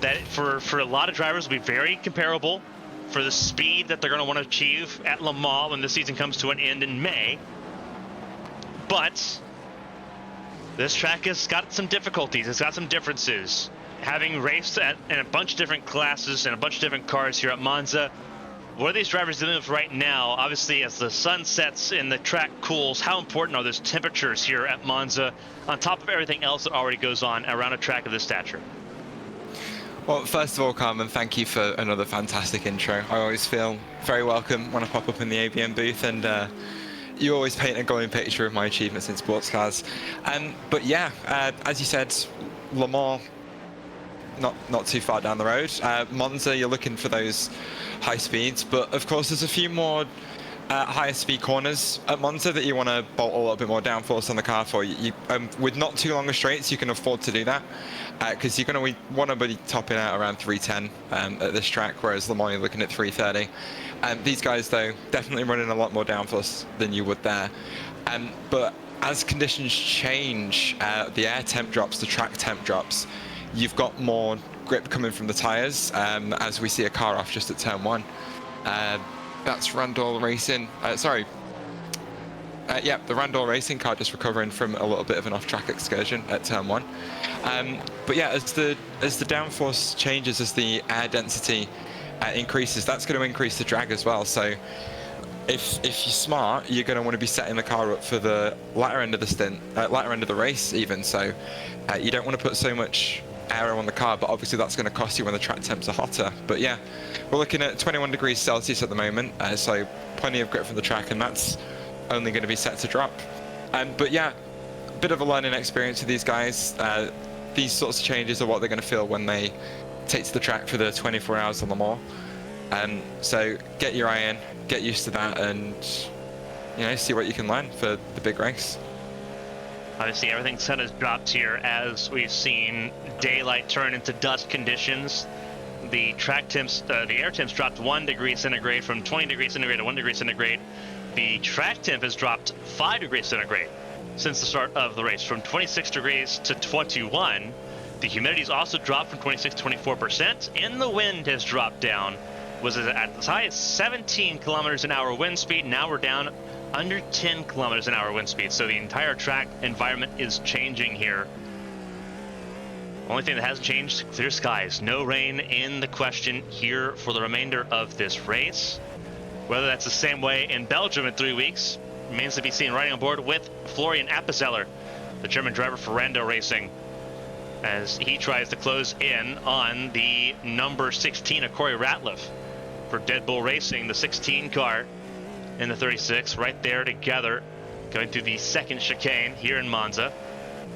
that for a lot of drivers will be very comparable for the speed that they're going to want to achieve at Le Mans when the season comes to an end in May. But this track has got some difficulties. It's got some differences. Having raced in a bunch of different classes and a bunch of different cars here at Monza, what are these drivers dealing with right now? Obviously, as the sun sets and the track cools, how important are those temperatures here at Monza on top of everything else that already goes on around a track of this stature? Well, first of all, Carmen, thank you for another fantastic intro. I always feel very welcome when I pop up in the ABN booth, and you always paint a glowing picture of my achievements in sports cars. But yeah, as you said, Le Mans, not too far down the road. Monza, you're looking for those high speeds, but of course there's a few more higher speed corners at Monza that you want to bolt a little bit more downforce on the car for. With not too long of straights, you can afford to do that, because you're going to want to be topping out around 310 at this track, whereas Le Mans you're looking at 330. These guys, though, definitely running a lot more downforce than you would there. But as conditions change, the air temp drops, the track temp drops, you've got more grip coming from the tyres, as we see a car off just at turn 1. That's Randall Racing. Yeah, the Randall Racing car just recovering from a little bit of an off-track excursion at turn 1. But yeah, as the downforce changes, as the air density increases, that's going to increase the drag as well. So if you're smart, you're going to want to be setting the car up for the latter end of the stint, latter end of the race even. So you don't want to put so much aero on the car, but obviously that's going to cost you when the track temps are hotter. But yeah, we're looking at 21 degrees Celsius at the moment, so plenty of grip from the track, and that's only going to be set to drop. But yeah, a bit of a learning experience for these guys. These sorts of changes are what they're going to feel when they take to the track for the 24 hours on Le Mans. So get your eye in, get used to that, and see what you can learn for the big race. Obviously, everything sun has dropped here as we've seen daylight turn into dusk conditions. The track temps, the air temps dropped 1 degree centigrade from 20 degrees centigrade to 1 degree centigrade. The track temp has dropped 5 degrees centigrade since the start of the race, from 26 degrees to 21. The humidity's also dropped from 26 to 24%, and the wind has dropped down. Was at as high as 17 kilometers an hour wind speed. Now we're down under 10 kilometers an hour wind speed. So the entire track environment is changing here. Only thing that hasn't changed, clear skies. No rain in the question here for the remainder of this race. Whether that's the same way in Belgium in 3 weeks remains to be seen. Riding on board with Florian Appenzeller, the German driver for Rando Racing, as he tries to close in on the number 16 of Corey Ratliff for Dead Bull Racing, the 16 car in the 36, right there together, going through the second chicane here in Monza.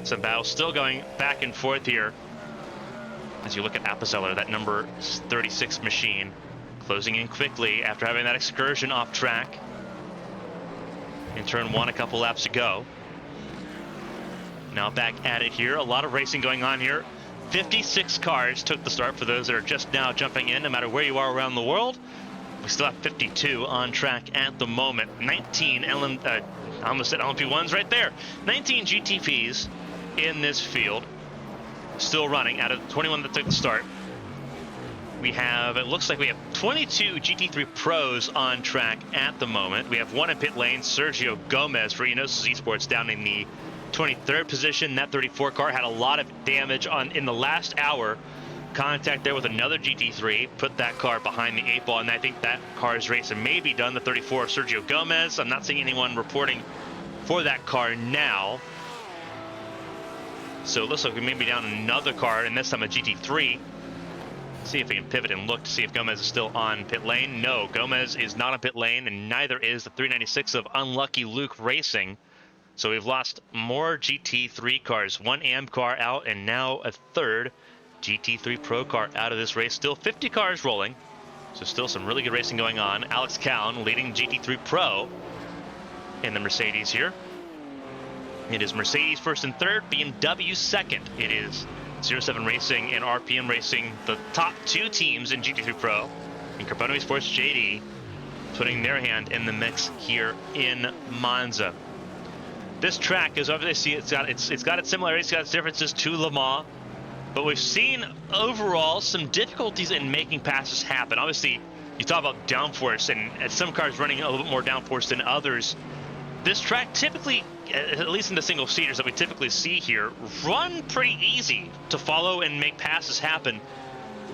Some battles still going back and forth here as you look at Appenzeller, that number 36 machine, closing in quickly after having that excursion off track in turn 1 a couple laps ago. Now back at it here. A lot of racing going on here 56 cars took the start for those that are just now jumping in, no matter where you are around the world. We still have 52 on track at the moment. 19 I almost said LMP1s right there. 19 GTPs in this field, still running out of the 21 that took the start. We have, it looks like we have 22 GT3 Pros on track at the moment. We have one in pit lane, Sergio Gomez for Enosis Esports down in the 23rd position. That 34 car had a lot of damage in the last hour. Contact there with another GT3, put that car behind the 8 ball, and I think that car's race may be done. The 34 Sergio Gomez. I'm not seeing anyone reporting for that car now. So it looks like we may be down another car, and this time a GT3. See if we can pivot and look to see if Gomez is still on pit lane. No, Gomez is not on pit lane, and neither is the 396 of Unlucky Luke Racing. So we've lost more GT3 cars. One AM car out, and now a third GT3 Pro car out of this race. Still 50 cars rolling, so still some really good racing going on. Alex Cowan leading GT3 Pro in the Mercedes here. It is Mercedes first and third, BMW second. It is 07 Racing and RPM Racing, the top two teams in GT3 Pro, and Carbono Sports JD putting their hand in the mix here in Monza. This track is obviously it's got its similarities, it's got its differences to Le Mans, but we've seen overall some difficulties in making passes happen. Obviously, you talk about downforce, and some cars running a little bit more downforce than others. This track typically, at least in the single seaters that we typically see here, run pretty easy to follow and make passes happen.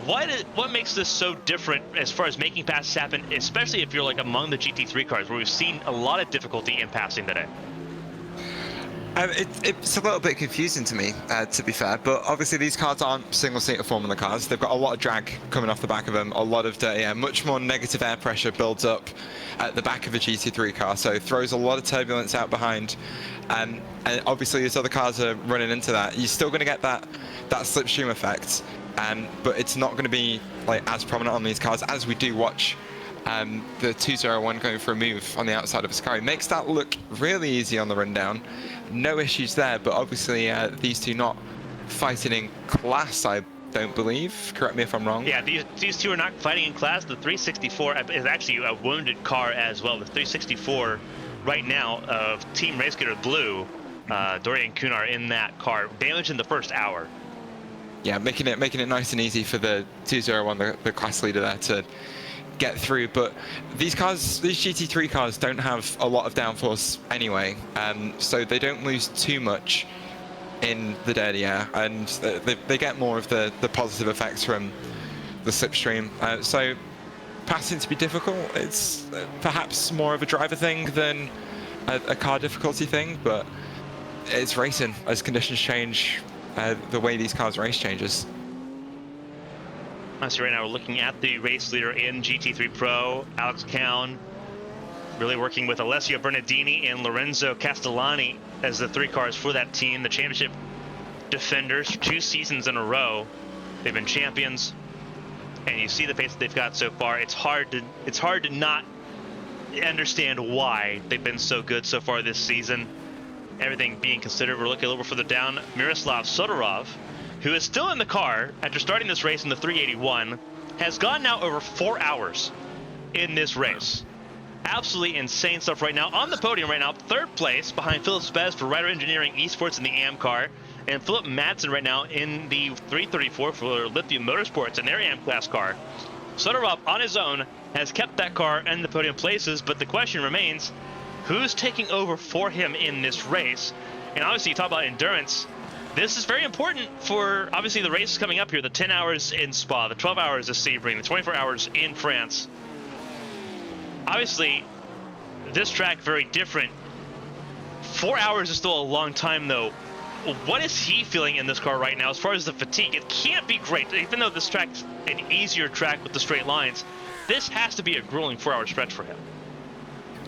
What makes this so different as far as making passes happen, especially if you're like among the GT3 cars, where we've seen a lot of difficulty in passing today? It's a little bit confusing to me, to be fair, but obviously these cars aren't single-seater Formula cars. They've got a lot of drag coming off the back of them, a lot of dirty air, much more negative air pressure builds up at the back of a GT3 car, so it throws a lot of turbulence out behind. And obviously as other cars are running into that, you're still going to get that slipstream effect, but it's not going to be like as prominent on these cars as we do watch the 201 going for a move on the outside of his car. It makes that look really easy on the rundown. No issues there, but obviously these two not fighting in class, I don't believe. Correct me if I'm wrong. Yeah, these two are not fighting in class. The 364 is actually a wounded car as well. The 364 right now of Team Racecooter Blue, Dorian Kunar in that car, damaged in the first hour. Yeah, making it nice and easy for the 201, the class leader there, to get through. But these GT3 cars don't have a lot of downforce anyway, so they don't lose too much in the dirty air, and they get more of the positive effects from the slipstream. So passing to be difficult, it's perhaps more of a driver thing than a car difficulty thing, but it's racing. As conditions change, the way these cars race changes. So right now we're looking at the race leader in GT3 Pro, Alex Cowan, really working with Alessio Bernardini and Lorenzo Castellani as the three cars for that team, the championship defenders, 2 seasons in a row. They've been champions, and you see the pace that they've got so far. It's hard to not understand why they've been so good so far this season. Everything being considered, we're looking a little further down. Miroslav Sodorov, who is still in the car after starting this race in the 381, has gone now over 4 hours in this race. Absolutely insane stuff right now. On the podium right now, 3rd place behind Philip Spez for Rider Engineering Esports in the AM car, and Philip Madsen right now in the 334 for Lithium Motorsports in their AM class car. Sodorov on his own has kept that car in the podium places, but the question remains, who's taking over for him in this race? And obviously you talk about endurance. This is very important for, obviously, the races coming up here, the 10 hours in Spa, the 12 hours of Sebring, the 24 hours in France. Obviously, this track very different. 4 hours is still a long time, though. What is he feeling in this car right now as far as the fatigue? It can't be great. Even though this track's an easier track with the straight lines, this has to be a grueling 4-hour stretch for him.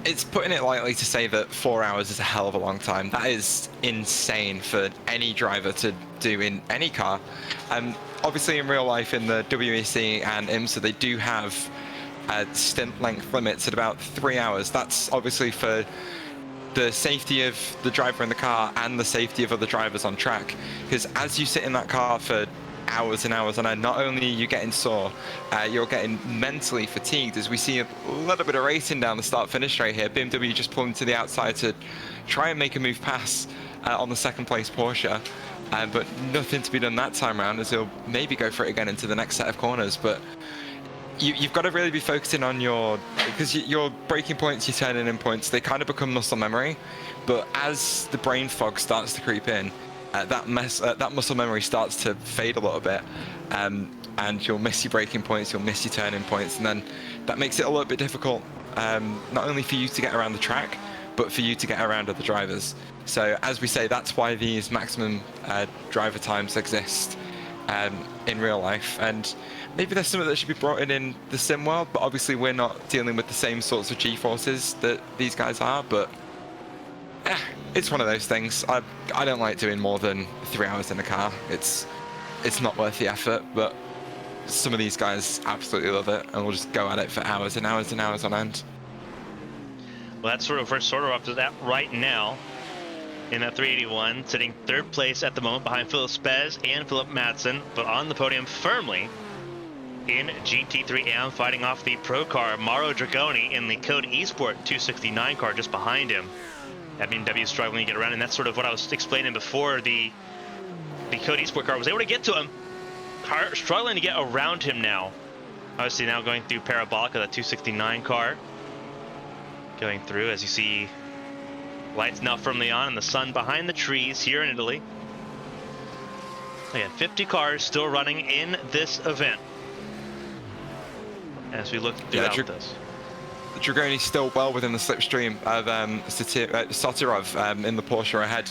It's putting it lightly to say that 4 hours is a hell of a long time. That is insane for any driver to do in any car. Obviously, in real life, in the WEC and IMSA, they do have stint length limits at about 3 hours. That's obviously for the safety of the driver in the car and the safety of other drivers on track. Because as you sit in that car for hours and hours on end. Not only are you getting sore, you're getting mentally fatigued, as we see a little bit of racing down the start-finish straight here. BMW just pulling to the outside to try and make a move pass on the second place Porsche, but nothing to be done that time around, as he'll maybe go for it again into the next set of corners. But you've got to really be focusing on because your braking points, your turning in points, they kind of become muscle memory. But as the brain fog starts to creep in, that muscle memory starts to fade a little bit, and you'll miss your braking points, you'll miss your turning points, and then that makes it a little bit difficult, not only for you to get around the track, but for you to get around other drivers. So as we say, that's why these maximum driver times exist in real life. And maybe there's something that should be brought in the sim world, but obviously we're not dealing with the same sorts of G-forces that these guys are. But it's one of those things. I don't like doing more than 3 hours in a car. It's not worth the effort, but some of these guys absolutely love it and will just go at it for hours and hours and hours on end. Well, that's we're sort of up to that right now in that 381, sitting third place at the moment behind Philip Spez and Philip Madsen, but on the podium firmly in GT3M, fighting off the pro car Mauro Dragoni in the Code Esport 269 car just behind him. BMW is struggling to get around, and that's sort of what I was explaining before. The Code Esport car was able to get to him, struggling to get around him now. Obviously now going through Parabolica, the 269 car. Going through, as you see, lights now firmly on and the sun behind the trees here in Italy. Again, 50 cars still running in this event as we look throughout this. Dragoni's still well within the slipstream of Sotirov in the Porsche ahead.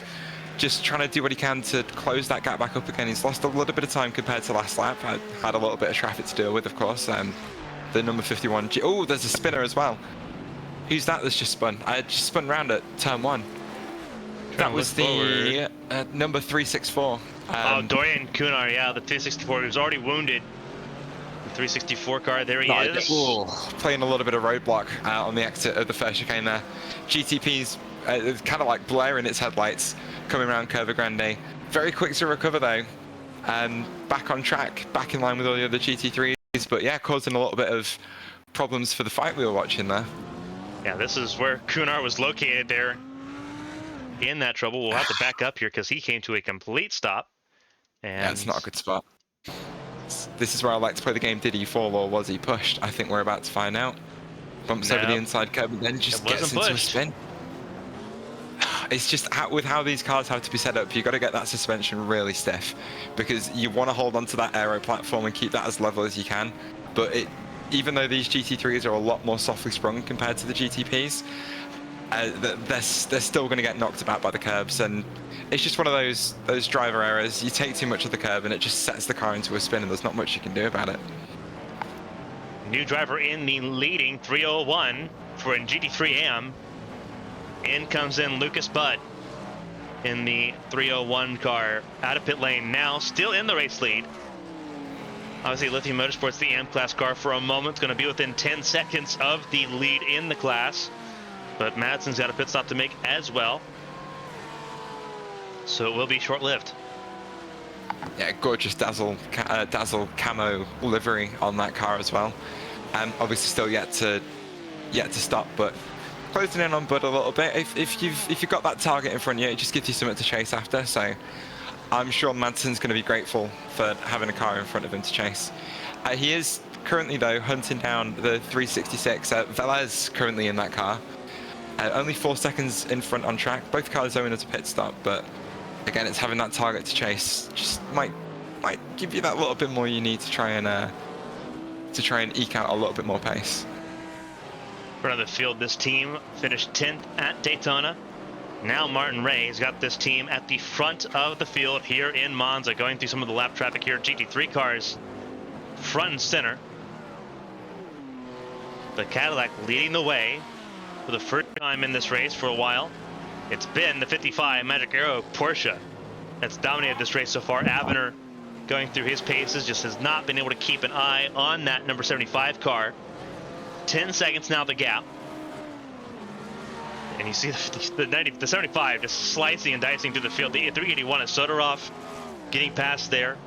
Just trying to do what he can to close that gap back up again. He's lost a little bit of time compared to last lap. Had a little bit of traffic to deal with, of course. The number 51. Oh, there's a spinner as well. Who's that that's just spun? I just spun round at turn 1. That was the number 364. Dorian Kunar, yeah, the 364. He was already wounded. The 364 car, there he is. Playing a little bit of roadblock on the exit of the first chicane there. GTP's kind of like blaring its headlights coming around Curva Grande. Very quick to recover though. Back on track, back in line with all the other GT3s. But yeah, causing a little bit of problems for the fight we were watching there. Yeah, this is where Kunar was located there in that trouble. We'll have to back up here because he came to a complete stop. And yeah, it's not a good spot. This is where I like to play the game. Did he fall or was he pushed? I think we're about to find out. Bumps over the inside curb and then just gets into a spin. It's just with how these cars have to be set up, you've got to get that suspension really stiff because you want to hold onto that aero platform and keep that as level as you can. But even though these GT3s are a lot more softly sprung compared to the GTPs, they're still going to get knocked about by the curbs, and it's just one of those driver errors. You take too much of the curb and it just sets the car into a spin, and there's not much you can do about it. New driver in the leading 301 for GT3M. In comes in Lucas Budd in the 301 car out of pit lane now, still in the race lead. Obviously, Lithium Motorsports, the M-Class car, for a moment, going to be within 10 seconds of the lead in the class. But Madsen's got a pit stop to make as well. So it will be short-lived. Yeah, gorgeous dazzle camo livery on that car as well. Obviously still yet to stop, but closing in on Bud a little bit. If you've got that target in front of you, it just gives you something to chase after. So I'm sure Madsen's going to be grateful for having a car in front of him to chase. He is currently, though, hunting down the 366. Velez currently in that car. Only 4 seconds in front on track. Both cars owing us a pit stop, but again, it's having that target to chase. Just might give you that little bit more you need to try and eke out a little bit more pace. Front of the field, this team finished 10th at Daytona. Now Martin Ray has got this team at the front of the field here in Monza, going through some of the lap traffic here. GT3 cars front and center. The Cadillac leading the way for the first time in this race for a while. It's been the 55 Magic Arrow Porsche that's dominated this race so far. Abner going through his paces, just has not been able to keep an eye on that number 75 car. 10 seconds now the gap. And you see the 75 just slicing and dicing through the field. The 381 is Sotorov getting past there.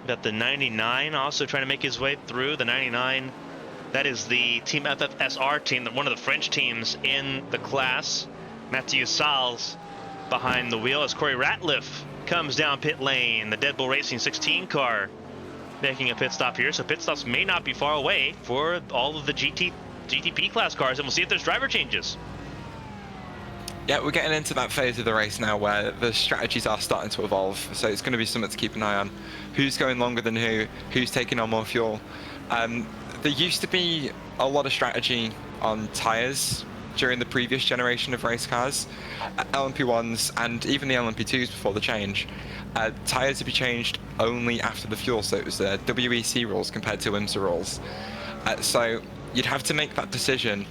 Got the 99 also trying to make his way through. The 99, that is the Team FFSR team, one of the French teams in the class. Mathieu Salles behind the wheel as Corey Ratliff comes down pit lane. The Dead Bull Racing 16 car making a pit stop here. So pit stops may not be far away for all of the GTP class cars, and we'll see if there's driver changes. Yeah, we're getting into that phase of the race now where the strategies are starting to evolve, so it's going to be something to keep an eye on. Who's going longer than who's taking on more fuel. There used to be a lot of strategy on tyres during the previous generation of race cars, LMP1s and even the LMP2s before the change. Tyres would be changed only after the fuel, so it was the WEC rules compared to IMSA rules. So you'd have to make that decision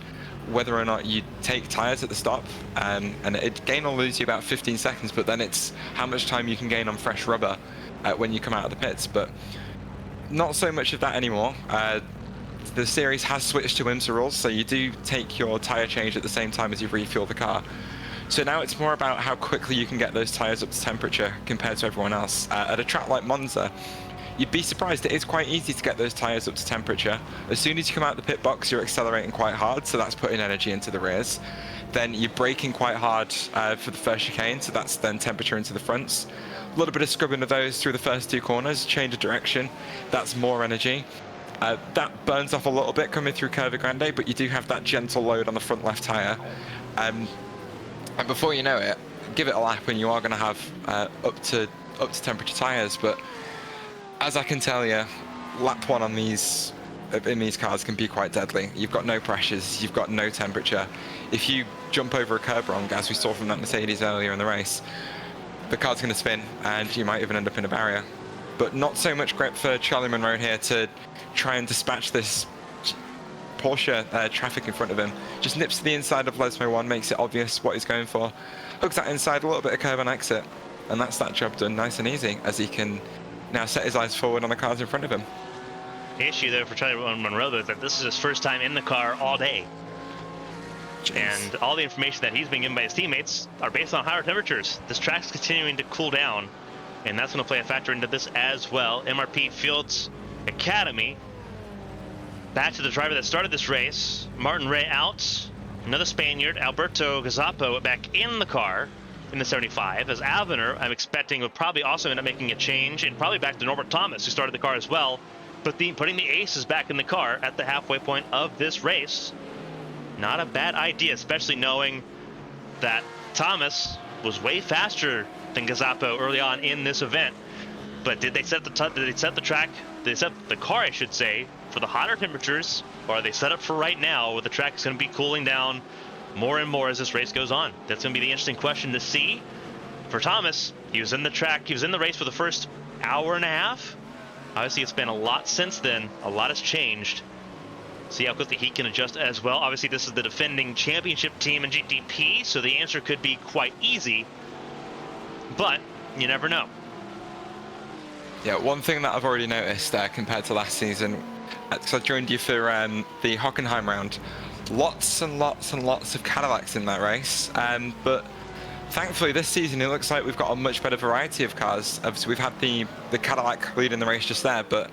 whether or not you take tyres at the stop, and it'd gain or lose you about 15 seconds, but then it's how much time you can gain on fresh rubber when you come out of the pits. But not so much of that anymore. The series has switched to IMSA rules, so you do take your tyre change at the same time as you refuel the car. So now it's more about how quickly you can get those tyres up to temperature compared to everyone else. At a track like Monza, you'd be surprised, it is quite easy to get those tyres up to temperature. As soon as you come out the pit box, you're accelerating quite hard, so that's putting energy into the rears. Then you're braking quite hard for the first chicane, so that's then temperature into the fronts. A little bit of scrubbing of those through the first two corners, change of direction, that's more energy. That burns off a little bit coming through Curva Grande, but you do have that gentle load on the front left tyre. And before you know it, give it a lap and you are going to have up to temperature tyres. But as I can tell you, lap one on in these cars can be quite deadly. You've got no pressures, you've got no temperature. If you jump over a curb wrong, as we saw from that Mercedes earlier in the race, the car's going to spin and you might even end up in a barrier. But not so much grip for Charlie Munro here to try and dispatch this Porsche traffic in front of him. Just nips to the inside of Lesmo 1, makes it obvious what he's going for. Hooks that inside, a little bit of curve on exit, and that's that job done nice and easy, as he can now set his eyes forward on the cars in front of him. The issue though for Charlie Munro is that this is his first time in the car all day. Jeez. And all the information that he's being given by his teammates are based on higher temperatures. This track's continuing to cool down, and that's going to play a factor into this as well. MRP Fields Academy. Back to the driver that started this race. Martin Ray out. Another Spaniard, Alberto Gazapo, back in the car in the 75. As Avener, I'm expecting, will probably also end up making a change, and probably back to Norbert Thomas, who started the car as well. But putting the aces back in the car at the halfway point of this race, not a bad idea, especially knowing that Thomas was way faster than Gazapo early on in this event. But did they set the track? Did they set the car, I should say, for the hotter temperatures, or are they set up for right now where the track is going to be cooling down more and more as this race goes on? That's going to be the interesting question to see. For Thomas, he was in the race for the first hour and a half. Obviously, it's been a lot since then. A lot has changed. See how quickly he can adjust as well. Obviously, this is the defending championship team in GTP, so the answer could be quite easy, but you never know. Yeah, one thing that I've already noticed compared to last season, because I joined you for the Hockenheim round, lots and lots and lots of Cadillacs in that race, but thankfully this season it looks like we've got a much better variety of cars. Obviously we've had the Cadillac leading the race just there, but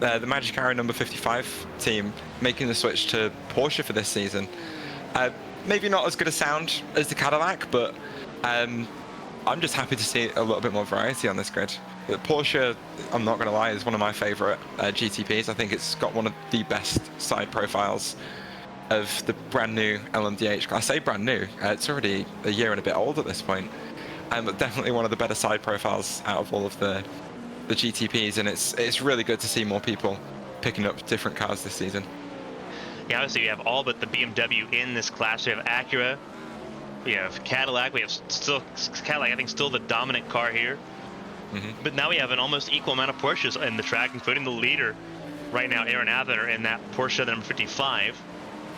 the Magic Arrow number 55 team making the switch to Porsche for this season. Maybe not as good a sound as the Cadillac, but I'm just happy to see a little bit more variety on this grid. The Porsche, I'm not going to lie, is one of my favourite GTPs. I think it's got one of the best side profiles of the brand new LMDH. I say brand new, it's already a year and a bit old at this point. But definitely one of the better side profiles out of all of the GTPs, and it's really good to see more people picking up different cars this season. Yeah, obviously we have all but the BMW in this class. We have Acura, we have Cadillac, we have Cadillac, I think, still the dominant car here. Mm-hmm. But now we have an almost equal amount of Porsches in the track, including the leader right now, Aaron Avener, in that Porsche number 55.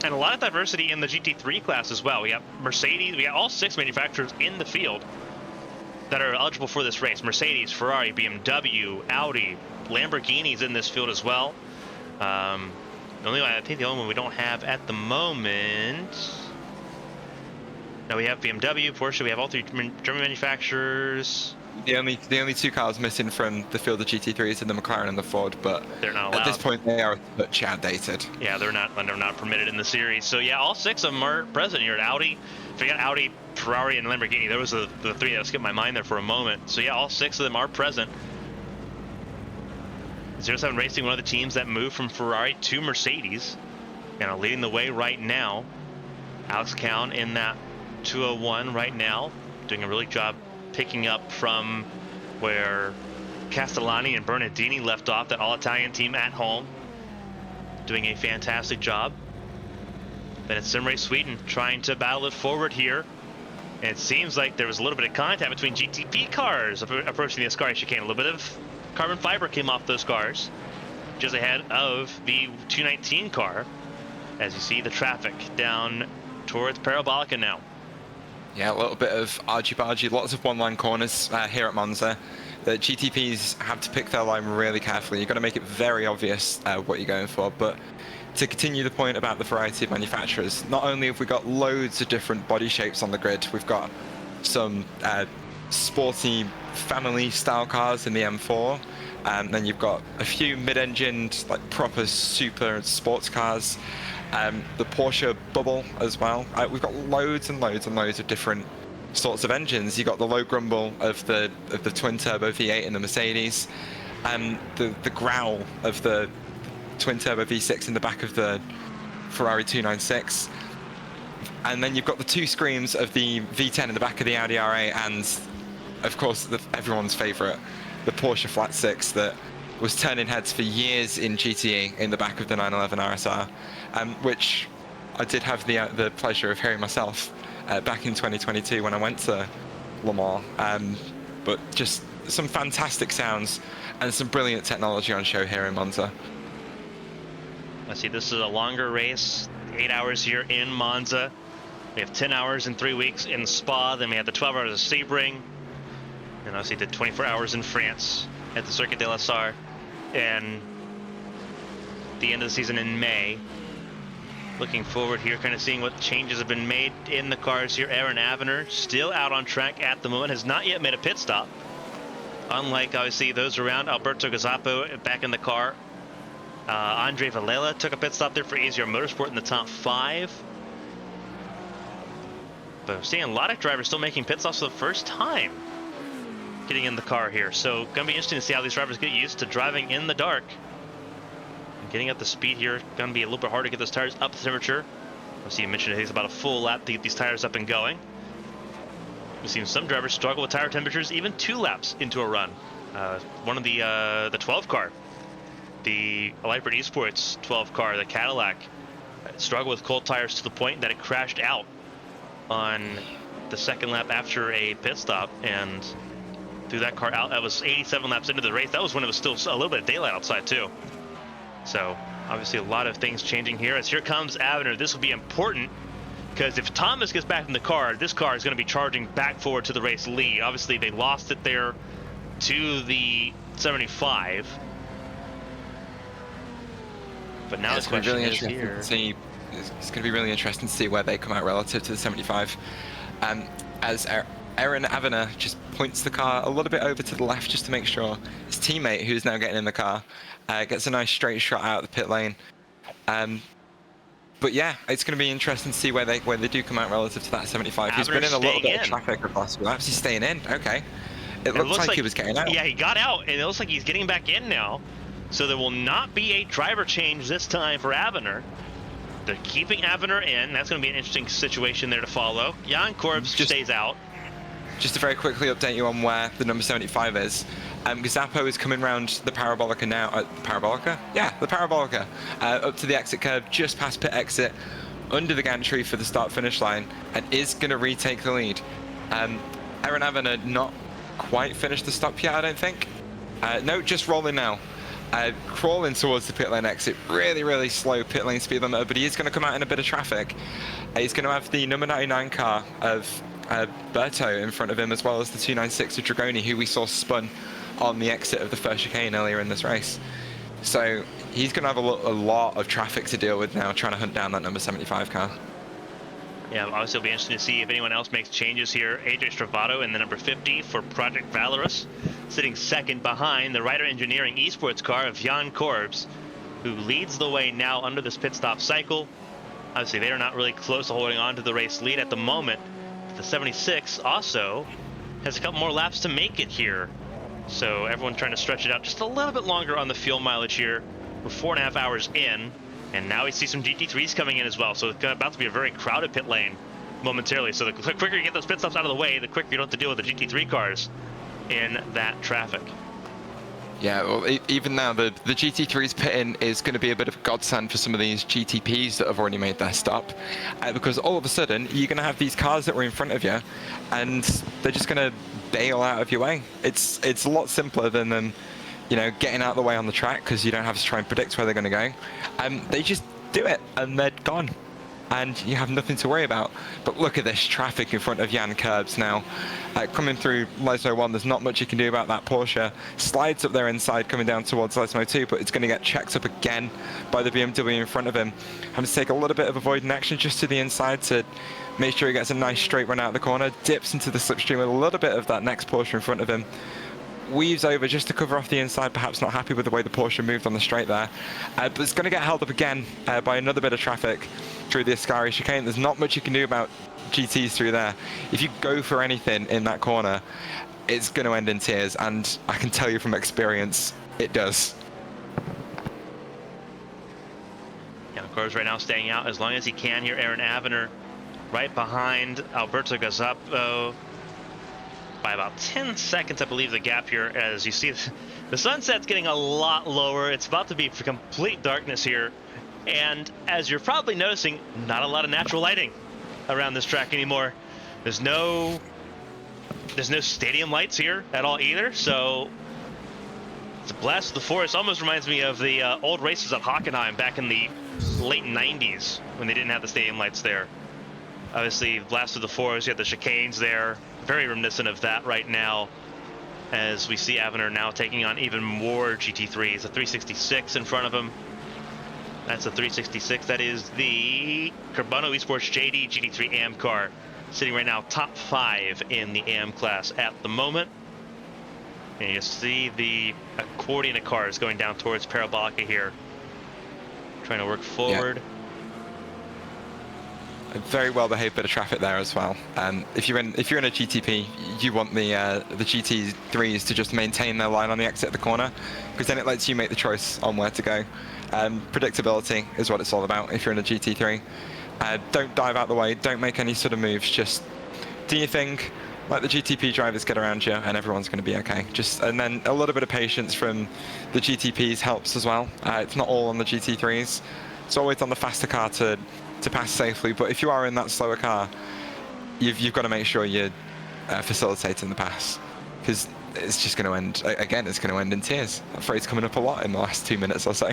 And a lot of diversity in the GT3 class as well. We got Mercedes, we got all 6 manufacturers in the field that are eligible for this race. Mercedes, Ferrari, BMW, Audi, Lamborghini's in this field as well. I think the only one we don't have at the moment Now we have BMW, Porsche, we have all three German manufacturers. The only two cars missing from the field of GT3s are the McLaren and the Ford, but they're not allowed. At this point they are much outdated. Yeah, they're not permitted in the series. So yeah, all 6 of them are present here at Audi. Forget Audi, Ferrari, and Lamborghini. There was the 3 that skipped my mind there for a moment. So yeah, all 6 of them are present. 07 Racing, one of the teams that moved from Ferrari to Mercedes, and are leading the way right now. Alex Cowan in that 201 right now, doing a really good job picking up from where Castellani and Bernardini left off, that all-Italian team at home, doing a fantastic job. Then it's Simrace Sweden trying to battle it forward here. And it seems like there was a little bit of contact between GTP cars approaching the Ascari chicane. A little bit of carbon fiber came off those cars, just ahead of the 219 car, as you see the traffic down towards Parabolica now. Yeah, a little bit of argy-bargy, lots of one-line corners here at Monza. The GTPs have to pick their line really carefully. You've got to make it very obvious what you're going for. But to continue the point about the variety of manufacturers, not only have we got loads of different body shapes on the grid, we've got some sporty family-style cars in the M4, and then you've got a few mid-engined, like proper super sports cars. The Porsche bubble as well. We've got loads and loads and loads of different sorts of engines. You've got the low grumble of the twin turbo V8 in the Mercedes, and the growl of the twin turbo V6 in the back of the Ferrari 296. And then you've got the 2 screams of the V10 in the back of the Audi R8, and of course everyone's favorite, the Porsche Flat 6 that was turning heads for years in GTE in the back of the 911 RSR, which I did have the pleasure of hearing myself back in 2022 when I went to Le Mans. But just some fantastic sounds and some brilliant technology on show here in Monza. Let's see, this is a longer race, 8 hours here in Monza. We have 10 hours in 3 weeks in Spa, then we have the 12 hours of Sebring, and obviously the 24 hours in France at the Circuit de la Sarre, and the end of the season in May. Looking forward here, kind of seeing what changes have been made in the cars here. Aaron Avener still out on track at the moment, has not yet made a pit stop. Unlike, obviously, those around, Alberto Gazzapo back in the car. Andre Valela took a pit stop there for AZR Motorsport in the top 5. But I'm seeing a lot of drivers still making pit stops for the first time getting in the car here. So gonna be interesting to see how these drivers get used to driving in the dark. And getting up the speed here, gonna be a little bit harder to get those tires up to temperature. Obviously, you mentioned it takes about a full lap to get these tires up and going. We've seen some drivers struggle with tire temperatures even 2 laps into a run. One of the 12 car, the Lombardy Esports 12 car, the Cadillac, struggled with cold tires to the point that it crashed out on the second lap after a pit stop and threw that car out. That was 87 laps into the race. That was when it was still a little bit of daylight outside too. So obviously a lot of things changing here. As here comes Avener, this will be important because if Thomas gets back in the car, this car is going to be charging back forward to the race lead. Obviously they lost it there to the 75. But now the question is here. It's going to be really interesting to see where they come out relative to the 75. As Aaron Avener just points the car a little bit over to the left just to make sure his teammate, who's now getting in the car, gets a nice straight shot out of the pit lane. But yeah, it's going to be interesting to see where they do come out relative to that 75. He's been in a little bit of traffic over the last few laps. He's staying in. Okay. It looks like he was getting out. Yeah, he got out, and it looks like he's getting back in now. So there will not be a driver change this time for Avener. They're keeping Avener in. That's going to be an interesting situation there to follow. Jan Korbs stays out. Just to very quickly update you on where the number 75 is. Gazzapo is coming round the Parabolica now. Parabolica? Yeah, the Parabolica. Up to the exit curve, just past pit exit, under the gantry for the start-finish line, and is going to retake the lead. Aaron Avener not quite finished the stop yet, I don't think. No, just rolling now. Crawling towards the pit lane exit, really slow pit lane speed limiter, but he is going to come out in a bit of traffic. He's going to have the number 99 car of Berto in front of him, as well as the 296 of Dragoni, who we saw spun on the exit of the first chicane earlier in this race. So he's going to have a lot of traffic to deal with now, trying to hunt down that number 75 car. Yeah, obviously it'll be interesting to see if anyone else makes changes here. AJ Stravato in the number 50 for Project Valorous, sitting second behind the Ryder Engineering esports car of Jan Korbs, who leads the way now under this pit stop cycle. Obviously, they are not really close to holding on to the race lead at the moment. The 76 also has a couple more laps to make it here. So everyone trying to stretch it out just a little bit longer on the fuel mileage here. We're 4.5 hours in, and now we see some GT3s coming in as well. So it's about to be a very crowded pit lane momentarily. So the quicker you get those pit stops out of the way, the quicker you don't have to deal with the GT3 cars in that traffic. Yeah, well, even now, the GT3's pit-in is going to be a bit of a godsend for some of these GTPs that have already made their stop. Because all of a sudden, you're going to have these cars that were in front of you, and they're just going to bail out of your way. It's a lot simpler than them, you know, getting out of the way on the track, because you don't have to try and predict where they're going to go. They just do it, and they're gone. And you have nothing to worry about. But look at this traffic in front of Jan Korbs now. Coming through Lesmo 1, there's not much you can do about that. Porsche slides up there inside, coming down towards Lesmo 2, but it's going to get checked up again by the BMW in front of him. Having to take a little bit of avoiding action just to the inside to make sure he gets a nice straight run out of the corner, dips into the slipstream with a little bit of that next Porsche in front of him. Weaves over just to cover off the inside, perhaps not happy with the way the Porsche moved on the straight there. But it's going to get held up again by another bit of traffic through the Ascari chicane. There's not much you can do about GTs through there. If you go for anything in that corner, it's going to end in tears, and I can tell you from experience, it does. Yeah, of course, right now staying out as long as he can here. Aaron Avener right behind Alberto Gazzapo by about 10 seconds, I believe, the gap here. As you see, the sunset's getting a lot lower. It's about to be complete darkness here. And as you're probably noticing, not a lot of natural lighting around this track anymore. There's no stadium lights here at all either. So it's a blast of the forest. Almost reminds me of the old races at Hockenheim back in the late 90s when they didn't have the stadium lights there. Obviously, blast of the forest, you have the chicanes there. Very reminiscent of that right now, as we see Avener now taking on even more GT3s. A 366 in front of him. That's a 366. That is the Carbono Esports JD GT3 AM car, sitting right now top 5 in the AM class at the moment. And you see the accordion of cars going down towards Parabolica here, trying to work forward. Yeah. A very well behaved bit of traffic there as well. If you're in a GTP, you want the GT3s to just maintain their line on the exit of the corner, because then it lets you make the choice on where to go. Predictability is what it's all about if you're in a GT3. Don't dive out the way, don't make any sort of moves, just do your thing, let the GTP drivers get around you, and everyone's going to be okay. And then a little bit of patience from the GTPs helps as well. It's not all on the GT3s. It's always on the faster car to pass safely, but if you are in that slower car, you've got to make sure you're facilitating the pass, because it's just going to end, again, it's going to end in tears. That phrase coming up a lot in the last 2 minutes or so.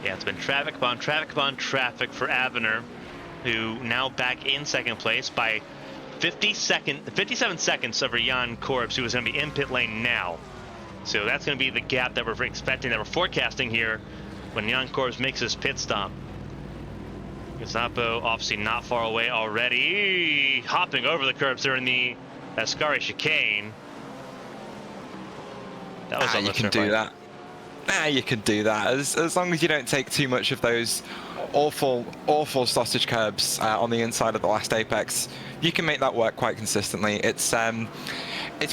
Yeah, it's been traffic upon traffic upon traffic for Avener, who now back in second place by 57 seconds over Jan Korbs, who is going to be in pit lane now. So that's going to be the gap that we're expecting, that we're forecasting here when Jan Korbs makes his pit stop. Gazzapo obviously not far away already, hopping over the curbs there in the Ascari chicane. That was you can do that. You can do that as long as you don't take too much of those awful sausage curbs on the inside of the last apex. You can make that work quite consistently. It's one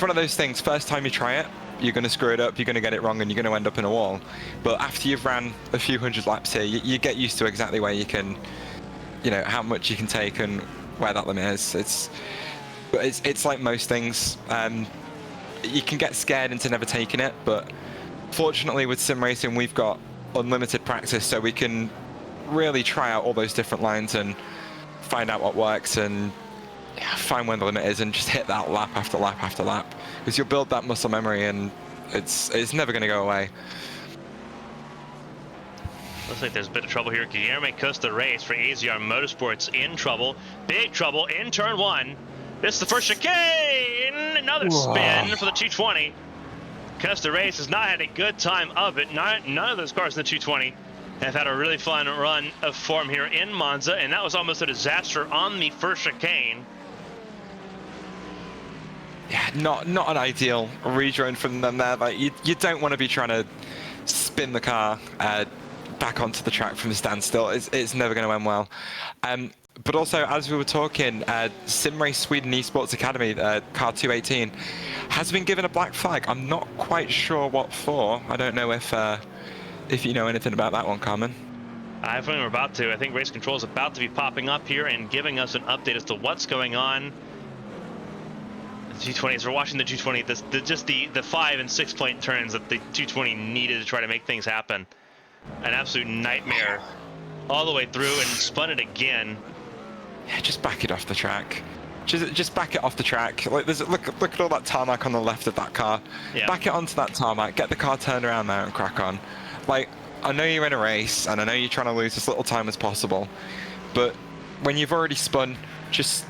of those things. First time you try it, you're going to screw it up, you're going to get it wrong, and you're going to end up in a wall. But after you've ran a few hundred laps here, you get used to exactly where you can, you know, how much you can take and where that limit is. It's like most things. You can get scared into never taking it, but fortunately with sim racing, we've got unlimited practice, so we can really try out all those different lines and find out what works and find where the limit is and just hit that lap after lap after lap, because you'll build that muscle memory and it's never going to go away. Looks like there's a bit of trouble here. Guilherme Costa race for AZR Motorsports in trouble. Big trouble in turn 1. This is the first chicane. Another spin for the 220. Costa race has not had a good time of it. None of those cars in the 220 have had a really fun run of form here in Monza, and that was almost a disaster on the first chicane. Yeah, not an ideal rejoin from them there. Like you don't want to be trying to spin the car back onto the track from the standstill. It's never going to end well. But also, as we were talking, Sim Race Sweden Esports Academy, car 218, has been given a black flag. I'm not quite sure what for. I don't know if you know anything about that one, Carmen. I think we're about to. I think race control is about to be popping up here and giving us an update as to what's going on. The 220s, we're watching the 220, just the 5 and 6 point turns that the 220 needed to try to make things happen. An absolute nightmare all the way through, and spun it again. Yeah, just back it off the track. Just back it off the track. Like look at all that tarmac on the left of that car. Yeah. Back it onto that tarmac, get the car turned around there and crack on. Like, I know you're in a race and I know you're trying to lose as little time as possible, but when you've already spun, just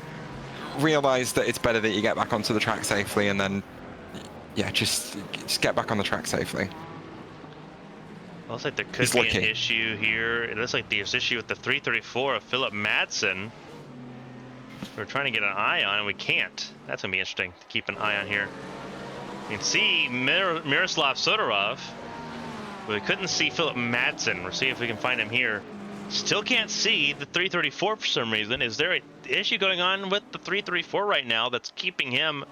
realize that it's better that you get back onto the track safely, and then yeah, just get back on the track safely. Well, looks like there could be an issue here. It looks like there's an issue with the 334 of Philip Madsen. We're trying to get an eye on, and we can't. That's gonna be interesting to keep an eye on here. You can see Miroslav Sodorov, but we couldn't see Philip Madsen. We'll see if we can find him here. Still can't see the 334 for some reason. Is there an issue going on with the 334 right now that's keeping him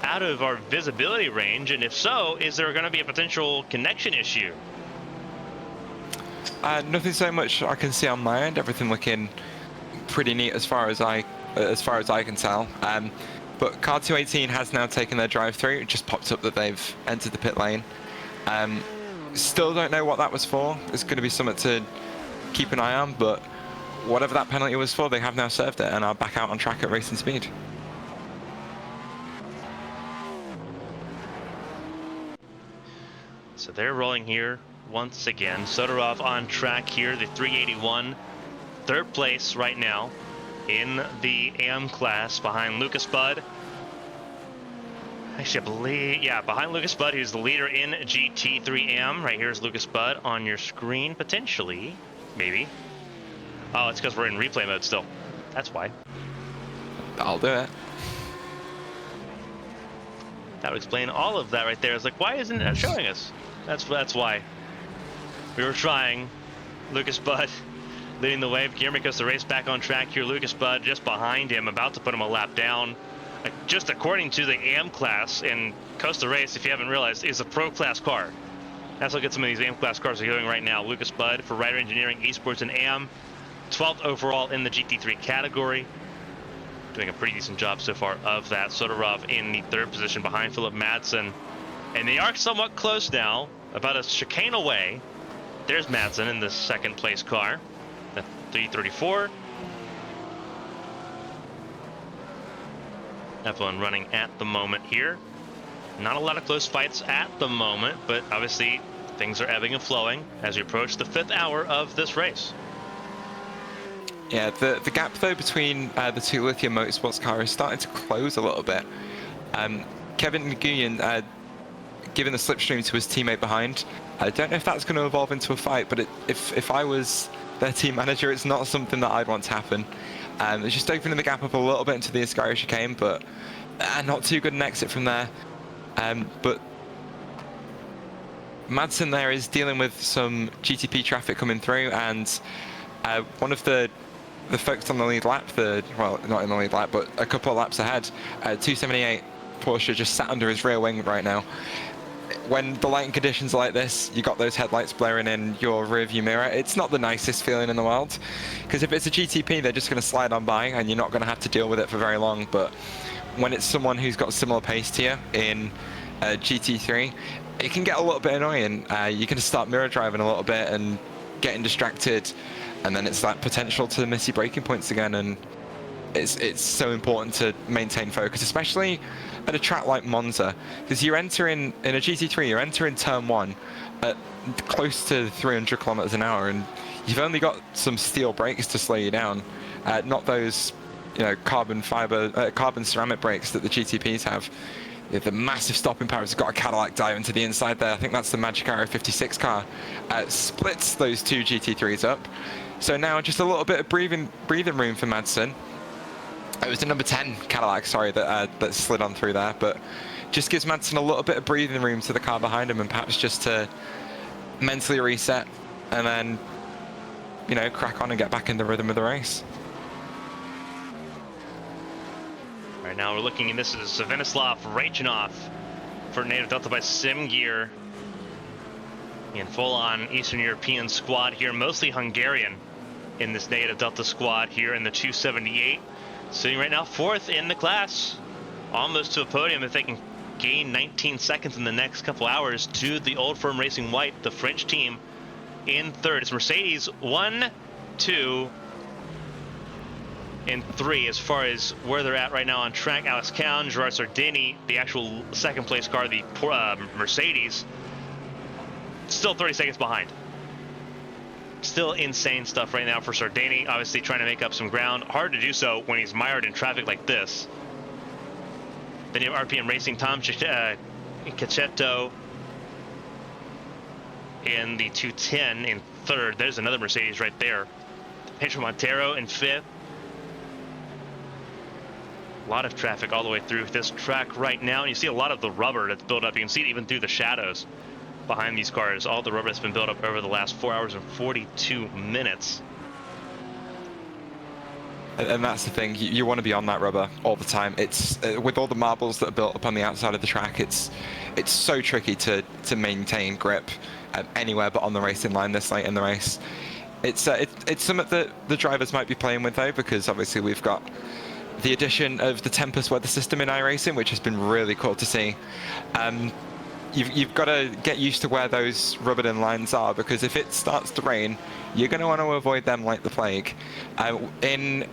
out of our visibility range? And if so, is there going to be a potential connection issue? Nothing so much I can see on my end. Everything looking pretty neat as far as I can tell. But car 218 has now taken their drive-through. It just popped up that they've entered the pit lane. Still don't know what that was for. It's going to be something to keep an eye on, but whatever that penalty was for, they have now served it and are back out on track at racing speed. So they're rolling here once again. Sodorov on track here, the 381, third place right now in the AM class behind Lucas Budd. Actually, I believe, yeah, behind Lucas Budd, who's the leader in GT3M. Right here is Lucas Budd on your screen, potentially, maybe. Oh, it's because we're in replay mode still. That's why. I'll do it. That would explain all of that right there. It's like, why isn't it showing us? That's why. We were trying. Lucas Budd leading the way. Guillermo goes the race back on track here. Lucas Budd just behind him, about to put him a lap down. Just according to the AM class in Costa Race, if you haven't realized, is a pro class car. That's what some of these AM class cars are doing right now. Lucas Budd for Rider Engineering, Esports, and AM, 12th overall in the GT3 category. Doing a pretty decent job so far of that. Sodorov in the third position behind Philip Madsen. And they are somewhat close now, about a chicane away. There's Madsen in the second place car, the 334. F1 running at the moment here. Not a lot of close fights at the moment, but obviously things are ebbing and flowing as we approach the 5th hour of this race. Yeah, the gap though between the two Lithium Motorsports cars is starting to close a little bit. Kevin Nguyen giving the slipstream to his teammate behind. I don't know if that's going to evolve into a fight, but if I was their team manager, it's not something that I'd want to happen. It's just opening the gap up a little bit into the Ascari chicane, but not too good an exit from there. But Madsen there is dealing with some GTP traffic coming through, and one of the folks on the lead lap, well, not in the lead lap, but a couple of laps ahead, 278 Porsche just sat under his rear wing right now. When the lighting conditions are like this, you got those headlights blaring in your rearview mirror. It's not the nicest feeling in the world, because if it's a GTP, they're just going to slide on by and you're not going to have to deal with it for very long. But when it's someone who's got similar pace to you in GT3, it can get a little bit annoying. You can start mirror driving a little bit and getting distracted, and then it's that potential to miss your braking points again. And it's so important to maintain focus, especially at a track like Monza, because you're entering, in a GT3, you're entering turn 1 at close to 300 kilometers an hour, and you've only got some steel brakes to slow you down, not those, carbon ceramic brakes that the GTPs have. The massive stopping power has got a Cadillac dive into the inside there. I think that's the Magic Arrow 56 car. Splits those two GT3s up. So now just a little bit of breathing room for Madsen. It was the number 10 Cadillac, sorry, that slid on through there, but just gives Madsen a little bit of breathing room to the car behind him, and perhaps just to mentally reset and then, you know, crack on and get back in the rhythm of the race. Right now we're looking, and this is Venislav Rachinov for Native Delta by Sim Gear. In full-on Eastern European squad here, mostly Hungarian in this Native Delta squad here in the 278. Sitting right now 4th in the class, almost to a podium if they can gain 19 seconds in the next couple hours to the Old Firm Racing White, the French team, in 3rd. It's Mercedes 1, 2, and 3 as far as where they're at right now on track. Alex Cowan, Gerard Sardini, the actual 2nd place car, the Mercedes, still 30 seconds behind. Still insane stuff right now for Sardini, obviously trying to make up some ground. Hard to do so when he's mired in traffic like this. Then you have RPM Racing, Tom Caccetto in the 210 in 3rd. There's another Mercedes right there. Pedro Montero in 5th. A lot of traffic all the way through this track right now. And you see a lot of the rubber that's built up. You can see it even through the shadows behind these cars. All the rubber that's been built up over the last 4 hours and 42 minutes. And that's the thing, you want to be on that rubber all the time. It's with all the marbles that are built up on the outside of the track, it's so tricky to maintain grip anywhere but on the racing line this late in the race. It's something that the drivers might be playing with though, because obviously we've got the addition of the Tempest weather system in iRacing, which has been really cool to see. You've got to get used to where those rubbered-in lines are, because if it starts to rain, you're going to want to avoid them like the plague. In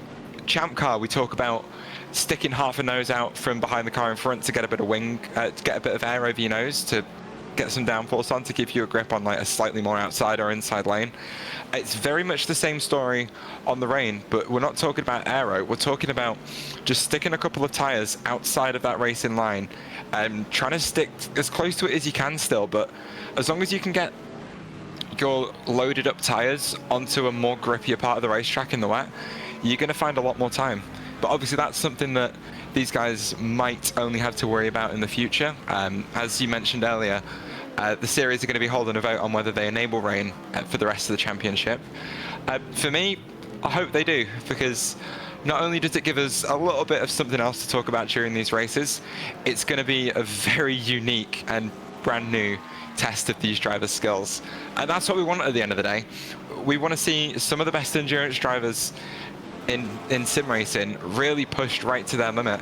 Champ Car, we talk about sticking half a nose out from behind the car in front to get a bit of wing, to get a bit of air over your nose to get some downforce on, to give you a grip on like a slightly more outside or inside lane. It's very much the same story on the rain, but we're not talking about aero. We're talking about just sticking a couple of tires outside of that racing line and trying to stick as close to it as you can still, but as long as you can get your loaded up tires onto a more grippier part of the racetrack in the wet, you're going to find a lot more time. But obviously that's something that these guys might only have to worry about in the future. As you mentioned earlier, the series are going to be holding a vote on whether they enable rain for the rest of the championship. For me, I hope they do, because not only does it give us a little bit of something else to talk about during these races, it's going to be a very unique and brand new test of these drivers' skills. And that's what we want at the end of the day. We want to see some of the best endurance drivers in sim racing really pushed right to their limit.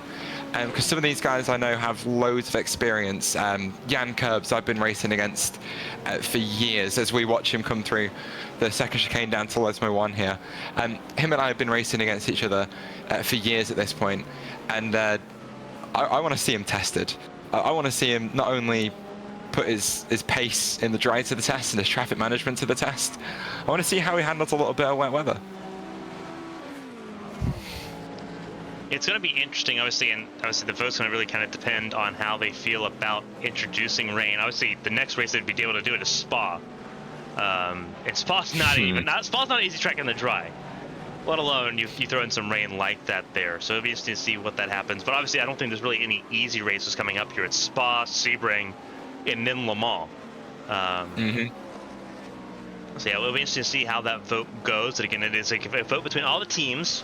Because some of these guys I know have loads of experience. Jan Curbs I've been racing against for years as we watch him come through the second chicane down to Lesmo 1 here. Him and I have been racing against each other for years at this point, and I want to see him tested. I want to see him not only put his pace in the dry to the test and his traffic management to the test, I want to see how he handles a little bit of wet weather. It's going to be interesting, obviously, and obviously the vote's going to really kind of depend on how they feel about introducing rain. Obviously, the next race they'd be able to do it is Spa. And Spa's not Spa's not an easy track in the dry, let alone you throw in some rain like that there. So it'll be interesting to see what that happens. But obviously, I don't think there's really any easy races coming up here. It's Spa, Sebring, and then Le Mans. So yeah, it'll be interesting to see how that vote goes. And again, it is a vote between all the teams.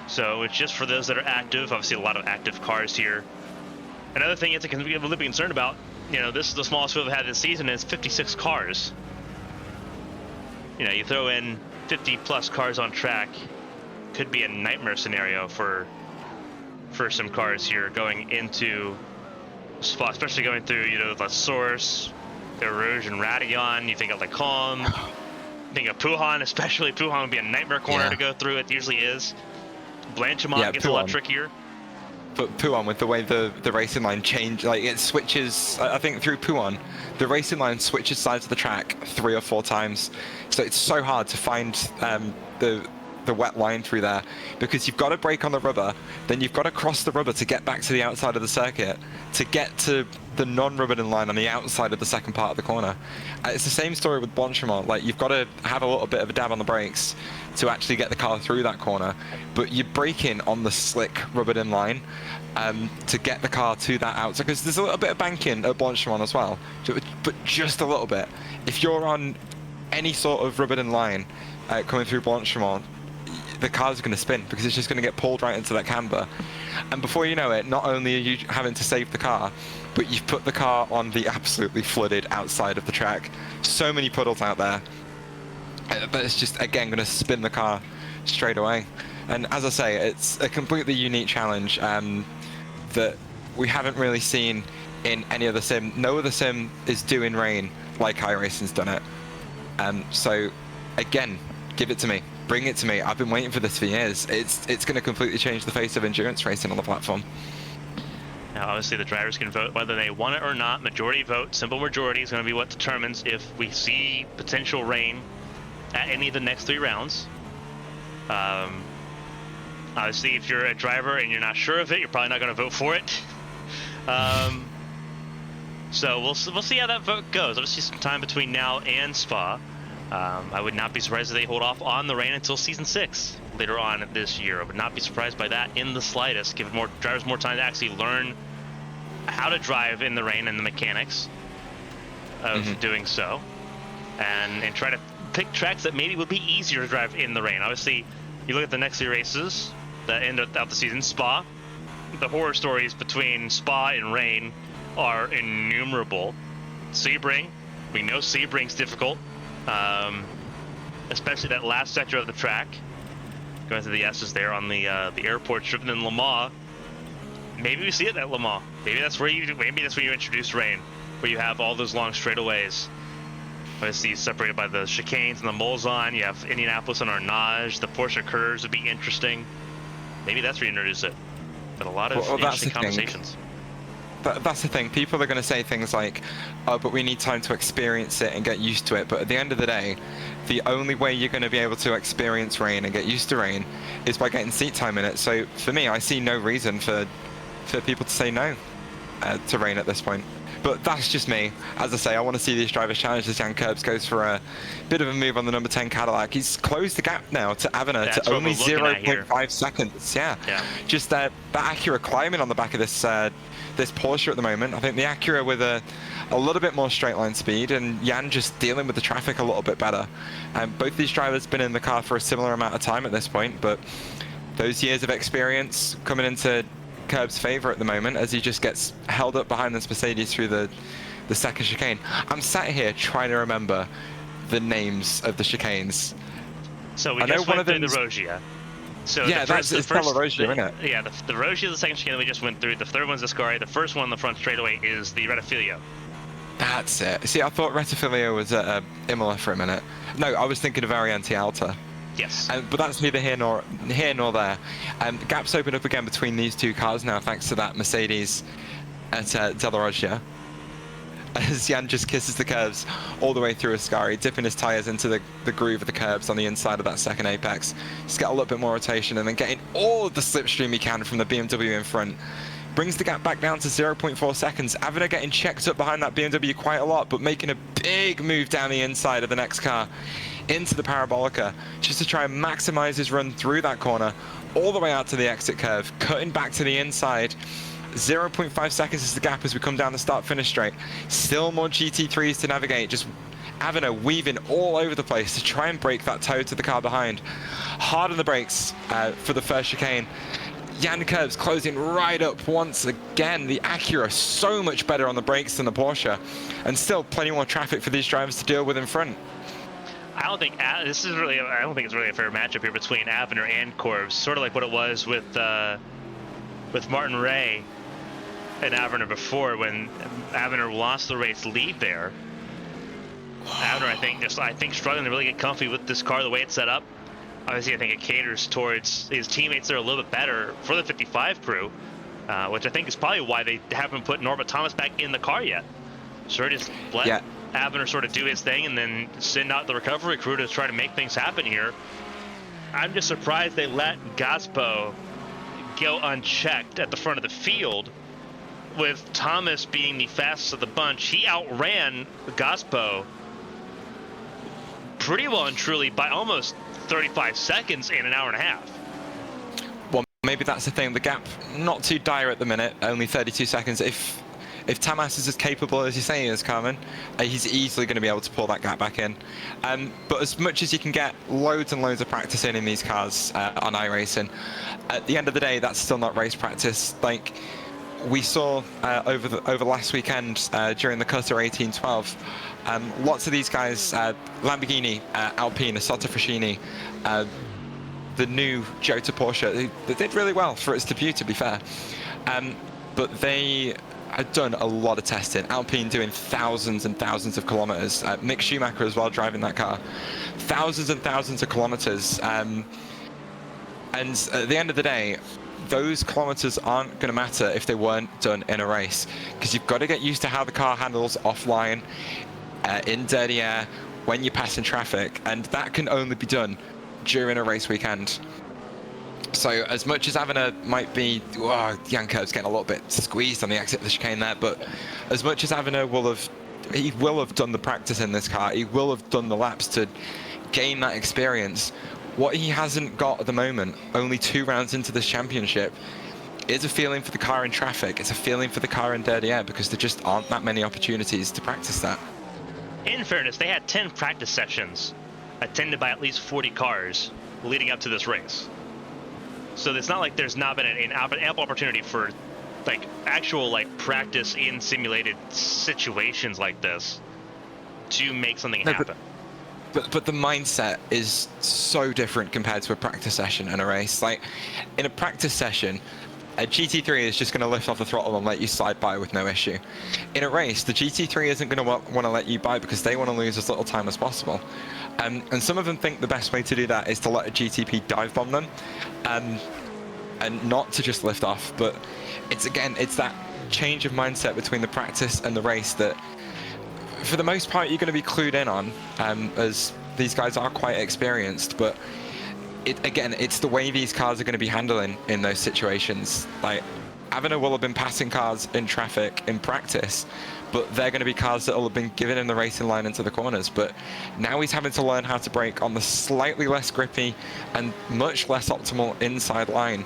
So it's just for those that are active. Obviously, a lot of active cars here. Another thing you have to be a little bit concerned about, you know, this is the smallest field we've had this season, and it's 56 cars. You know, you throw in 50 plus cars on track, could be a nightmare scenario for some cars here going into Spa, especially going through, you know, La Source, the Rouge and Radillon. You think of Lacombe, you think of Pouhon, especially. Pouhon would be a nightmare corner to go through. It usually is. Blanchimont gets a lot trickier. But Pouhon, with the way the racing line changed, like it switches, I think through Pouhon, the racing line switches sides of the track 3 or 4 times. So it's so hard to find the the wet line through there, because you've got to brake on the rubber, then you've got to cross the rubber to get back to the outside of the circuit, to get to the non-rubbered line on the outside of the second part of the corner. It's the same story with Blanchimont. Like, you've got to have a little bit of a dab on the brakes to actually get the car through that corner, but you're braking on the slick rubbered in line to get the car to that outside, because there's a little bit of banking at Blanchimont as well, but just a little bit. If you're on any sort of rubbered in line coming through Blanchimont, the car's going to spin because it's just going to get pulled right into that camber. And before you know it, not only are you having to save the car, but you've put the car on the absolutely flooded outside of the track. So many puddles out there. But it's just, again, going to spin the car straight away. And as I say, it's a completely unique challenge that we haven't really seen in any other sim. No other sim is doing rain like iRacing's done it. So, again, give it to me. Bring it to me. I've been waiting for this for years. It's going to completely change the face of endurance racing on the platform. Now, obviously, the drivers can vote whether they want it or not. Majority vote. Simple majority is going to be what determines if we see potential rain at any of the next 3 rounds. Obviously, if you're a driver and you're not sure of it, you're probably not going to vote for it. So we'll see how that vote goes. Obviously, some time between now and Spa. I would not be surprised if they hold off on the rain until Season 6 later on this year. I would not be surprised by that in the slightest. Give more drivers more time to actually learn how to drive in the rain and the mechanics of doing so, and try to pick tracks that maybe would be easier to drive in the rain. Obviously, you look at the next 3 races that end out the season. Spa, the horror stories between Spa and rain are innumerable. Sebring, we know Sebring's difficult. Especially that last sector of the track, going through the S's there on the airport strip, and then Le Mans. Maybe we see it at Le Mans. Maybe that's where you introduce rain, where you have all those long straightaways. Obviously separated by the chicanes and the Mulsanne. You have Indianapolis and Arnage. The Porsche curves would be interesting. Maybe that's where you introduce it. But a lot of interesting conversations. That's the thing. People are going to say things like, oh, but we need time to experience it and get used to it. But at the end of the day, the only way you're going to be able to experience rain and get used to rain is by getting seat time in it. So for me, I see no reason for people to say no to rain at this point. But that's just me. As I say, I want to see these drivers challenge as Jan Kurbs goes for a bit of a move on the number 10 Cadillac. He's closed the gap now to Averna to only 0.5 seconds. Yeah. Just that Acura climbing on the back of this this Porsche at the moment. I think the Acura with a little bit more straight line speed, and Jan just dealing with the traffic a little bit better. Both these drivers have been in the car for a similar amount of time at this point, but those years of experience coming into Kurb's favor at the moment as he just gets held up behind this Mercedes through the second chicane. I'm sat here trying to remember the names of the chicanes. So we just went through the Rogia. So yeah, it's Rogia, isn't it? Yeah, the Rogia is the second chicane that we just went through. The third one's the Ascari. The first one on the front straightaway is the Rettifilio. That's it. See, I thought Rettifilio was at Imola for a minute. No, I was thinking of Variante Alta. Yes. But that's neither here nor there. The gap's opened up again between these 2 cars now, thanks to that Mercedes at Della Roggia. As Jan just kisses the curves all the way through Ascari, dipping his tyres into the groove of the curbs on the inside of that second apex. Just get a little bit more rotation and then getting all of the slipstream he can from the BMW in front. Brings the gap back down to 0.4 seconds. Averna getting checked up behind that BMW quite a lot, but making a big move down the inside of the next car into the Parabolica, just to try and maximize his run through that corner, all the way out to the exit curve, cutting back to the inside. 0.5 seconds is the gap as we come down the start-finish straight. Still more GT3s to navigate, just Averna weaving all over the place to try and break that toe to the car behind. Hard on the brakes for the first chicane. Jan Kurbs closing right up once again. The Acura so much better on the brakes than the Porsche, and still plenty more traffic for these drivers to deal with in front. I don't think it's really a fair matchup here between Averna and Kurbs. Sort of like what it was with Martin Ray and Averna before, when Averna lost the race lead there. Averna, I think struggling to really get comfy with this car the way it's set up. Obviously, I think it caters towards his teammates that are a little bit better for the 55 crew, which I think is probably why they haven't put Norbert Thomas back in the car yet. Sure, just let Averna sort of do his thing and then send out the recovery crew to try to make things happen here. I'm just surprised they let Gaspo go unchecked at the front of the field, with Thomas being the fastest of the bunch. He outran Gaspo pretty well and truly by almost 35 seconds in an hour and a half. Well, maybe that's the thing. The gap, not too dire at the minute, only 32 seconds. If Tamas is as capable as you say he is, Carmen, he's easily going to be able to pull that gap back in. But as much as you can get loads and loads of practice in these cars on iRacing, at the end of the day, that's still not race practice. Like we saw over last weekend during the Qatar 1812, lots of these guys, Lamborghini, Alpine, Assata Fraschini, the new Jota Porsche, they did really well for its debut, to be fair. But they had done a lot of testing. Alpine doing thousands and thousands of kilometers. Mick Schumacher as well driving that car. Thousands and thousands of kilometers. And at the end of the day, those kilometers aren't going to matter if they weren't done in a race, because you've got to get used to how the car handles offline, in dirty air, when you're passing traffic, and that can only be done during a race weekend. So as much as Avner might be, Jan Kurb's getting a little bit squeezed on the exit of the chicane there, but as much as Avner he will have done the practice in this car, he will have done the laps to gain that experience. What he hasn't got at the moment, only 2 rounds into this championship, is a feeling for the car in traffic. It's a feeling for the car in dirty air, because there just aren't that many opportunities to practice that. In fairness, they had 10 practice sessions attended by at least 40 cars leading up to this race. So it's not like there's not been an ample opportunity for like actual like practice in simulated situations like this to make something happen. But the mindset is so different compared to a practice session and a race. Like in a practice session, a GT3 is just going to lift off the throttle and let you slide by with no issue. In a race, the GT3 isn't going to want to let you by, because they want to lose as little time as possible. And some of them think the best way to do that is to let a GTP dive bomb them, and not to just lift off. But it's that change of mindset between the practice and the race that, for the most part, you're going to be clued in on, as these guys are quite experienced. But it's the way these cars are going to be handling in those situations. Like Avner will have been passing cars in traffic in practice, but they're going to be cars that will have been given in the racing line into the corners. But now he's having to learn how to brake on the slightly less grippy and much less optimal inside line.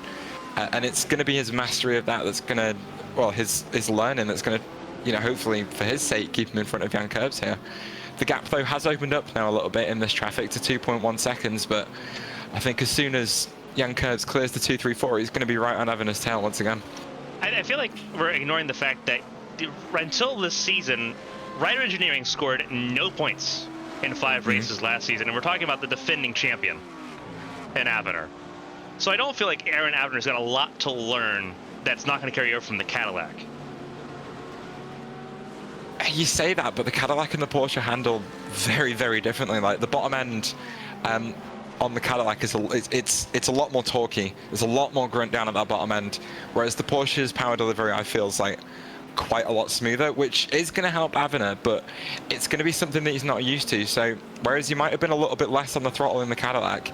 And it's going to be his mastery of that that's going to, his learning that's going to, hopefully for his sake, keep him in front of Jan Kurb's here. The gap, though, has opened up now a little bit in this traffic to 2.1 seconds, but I think as soon as Jan Kurb's clears the 234, he's going to be right on Avner's tail once again. I feel like we're ignoring the fact that until this season, Ryder Engineering scored no points in 5 races last season, and we're talking about the defending champion in Avner. So I don't feel like Aaron Avner's got a lot to learn that's not going to carry over from the Cadillac. You say that, but the Cadillac and the Porsche handle very, very differently. Like the bottom end on the Cadillac is it's a lot more torquey. There's a lot more grunt down at that bottom end, whereas the Porsche's power delivery, I feel, is like quite a lot smoother, which is going to help Avner, but it's going to be something that he's not used to. So whereas he might have been a little bit less on the throttle in the Cadillac,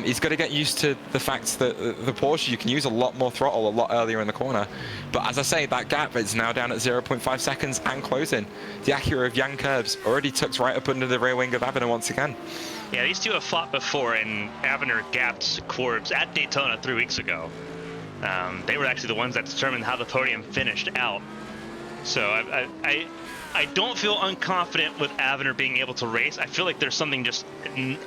he's got to get used to the fact that the Porsche, you can use a lot more throttle a lot earlier in the corner. But as I say, that gap is now down at 0.5 seconds and closing. The Acura of Jan Kurb's already tucked right up under the rear wing of Avner once again. Yeah, these two have fought before, and Avner gapped Kurb's at Daytona 3 weeks ago. They were actually the ones that determined how the podium finished out. So I don't feel unconfident with Avner being able to race. I feel like there's something just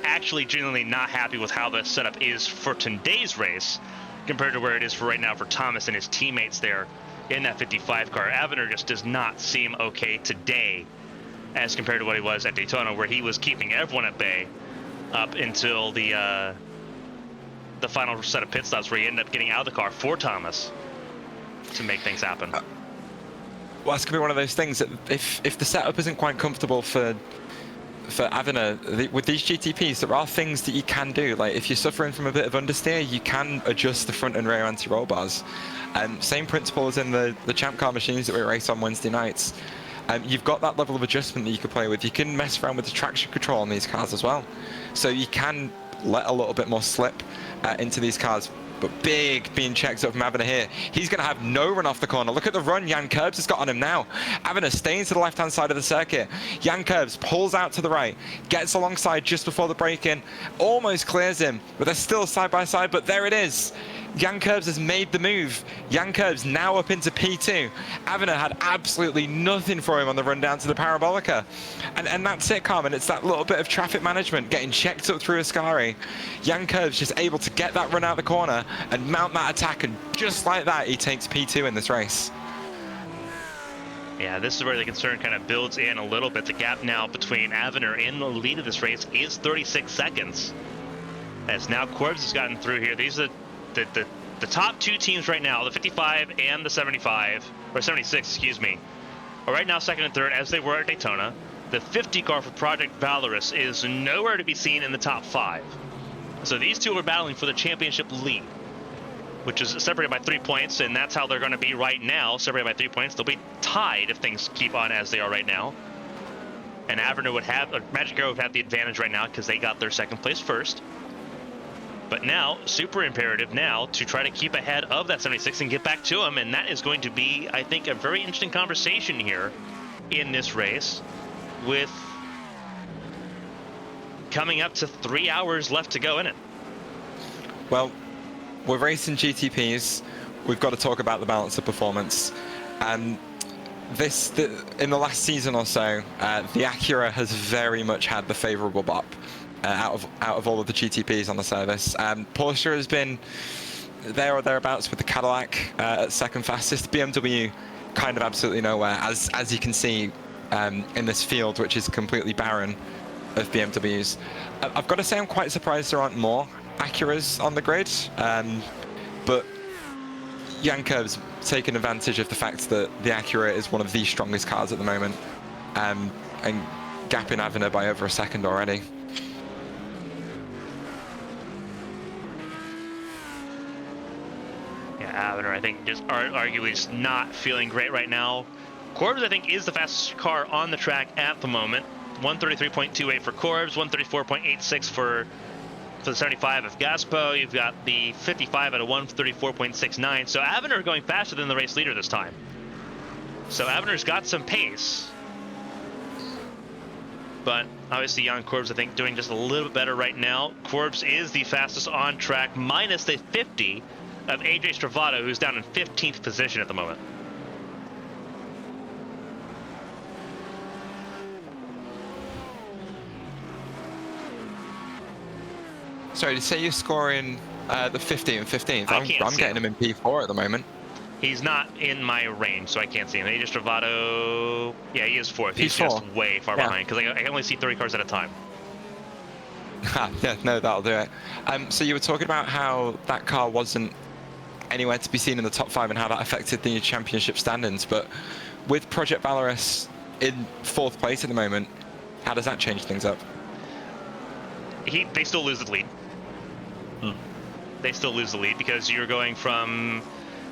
actually genuinely not happy with how the setup is for today's race compared to where it is for right now for Thomas and his teammates there in that 55 car. Avner just does not seem okay today as compared to what he was at Daytona, where he was keeping everyone at bay up until the final set of pit stops, where he ended up getting out of the car for Thomas to make things happen. Well, that's going to be one of those things that if the setup isn't quite comfortable for Avner, with these GTPs, there are things that you can do. Like if you're suffering from a bit of understeer, you can adjust the front and rear anti-roll bars. Same principle as in the Champ Car machines that we race on Wednesday nights. You've got that level of adjustment that you can play with. You can mess around with the traction control on these cars as well. So you can let a little bit more slip into these cars. But big being checked up from Avner here. He's going to have no run off the corner. Look at the run Jan Kurbs has got on him now. Avner staying to the left-hand side of the circuit. Jan Kurbs pulls out to the right, gets alongside just before the break-in, almost clears him, but they're still side by side, but there it is. Jan Kurbs has made the move. Jan Kurbs now up into P2. Avner had absolutely nothing for him on the run down to the Parabolica. And that's it, Carmen. It's that little bit of traffic management, getting checked up through Ascari. Jan Kurbs just able to get that run out the corner and mount that attack, and just like that, he takes P2 in this race. Yeah, this is where the concern kind of builds in a little bit. The gap now between Avner and the lead of this race is 36 seconds. As now Kurbs has gotten through here. These are the top two teams right now, the 55 and the 75, or 76, excuse me, are right now second and third as they were at Daytona. The 50 car for Project Valorous is nowhere to be seen in the top 5. So these two are battling for the championship lead, which is separated by 3 points, and that's how they're going to be right now, separated by 3 points. They'll be tied if things keep on as they are right now. And Avner would have, Magic Arrow would have the advantage right now because they got their second place first. But now, super imperative now to try to keep ahead of that 76 and get back to him. And that is going to be, I think, a very interesting conversation here in this race, with coming up to 3 hours left to go in it. Well, we're racing GTPs. We've got to talk about the balance of performance. And in the last season or so, the Acura has very much had the favourable bop. Out of all of the GTPs on the service. Porsche has been there or thereabouts with the Cadillac at second fastest. BMW kind of absolutely nowhere, as you can see in this field, which is completely barren of BMWs. I've got to say I'm quite surprised there aren't more Acuras on the grid, but Jan Kurbs taking advantage of the fact that the Acura is one of the strongest cars at the moment, and gapping Avner by over a second already. Avner, I think, just arguably just not feeling great right now. Kurbs, I think, is the fastest car on the track at the moment. 133.28 for Kurbs, 134.86 for the 75 of Gaspo. You've got the 55 at a 134.69. So Avner going faster than the race leader this time. So Avner's got some pace. But obviously Jan Kurbs, I think, doing just a little bit better right now. Kurbs is the fastest on track, minus the 50 of AJ Stravato, who's down in 15th position at the moment. Sorry, to say you're scoring the 50 and 15th. I'm getting him in P4 at the moment. He's not in my range, so I can't see him. AJ Stravato, yeah, he is 4th. He's just way far behind, because I can only see 30 cars at a time. Yeah, no, that'll do it. So you were talking about how that car wasn't anywhere to be seen in the top 5 and how that affected the championship standings, but with Project Valorous in 4th place at the moment, how does that change things up? They still lose the lead. They still lose the lead because you're going from,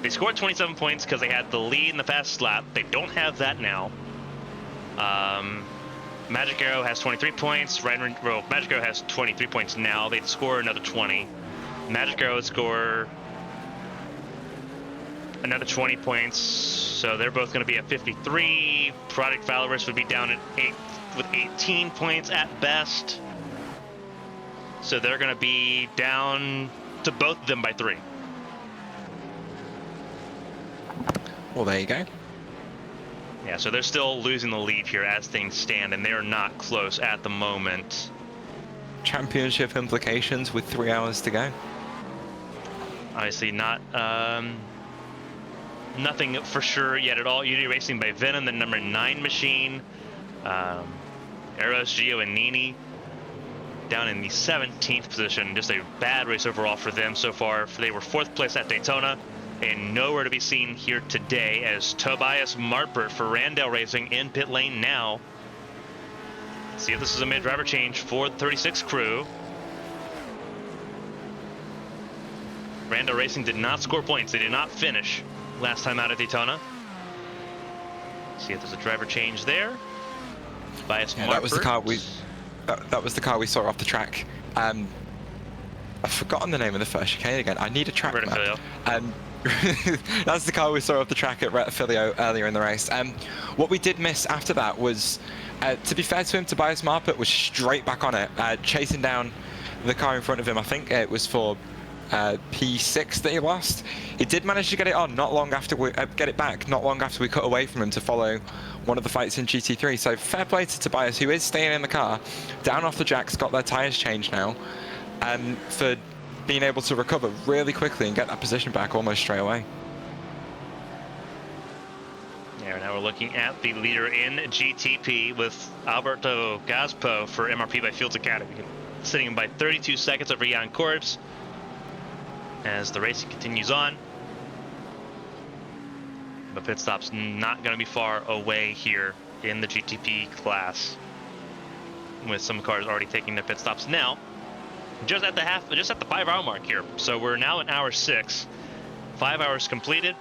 they scored 27 points because they had the lead in the fastest lap. They don't have that now. Magic Arrow has 23 points. Magic Arrow has 23 points now. They'd score another 20. Magic Arrow would score another 20 points, so they're both going to be at 53. Project Valorous would be down at 8 with 18 points at best. So they're going to be down to both of them by 3. Well, there you go. Yeah, so they're still losing the lead here as things stand, and they're not close at the moment. Championship implications with 3 hours to go. Obviously not nothing for sure yet at all. UD Racing by Venom, the number 9 machine. Eros, Gio, and Nini down in the 17th position. Just a bad race overall for them so far. They were 4th place at Daytona and nowhere to be seen here today, as Tobias Marpert for Randall Racing in pit lane now. Let's see if this is a mid-driver change for the 36 crew. Randall Racing did not score points. They did not finish last time out at Daytona. See if there's a driver change there. Tobias Marpert. That was the car we saw off the track. I've forgotten the name of the first chicane again. I need a track Red map. That's the car we saw off the track at Filio earlier in the race. What we did miss after that was, to be fair to him, Tobias Marpet was straight back on it, chasing down the car in front of him. I think it was for P6 that he lost. He did manage to get it on not long after we get it back, not long after we cut away from him to follow one of the fights in GT3. So fair play to Tobias, who is staying in the car, down off the jacks, got their tyres changed now, for being able to recover really quickly and get that position back almost straight away. Yeah, now we're looking at the leader in GTP with Alberto Gaspo for MRP by Fields Academy, sitting by 32 seconds over Jan Korbs as the racing continues on. But pit stop's not going to be far away here in the GTP class, with some cars already taking their pit stops now. Just at the 5 hour mark here. So we're now in hour 6. 5 hours completed.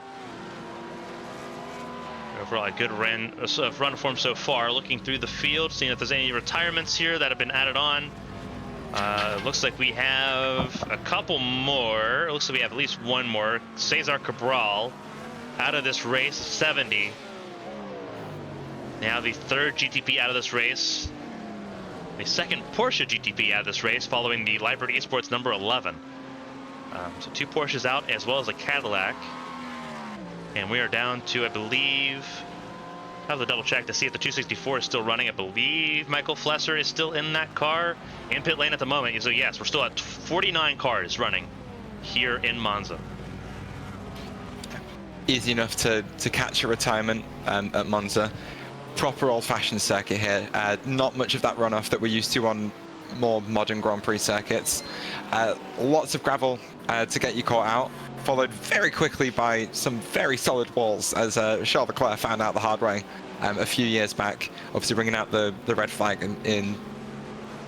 Overall, a good run form so far. Looking through the field, seeing if there's any retirements here that have been added on. Looks like we have a couple more. It looks like we have at least one more. Cesar Cabral out of this race, 70. Now the third GTP out of this race. The second Porsche GTP out of this race, following the Lombardy Esports number 11. So 2 Porsches out, as well as a Cadillac. And we are down to, I believe, I have to double check to see if the 264 is still running. I believe Michael Flesser is still in that car in pit lane at the moment. So yes, we're still at 49 cars running here in Monza. Easy enough to catch a retirement at Monza. Proper old-fashioned circuit here. Not much of that runoff that we're used to on more modern Grand Prix circuits. Lots of gravel to get you caught out, followed very quickly by some very solid walls, as Charles Leclerc found out the hard way a few years back, obviously bringing out the red flag in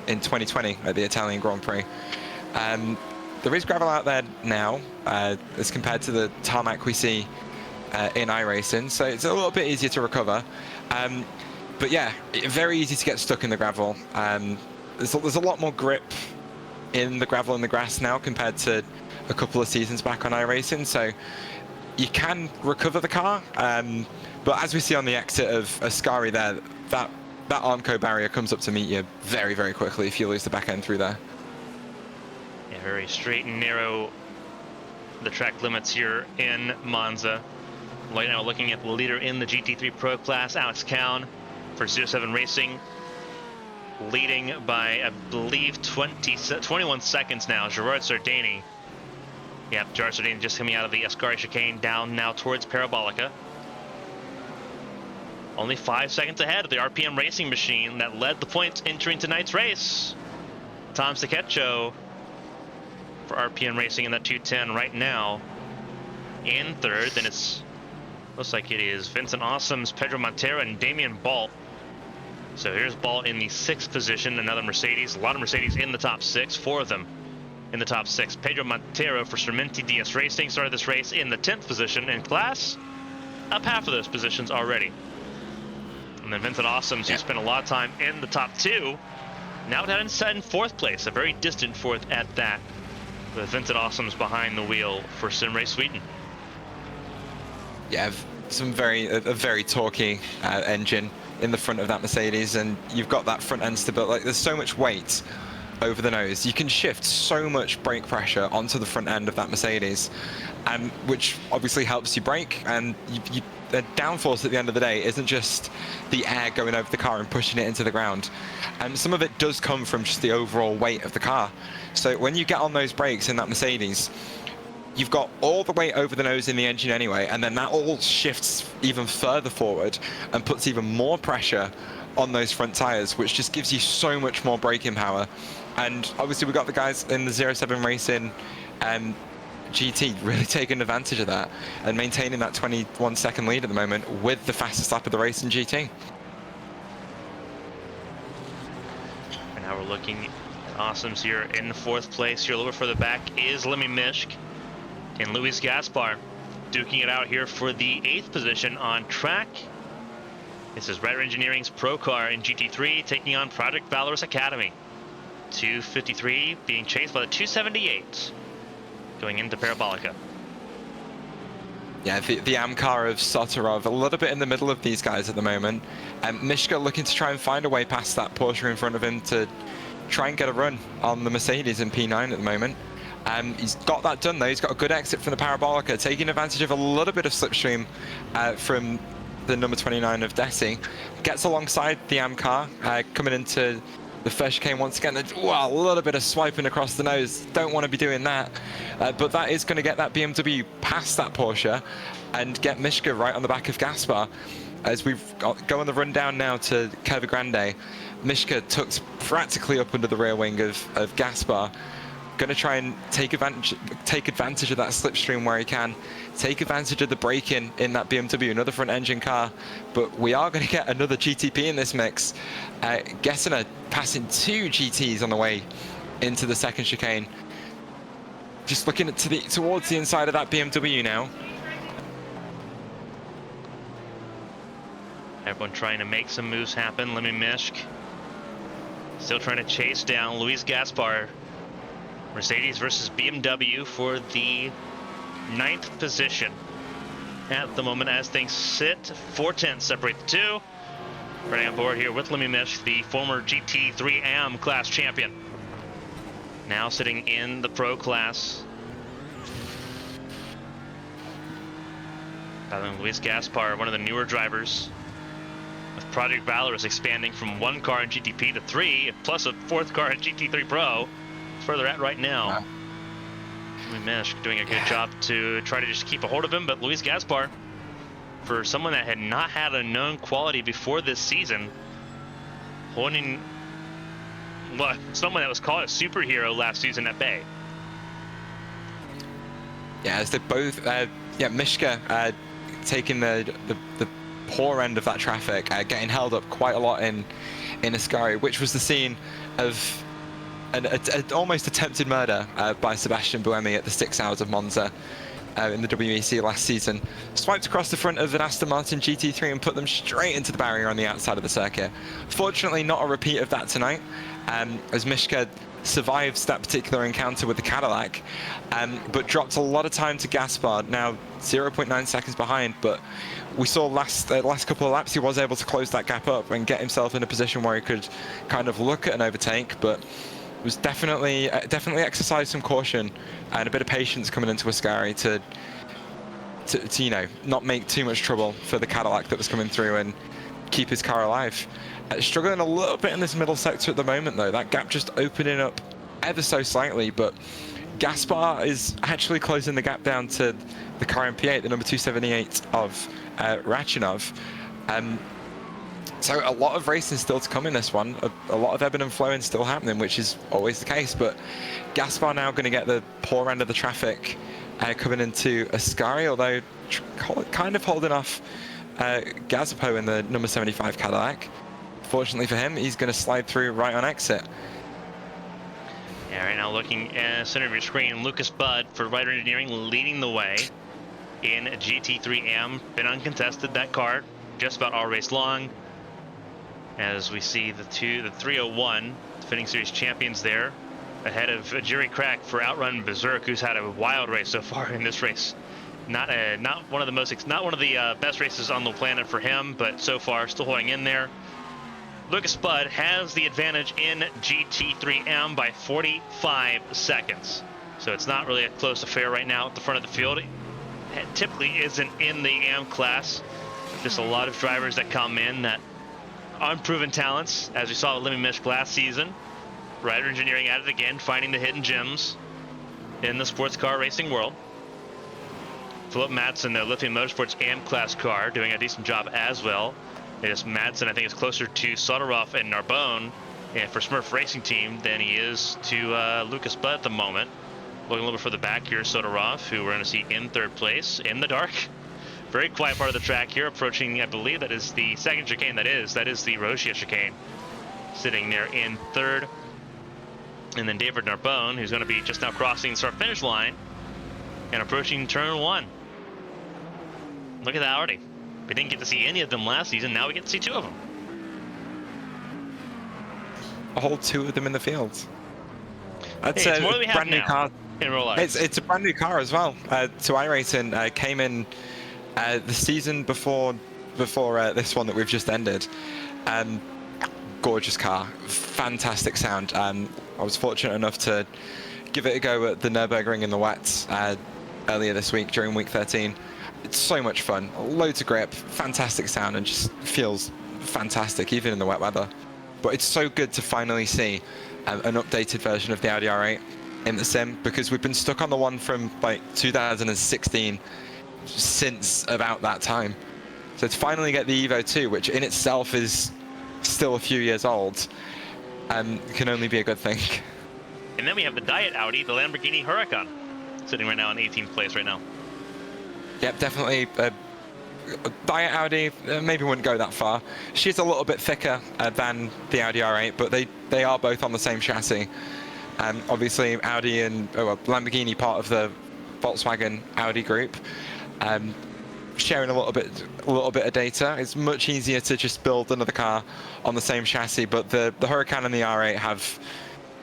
2020 at the Italian Grand Prix. There is gravel out there now, as compared to the tarmac we see in iRacing, so it's a little bit easier to recover. But yeah, very easy to get stuck in the gravel. There's a lot more grip in the gravel and the grass now compared to a couple of seasons back on iRacing, so you can recover the car. But as we see on the exit of Ascari there, that Armco barrier comes up to meet you very, very quickly if you lose the back end through there. Yeah, very straight and narrow, the track limits here in Monza. Right now looking at the leader in the GT3 Pro class, Alex Cowan for 07 Racing, leading by, I believe, 21 seconds now. Gerard Sardini. Yep, Gerard Sardini just coming out of the Ascari chicane, down now towards Parabolica. Only 5 seconds ahead of the RPM Racing machine that led the points entering tonight's race. Tom Sacchecho for RPM Racing in that 210 right now in third. Then it's looks like it is Vincent Awesome's Pedro Montero and Damian Balt. So here's Balt in the 6th position, another Mercedes. A lot of Mercedes in the top 6, 4 of them in the top 6. Pedro Montero for Sermenti DS Racing started this race in the 10th position in class, up half of those positions already. And then Vincent Awesome's, who spent a lot of time in the top 2, now down in 4th place, a very distant 4th at that, with Vincent Awesome's behind the wheel for Simrace Sweden. Yeah, a very torquey engine in the front of that Mercedes, and you've got that front end stability. Like, there's so much weight over the nose. You can shift so much brake pressure onto the front end of that Mercedes, which obviously helps you brake. And the downforce at the end of the day isn't just the air going over the car and pushing it into the ground. Some of it does come from just the overall weight of the car. So when you get on those brakes in that Mercedes, you've got all the weight over the nose in the engine anyway, and then that all shifts even further forward and puts even more pressure on those front tires, which just gives you so much more braking power. And obviously we've got the guys in the 07 Racing GT really taking advantage of that and maintaining that 21-second lead at the moment with the fastest lap of the race in GT. And now we're looking at Awesome's here in the 4th place. Here a little bit further back is Lemmy Mishk and Luis Gaspar duking it out here for the 8th position on track. This is Red Engineering's Pro Car in GT3 taking on Project Valorous Academy. 253 being chased by the 278 going into Parabolica. Yeah, the AM car of Sotorov, a little bit in the middle of these guys at the moment. Mishka looking to try and find a way past that Porsche in front of him to try and get a run on the Mercedes in P9 at the moment. He's got that done though. He's got a good exit from the Parabolica, taking advantage of a little bit of slipstream from the number 29 of Desi. Gets alongside the AM car, coming into the first chicane once again. Wow, a little bit of swiping across the nose. Don't want to be doing that. But that is going to get that BMW past that Porsche and get Mishka right on the back of Gaspar. As we go on the rundown now to Curva Grande, Mishka tucked practically up under the rear wing of Gaspar. Going to try and take advantage of that slipstream where he can, take advantage of the braking in that BMW, another front engine car. But we are going to get another GTP in this mix. Gessner passing 2 GTs on the way into the second chicane. Just looking towards the inside of that BMW now. Everyone trying to make some moves happen. Lemmy Mishk still trying to chase down Luis Gaspar. Mercedes versus BMW for the 9th position at the moment as things sit. 4/10 separate the two. Running on board here with Lemmy Mishk, the former GT3 AM class champion. Now sitting in the pro class. Luis Gaspar, one of the newer drivers. With Project Valorous expanding from 1 car in GTP to 3, plus a 4th car in GT3 Pro. That's where they're at right now. Lemmy Mishk doing a good job to try to just keep a hold of him, but Luis Gaspar, for someone that had not had a known quality before this season, holding someone that was called a superhero last season at Bay. Yeah, as they both, Mishka taking the poor end of that traffic, getting held up quite a lot in Ascari, which was the scene of an almost attempted murder by Sebastian Buemi at the 6 Hours of Monza in the WEC last season. Swiped across the front of an Aston Martin GT3 and put them straight into the barrier on the outside of the circuit. Fortunately, not a repeat of that tonight, as Mishka survives that particular encounter with the Cadillac, but dropped a lot of time to Gaspar, now 0.9 seconds behind. But we saw last couple of laps he was able to close that gap up and get himself in a position where he could kind of look at an overtake, but was definitely exercised some caution and a bit of patience coming into Ascari to you know, not make too much trouble for the Cadillac that was coming through and keep his car alive. Struggling a little bit in this middle sector at the moment though, that gap just opening up ever so slightly, but Gaspar is actually closing the gap down to the car in P8, the number 278 of Rachinov. So a lot of racing still to come in this one, a lot of ebbing and flowing still happening, which is always the case, but Gaspar now going to get the poor end of the traffic coming into Ascari, although kind of holding off Gazipo in the number 75 Cadillac. Fortunately for him, he's going to slide through right on exit. Yeah, right now looking at center of your screen, Lucas Budd for Ryder Engineering leading the way in GT3M. Been uncontested, that car, just about all race long. As we see the 301 defending series champions there, ahead of Jerry Crack for Outrun Berserk, who's had a wild race so far in this race. Not one of the best races on the planet for him, but so far still holding in there. Lucas Budd has the advantage in GT3M by 45 seconds. So it's not really a close affair right now at the front of the field. It typically isn't in the AM class. Just a lot of drivers that come in that unproven talents, as we saw with Lemmy Mishk last season. Ryder Engineering at it again, finding the hidden gems in the sports car racing world. Philip Madsen, the Lithium Motorsports AM class car, doing a decent job as well. Yes, Madsen, I think, is closer to Soderov and Narbonne for Smurf Racing Team than he is to Lucas Budd at the moment. Looking a little bit further back here, Soderov, who we're going to see in 3rd place in the dark. Very quiet part of the track here, approaching, I believe that is the second chicane. That is the Rochia chicane, sitting there in 3rd. And then David Narbonne, who's going to be just now crossing the start-finish line and approaching turn 1. Look at that already. We didn't get to see any of them last season. Now we get to see 2 of them. A whole 2 of them in the field. That's Hey, it's more than we a have brand new now car. in real life. It's a brand new car as well. To iRacing came in the season before this one that we've just ended. Gorgeous car, fantastic sound. I was fortunate enough to give it a go at the Nürburgring in the wets earlier this week during week 13. It's so much fun, loads of grip, fantastic sound, and just feels fantastic even in the wet weather. But it's so good to finally see an updated version of the Audi R8 in the sim, because we've been stuck on the one from like 2016 since about that time. So to finally get the Evo 2, which in itself is still a few years old, can only be a good thing. And then we have the Diet Audi, the Lamborghini Huracan, sitting right now in 18th place right now. Yep, definitely. Diet Audi, maybe wouldn't go that far. She's a little bit thicker than the Audi R8, but they are both on the same chassis. Obviously, Audi and Lamborghini, part of the Volkswagen Audi group, sharing a little bit of data. It's much easier to just build another car on the same chassis, but the Huracan and the R8 have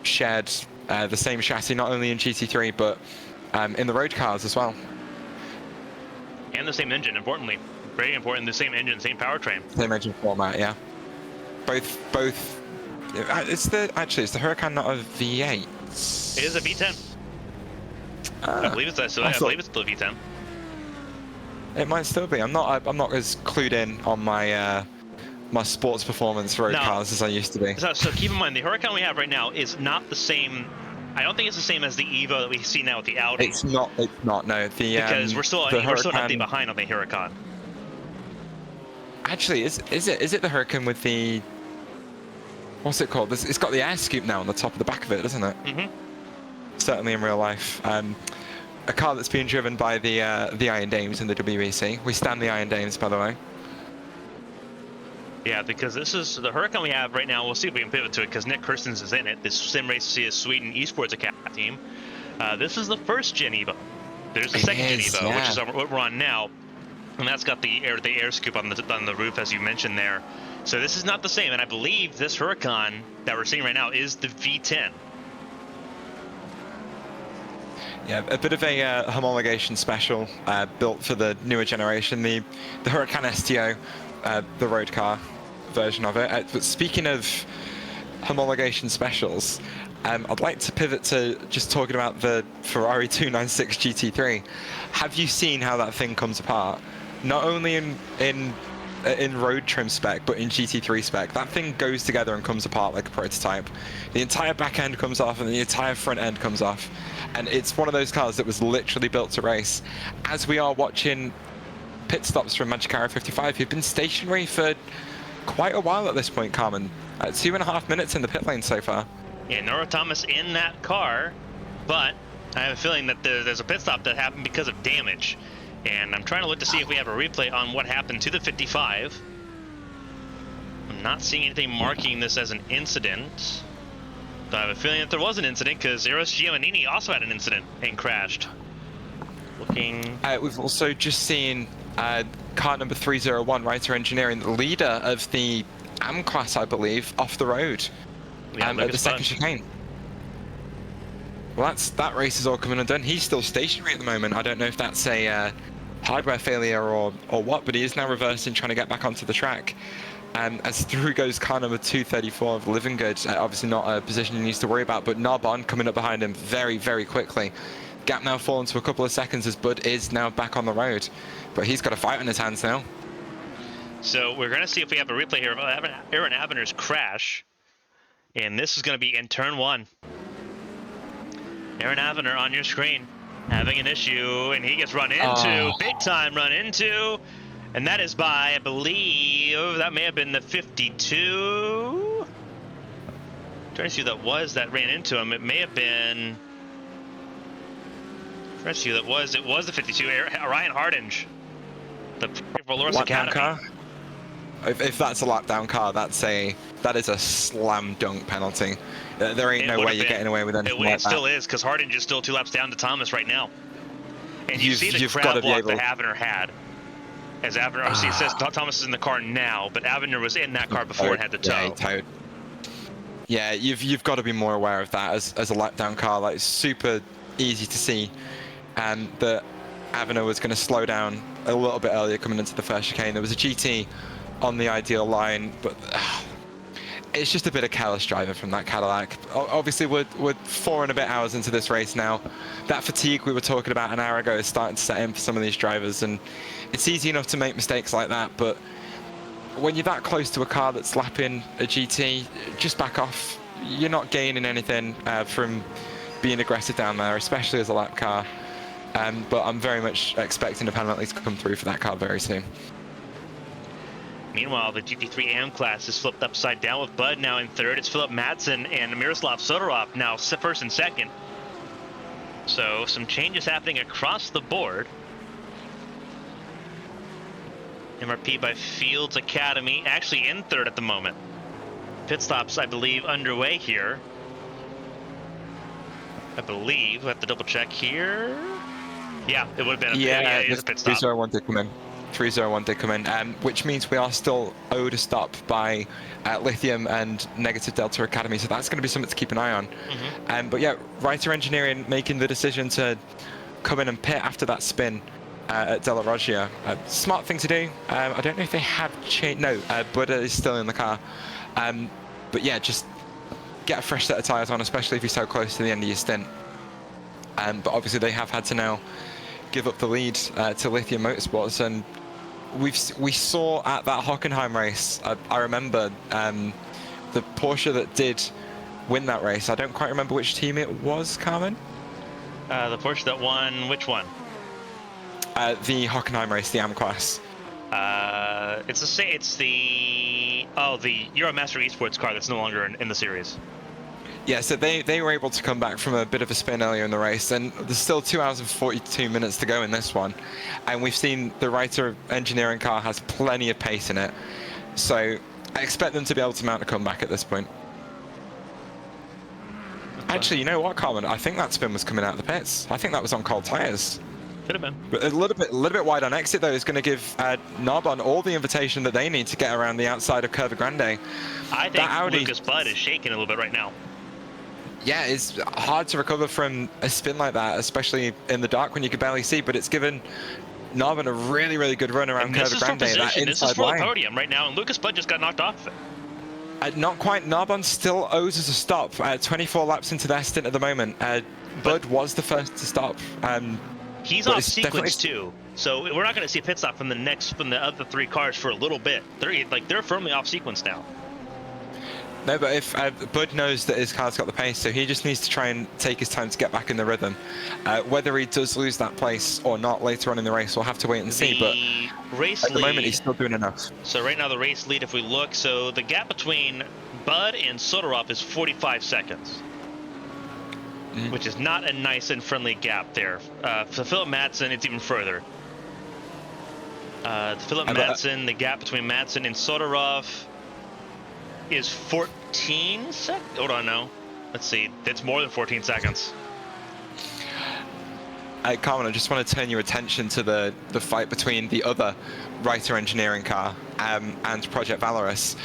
shared the same chassis, not only in GT3 but in the road cars as well. And the same engine, importantly. Very important, the same engine, same powertrain. Same engine format, yeah. Both. It's the Huracan, not a V8. It is a V10. I believe it's still a V10. It might still be. I'm not as clued in on my my sports performance road cars as I used to be. So keep in mind, the Huracan we have right now is not the same. I don't think it's the same as the Evo that we see now with the Audi. It's not. No, because we're still nothing behind on the Huracan. Actually, is it the Huracan with the, what's it called? It's got the air scoop now on the top of the back of it, doesn't it? Mm-hmm. Certainly in real life. A car that's being driven by the Iron Dames in the WEC. We stand the Iron Dames, by the way. Yeah, because this is the Huracan we have right now. We'll see if we can pivot to it because Nick Kirstens is in it. This Sim Race Sweden Esports Academy team. This is the first Gen Evo. There's the second Gen Evo, which is what we're on now, and that's got the air scoop on the roof, as you mentioned there. So this is not the same, and I believe this Huracan that we're seeing right now is the V10. Yeah, a bit of a homologation special built for the newer generation, the Huracan STO, the road car version of it. But speaking of homologation specials, I'd like to pivot to just talking about the Ferrari 296 GT3. Have you seen how that thing comes apart? Not only in road trim spec, but in GT3 spec. That thing goes together and comes apart like a prototype. The entire back end comes off and the entire front end comes off. And it's one of those cars that was literally built to race. As we are watching pit stops from Manchikara 55, who've been stationary for quite a while at this point, Carmen. 2.5 minutes in the pit lane so far. Yeah, Nora Thomas in that car, but I have a feeling that there's a pit stop that happened because of damage. And I'm trying to look to see if we have a replay on what happened to the 55. I'm not seeing anything marking this as an incident. But I have a feeling that there was an incident because Eros Giovannini also had an incident and crashed. Looking... We've also just seen car number 301, Writer Engineering, the leader of the AM class, I believe, off the road at the second chicane. Well, that race is all coming undone. He's still stationary at the moment. I don't know if that's a hardware failure or what, but he is now reversing, trying to get back onto the track. As through goes car number 234 of Livingood, obviously not a position he needs to worry about, but Narbonne coming up behind him very, very quickly. Gap now fallen to a couple of seconds as Bud is now back on the road, but he's got a fight on his hands now. So we're going to see if we have a replay here of Aaron Avener's crash, and this is going to be in turn 1. Aaron Avener on your screen having an issue, and he gets run into, big time run into, and that is by, I believe, that may have been the 52. I'm trying to see who that was that ran into him. It may have been. I'm trying to see who that was. It was the 52, Ryan Hardinge, the Valorous Academy. Car? If that's a lap down car, that is a slam dunk penalty. There ain't no way you're getting away with anything like that. It still is, because Hardinge is still 2 laps down to Thomas right now. And you see the crowd block that Avener had. As Avener, obviously, it says Thomas is in the car now, but Avener was in that car before and had the tow. Yeah, he towed. Yeah, you've got to be more aware of that as a lap down car. Like, it's super easy to see that Avena was going to slow down a little bit earlier coming into the first chicane. There was a GT on the ideal line, but it's just a bit of careless driving from that Cadillac. Obviously, we're 4 and a bit hours into this race now. That fatigue we were talking about an hour ago is starting to set in for some of these drivers, and it's easy enough to make mistakes like that, but when you're that close to a car that's lapping a GT, just back off. You're not gaining anything from being aggressive down there, especially as a lap car. But I'm very much expecting a penalty to come through for that car very soon. Meanwhile, the GT3 AM class is flipped upside down with Bud now in third. It's Philip Madsen and Miroslav Sodorov now first and second. So some changes happening across the board. MRP by Fields Academy, actually in third at the moment. Pit stops, I believe, underway here. I believe, we have to double check here. Yeah, it would have been a pit stop. 301 did come in. 301 did come in, which means we are still owed a stop by Lithium and Negative Delta Academy, so that's going to be something to keep an eye on. But yeah, Writer Engineering making the decision to come in and pit after that spin at Della Roggia. Smart thing to do. I don't know if they have changed. No, Buddha is still in the car. But yeah, just get a fresh set of tyres on, especially if you're so close to the end of your stint. But obviously they have had to now give up the lead to Lithium Motorsports, and we saw at that Hockenheim race, I remember the Porsche that did win that race. I don't quite remember which team it was, Carmen. The Porsche that won, which one? The Hockenheim race, the AM class. It's the Euromaster Esports car that's no longer in the series. Yeah, so they were able to come back from a bit of a spin earlier in the race, and there's still 2 hours and 42 minutes to go in this one. And we've seen the Writer Engineering car has plenty of pace in it. So I expect them to be able to mount a comeback at this point. Actually, you know what, Carmen? I think that spin was coming out of the pits. I think that was on cold tyres. Could have been. But a little bit wide on exit, though, is going to give Narbonne all the invitation that they need to get around the outside of Curva Grande. I think Lucas Budd is shaking a little bit right now. Yeah, it's hard to recover from a spin like that, especially in the dark when you can barely see, but it's given Narbonne a really, really good run around Curva Grande. This is for the podium right now, and Lucas Budd just got knocked off of it. Not quite. Narbonne still owes us a stop. 24 laps into their stint at the moment. Budd was the first to stop. He's off sequence too, so we're not going to see a pit stop from the other 3 cars for a little bit. They're firmly off sequence now. No, but if Bud knows that his car's got the pace, so he just needs to try and take his time to get back in the rhythm. Whether he does lose that place or not later on in the race, we'll have to wait and see. But at the moment, he's still doing enough. So right now, the race lead, if we look, so the gap between Bud and Sodorov is 45 seconds. Which is not a nice and friendly gap there. For Philip Madsen, it's even further. Philip Madsen, the gap between Madsen and Sodorov is 14 seconds. Hold on, no. Let's see. It's more than 14 seconds. Carmen, I just want to turn your attention to the fight between the other Writer Engineering car and Project Valorous.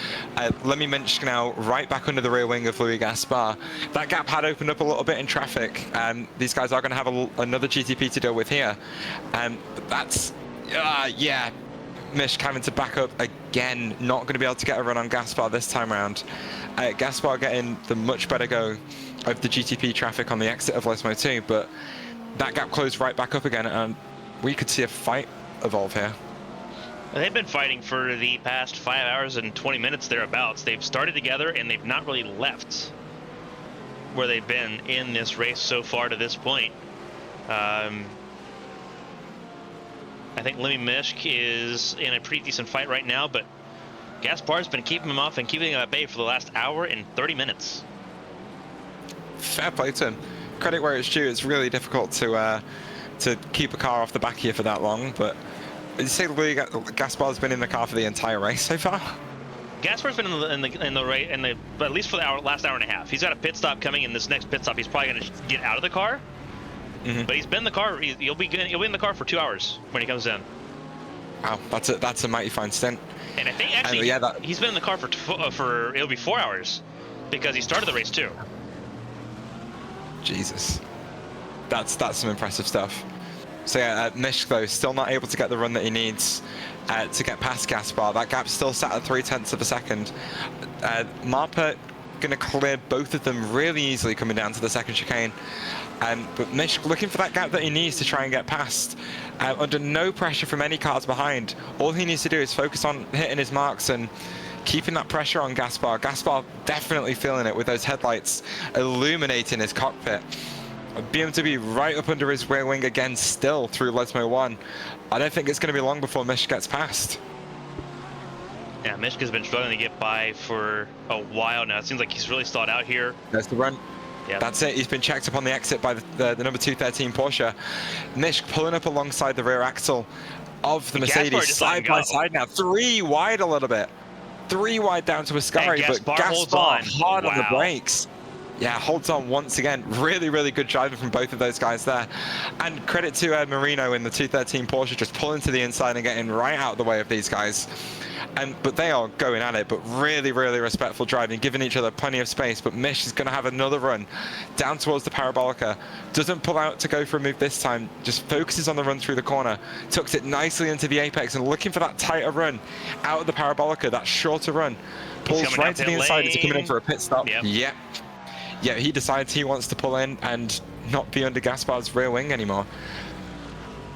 Let me mention now, right back under the rear wing of Louis Gaspar. That gap had opened up a little bit in traffic. These guys are going to have another GTP to deal with here. But that's, yeah, Mish having to back up again. Not going to be able to get a run on Gaspar this time around. Gaspar getting the much better go of the GTP traffic on the exit of Lesmo 2, but that gap closed right back up again, and we could see a fight evolve here. They've been fighting for the past 5 hours and 20 minutes thereabouts. They've started together, and they've not really left where they've been in this race so far to this point. I think Lemmy Mishk is in a pretty decent fight right now, but Gaspar's been keeping him off and keeping him at bay for the last hour and 30 minutes. Fair play to him. Credit where it's due. It's really difficult to keep a car off the back here for that long, but did you say Louis Gaspar's been in the car for the entire race so far? Gaspar's been in the race at least for the last hour and a half. He's got a pit stop coming. In this next pit stop, he's probably going to get out of the car. But he's been in the car. He'll be in the car for 2 hours when he comes in. Wow, that's a mighty fine stint. And I think actually he's been in the car for it'll be 4 hours. because he started the race too. Jesus. That's some impressive stuff. So yeah, Misch though still not able to get the run that he needs to get past Gaspar. That gap's still sat at 0.3 of a second. Marpa going to clear both of them really easily coming down to the second chicane. But Misch looking for that gap that he needs to try and get past. Under no pressure from any cars behind. All he needs to do is focus on hitting his marks and keeping that pressure on Gaspar. Gaspar definitely feeling it with those headlights illuminating his cockpit. BMW right up under his rear wing again still through Lesmo 1. I don't think it's going to be long before Misch gets past. Yeah, Mishka's been struggling to get by for a while now. It seems like he's really stalled out here. There's the run. Yeah. That's it. He's been checked up on the exit by the number 213 Porsche. Misch pulling up alongside the rear axle of the Mercedes, side by side now. 3 wide a little bit. 3 wide down to Ascari, but Gaspar hard on the brakes. Yeah, holds on once again. Really, really good driving from both of those guys there. And credit to Marino in the 213 Porsche, just pulling to the inside and getting right out of the way of these guys. But they are going at it, but really, really respectful driving, giving each other plenty of space. But Misch is going to have another run down towards the Parabolica. Doesn't pull out to go for a move this time, just focuses on the run through the corner. Tucks it nicely into the apex and looking for that tighter run out of the Parabolica, that shorter run. Pulls right to the inside as coming in for a pit stop. Yep. Yeah, he decides he wants to pull in and not be under Gaspar's rear wing anymore.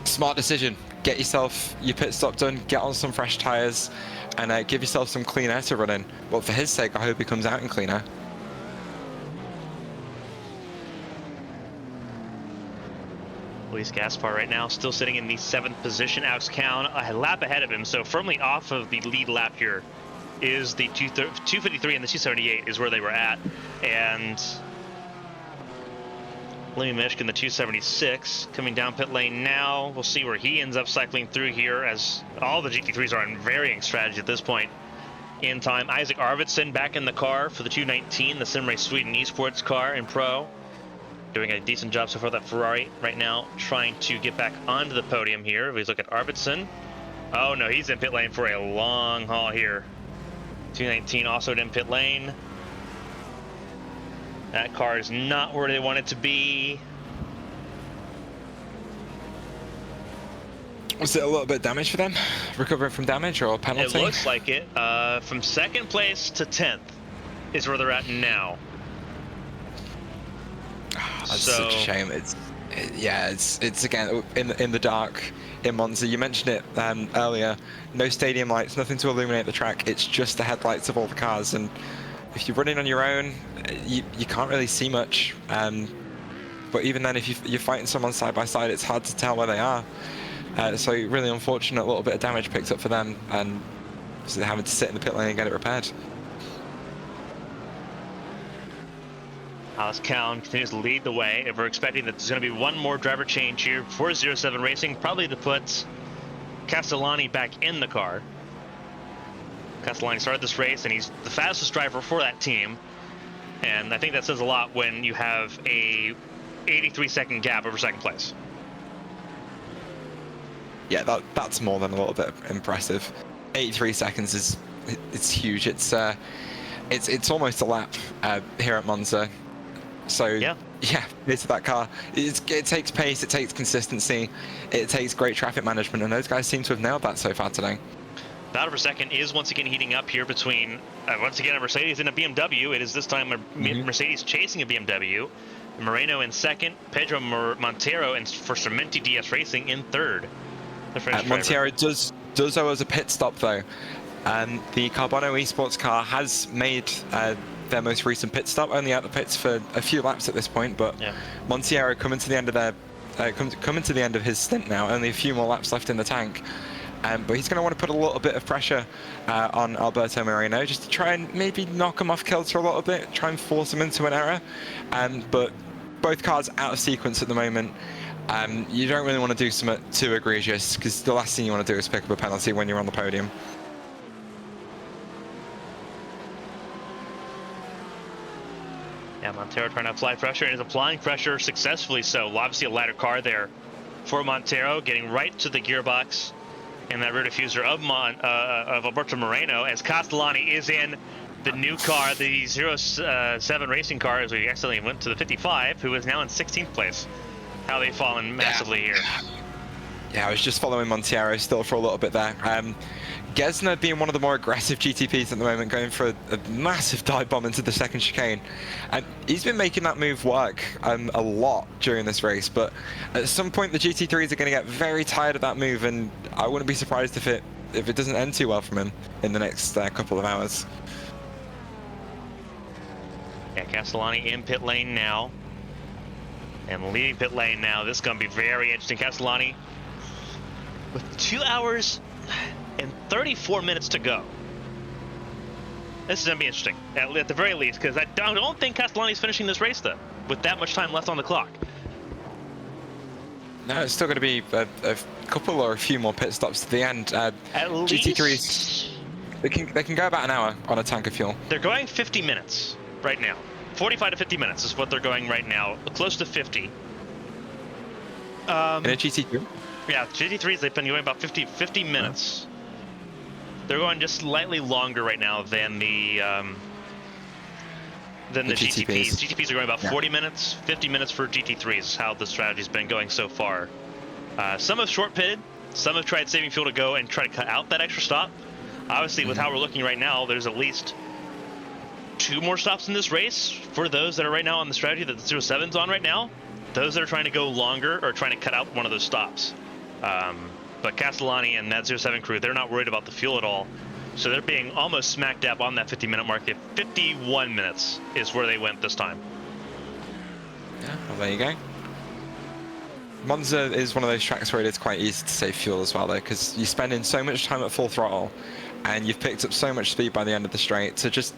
Smart decision. Get yourself your pit stop done, get on some fresh tyres, and give yourself some clean air to run in. Well, for his sake, I hope he comes out in clean air. Luis Gaspar right now still sitting in the 7th position. Alex Cowan a lap ahead of him, so firmly off of the lead lap here is the 253 and the 278 is where they were at. And Lemmy Mishkin, the 276, coming down pit lane now. We'll see where he ends up cycling through here, as all the GT3s are in varying strategy at this point in time. Isaac Arvidsson back in the car for the 219, the Simrace Sweden Esports car in Pro. Doing a decent job so far. That Ferrari right now trying to get back onto the podium here. If we look at Arvidsson. Oh no, he's in pit lane for a long haul here. 219 also in pit lane. That car is not where they want it to be. Was it a little bit damage for them? Recovering from damage or a penalty? It looks like it. From 2nd place to 10th is where they're at now. That's such a shame. It's again in the dark in Monza. You mentioned it earlier. No stadium lights, nothing to illuminate the track. It's just the headlights of all the cars, and if you're running on your own, you can't really see much. But even then, if you're fighting someone side by side, it's hard to tell where they are. So really unfortunate little bit of damage picked up for them, and so they're having to sit in the pit lane and get it repaired. Alex Cowan continues to lead the way. If we're expecting that there's going to be one more driver change here for 07 Racing, probably to put Castellani back in the car. Castellani started this race, and he's the fastest driver for that team. And I think that says a lot when you have a 83-second gap over 2nd place. Yeah, that's more than a little bit impressive. 83 seconds it's huge. It's almost a lap here at Monza. So yeah, it's that car. It takes pace, it takes consistency, it takes great traffic management, and those guys seem to have nailed that so far today. Battle for 2nd is once again heating up here between once again a Mercedes and a BMW. It is this time a Mercedes chasing a BMW. Moreno in 2nd, Pedro Montero and for Sermenti DS Racing in 3rd. Montero does owe us a pit stop though. The Carbono Esports car has made their most recent pit stop, only out the pits for a few laps at this point, but Montero coming to the end of coming to the end of his stint now, only a few more laps left in the tank. But he's going to want to put a little bit of pressure on Alberto Moreno, just to try and maybe knock him off kilter a little bit, try and force him into an error. But both cars out of sequence at the moment. You don't really want to do something too egregious, because the last thing you want to do is pick up a penalty when you're on the podium. Yeah, Montero trying to apply pressure, and is applying pressure successfully so. Obviously a lighter car there for Montero, getting right to the gearbox and that rear diffuser of Alberto Moreno, as Castellani is in the new car, the 07 racing car, as we accidentally went to the 55, who is now in 16th place. How they've fallen massively here. Yeah, I was just following Monteiro still for a little bit there. Gesner being one of the more aggressive GTPs at the moment, going for a massive dive bomb into the second chicane. And he's been making that move work a lot during this race, but at some point the GT3s are going to get very tired of that move, and I wouldn't be surprised if it doesn't end too well from him in the next couple of hours. Yeah, Castellani in pit lane now. And leading pit lane now. This is going to be very interesting. Castellani with 2 hours and 34 minutes to go. This is going to be interesting, at the very least, because I don't think Castellani's finishing this race, though, with that much time left on the clock. No, it's still going to be a couple or a few more pit stops to the end. At GT3s, least... they can go about an hour on a tank of fuel. They're going 50 minutes right now. 45 to 50 minutes is what they're going right now. Close to 50. In a GT3? Yeah, GT3s, they've been going about 50 minutes. They're going just slightly longer right now than the GTPs. GTPs are going about 40 minutes, 50 minutes for GT3s is how the strategy's been going so far. Some have short pitted, some have tried saving fuel to go and try to cut out that extra stop. Obviously, with how we're looking right now, there's at least 2 more stops in this race for those that are right now on the strategy that the 07's on right now. Those that are trying to go longer or trying to cut out one of those stops. But Castellani and that 07 crew, they're not worried about the fuel at all. So they're being almost smack dab on that 50-minute mark. 51 minutes is where they went this time. Yeah, well, there you go. Monza is one of those tracks where it is quite easy to save fuel as well, though, because you're spending so much time at full throttle, and you've picked up so much speed by the end of the straight. To just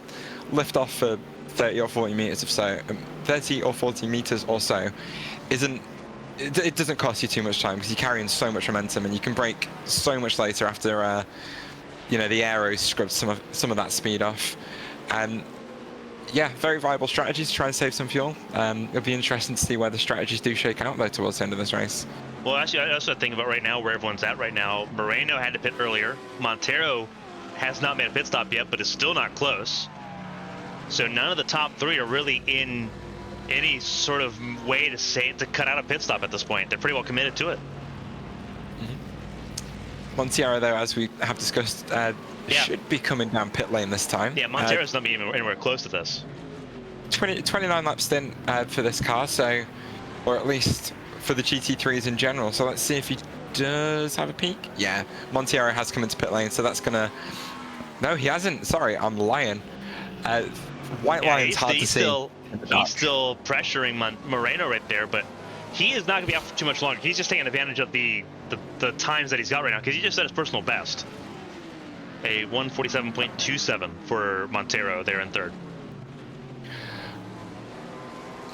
lift off for 30 or 40 meters or so, 30 or 40 meters or so, it doesn't cost you too much time because you're carrying so much momentum, and you can brake so much later after the aero scrubs some of that speed off. And yeah, very viable strategy to try and save some fuel. It'll be interesting to see where the strategies do shake out though towards the end of this race. Well, actually, I also think about right now where everyone's at right now. Moreno had to pit earlier. Montero has not made a pit stop yet, but is still not close. So none of the top 3 are really in any sort of way to cut out a pit stop at this point. They're pretty well committed to it. Monteiro, though, as we have discussed, should be coming down pit lane this time. Yeah, Montero's not even anywhere close to this. 29 lap stint for this car, so, or at least for the GT3s in general. So let's see if he does have a peak. Yeah, Monteiro has come into pit lane, so that's gonna. No, he hasn't. Sorry, I'm lying. White line's hard to see. He's still pressuring Moreno right there, but he is not going to be out for too much longer. He's just taking advantage of the times that he's got right now, because he just set his personal best. A 147.27 for Montero there in 3rd.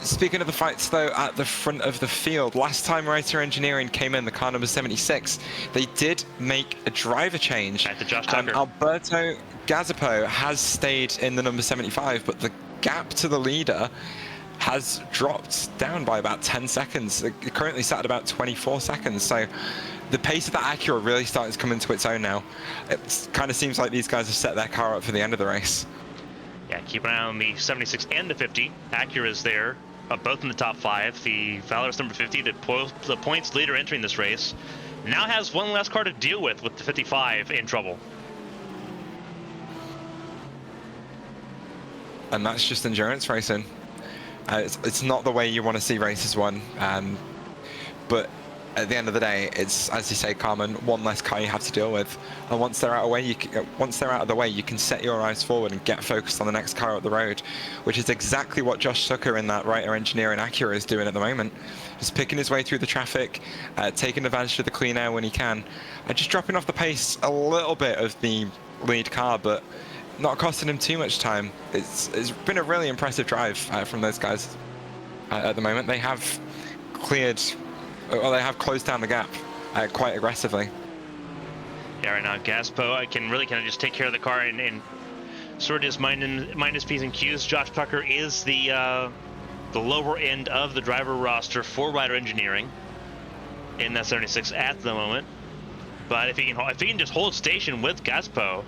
Speaking of the fights, though, at the front of the field, last time Reiter Engineering came in, the car number 76, they did make a driver change. At the Josh Tucker. Alberto Gazipo has stayed in the number 75, but the gap to the leader has dropped down by about 10 seconds. It currently sat at about 24 seconds, so the pace of that Acura really starting to come into its own now. It kind of seems like these guys have set their car up for the end of the race. Yeah, keep an eye on the 76 and the 50. Acura's there, both in the top 5. The Valorous number 50, the points leader entering this race, now has one last car to deal with the 55 in trouble. And that's just endurance racing. It's not the way you want to see races won, but at the end of the day, it's, as you say, Carmen, one less car you have to deal with. And once they're out of the way, you can set your eyes forward and get focused on the next car up the road, which is exactly what Josh Tucker in that Reiter Engineering Acura is doing at the moment. Just picking his way through the traffic, taking advantage of the clean air when he can, and just dropping off the pace a little bit of the lead car, but not costing him too much time. It's been a really impressive drive from those guys at the moment. They have closed down the gap quite aggressively. Yeah, right now Gaspo can really kind of just take care of the car and sort of just mind his P's and Q's. Josh Tucker is the lower end of the driver roster for Reiter Engineering in that 76 at the moment. But if he can just hold station with Gaspo,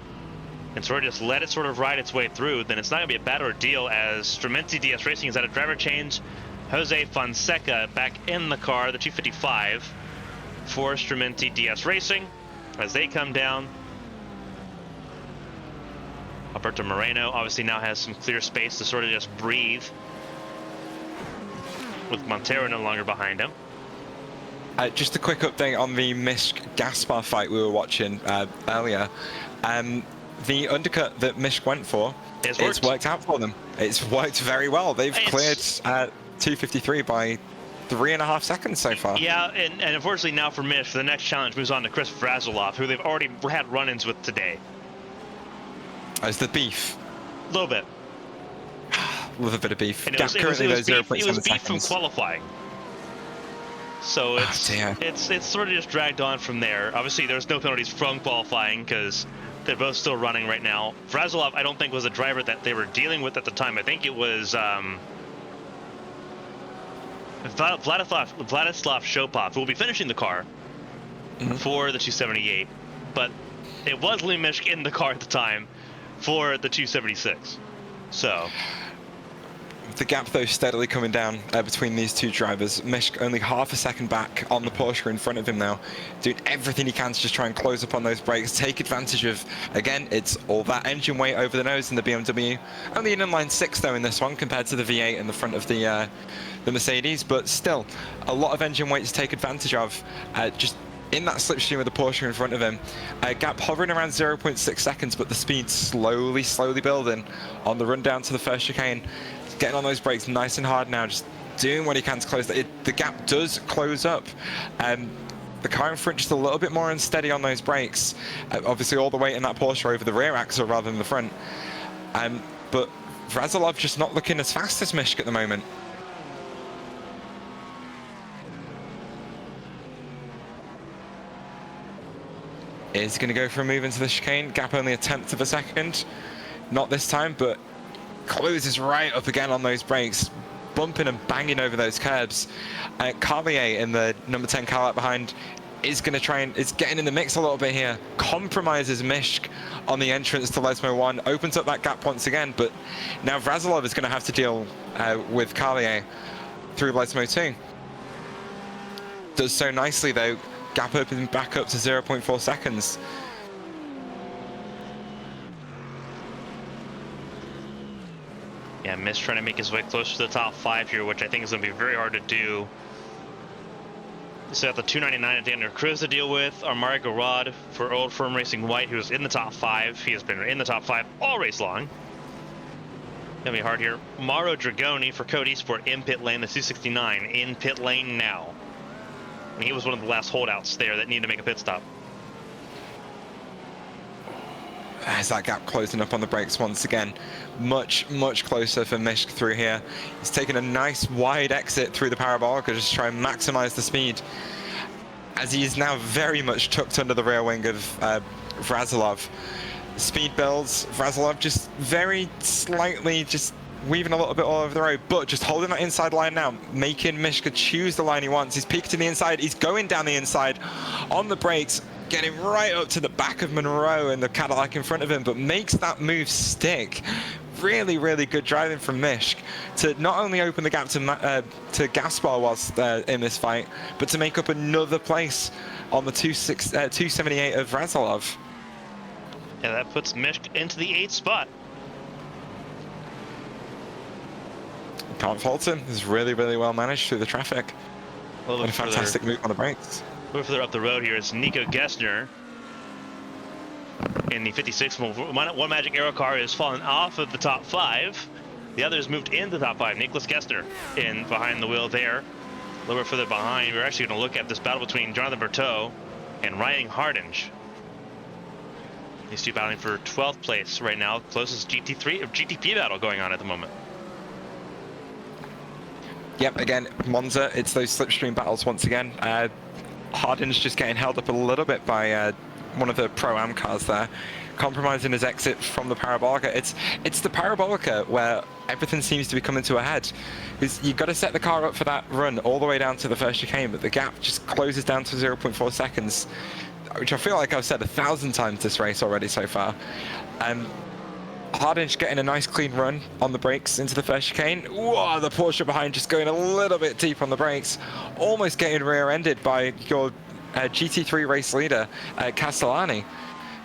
and sort of just let it sort of ride its way through, then it's not going to be a bad ordeal, as Strumenti DS Racing has had a driver change. Jose Fonseca back in the car, the 255 for Strumenti DS Racing, as they come down. Alberto Moreno obviously now has some clear space to sort of just breathe, with Montero no longer behind him. Just a quick update on the Mishk-Gaspar fight we were watching earlier. The undercut that Mishk went for, it's worked out for them. It's worked very well. They've cleared 253 by 3.5 seconds so far. Yeah, and unfortunately now for Mishk, the next challenge moves on to Chris Vrazilov, who they've already had run-ins with today. As the beef. A little bit. A little bit of beef. And it was beef from qualifying. So it's sort of just dragged on from there. Obviously, there's no penalties from qualifying because they're both still running right now. Vrazilov, I don't think, was a driver that they were dealing with at the time. I think it was Vladislav Shopov, who will be finishing the car for the 278. But it was Lee Mishk in the car at the time for the 276. So the gap, though, steadily coming down between these two drivers. Mishk only half a second back on the Porsche in front of him now, doing everything he can to just try and close up on those brakes, take advantage of, again, it's all that engine weight over the nose in the BMW. Only an inline 6, though, in this one, compared to the V8 in the front of the Mercedes, but still, a lot of engine weight to take advantage of. Just in that slipstream with the Porsche in front of him. Gap hovering around 0.6 seconds, but the speed slowly building on the run down to the first chicane. Getting on those brakes nice and hard now, just doing what he can to close that. The gap does close up. The car in front just a little bit more unsteady on those brakes. Obviously all the weight in that Porsche over the rear axle rather than the front. But Vrazilov just not looking as fast as Mishk at the moment. Is going to go for a move into the chicane. Gap only a 1/10 of a second. Not this time, but closes right up again on those brakes, bumping and banging over those curbs. Carlier in the number 10 car behind is going to try and is getting in the mix a little bit here. Compromises Mishk on the entrance to Lesmo 1, opens up that gap once again, but now Vrazilov is going to have to deal with Carlier through Lesmo 2. Does so nicely though. Gap opening back up to 0.4 seconds. Yeah, Mishk trying to make his way closer to the top 5 here, which I think is going to be very hard to do. So at the 299 at the end of Cruz to deal with. Amari Garad for Old Firm Racing White, who's in the top 5. He has been in the top 5 all race long. Gonna be hard here. Mauro Dragoni for Code Esport in pit lane, the 269 in pit lane now. And he was one of the last holdouts there that needed to make a pit stop. As that gap closing up on the brakes once again. Much closer for Mishk through here. He's taken a nice wide exit through the parabolica just to try and maximize the speed, as he is now very much tucked under the rear wing of Vrazilov. Speed builds, Vrazilov just very slightly just weaving a little bit all over the road, but just holding that inside line now, making Mishka choose the line he wants. He's peaked to the inside, he's going down the inside on the brakes, getting right up to the back of Monroe and the Cadillac in front of him, but makes that move stick. Really good driving from Mishk to not only open the gap to Gaspar whilst in this fight, but to make up another place on the 278 of Vrazilov. Yeah, that puts Mishk into the 8th spot. Can't fault him. It's really well managed through the traffic. And a fantastic move on the brakes. A little further up the road here is Nico Gessner in the 56. One Magic Arrow car is fallen off of the top 5. The other has moved into the top 5. Nicholas Gessner in behind the wheel there. A little bit further behind, we're actually going to look at this battle between Jonathan Berteau and Ryan Hardinge. These two battling for 12th place right now. Closest GTP battle going on at the moment. Yep, again, Monza, it's those slipstream battles once again. Hardin's just getting held up a little bit by one of the Pro-Am cars there, compromising his exit from the Parabolica. It's the Parabolica where everything seems to be coming to a head. Because you've got to set the car up for that run all the way down to the first chicane, but the gap just closes down to 0.4 seconds, which I feel like I've said 1,000 times this race already so far. Hardinge getting a nice clean run on the brakes into the first chicane. Whoa, the Porsche behind just going a little bit deep on the brakes, almost getting rear-ended by your GT3 race leader, Castellani.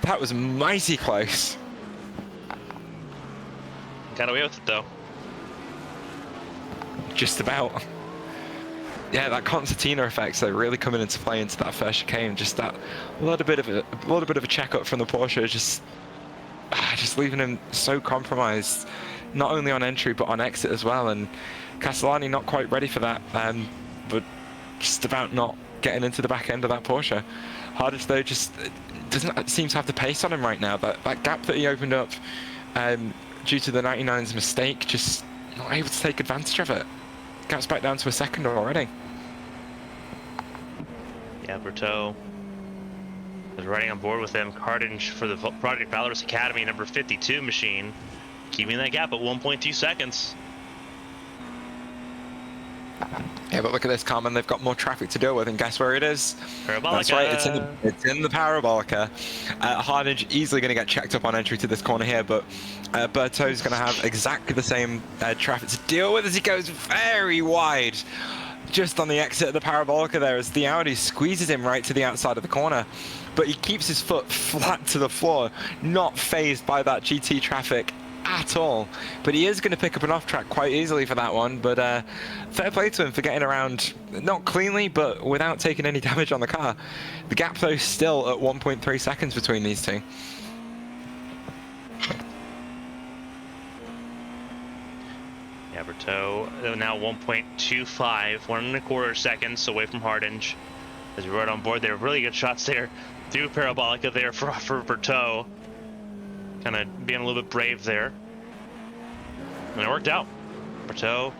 That was mighty close. Got away with it though. Just about. Yeah, that concertina effect, so really coming into play into that first chicane. Just that little bit of a checkup from the Porsche, just leaving him so compromised, not only on entry but on exit as well. And Castellani not quite ready for that, but just about not getting into the back end of that Porsche. Hardinge though just doesn't seem to have the pace on him right now. That gap that he opened up due to the 99's mistake, just not able to take advantage of it. Gap's back down to a second already. Yeah, Berteau is riding on board with him. Hardinge for the Project Valorous Academy number 52 machine, keeping that gap at 1.2 seconds. Yeah, but look at this, Carmen. They've got more traffic to deal with, and guess where it is? Parabolica. That's right, it's in the Parabolica. Hardinge easily going to get checked up on entry to this corner here, but Berteau's going to have exactly the same traffic to deal with as he goes very wide. Just on the exit of the Parabolica there, as the Audi squeezes him right to the outside of the corner. But he keeps his foot flat to the floor, not phased by that GT traffic at all. But he is going to pick up an off-track quite easily for that one. But fair play to him for getting around, not cleanly, but without taking any damage on the car. The gap, though, still at 1.3 seconds between these two. Yeah, Berteau now 1.25, 1.25 seconds away from Hardinge. As we rode on board there, really good shots there through Parabolica there for Berteau. Kind of being a little bit brave there. And it worked out. Berteau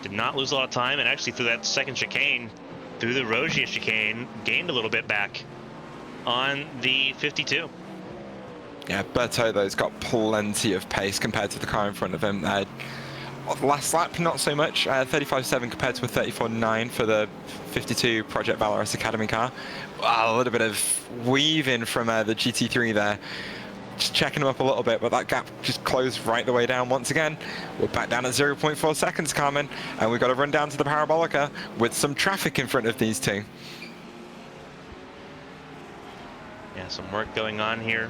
did not lose a lot of time, and actually through that second chicane, through the Rogier chicane, gained a little bit back on the 52. Yeah, Berteau, though, has got plenty of pace compared to the car in front of him. Last lap, not so much. 35.7 compared to a 34.9 for the 52 Project Valorous Academy car. Wow, a little bit of weaving from the GT3 there. Just checking him up a little bit, but that gap just closed right the way down once again. We're back down at 0.4 seconds, Carmen, and we've got to run down to the Parabolica with some traffic in front of these two. Yeah, some work going on here.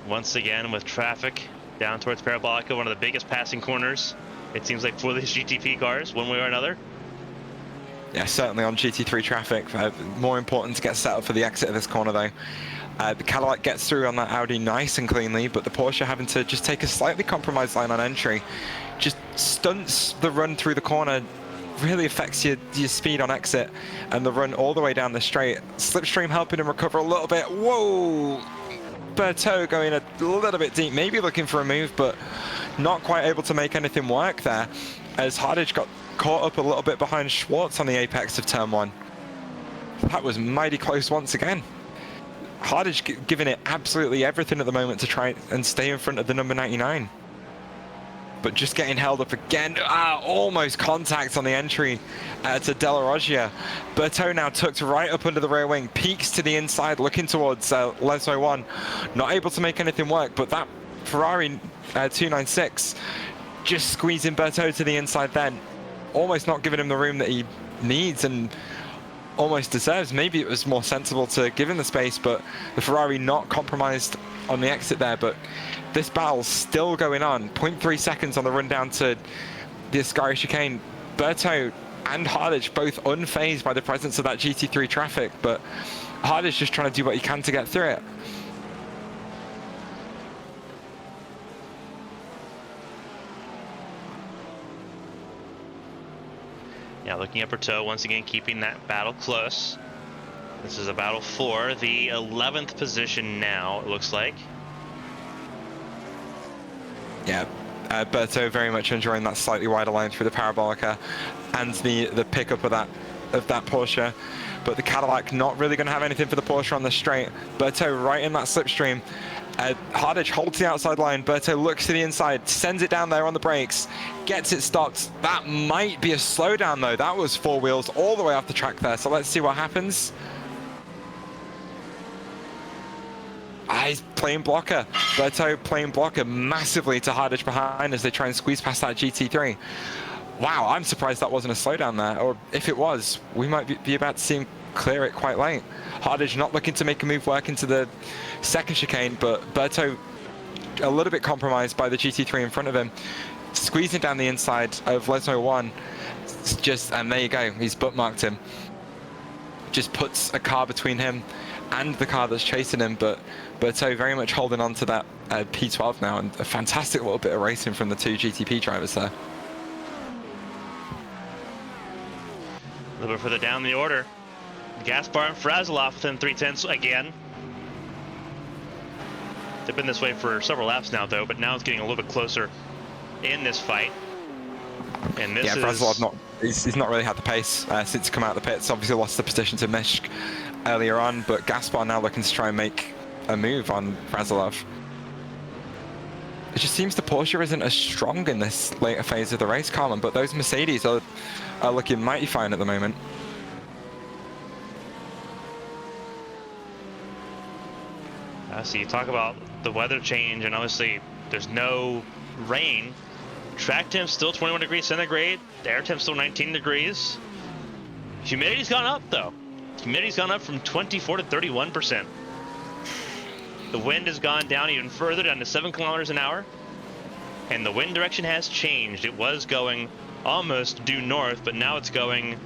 Once again with traffic down towards Parabolica, one of the biggest passing corners, it seems like, for these GTP cars, one way or another. Yeah, certainly on GT3 traffic. More important to get set up for the exit of this corner, though. The Cadillac gets through on that Audi nice and cleanly, but the Porsche having to just take a slightly compromised line on entry. Just stunts the run through the corner, really affects your speed on exit, and the run all the way down the straight. Slipstream helping him recover a little bit. Whoa! Berteau going a little bit deep, maybe looking for a move, but not quite able to make anything work there, as Hardinge got caught up a little bit behind Schwartz on the apex of turn one. That was mighty close once again. Hardinge giving it absolutely everything at the moment to try and stay in front of the number 99. But just getting held up again. Almost contact on the entry to De La Roggia. Berteau now tucked right up under the rear wing, peeks to the inside, looking towards Lesmo 1. Not able to make anything work, but that Ferrari 296 just squeezing Berteau to the inside then. Almost not giving him the room that he needs and almost deserves. Maybe it was more sensible to give him the space, but the Ferrari not compromised on the exit there. But this battle's still going on. 0.3 seconds on the run down to the Ascari chicane. Berteau and Hardinge both unfazed by the presence of that GT3 traffic, but Hardinge just trying to do what he can to get through it. Yeah, looking at Berteau, once again keeping that battle close. This is a battle for the 11th position now, it looks like. Yeah, Berteau very much enjoying that slightly wider line through the Parabolica and the pickup of that Porsche. But the Cadillac not really going to have anything for the Porsche on the straight. Berteau right in that slipstream. Hardinge holds the outside line. Berteau looks to the inside, sends it down there on the brakes, gets it stopped. That might be a slowdown though. That was four wheels all the way off the track there. So let's see what happens. He's playing blocker. Berto playing blocker massively to Hardage behind as they try and squeeze past that GT3. Wow, I'm surprised that wasn't a slowdown there, or if it was, we might be about to see him clear it quite late. Hardage not looking to make a move work into the second chicane, but Berto a little bit compromised by the GT3 in front of him, squeezing down the inside of Lesno 1. And there you go, he's bookmarked him. Just puts a car between him and the car that's chasing him, but Berto very much holding on to that P12 now, and a fantastic little bit of racing from the two GTP drivers there. A little bit further down the order, Gaspar and Frasilov within 3/10 again. They've been this way for several laps now, though, but now it's getting a little bit closer in this fight. And this Frasilov he's not really had the pace since he's come out of the pits. Obviously lost the position to Mishk earlier on, but Gaspar now looking to try and make a move on Frasilov. It just seems the Porsche isn't as strong in this later phase of the race, Carmen, but those Mercedes are looking mighty fine at the moment. So you talk about the weather change, and obviously there's no rain. Track temp still 21 degrees centigrade. The air temp still 19 degrees. Humidity's gone up, though. Humidity's gone up from 24 to 31%. The wind has gone down even further, down to 7 kilometers an hour. And the wind direction has changed. It was going almost due north, but now it's going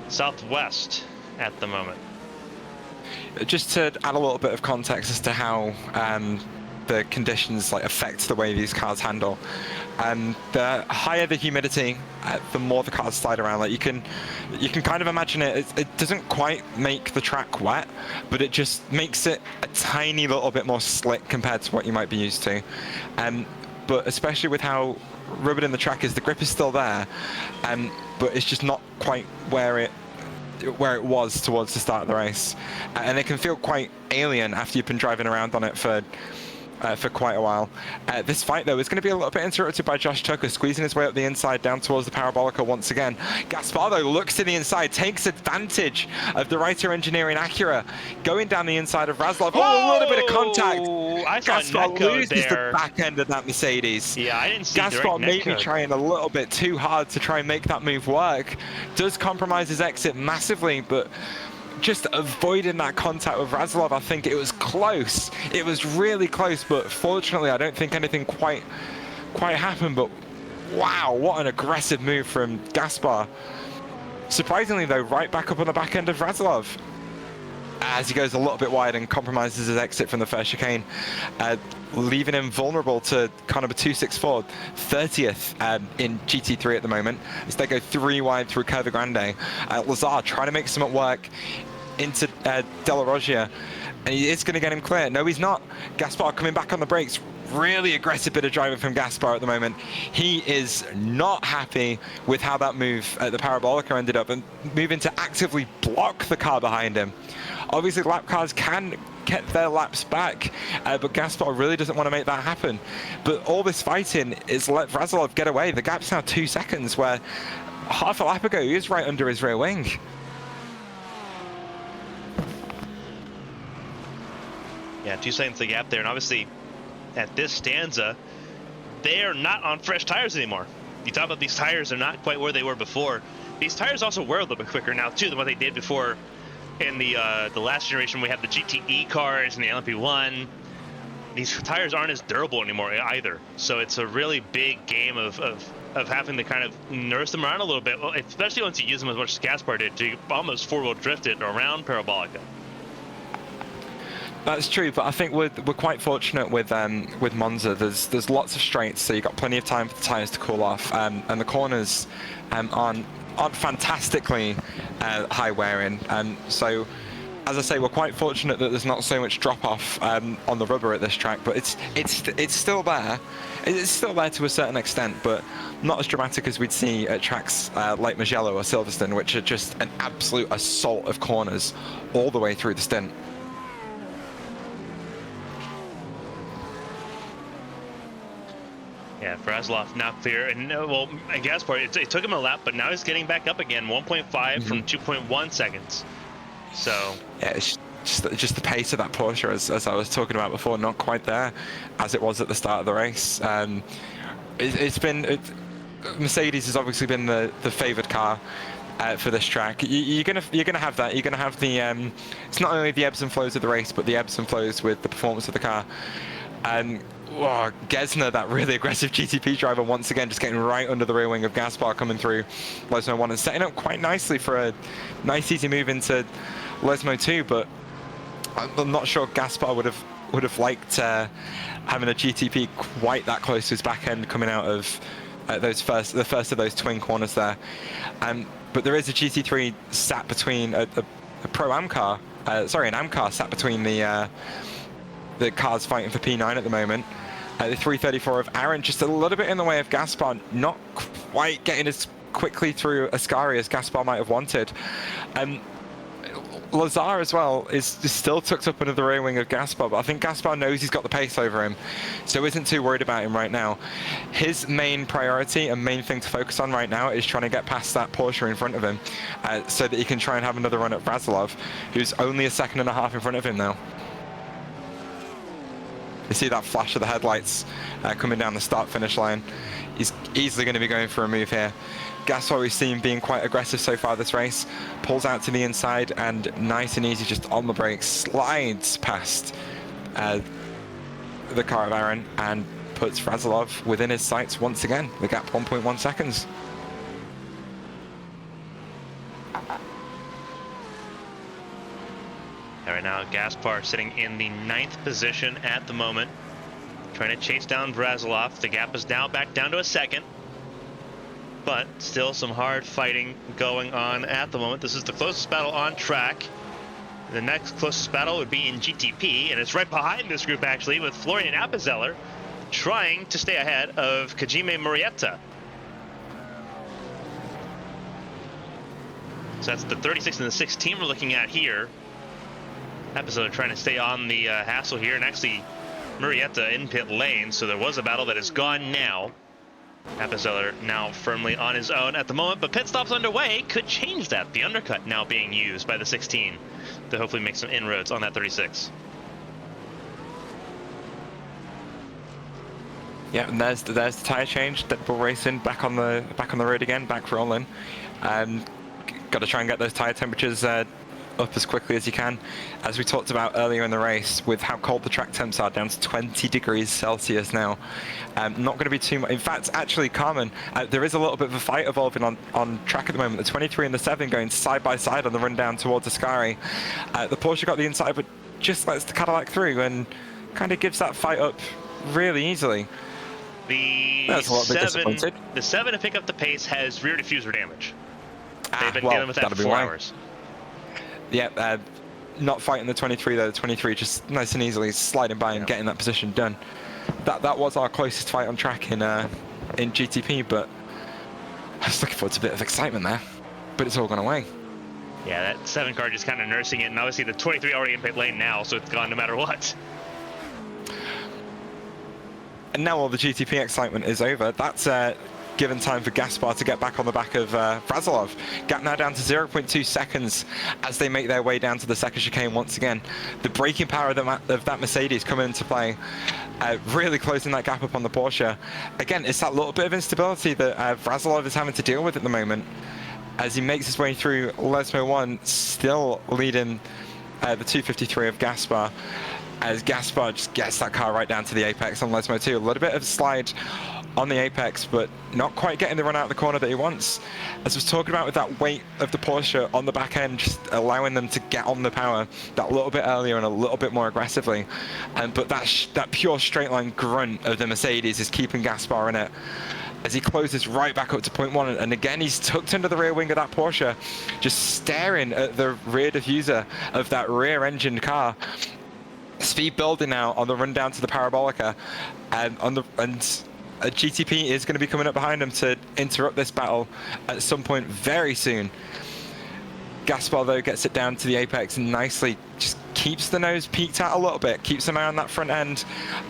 southwest at the moment. Just to add a little bit of context as to how the conditions affect the way these cars handle. The higher the humidity, the more the cars slide around. You can kind of imagine it. It doesn't quite make the track wet, but it just makes it a tiny little bit more slick compared to what you might be used to. But especially with how rugged in the track is, the grip is still there, but it's just not quite where it was towards the start of the race, and it can feel quite alien after you've been driving around on it for quite a while. This fight, though, is going to be a little bit interrupted by Josh Tucker squeezing his way up the inside down towards the Parabolica once again. Gaspar, though, looks to the inside, takes advantage of the Reiter Engineering Acura, going down the inside of Raslov. Oh, a little bit of contact. Gaspar loses the back end of that Mercedes. Yeah, I didn't see Gaspar maybe trying a little bit too hard to try and make that move work. Does compromise his exit massively, but just avoiding that contact with Raslov. I think it was close. It was really close, but fortunately I don't think anything quite happened. But wow, what an aggressive move from Gaspar. Surprisingly, though, right back up on the back end of Raslov as he goes a little bit wide and compromises his exit from the first chicane, leaving him vulnerable to kind of a 264, 30th in GT3 at the moment, as they go 3 wide through Curva Grande. Lazar trying to make something work into Della Roggia, and he is going to get him clear. No, he's not. Gaspar coming back on the brakes. Really aggressive bit of driving from Gaspar at the moment. He is not happy with how that move at the Parabolica ended up, and moving to actively block the car behind him. Obviously, lap cars can get their laps back, but Gaspar really doesn't want to make that happen. But all this fighting is let Raslov get away. The gap's now 2 seconds, where half a lap ago he was right under his rear wing. Yeah, 2 seconds the gap there, and obviously at this stanza, they are not on fresh tires anymore. You talk about these tires are not quite where they were before. These tires also wear a little bit quicker now too than what they did before. In the last generation, we had the GTE cars and the LMP1. These tires aren't as durable anymore either. So it's a really big game of having to kind of nurse them around a little bit, especially once you use them as much as Gaspar did to almost 4-wheel drift it around Parabolica. That's true, but I think we're quite fortunate with Monza. There's lots of straights, so you've got plenty of time for the tyres to cool off, and the corners aren't fantastically high wearing. So, as I say, we're quite fortunate that there's not so much drop off on the rubber at this track, but it's still there. It's still there to a certain extent, but not as dramatic as we'd see at tracks like Mugello or Silverstone, which are just an absolute assault of corners all the way through the stint. Yeah, Frasilov now clear, and Gaspar, it took him a lap, but now he's getting back up again, 1.5 from 2.1 seconds. So yeah, it's just the pace of that Porsche, as I was talking about before, not quite there as it was at the start of the race. Mercedes has obviously been the favoured car for this track. You're gonna have that. You're gonna have the it's not only the ebbs and flows of the race, but the ebbs and flows with the performance of the car. And Gesner, that really aggressive GTP driver, once again just getting right under the rear wing of Gaspar, coming through Lesmo 1 and setting up quite nicely for a nice easy move into Lesmo 2. But I'm not sure Gaspar would have liked having a GTP quite that close to his back end coming out of the first of those twin corners there. But there is a GT3 sat between a Pro-Am car, an Am car sat between the cars fighting for P9 at the moment. The 334 of Aaron just a little bit in the way of Gaspar, not quite getting as quickly through Ascari as Gaspar might have wanted. Lazar as well is still tucked up under the rear wing of Gaspar, but I think Gaspar knows he's got the pace over him, so isn't too worried about him right now. His main priority and main thing to focus on right now is trying to get past that Porsche in front of him, so that he can try and have another run at Vrazilov, who's only a second and a half in front of him now. You see that flash of the headlights coming down the start-finish line. He's easily going to be going for a move here. Gaspar, we've seen being quite aggressive so far this race, pulls out to the inside and nice and easy, just on the brakes, slides past the car of Aaron and puts Vrazilov within his sights once again. The gap 1.1 seconds. Right now, Gaspar sitting in the 9th position at the moment, trying to chase down Vrazilov. The gap is now back down to a second, but still some hard fighting going on at the moment. This is the closest battle on track. The next closest battle would be in GTP, and it's right behind this group actually, with Florian Appenzeller trying to stay ahead of Kajime Murrieta. So that's the 36 and the 16 we're looking at here. Appenzeller trying to stay on the hassle here, and actually Murrieta in pit lane, so there was a battle that is gone now. Appenzeller now firmly on his own at the moment, but pit stops underway could change that. The undercut now being used by the 16 to hopefully make some inroads on that 36. Yeah, and there's the tyre change. Dead Bull Racing back on the road again, back rolling. Got to try and get those tyre temperatures up as quickly as you can. As we talked about earlier in the race, with how cold the track temps are, down to 20 degrees Celsius now. Not going to be too much. In fact, actually, Carmen, there is a little bit of a fight evolving on track at the moment. The 23 and the 7 going side by side on the run down towards Ascari. The Porsche got the inside, but just lets the Cadillac through and kind of gives that fight up really easily. The 7 to pick up the pace has rear diffuser damage. They've been dealing with that for 4 hours. Yeah, not fighting the 23 though. The 23 just nice and easily sliding by and getting that position done. That was our closest fight on track in GTP, but I was looking forward to a bit of excitement there, but it's all gone away. Yeah, that 7 car just kind of nursing it, and obviously the 23 already in pit lane now, so it's gone no matter what. And now all the GTP excitement is over. That's given time for Gaspar to get back on the back of Vrazilov. Gap now down to 0.2 seconds as they make their way down to the second chicane once again. The braking power of that Mercedes coming into play, really closing that gap up on the Porsche. Again, it's that little bit of instability that Vrazilov is having to deal with at the moment as he makes his way through Lesmo 1, still leading the 253 of Gaspar, as Gaspar just gets that car right down to the apex on Lesmo 2. A little bit of slide on the apex, but not quite getting the run out of the corner that he wants. As I was talking about with that weight of the Porsche on the back end, just allowing them to get on the power that little bit earlier and a little bit more aggressively. But that pure straight line grunt of the Mercedes is keeping Gaspar in it as he closes right back up to 0.1. And again, he's tucked under the rear wing of that Porsche, just staring at the rear diffuser of that rear engined car. Speed building now on the run down to the Parabolica, and a GTP is going to be coming up behind him to interrupt this battle at some point very soon. Gaspar, though, gets it down to the apex and nicely just keeps the nose peaked out a little bit, keeps an eye on that front end,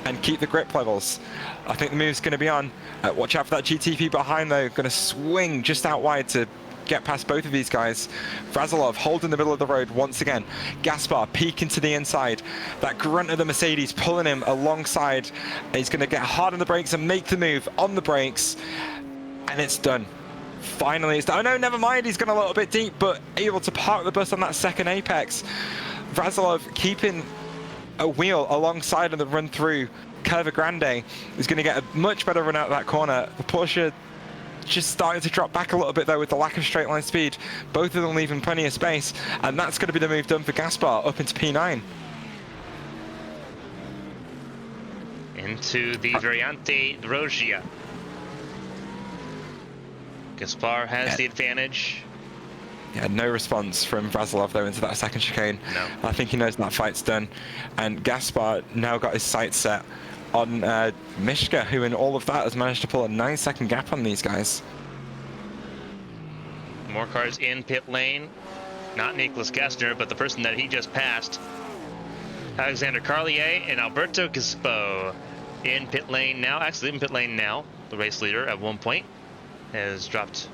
and keep the grip levels. I think the move's going to be on. Watch out for that GTP behind, though, going to swing just out wide to get past both of these guys. Vrazilov holding the middle of the road once again. Gaspar peeking to the inside. That grunt of the Mercedes pulling him alongside. He's going to get hard on the brakes and make the move on the brakes. And it's done. Finally, it's done. Oh no, never mind. He's gone a little bit deep, but able to park the bus on that second apex. Vrazilov keeping a wheel alongside of the run through Curva Grande is going to get a much better run out of that corner. The Porsche just starting to drop back a little bit though with the lack of straight line speed. Both of them leaving plenty of space, and that's going to be the move done for Gaspar up into P9. Into the Variante Rogia. Gaspar has the advantage. Yeah, no response from Vrazilov though into that second chicane. No. I think he knows that fight's done. And Gaspar now got his sights set on Mishka, who in all of that has managed to pull a 9-second gap on these guys. More cars in pit lane. Not Nicholas Gessner, but the person that he just passed. Alexander Carlier and Alberto Gaspo in pit lane now. Actually in pit lane now. The race leader at one point has dropped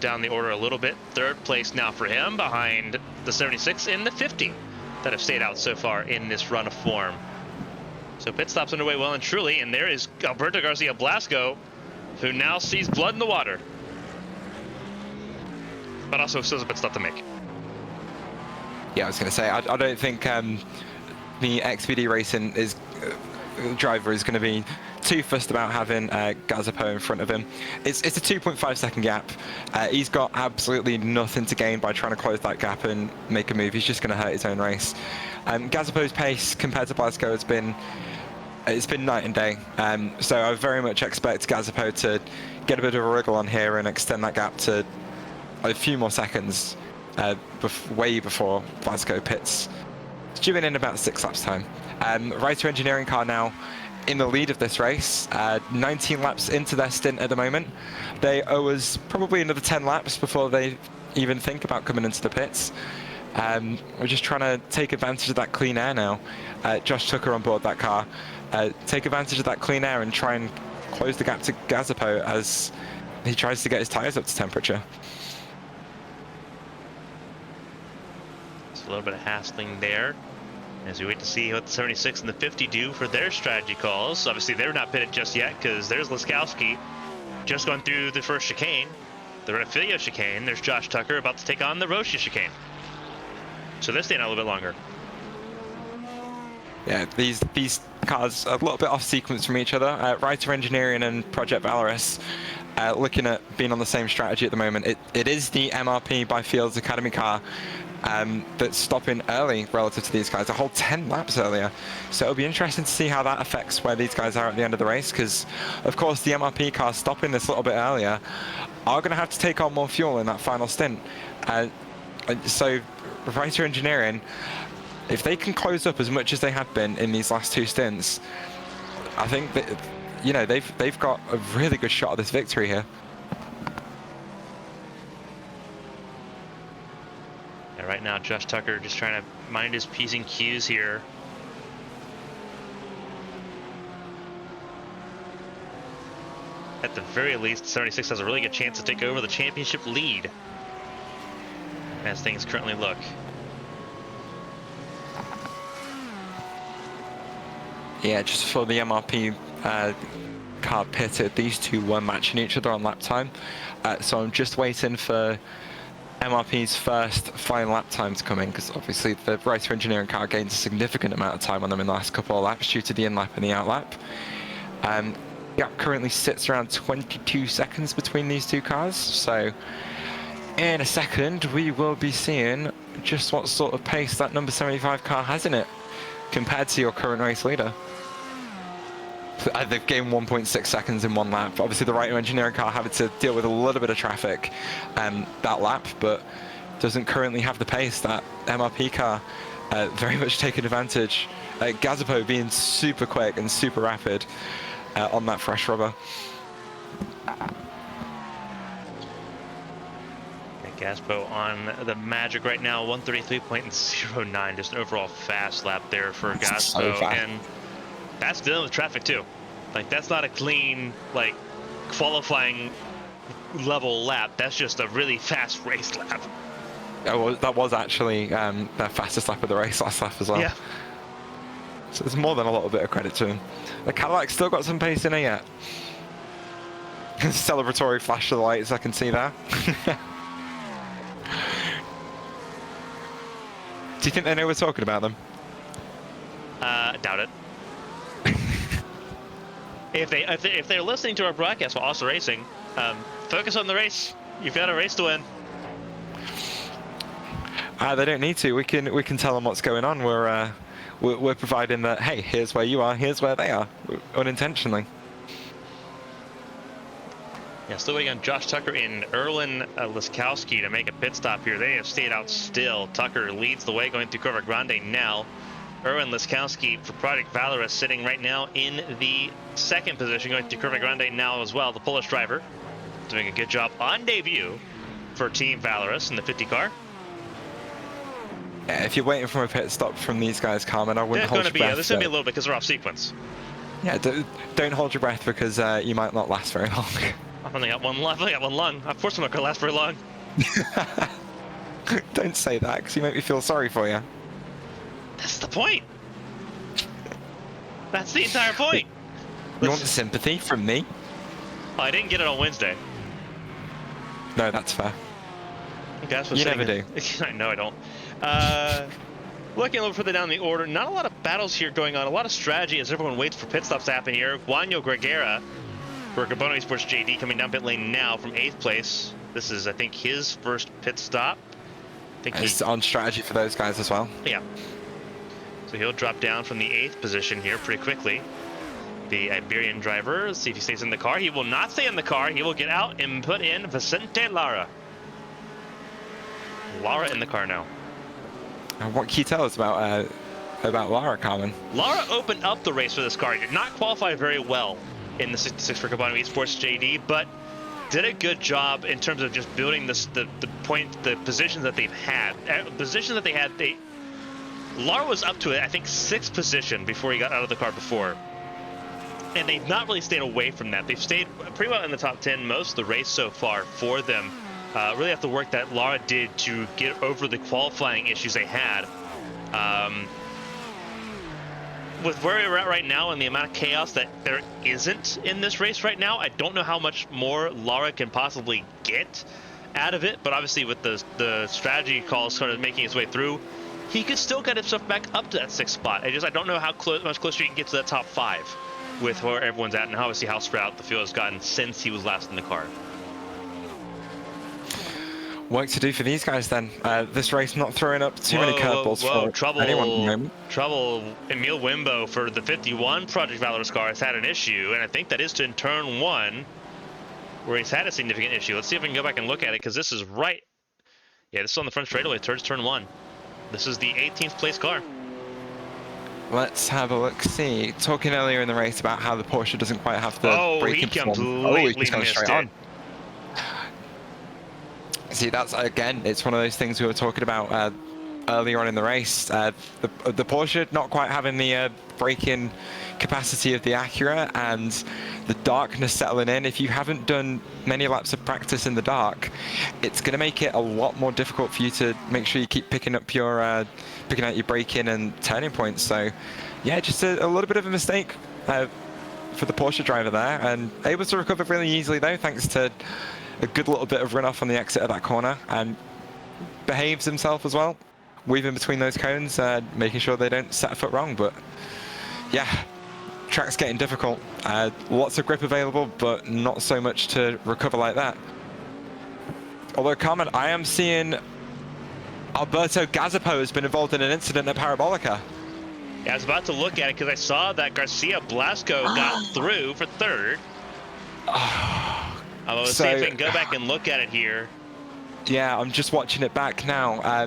down the order a little bit. Third place now for him, behind the 76 and the 50 that have stayed out so far in this run of form. So pit stops underway well and truly, and there is Alberto Garcia Blasco, who now sees blood in the water, but also still has a pit stop to make. Yeah, I was going to say, I don't think the XPD Racing driver is going to be too fussed about having Gazapo in front of him. It's a 2.5 second gap. He's got absolutely nothing to gain by trying to close that gap and make a move. He's just going to hurt his own race. Gazapo's pace compared to Blasco has been night and day. So I very much expect Gazapo to get a bit of a wriggle on here and extend that gap to a few more seconds way before Blasco pits. It's due in about 6 laps time. Reiter Engineering car now in the lead of this race, 19 laps into their stint at the moment. They owe us probably another 10 laps before they even think about coming into the pits. We're just trying to take advantage of that clean air now. Josh Tucker on board that car. Take advantage of that clean air and try and close the gap to Gazapo as he tries to get his tyres up to temperature. It's a little bit of hassling there as we wait to see what the 76 and the 50 do for their strategy calls. Obviously, they're not pitted just yet because there's Laskowski just going through the first chicane, the Renofilio chicane. There's Josh Tucker about to take on the Rocha chicane. So they're staying out a little bit longer. Yeah, these cars are a little bit off sequence from each other. Reiter Engineering and Project Valorous looking at being on the same strategy at the moment. It is the MRP by Fields Academy car that's stopping early relative to these guys, a whole 10 laps earlier. So it'll be interesting to see how that affects where these guys are at the end of the race, because of course the MRP cars stopping this little bit earlier are going to have to take on more fuel in that final stint. So Reiter Engineering, if they can close up as much as they have been in these last 2 stints, I think that, you know, they've got a really good shot at this victory here. Yeah, right now, Josh Tucker just trying to mind his P's and Q's here. At the very least, 76 has a really good chance to take over the championship lead as things currently look. Yeah, just for the MRP car pitted, these two were matching each other on lap time. So I'm just waiting for MRP's first final lap time to come in, because obviously the Reiter Engineering car gains a significant amount of time on them in the last couple of laps due to the in-lap and the out-lap. Gap currently sits around 22 seconds between these two cars, so in a second we will be seeing just what sort of pace that number 75 car has in it compared to your current race leader. They've gained 1.6 seconds in 1 lap. Obviously the Reiter Engineering car having to deal with a little bit of traffic that lap, but doesn't currently have the pace. That MRP car very much taking advantage. Gazapo being super quick and super rapid on that fresh rubber. Gaspo on the Magic right now, 133.09, just an overall fast lap there for Gaspo, so and that's dealing with traffic too. Like, that's not a clean, like, qualifying level lap. That's just a really fast race lap. Yeah, well, that was actually their fastest lap of the race last lap as well. Yeah. So it's more than a little bit of credit to him. The Cadillac's still got some pace in it yet. Celebratory flash of the lights, I can see there. Do you think they know we're talking about them? Doubt it. if they're listening to our broadcast while also racing, focus on the race. You've got a race to win. They don't need to. We can tell them what's going on. We're providing that. Hey, here's where you are. Here's where they are, unintentionally. Yeah, still waiting on Josh Tucker and Erwin Liskowski to make a pit stop here. They have stayed out still. Tucker leads the way going through Curva Grande now. Erwin Liskowski for Project Valorous sitting right now in the second position going through Curva Grande now as well. The Polish driver doing a good job on debut for Team Valorous in the 50 car. Yeah, if you're waiting for a pit stop from these guys, Carmen, I wouldn't hold your breath. There's going to be a little bit because they're off sequence. Yeah, don't hold your breath because you might not last very long. I've only got one lung. Of course I'm not going to last very long. Don't say that because you make me feel sorry for you. That's the point. That's the entire point. You want the sympathy from me? Oh, I didn't get it on Wednesday. No, that's fair. Okay, that's what you never do. I know I don't. Looking a little further down the order, not a lot of battles here going on. A lot of strategy as everyone waits for pit stops to happen here. Juanjo Gregera for Autodromo Esports JD coming down pit lane now from 8th place. This is, I think, his first pit stop. I think it's on strategy for those guys as well. Yeah. So he'll drop down from the 8th position here pretty quickly. The Iberian driver, let's see if he stays in the car. He will not stay in the car. He will get out and put in Vicente Lara. Lara in the car now. What can you tell us about Lara, Carmen? Lara opened up the race for this car. He did not qualify very well in the 66 for Autodromo Esports JD, but did a good job in terms of just building the positions that they've had. Lara was up to, I think, 6th position before he got out of the car before. And they've not really stayed away from that. They've stayed pretty well in the top 10 most of the race so far for them. Really have to work that Lara did to get over the qualifying issues they had. With where we're at right now and the amount of chaos that there isn't in this race right now, I don't know how much more Lara can possibly get out of it. But obviously with the strategy calls sort of making its way through, he could still get himself back up to that 6th spot. I don't know how much closer he can get to that top 5 with where everyone's at and obviously how spread out the field has gotten since he was last in the car. Work to do for these guys then. This race not throwing up too many curveballs for anyone at the moment. Trouble. Emil Wimbo for the 51 Project Valorous car has had an issue, and I think that is in turn 1 where he's had a significant issue. Let's see if we can go back and look at it because this is right. Yeah, this is on the front straightaway towards turn 1. This is the 18th place car. Let's have a look. See, talking earlier in the race about how the Porsche doesn't quite have the braking performance. He completely missed it. See, that's, again, it's one of those things we were talking about earlier on in the race. The Porsche not quite having the braking capacity of the Acura and the darkness settling in. If you haven't done many laps of practice in the dark, it's going to make it a lot more difficult for you to make sure you keep picking out your braking and turning points. So, yeah, just a little bit of a mistake for the Porsche driver there, and able to recover really easily though, thanks to a good little bit of runoff on the exit of that corner, and behaves himself as well, weaving between those cones, making sure they don't set a foot wrong. But yeah, track's getting difficult. Lots of grip available, but not so much to recover like that. Although, Carmen, I am seeing Alberto Gazapo has been involved in an incident at Parabolica. Yeah, I was about to look at it because I saw that Garcia Blasco got through for 3rd. Let's see if we can go back and look at it here. Yeah, I'm just watching it back now.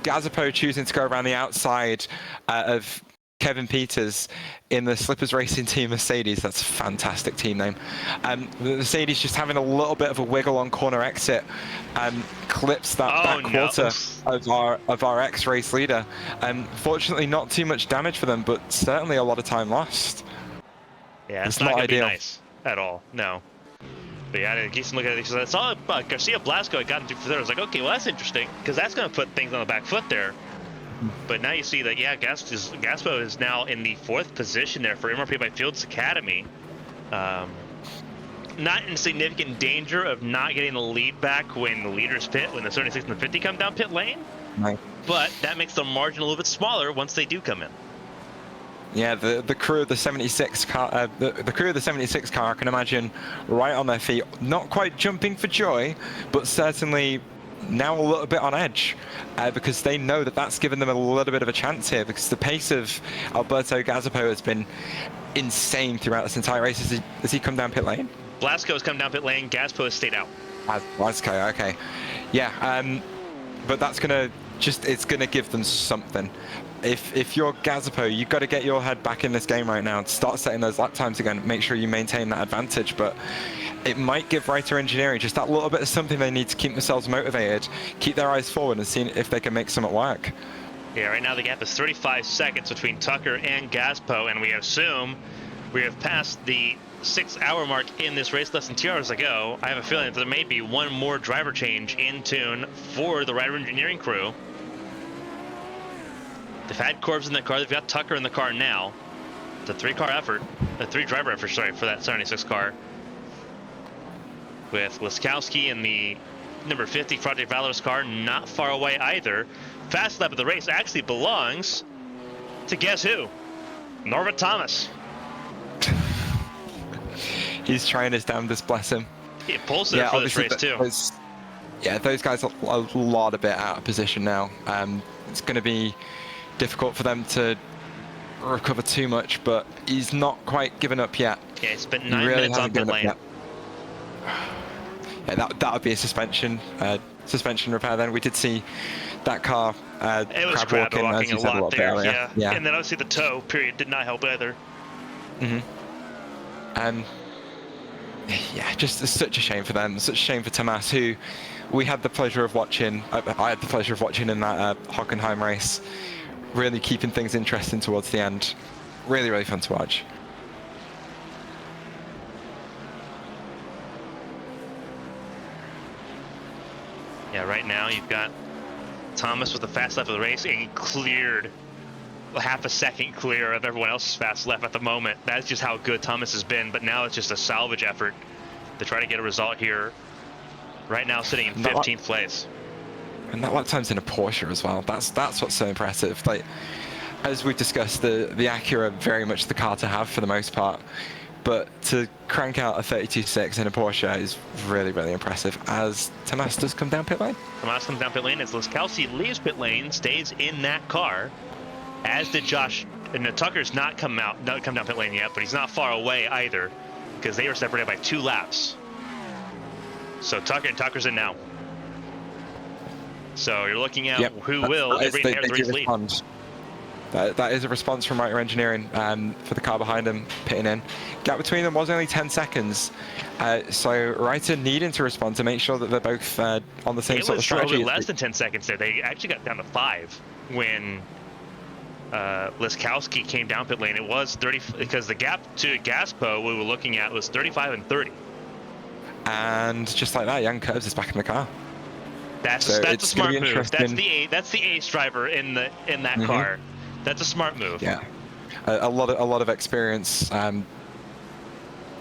Gazapo choosing to go around the outside of Kevin Peters in the Slippers Racing Team Mercedes. That's a fantastic team name. The Mercedes just having a little bit of a wiggle on corner exit, clips that back quarter of our ex-race leader. Fortunately, not too much damage for them, but certainly a lot of time lost. Yeah, it's not going to be nice at all. No. But yeah, I keep looking at it because I saw Garcia Blasco had gotten through for there. I was like, okay, well, that's interesting because that's going to put things on the back foot there. But now you see that, yeah, Gaspo is now in the 4th position there for MRP by Fields Academy. Not in significant danger of not getting the lead back when the leaders pit, when the 36 and the 50 come down pit lane. Right. But that makes the margin a little bit smaller once they do come in. Yeah, the crew of the 76 car, the crew of the 76 car, I can imagine, right on their feet, not quite jumping for joy, but certainly now a little bit on edge, because they know that that's given them a little bit of a chance here, because the pace of Alberto Gazapo has been insane throughout this entire race. Has he come down pit lane? Blasco's come down pit lane, Gaspo has stayed out. Blasco, okay. Yeah, but that's gonna it's gonna give them something. If you're Gazapo, you've got to get your head back in this game right now and start setting those lap times again. Make sure you maintain that advantage, but it might give Writer Engineering just that little bit of something they need to keep themselves motivated, keep their eyes forward, and see if they can make something work. Yeah, right now the gap is 35 seconds between Tucker and Gaspo, and we assume we have passed the 6-hour mark in this race, less than 2 hours ago. I have a feeling that there may be one more driver change in tune for the Writer Engineering crew. They've had Corbs in the car. They've got Tucker in the car now. It's a 3-car effort, a 3-driver effort, sorry, for that 76 car. With Liskowski in the number 50 Project Valorous car, not far away either. Fast lap of the race actually belongs to guess who? Norman Thomas. He's trying his damnedest, bless him. He pulls it for this race too. Those guys are a lot of bit out of position now. It's going to be difficult for them to recover too much, but he's not quite given up yet. Yeah, he spent 9 minutes on pit lane. Yeah, that would be a suspension repair. Then we did see that car it was crab walking a lot there. Yeah, and then obviously the tow period did not help either. Yeah, just such a shame for them. Such a shame for Tomas, who we had the pleasure of watching. I had the pleasure of watching in that Hockenheim race. Really keeping things interesting towards the end. Really, really fun to watch. Yeah, right now you've got Thomas with the fast lap of the race, and he cleared half a second clear of everyone else's fast lap at the moment. That's just how good Thomas has been, but now it's just a salvage effort to try to get a result here. Right now sitting in 15th place. And that lap time's in a Porsche as well. That's what's so impressive. Like, as we've discussed, the Acura very much the car to have for the most part, but to crank out a 32.6 in a Porsche is really, really impressive. As Tomas does come down pit lane. Tomas comes down pit lane as Liskowski leaves pit lane, stays in that car, as did Josh. And Tucker's not come down pit lane yet, but he's not far away either, because they were separated by 2 laps. So Tucker's in now. So you're looking at who will inherit the race lead. That is a response from Writer Engineering for the car behind them pitting in. Gap between them was only 10 seconds. So Writer needing to respond to make sure that they're both on the same sort of strategy. It was less than 10 seconds there. They actually got down to 5 when Liskowski came down pit lane. It was 30 because the gap to Gaspo we were looking at was 35 and 30. And just like that, Jan Curbs is back in the car. That's a smart move. That's the ace driver in that car. That's a smart move. Yeah, a lot of experience on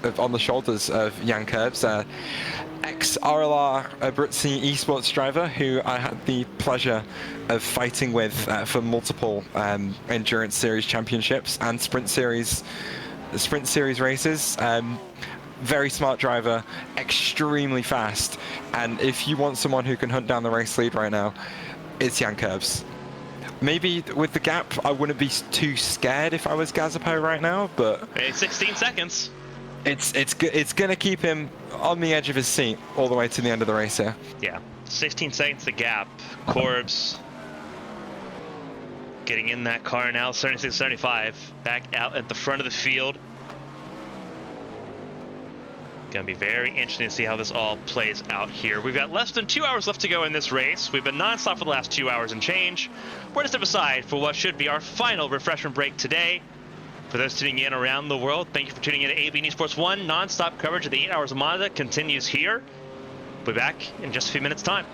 the shoulders of Jan Curbs, ex-RLR Abruzzi esports driver who I had the pleasure of fighting with for multiple endurance series championships and sprint series races. Very smart driver, extremely fast, and if you want someone who can hunt down the race lead right now, it's Jan Curbs. Maybe with the gap, I wouldn't be too scared if I was Gazapo right now, but 16 seconds. It's gonna keep him on the edge of his seat all the way to the end of the race here. Yeah, 16 seconds the gap. Corbs getting in that car now, 76-75, back out at the front of the field. Going to be very interesting to see how this all plays out here. We've got less than 2 hours left to go in this race. We've been non-stop for the last 2 hours and change. We're going to step aside for what should be our final refreshment break today. For those tuning in around the world, thank you for tuning in to ABN Esports 1. Non-stop coverage of the 8 Hours of Monza continues here. We'll be back in just a few minutes' time.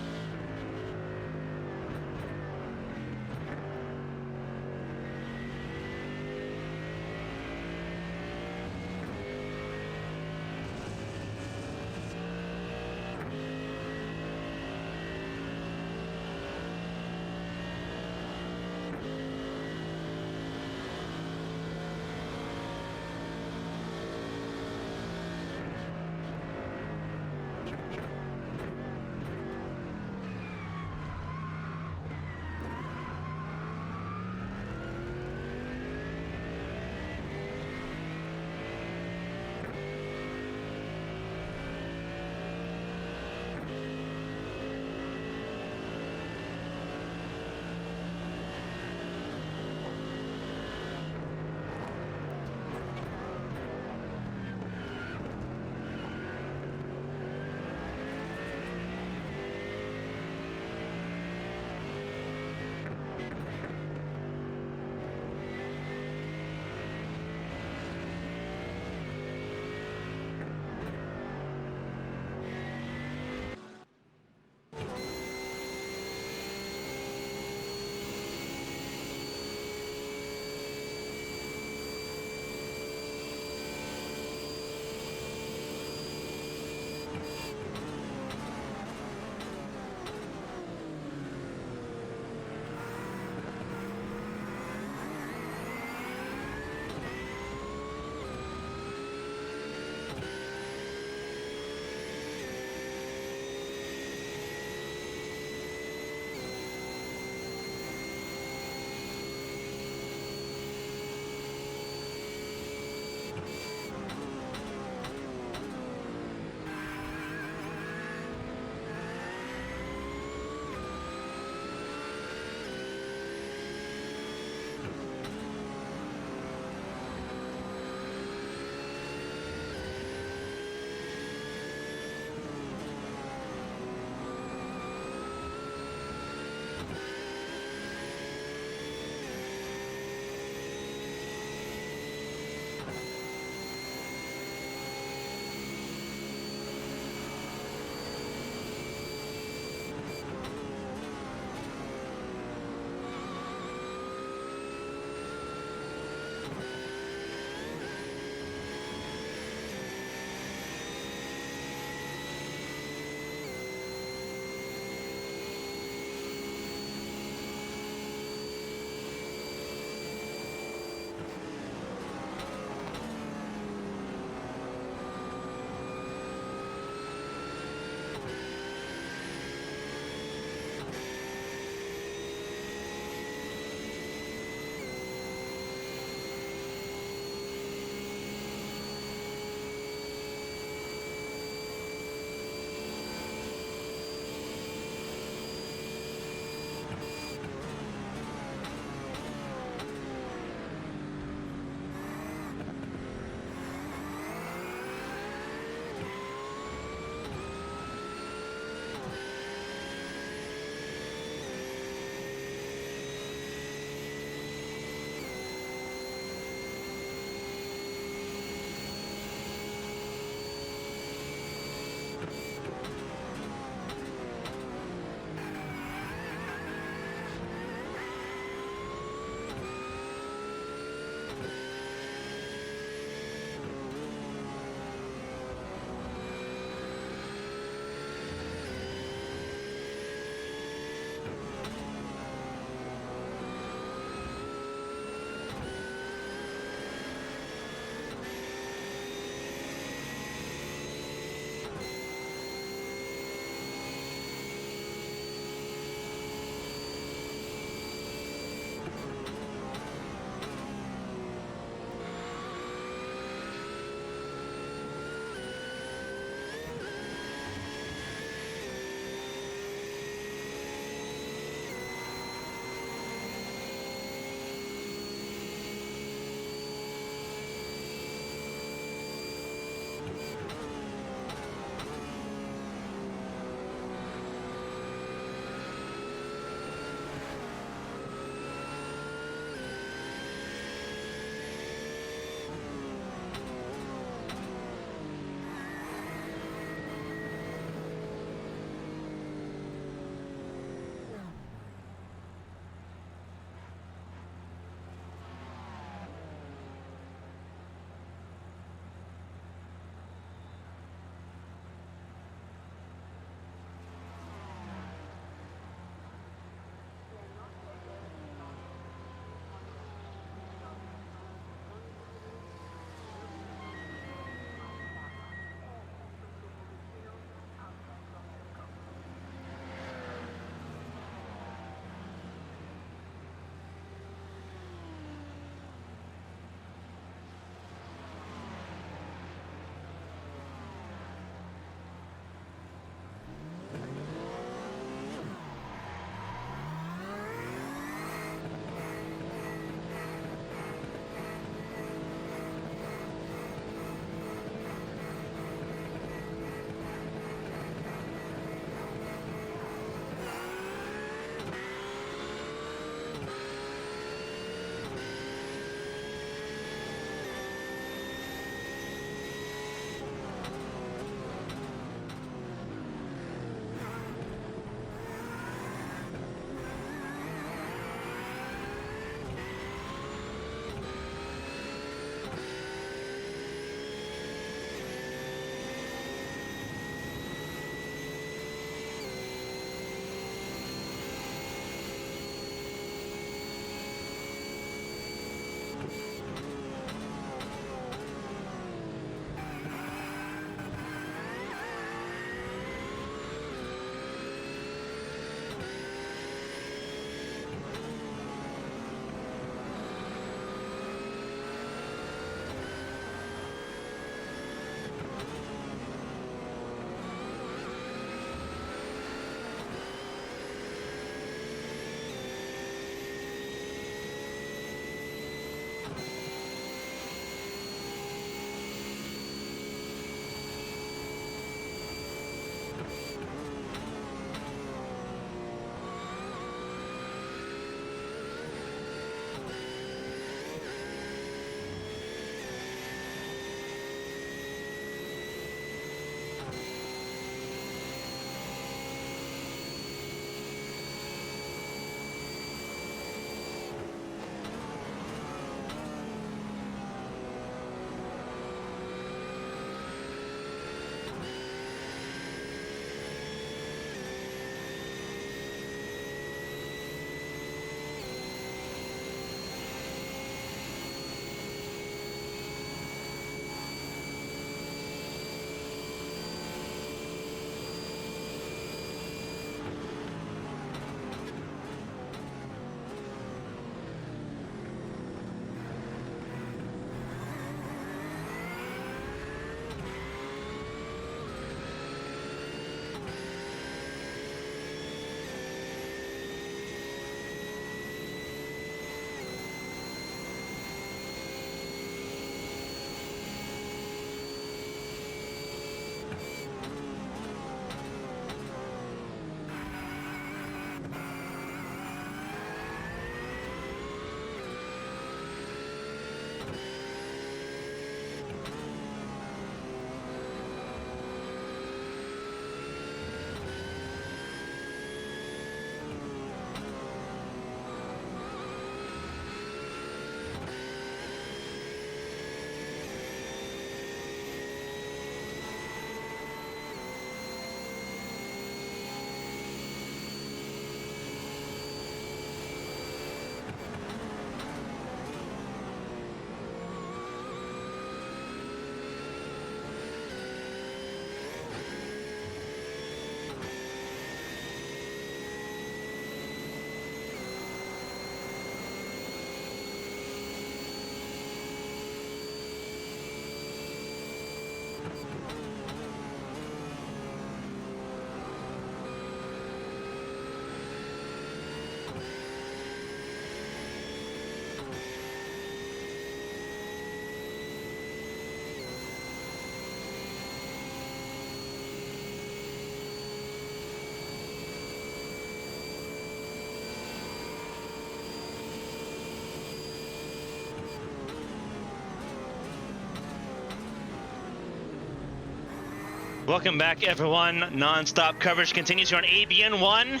Welcome back, everyone. Non-stop coverage continues here on ABN1.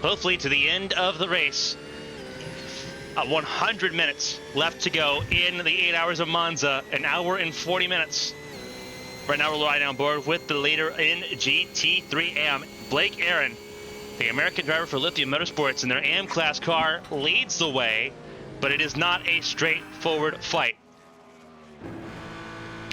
Hopefully to the end of the race. 100 minutes left to go in the 8 hours of Monza. An hour and 40 minutes. Right now we're riding on board with the leader in GT3 AM, Blake Aaron. The American driver for Lithium Motorsports in their AM class car leads the way, but it is not a straightforward fight.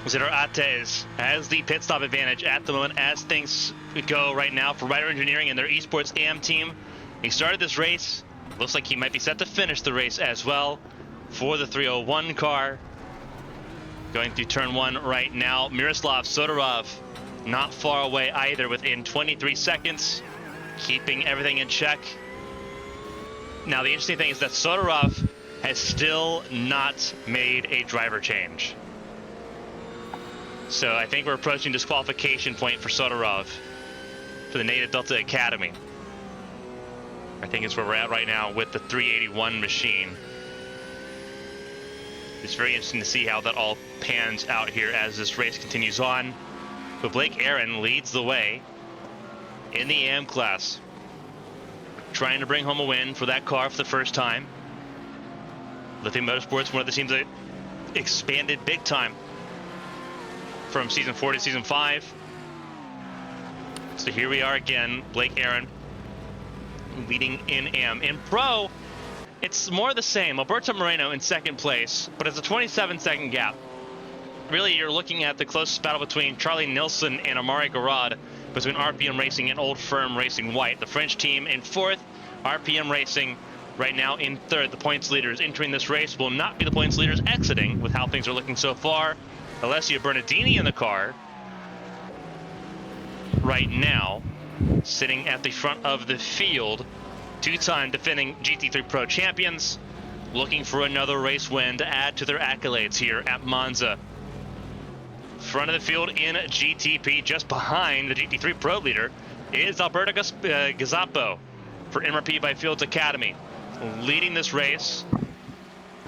Zidar Atez has the pit stop advantage at the moment as things go right now for Rider Engineering and their esports AM team. He started this race. Looks like he might be set to finish the race as well for the 301 car. Going through turn 1 right now. Miroslav Sodorov not far away either, within 23 seconds, keeping everything in check. Now the interesting thing is that Sodorov has still not made a driver change. So I think we're approaching disqualification point for Sodorov for the Native Delta Academy. I think it's where we're at right now with the 381 machine. It's very interesting to see how that all pans out here as this race continues on. But Blake Aaron leads the way in the AM class, trying to bring home a win for that car for the first time. Lithium Motorsports, one of the teams that expanded big time from season 4 to season 5. So here we are again, Blake Aaron leading in AM. In Pro, it's more the same. Alberto Moreno in second place, but it's a 27-second gap. Really, you're looking at the closest battle between Charlie Nilsson and Amari Garad, between RPM Racing and Old Firm Racing White. The French team in 4th, RPM Racing right now in 3rd. The points leaders entering this race will not be the points leaders exiting with how things are looking so far. Alessio Bernardini in the car right now, sitting at the front of the field. Two-time defending GT3 Pro champions, looking for another race win to add to their accolades here at Monza. Front of the field in GTP, just behind the GT3 Pro leader, is Alberto Gazzapo for MRP by Fields Academy. Leading this race,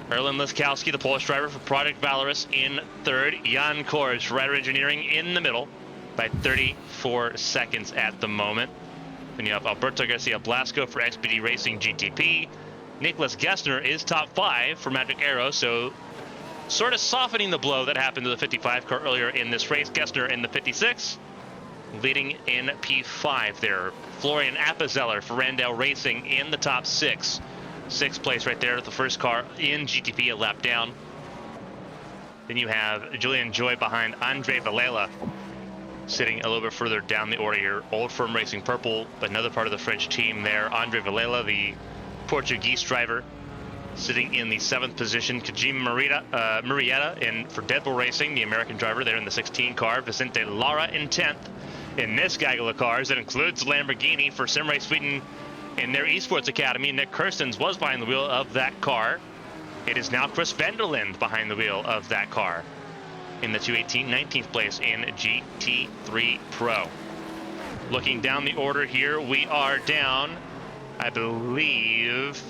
Erlen Liskowski, the Polish driver for Project Valorous, in 3rd. Jan Kors for Rider Engineering in the middle by 34 seconds at the moment. Then you have Alberto Garcia Blasco for XPD Racing GTP. Nicholas Gessner is top 5 for Magic Arrow, so sort of softening the blow that happened to the 55 car earlier in this race. Gessner in the 56, leading in P5 there. Florian Appenzeller for Randall Racing in the top 6. 6th place right there, the first car in GTP, a lap down. Then you have Julian Joy behind Andre Valela, sitting a little bit further down the order here. Old Firm Racing Purple, but another part of the French team there. Andre Valela, the Portuguese driver, sitting in the 7th position. Kajima Murrieta for Dead Bull Racing, the American driver there in the 16 car. Vicente Lara in 10th in this gaggle of cars. That includes Lamborghini for Simrace Sweden in their esports academy. Nick Kirstens was behind the wheel of that car. It is now Chris Vanderlind behind the wheel of that car in the 218, 19th place in GT3 Pro. Looking down the order here, we are down, I believe,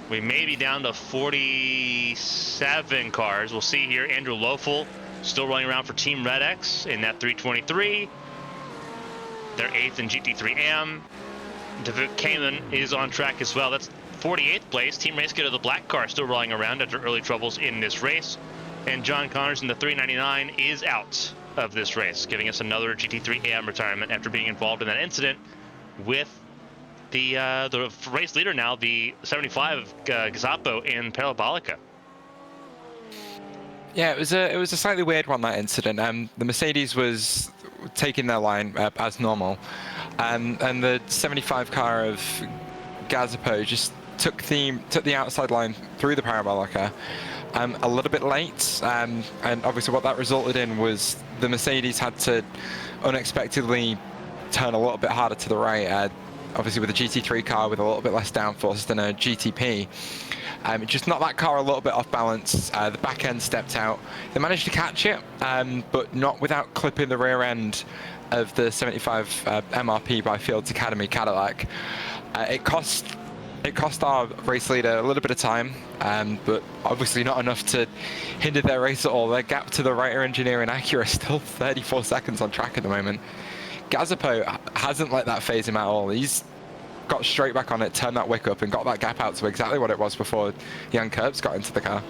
we may be down to 47 cars. We'll see here. Andrew Lofel still running around for Team Red X in that 323. They're 8th in GT3 AM. Davut Kamen is on track as well. That's 48th place. Team Race Kit of the black car still rolling around after early troubles in this race. And John Connors in the 399 is out of this race, giving us another GT3 AM retirement after being involved in that incident with the race leader now, the 75 Gazzapo in Parabolica. Yeah, it was a slightly weird one, that incident. The Mercedes was taking their line as normal, and the 75 car of Gazzapo just took the outside line through the Parabolica a little bit late, and obviously what that resulted in was the Mercedes had to unexpectedly turn a little bit harder to the right, obviously with a GT3 car with a little bit less downforce than a GTP. It just knocked that car a little bit off balance. The back end stepped out. They managed to catch it, but not without clipping the rear end of the 75 MRP by Fields Academy Cadillac. It cost It cost our race leader a little bit of time, but obviously not enough to hinder their race at all. Their gap to the writer engineer in Acura is still 34 seconds on track at the moment. Gazapo hasn't let that phase him at all. He's got straight back on it, turned that wick up, and got that gap out to exactly what it was before Jan Kurbs got into the car.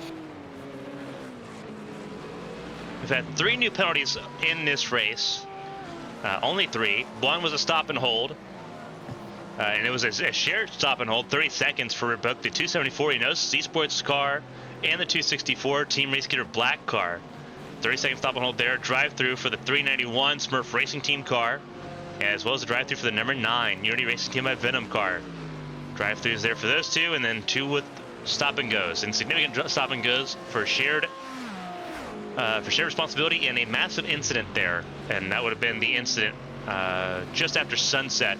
We've had 3 new penalties in this race. Only 3. One was a stop and hold. And it was a shared stop and hold, 30 seconds for both the 274 Enosis Esports car and the 264 Team Race Gator Black car. 30-second stop and hold there. Drive-through for the 391 Smurf Racing Team car, as well as the drive-through for the number 9 Unity Racing Team by Venom car. Drive-throughs there for those 2, and then 2 with stop and goes. And significant stop and goes for shared responsibility and a massive incident there. And that would have been the incident just after sunset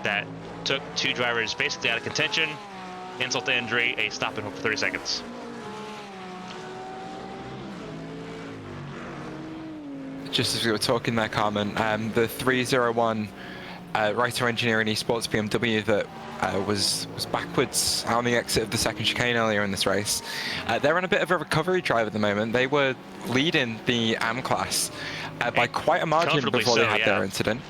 that took 2 drivers basically out of contention, insult to injury, a stop and hold for 30 seconds. Just as we were talking there, Carmen, the 301 writer engineering esports BMW that was backwards on the exit of the second chicane earlier in this race. They're on a bit of a recovery drive at the moment. They were leading the AM class by quite a margin before they had their incident.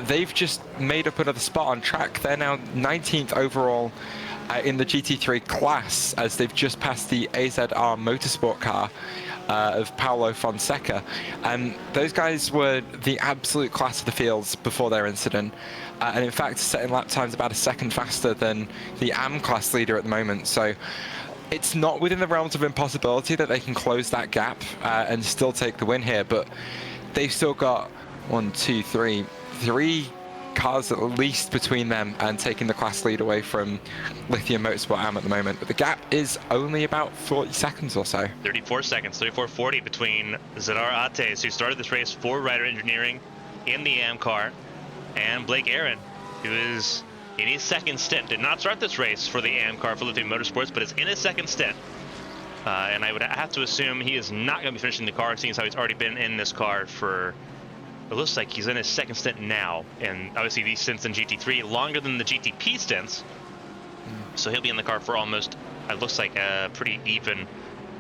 They've just made up another spot on track. They're now 19th overall in the GT3 class, as they've just passed the AZR Motorsport car of Paulo Fonseca. Those guys were the absolute class of the fields before their incident, and in fact setting lap times about a second faster than the AM class leader at the moment. So it's not within the realms of impossibility that they can close that gap and still take the win here, but they've still got 3 cars at least between them and taking the class lead away from Lithium Motorsport AM at the moment. But the gap is only about 40 seconds or so. 34 seconds, 34:40 between Zadar Ates, who started this race for Rider Engineering in the AM car, and Blake Aaron, who is in his second stint. Did not start this race for the AM car for Lithium Motorsports, but is in his second stint. And I would have to assume he is not going to be finishing the car, seeing as how he's already been in this car for... It looks like he's in his second stint now, and obviously these stints in GT3 longer than the GTP stints, so he'll be in the car for almost, it looks like a pretty even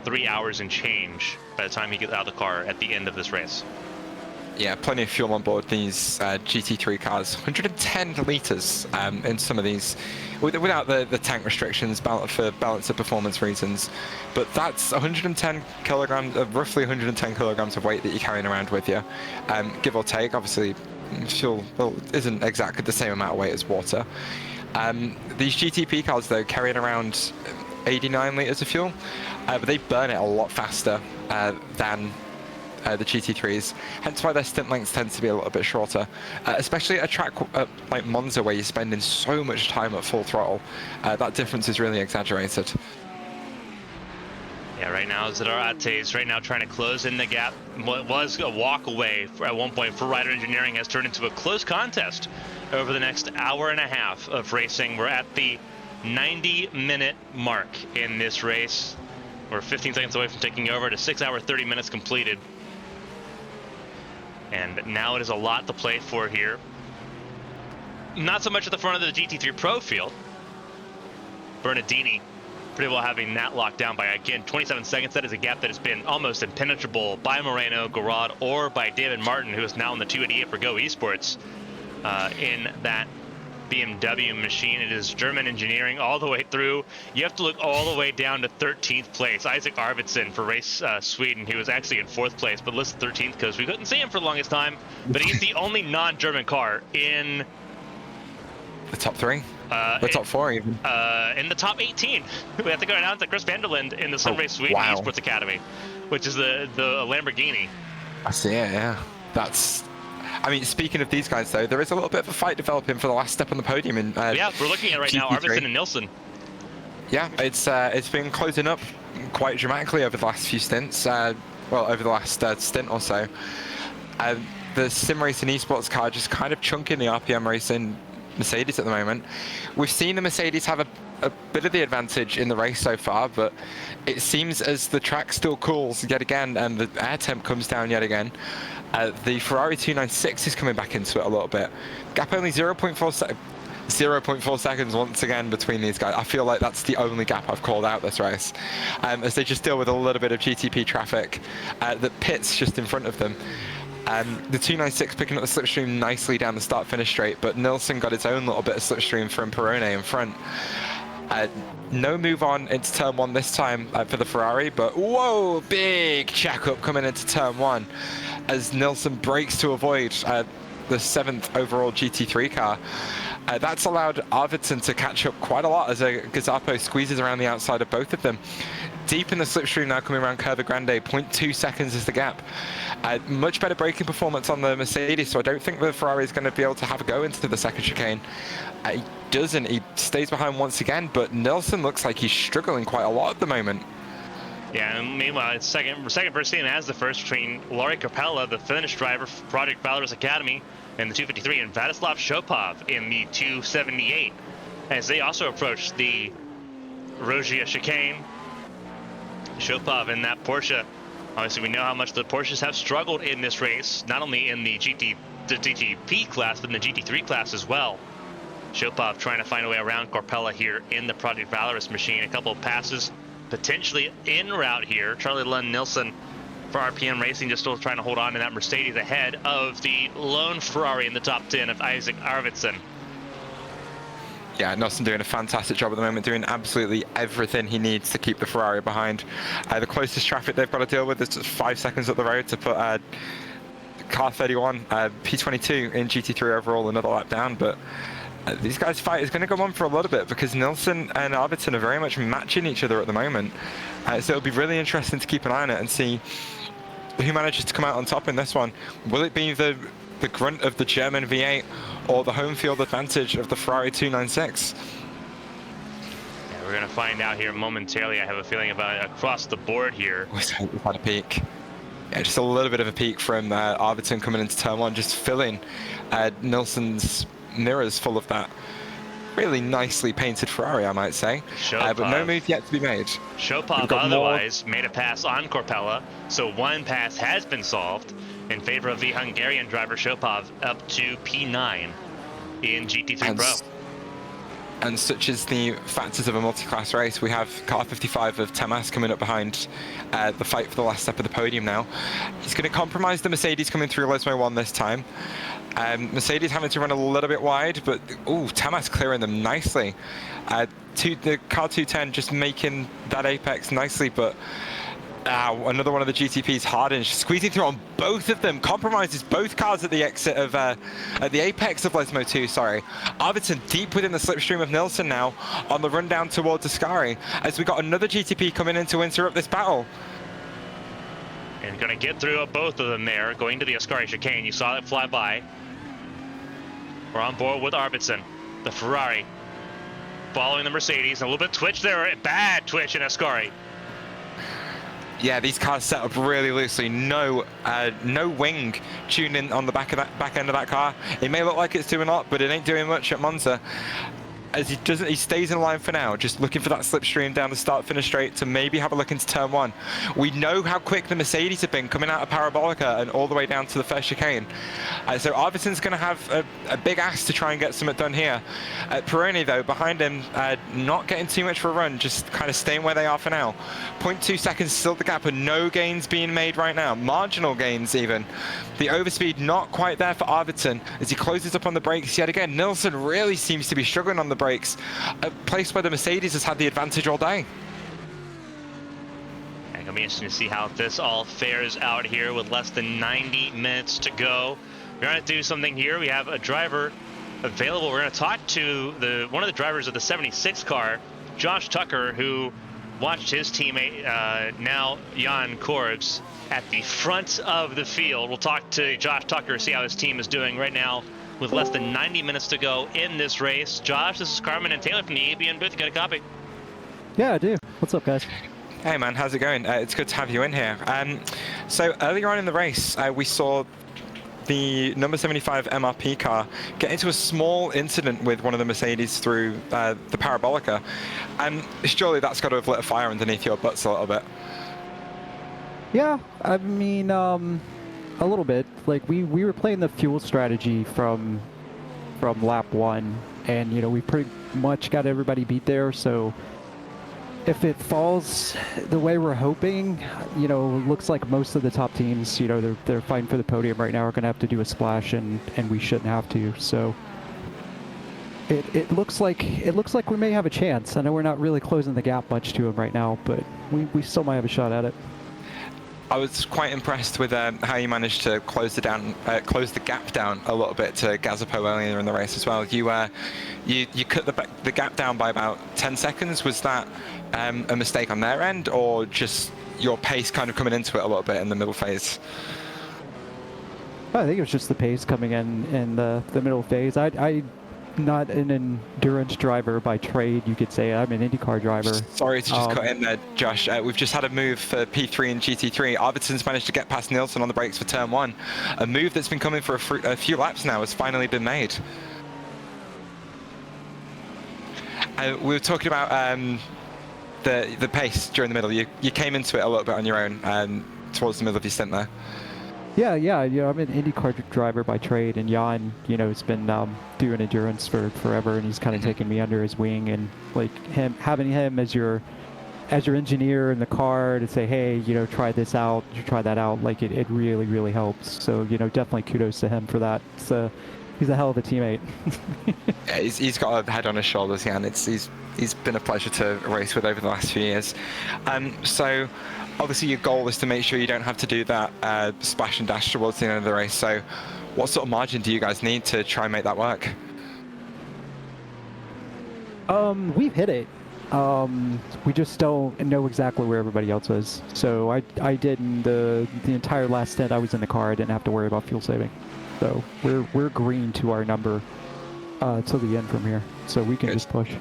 3 hours and change by the time he gets out of the car at the end of this race. Yeah, plenty of fuel on board these GT3 cars. 110 litres in some of these, without the tank restrictions for balance of performance reasons. But that's 110 kilograms, roughly 110 kilograms of weight that you're carrying around with you, give or take. Obviously, fuel isn't exactly the same amount of weight as water. These GTP cars, though, carrying around 89 litres of fuel, but they burn it a lot faster than the GT3s, hence why their stint lengths tend to be a little bit shorter, especially at a track like Monza, where you're spending so much time at full throttle. That difference is really exaggerated. Yeah, right now Zadar Ates right now trying to close in the gap. What was a walk away at one point for Rider Engineering has turned into a close contest over the next hour and a half of racing. We're at the 90-minute mark in this race. We're 15 seconds away from taking over to 6 hours 30 minutes completed. And now it is a lot to play for here. Not so much at the front of the GT3 Pro field. Bernardini pretty well having that locked down by, again, 27 seconds. That is a gap that has been almost impenetrable by Moreno, Garrod, or by David Martin, who is now in the 288 for Go Esports in that BMW machine. It is German engineering all the way through. You have to look all the way down to 13th place. Isaac Arvidsson for Race Sweden. He was actually in 4th place, but listed 13th because we couldn't see him for the longest time. But he's the only non-German car in the top 3? The top 4 even? In the top 18. We have to go down to Chris Vanderland in the Sunrace Sweden Esports Academy, which is the Lamborghini. I see it, yeah. That's... I mean, speaking of these guys, though, there is a little bit of a fight developing for the last step on the podium in yeah, we're looking at right GT3. now, Arvidsson and Nilsson. Yeah, it's been closing up quite dramatically over the last few stints. Well, over the last stint or so. The sim racing esports car just kind of chunking the RPM racing Mercedes at the moment. We've seen the Mercedes have a bit of the advantage in the race so far, but it seems as the track still cools yet again and the air temp comes down yet again, the Ferrari 296 is coming back into it a little bit. Gap only 0.4 0.4 seconds once again between these guys. I feel like that's the only gap I've called out this race, as they just deal with a little bit of GTP traffic that pits just in front of them. The 296 picking up the slipstream nicely down the start-finish straight, but Nilsson got his own little bit of slipstream from Perrone in front. No move on into turn 1 this time for the Ferrari, but whoa, big check-up coming into turn 1 as Nilsson brakes to avoid the 7th overall GT3 car. That's allowed Arvidsson to catch up quite a lot as Gazzapo squeezes around the outside of both of them. Deep in the slipstream now, coming around Curva Grande, 0.2 seconds is the gap. Much better braking performance on the Mercedes, so I don't think the Ferrari is going to be able to have a go into the second chicane. He doesn't, he stays behind once again, but Nilsson looks like he's struggling quite a lot at the moment. Yeah, and meanwhile, it's second first team as the first between Laurie Capella, the Finnish driver for Project Valorous Academy, in the 253, and Vladislav Shopov in the 278, as they also approach the Rogia chicane. Shopov in that Porsche. Obviously, we know how much the Porsches have struggled in this race, not only in the GTP class, but in the GT3 class as well. Shopov trying to find a way around Corpella here in the Project Valorous machine. A couple of passes potentially en route here. Charlie Lund Nilsson for RPM Racing just still trying to hold on to that Mercedes ahead of the lone Ferrari in the top 10 of Isaac Arvidsson. Yeah, Nilsson doing a fantastic job at the moment, doing absolutely everything he needs to keep the Ferrari behind. The closest traffic they've got to deal with is just 5 seconds up the road to put car 31, P22 in GT3 overall, another lap down. But these guys' fight is going to go on for a little bit because Nilsson and Arvidsson are very much matching each other at the moment. So it'll be really interesting to keep an eye on it and see who manages to come out on top in this one. Will it be the grunt of the German V8 or the home field advantage of the Ferrari 296? Yeah, we're going to find out here momentarily. I have a feeling about it across the board here. We've had a peak. Yeah, just a little bit of a peak from Arvidsson coming into turn 1, just filling Nilsson's mirrors full of that really nicely painted Ferrari, I might say. But no move yet to be made. Shopov otherwise made a pass on Corpella, so one pass has been solved in favor of the Hungarian driver Shopov, up to P9 in GT3 Pro. And such is the factors of a multi-class race. We have car 55 of Tamas coming up behind the fight for the last step of the podium now. He's going to compromise the Mercedes coming through Lesmo 1 this time. Mercedes having to run a little bit wide, but Tamas clearing them nicely. The car 210 just making that apex nicely, but another one of the GTP's Harden squeezing through on both of them, compromises both cars at the exit of at the apex of Lesmo 2. Sorry, Arvidsson deep within the slipstream of Nilsson now on the run down towards Ascari, as we got another GTP coming in to interrupt this battle. And going to get through both of them there, going to the Ascari chicane. You saw it fly by. We're on board with Arvidsson, the Ferrari, following the Mercedes. A little bit twitch there, bad twitch in Ascari. Yeah, these cars set up really loosely. No wing tuning on the back end of that car. It may look like it's doing a lot, but it ain't doing much at Monza. As he stays in line for now, just looking for that slipstream down the start-finish straight to maybe have a look into turn 1. We know how quick the Mercedes have been coming out of Parabolica and all the way down to the first chicane. So Arvidsson's going to have a big ask to try and get something done here. Perrone, though, behind him, not getting too much for a run, just kind of staying where they are for now. 0.2 seconds still the gap, and no gains being made right now. Marginal gains, even. The overspeed not quite there for Arvidsson as he closes up on the brakes yet again. Nilsson really seems to be struggling on the brakes, a place where the Mercedes has had the advantage all day. It'll be interesting to see how this all fares out here with less than 90 minutes to go. We're going to do something here. We have a driver available. We're going to talk to one of the drivers of the 76 car, Josh Tucker, who watched his teammate, now Jan Korbs, at the front of the field. We'll talk to Josh Tucker, see how his team is doing right now with less than 90 minutes to go in this race. Josh, this is Carmen and Taylor from the ABN booth. You got a copy? Yeah, I do. What's up, guys? Hey, man. How's it going? It's good to have you in here. So earlier on in the race, we saw the number 75 MRP car get into a small incident with one of the Mercedes through the Parabolica. And surely that's got to have lit a fire underneath your butts a little bit. Yeah, I mean, a little bit. Like we were playing the fuel strategy from lap 1, and we pretty much got everybody beat there. So if it falls the way we're hoping, looks like most of the top teams, they're fighting for the podium right now, are going to have to do a splash, and we shouldn't have to. So it looks like we may have a chance. I know we're not really closing the gap much to them right now, but we still might have a shot at it. I was quite impressed with how you managed to close the gap down a little bit to Gazapo earlier in the race as well. You cut the gap down by about 10 seconds. Was that a mistake on their end, or just your pace kind of coming into it a little bit in the middle phase? I think it was just the pace coming in the middle phase. I'm not an endurance driver by trade, you could say. I'm an IndyCar driver. Sorry to just cut in there, Josh. We've just had a move for P3 and GT3. Arvidsson's managed to get past Nielsen on the brakes for turn 1. A move that's been coming for a few laps now has finally been made. We were talking about the pace during the middle. You came into it a little bit on your own towards the middle of your stint there. Yeah. I'm an IndyCar driver by trade, and Jan, has been doing endurance for forever, and he's kind of taken me under his wing, and like having him as your engineer in the car to say, hey, try this out, try that out, like it really, really helps. So, definitely kudos to him for that. So he's a hell of a teammate. Yeah, he's got a head on his shoulders, Jan. He's been a pleasure to race with over the last few years. So obviously your goal is to make sure you don't have to do that splash and dash towards the end of the race. So what sort of margin do you guys need to try and make that work? We've hit it. We just don't know exactly where everybody else is. So I did in the entire last stint I was in the car. I didn't have to worry about fuel saving. So we're green to our number till the end from here. So we can just push.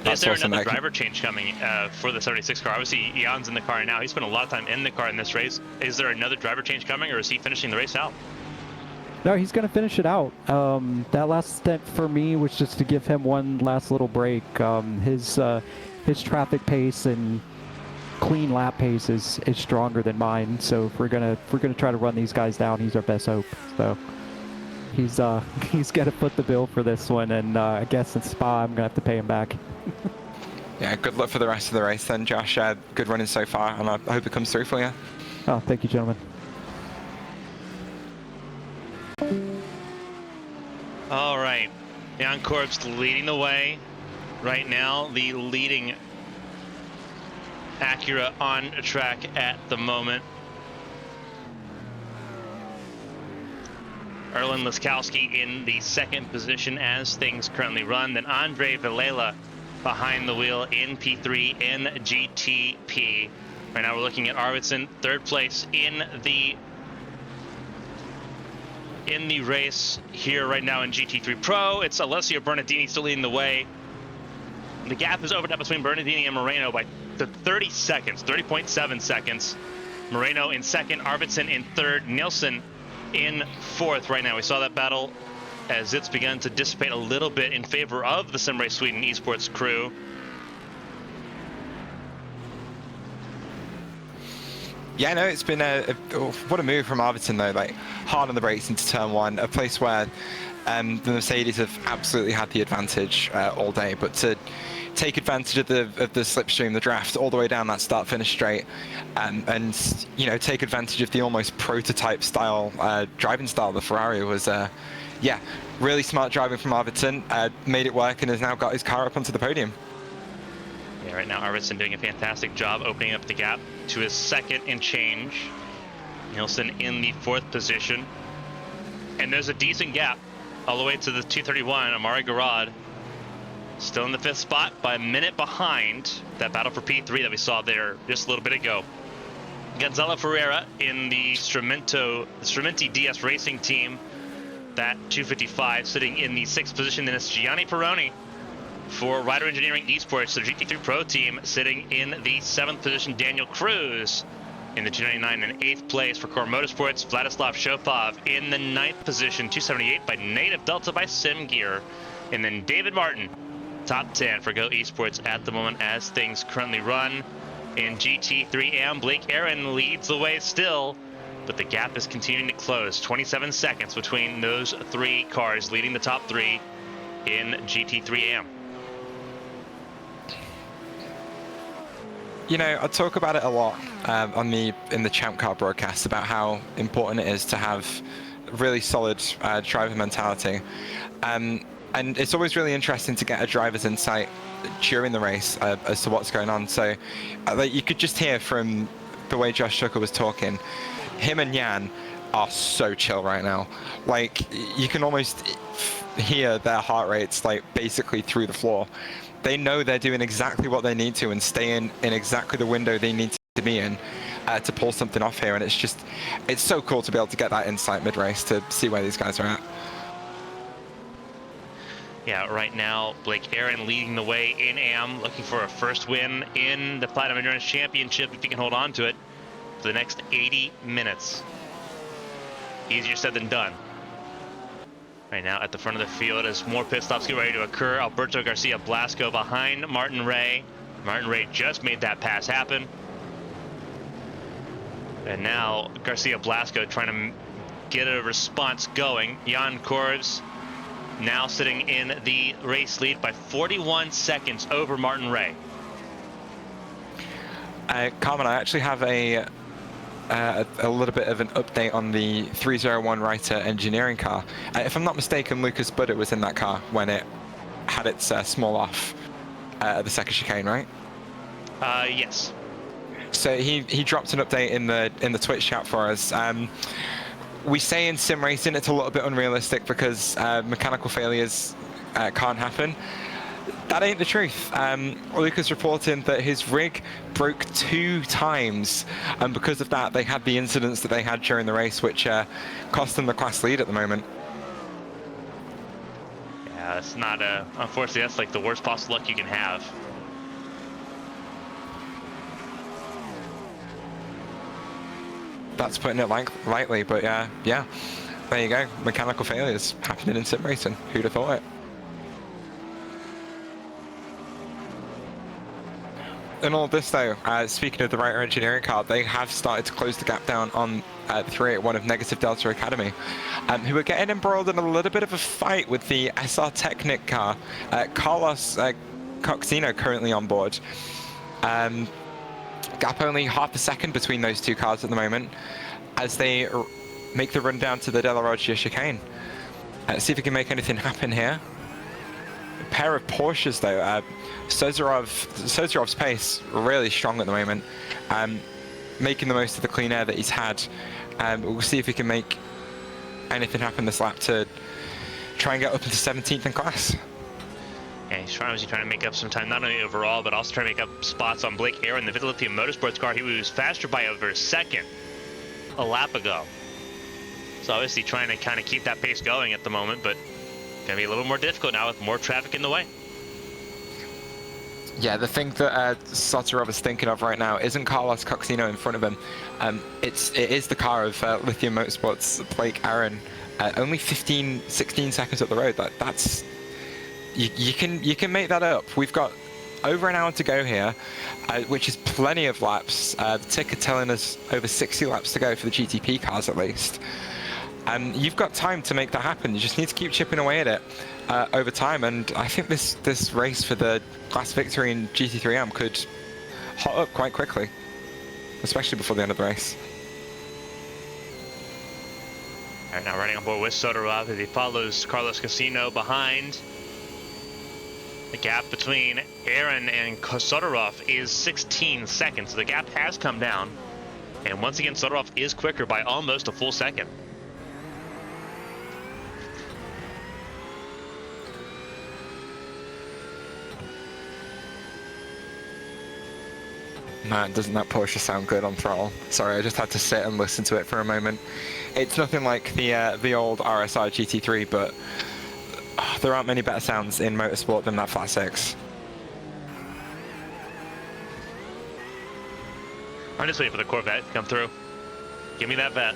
Is there another driver change coming for the 76 car? Obviously, Jan's in the car now. He spent a lot of time in the car in this race. Is there another driver change coming, or is he finishing the race out? No, he's going to finish it out. That last stint for me was just to give him one last little break. His traffic pace and clean lap pace is stronger than mine. So if we're gonna try to run these guys down, he's our best hope. So he's got to foot the bill for this one, and I guess in Spa I'm gonna have to pay him back. Yeah, good luck for the rest of the race then, Josh. Good running so far, and I hope it comes through for you. Oh, thank you, gentlemen. All right, Jan Korb's leading the way right now. The leading Acura on track at the moment. Erlen Laskowski in the second position as things currently run. Then Andre Villela behind the wheel in P3 in GTP. Right now we're looking at Arvidsson, third place in the race here right now in GT3 Pro. It's Alessio Bernardini still leading the way. The gap is opened up between Bernardini and Moreno by 30 seconds, 30.7 seconds. Moreno in second, Arvidsson in third, Nielsen in fourth right now. We saw that battle as it's begun to dissipate a little bit in favor of the SimRace Sweden esports crew. Yeah, no, it's been what a move from Arvidsson though, like hard on the brakes into turn 1, a place where the Mercedes have absolutely had the advantage all day, but to take advantage of the slipstream, the draft, all the way down that start-finish straight, and take advantage of the almost prototype style driving style of the Ferrari was, yeah, really smart driving from Arvidsson, made it work, and has now got his car up onto the podium. Yeah, right now Arvidsson doing a fantastic job opening up the gap to his second and change. Nielsen in the fourth position. And there's a decent gap all the way to the 231. Amari Garad still in the fifth spot by a minute behind that battle for P3 that we saw there just a little bit ago. Gonzalo Ferreira in the Strumenti DS Racing team, that 255, sitting in the sixth position. Then it's Gianni Peroni for Rider Engineering Esports, the GT3 Pro team, sitting in the seventh position. Daniel Cruz in the 299 and eighth place for Core Motorsports. Vladislav Shopov in the ninth position, 278 by Native Delta by SimGear. And then David Martin, top 10 for Go Esports at the moment as things currently run. In GT3 and Blake Aaron leads the way still, but the gap is continuing to close. 27 seconds between those three cars leading the top three. in GT3 AM. You know, I talk about it a lot in the Champ Car broadcast about how important it is to have really solid driver mentality. And it's always really interesting to get a driver's insight during the race as to what's going on. So like, you could just hear from the way Josh Tucker was talking, him and Jan are so chill right now. Like, you can almost hear their heart rates like basically through the floor. They know they're doing exactly what they need to and stay in exactly the window they need to be in to pull something off here. And it's so cool to be able to get that insight mid-race to see where these guys are at. Yeah, right now, Blake Aaron leading the way in AM, looking for a first win in the Platinum Endurance Championship if he can hold on to it for the next 80 minutes. Easier said than done. Right now at the front of the field as more pit stops get ready to occur. Alberto Garcia Blasco behind Martin Ray. Martin Ray just made that pass happen. And now Garcia Blasco trying to get a response going. Jan Korbs now sitting in the race lead by 41 seconds over Martin Ray. Carmen, I actually have a little bit of an update on the 301 Writer engineering car. If I'm not mistaken, Lucas Buddha was in that car when it had its small off at the second chicane, right? Yes. So he dropped an update in the Twitch chat for us. We say in sim racing it's a little bit unrealistic because mechanical failures can't happen. That ain't the truth. Lucas reporting that his rig broke 2 times, and because of that they had the incidents that they had during the race, which cost them the class lead at the moment. Yeah, it's not unfortunately that's like the worst possible luck you can have. That's putting it lightly, but yeah, there you go. Mechanical failures happening in sim racing. Who'd have thought it? In all this though, speaking of the Writer engineering car, they have started to close the gap down on 381 of Negative Delta Academy, who are getting embroiled in a little bit of a fight with the SR Technic car. Carlos Coxino currently on board. Gap only half a second between those two cars at the moment as they make the run down to the De La Roggia chicane. See if we can make anything happen here. A pair of Porsches though. Sozarov's pace really strong at the moment, making the most of the clean air that he's had. We'll see if he can make anything happen this lap to try and get up into 17th in class. Yeah, he's trying to make up some time, not only overall, but also trying to make up spots on Blake Aaron, the Lithium Motorsports car. He was faster by over a second a lap ago. So obviously trying to kind of keep that pace going at the moment, but gonna be a little more difficult now with more traffic in the way. Yeah, the thing that Sotarov is thinking of right now isn't Carlos Coxino in front of him. It is the car of Lithium Motorsports, Blake Aaron. Only 16 seconds up the road. That's you can make that up. We've got over an hour to go here, which is plenty of laps. The ticker telling us over 60 laps to go for the GTP cars at least. You've got time to make that happen. You just need to keep chipping away at it over time, and I think this race for the class victory in GT3M could hot up quite quickly, especially before the end of the race. All right, now running on board with Sotarov as he follows Carlos Casino behind. The gap between Aaron and Sotarov is 16 seconds. So the gap has come down, and once again Sotarov is quicker by almost a full second. Man, doesn't that Porsche sound good on throttle? Sorry, I just had to sit and listen to it for a moment. It's nothing like the old RSR GT3, but there aren't many better sounds in motorsport than that Flat 6. I'm just waiting for the Corvette to come through. Give me that vet.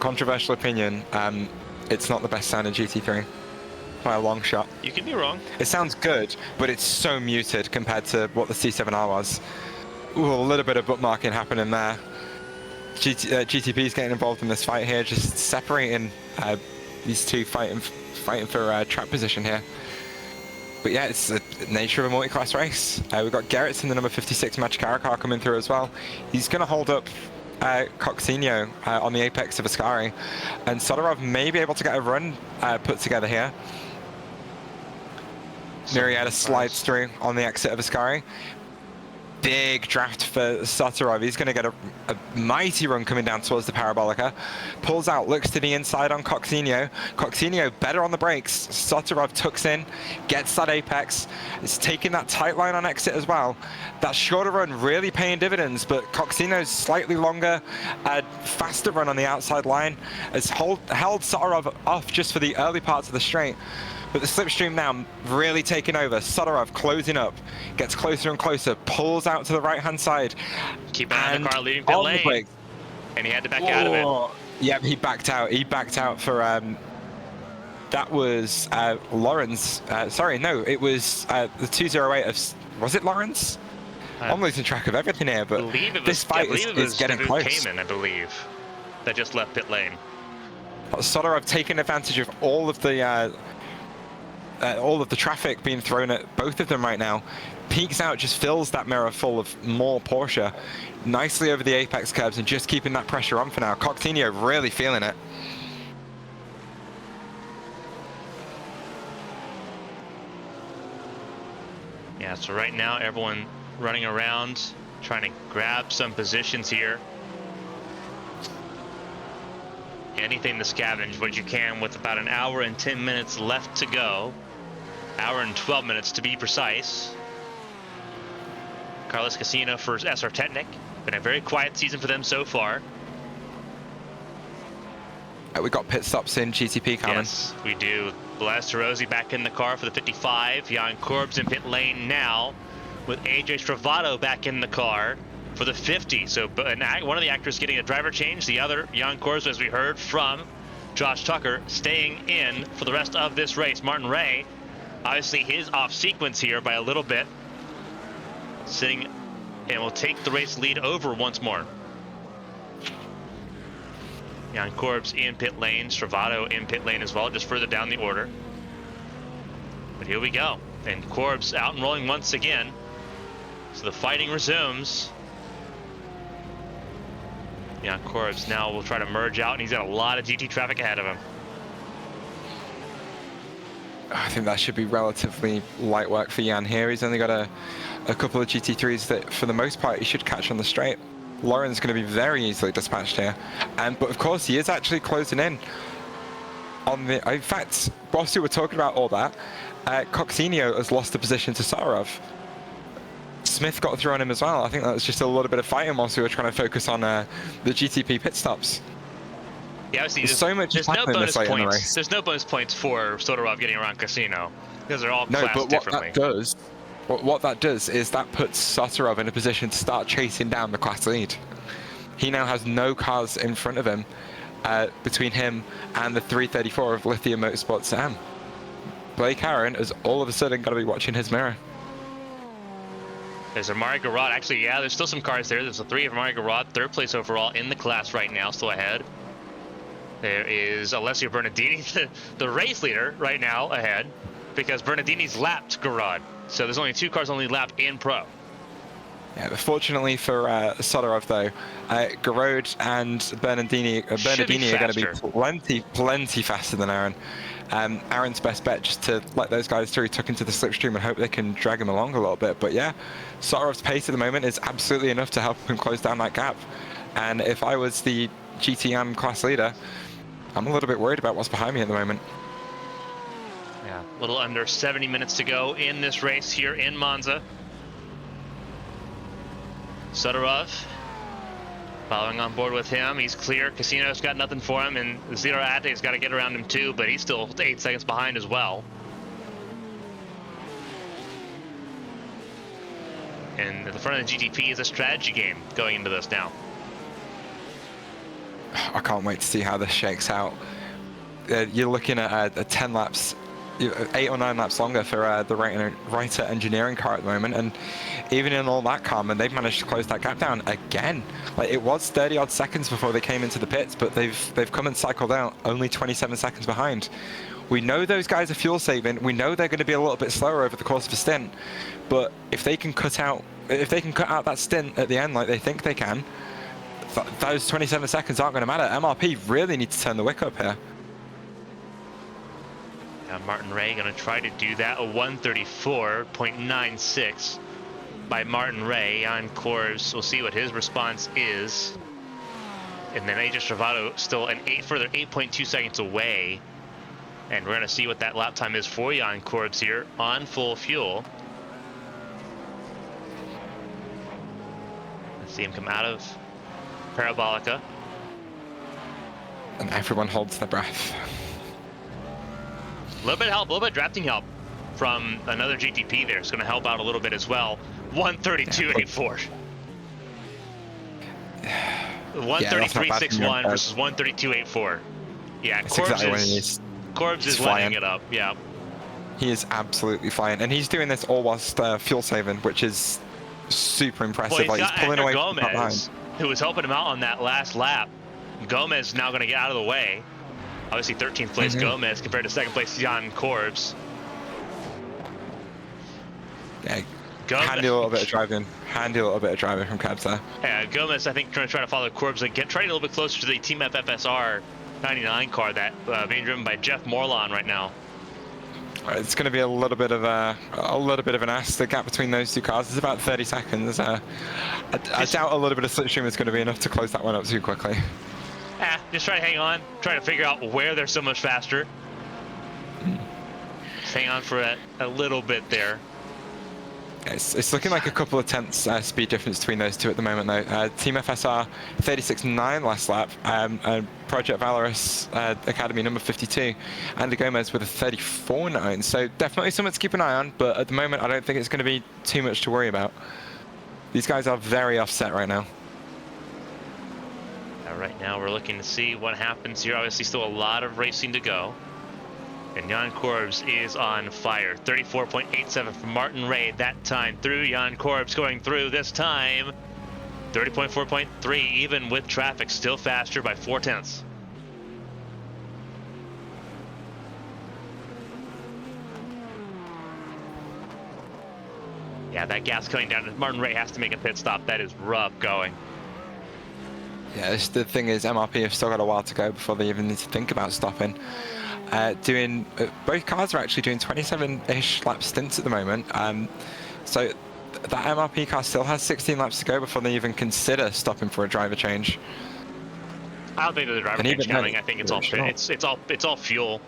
Controversial opinion, it's not the best sound in GT3. By a long shot. You can be wrong. It sounds good, but it's so muted compared to what the C7R was. Ooh, a little bit of bookmarking happening there. GTP is getting involved in this fight here, just separating these two fighting fighting for track position here. But yeah, it's the nature of a multi-class race. We've got Gerritsen, the number 56 Magicara car, coming through as well. He's going to hold up Coxinho on the apex of Ascari, and Sotorov may be able to get a run put together here. Murrieta slides through on the exit of Ascari. Big draft for Sotorov. He's going to get a mighty run coming down towards the Parabolica. Pulls out, looks to the inside on Coxinho. Coxinho better on the brakes. Sotorov tucks in, gets that apex. It's taking that tight line on exit as well. That shorter run really paying dividends, but Coxinho's slightly longer, faster run on the outside line has held Sotorov off just for the early parts of the straight. But the slipstream now really taking over. Sotorov closing up, gets closer and closer, pulls out to the right-hand side. Keep an eye on the car leaving pit lane. And he had to back out of it. Yeah, he backed out. He backed out for, that was Lawrence. Sorry, no, it was the 208 of, was it Lawrence? I'm losing track of everything here, but this fight is getting close. Cayman, I believe, that just left pit lane. Sotorov taking advantage of all of the traffic being thrown at both of them right now. Peeks out, just fills that mirror full of more Porsche. Nicely over the apex curves and just keeping that pressure on for now. Coxinho really feeling it. Yeah, so right now everyone running around, trying to grab some positions here. Anything to scavenge what you can with about an hour and 10 minutes left to go. Hour and 12 minutes to be precise. Carlos Casino for SR Technic. Been a very quiet season for them so far. We got pit stops in GTP, Carmen. Yes, we do. Blastarozzi back in the car for the 55. Jan Korbs in pit lane now, with AJ Stravato back in the car for the 50. So one of the actors getting a driver change, the other, Jan Korbs, as we heard from Josh Tucker, staying in for the rest of this race. Martin Ray, obviously his off sequence here by a little bit, sitting and will take the race lead over once more. Jan Korbs in pit lane, Stravato in pit lane as well, just further down the order. But here we go, and Korbs out and rolling once again. So the fighting resumes. Jan Korbs now will try to merge out, and he's got a lot of GT traffic ahead of him. I think that should be relatively light work for Jan here. He's only got a couple of GT3s that, for the most part, he should catch on the straight. Lauren's going to be very easily dispatched here. But of course, he is actually closing in on the... In fact, whilst we were talking about all that, Coxinho has lost the position to Sotorov. Smith got through on him as well. I think that was just a little bit of fighting whilst we were trying to focus on the GTP pit stops. Yeah, obviously, there's so much there's no bonus points. The there's no bonus points for Sotorov getting around Casino, because they're all classed differently. What that does is that puts Sotorov in a position to start chasing down the class lead. He now has no cars in front of him between him and the 334 of Lithium Motorsports M. Blake Aaron has all of a sudden got to be watching his mirror. There's Amari Garad. Actually, yeah, there's still some cars there. There's a 3 of Amari Garad, third place overall in the class right now, still ahead. There is Alessio Bernardini, the race leader right now ahead, because Bernardini's lapped Garad. So there's only 2 cars only lapped in pro. Yeah, but fortunately for Sotorov though, Garode and Bernardini are going to be plenty faster than Aaron. Aaron's best bet just to let those guys through, tuck into the slipstream and hope they can drag him along a little bit. But yeah, Sotorov's pace at the moment is absolutely enough to help him close down that gap. And if I was the GTM class leader, I'm a little bit worried about what's behind me at the moment. Yeah, a little under 70 minutes to go in this race here in Monza. Sotorov following on board with him. He's clear. Casino's got nothing for him, and Zero Ate's got to get around him too, but he's still 8 seconds behind as well. And at the front of the GTP is a strategy game going into this now. I can't wait to see how this shakes out. You're looking at 10 laps, 8 or 9 laps longer for the Writer engineering car at the moment, and even in all that, Carmen, they've managed to close that gap down again. Like, it was 30 odd seconds before they came into the pits, but they've come and cycled out only 27 seconds behind, We know those guys are fuel saving. We know they're going to be a little bit slower over the course of a stint. But if they can cut out that stint at the end like they think they can, those 27 seconds aren't going to matter. MRP really need to turn the wick up here. Now Martin Ray going to try to do that. A 134.96 by Martin Ray on Corbs. We'll see what his response is. And then AJ Travato still further 8.2 seconds away. And we're going to see what that lap time is for Jan Corbs here on full fuel. Let's see him come out of Parabolica. And everyone holds their breath. A little bit of help, a little bit of drafting help from another GTP there. It's going to help out a little bit as well. 132.84. 133.61 versus 132.84. Yeah, That's Corbs exactly what he is. Corbs is lighting it up. Yeah. He is absolutely flying, and he's doing this all whilst fuel saving, which is super impressive. Well, he's pulling away from Gomez, behind, who was helping him out on that last lap. Gomez is now going to get out of the way. Obviously, 13th place Gomez compared to second place Jan Corbs. Yeah, handy a little bit of driving. Handy a little bit of driving from Cabs there. Yeah, Gomez, I think, trying to follow Corbs and trying to get a little bit closer to the Team FFSR 99 car that being driven by Jeff Morlon right now. It's going to be a little bit of an ass. The gap between those two cars is about 30 seconds. I doubt a little bit of slipstream is going to be enough to close that one up too quickly. Just try to hang on, try to figure out where they're so much faster. Just hang on for a little bit there. It's looking like a couple of tenths speed difference between those two at the moment, though. Team FSR 36.9 last lap, Project Valorous Academy number 52, Andy Gomez with a 34.9. So definitely something to keep an eye on, but at the moment I don't think it's going to be too much to worry about. These guys are very offset right now. Right now we're looking to see what happens here. Obviously still a lot of racing to go. And Jan Corbs is on fire. 34.87 from Martin Ray that time through. Jan Corbs going through this time. 30.4.3 even with traffic, still faster by 4 tenths. Yeah, that gas coming down. Martin Ray has to make a pit stop. That is rough going. Yeah, the thing is, MRP have still got a while to go before they even need to think about stopping. Both cars are actually doing 27-ish lap stints at the moment. So that MRP car still has 16 laps to go before they even consider stopping for a driver change. I don't think there's a driver change coming. I think it's all fuel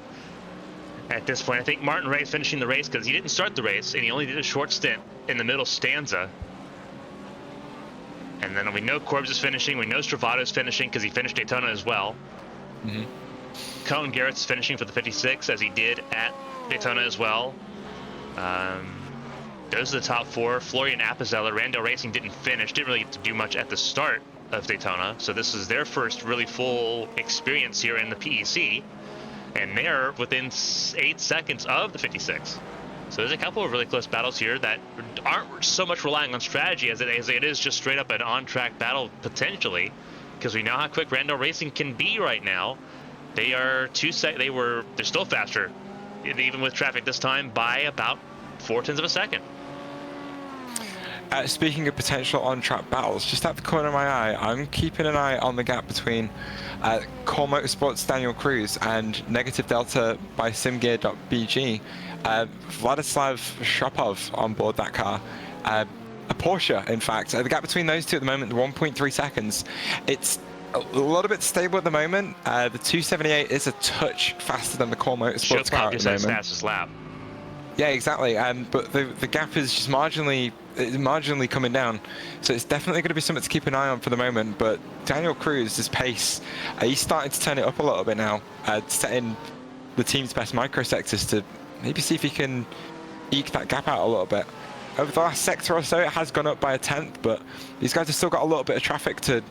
at this point. I think Martin Ray's finishing the race because he didn't start the race and he only did a short stint in the middle stanza. And then we know Corbs is finishing. We know Stravato is finishing because he finished Daytona as well. Colin Garrett's finishing for the 56 as he did at Daytona as well. Those are the top four. Florian Appenzeller, Randall Racing didn't finish. Didn't really get to do much at the start of Daytona. So this is their first really full experience here in the PEC. And they're within 8 seconds of the 56. So there's a couple of really close battles here that aren't so much relying on strategy as it is just straight up an on-track battle potentially, because we know how quick Randall Racing can be right now. They are they're still faster, even with traffic this time, by about 4 tenths of a second. Speaking of potential on-track battles, just at the corner of my eye, I'm keeping an eye on the gap between Core Motorsports' Daniel Cruz and Negative Delta by SimGear.bg. Vladislav Shopov on board that car. A Porsche, in fact. The gap between those two at the moment, 1.3 seconds. It's a little bit stable at the moment. The 278 is a touch faster than the Core Motorsports car at the moment. Fastest lap. Yeah, exactly. But the gap is just marginally coming down, so it's definitely going to be something to keep an eye on for the moment. But Daniel Cruz, his pace, he's starting to turn it up a little bit now, setting the team's best microsectors to maybe see if he can eke that gap out a little bit. Over the last sector or so, it has gone up by a tenth, but these guys have still got a little bit of traffic to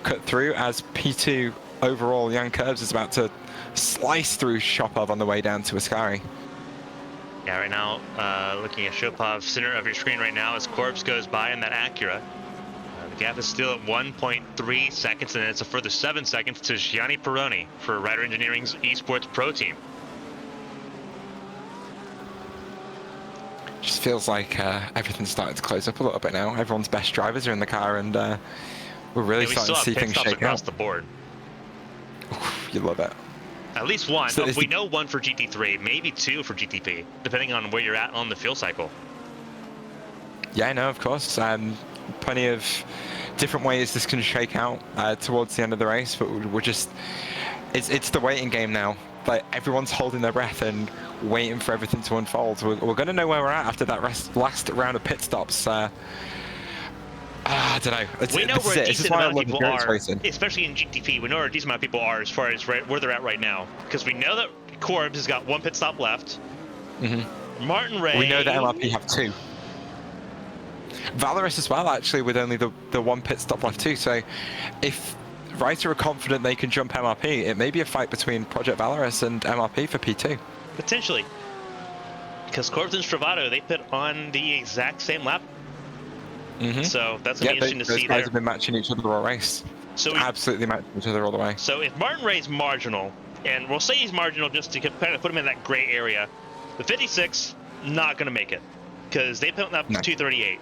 cut through as P2 overall, Jan Curbs is about to slice through Shopov on the way down to Ascari. Yeah, right now, looking at Shopov, center of your screen right now as Corbs goes by in that Acura. The gap is still at 1.3 seconds, and it's a further 7 seconds to Gianni Peroni for Rider Engineering's Esports Pro Team. Just feels like everything's starting to close up a little bit now. Everyone's best drivers are in the car, and we're really we starting still to have see pit things stops shake across out. the board. You love it. At least one. So is We the- know one for GT3, maybe two for GTP, depending on where you're at on the fuel cycle. Yeah, no, of course. Plenty of different ways this can shake out towards the end of the race, but we're just, it's the waiting game now. Like, everyone's holding their breath and waiting for everything to unfold. We're going to know where we're at after that last round of pit stops. I don't know. We know where a decent amount of people are, racing. especially in GTP. We know where a decent amount of people are as far as where they're at right now. Because we know that Corbs has got one pit stop left. Martin Ray. We know that MRP have two. Valorous as well, actually, with only the one pit stop left too. So if Reiter are confident they can jump MRP, it may be a fight between Project Valorous and MRP for P2. Potentially. Because Corbs and Stravato, they pit on the exact same lap. So that's going to be interesting to see those there. guys have been matching each other all race. So absolutely matching each other all the way. So if Martin Ray's marginal, and we'll say he's marginal just to kind of put him in that gray area, the 56, not going to make it. Because they put up 238.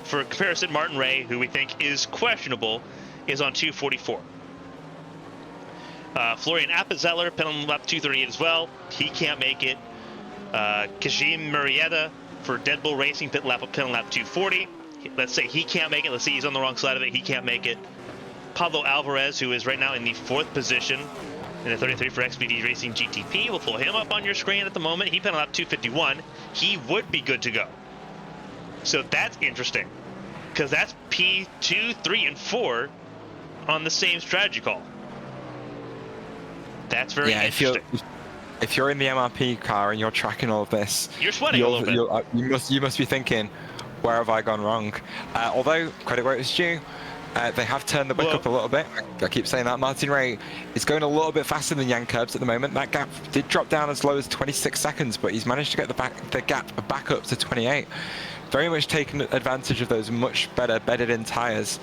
For comparison, Martin Ray, who we think is questionable, is on 244. Florian Appenzeller, pit on lap 238 as well. He can't make it. Kajim Murrieta for Dead Bull Racing, pit on lap 240. Let's say he can't make it. Let's say he's on the wrong side of it. He can't make it. Pablo Alvarez, who is right now in the 4th position in the 33 for XPD Racing GTP. We'll pull him up on your screen at the moment. He pit on lap 251. He would be good to go. So that's interesting, because that's P2, 3, and 4 on the same strategy call. That's very interesting. If you're in the MRP car and you're tracking all of this, you're sweating a little bit. You must be thinking, where have I gone wrong? Although credit where it's due, they have turned the whip up a little bit. I keep saying that. Martin Ray is going a little bit faster than Jan Kurbs at the moment. That gap did drop down as low as 26 seconds, but he's managed to get the gap back up to 28. Very much taking advantage of those much better bedded in tyres.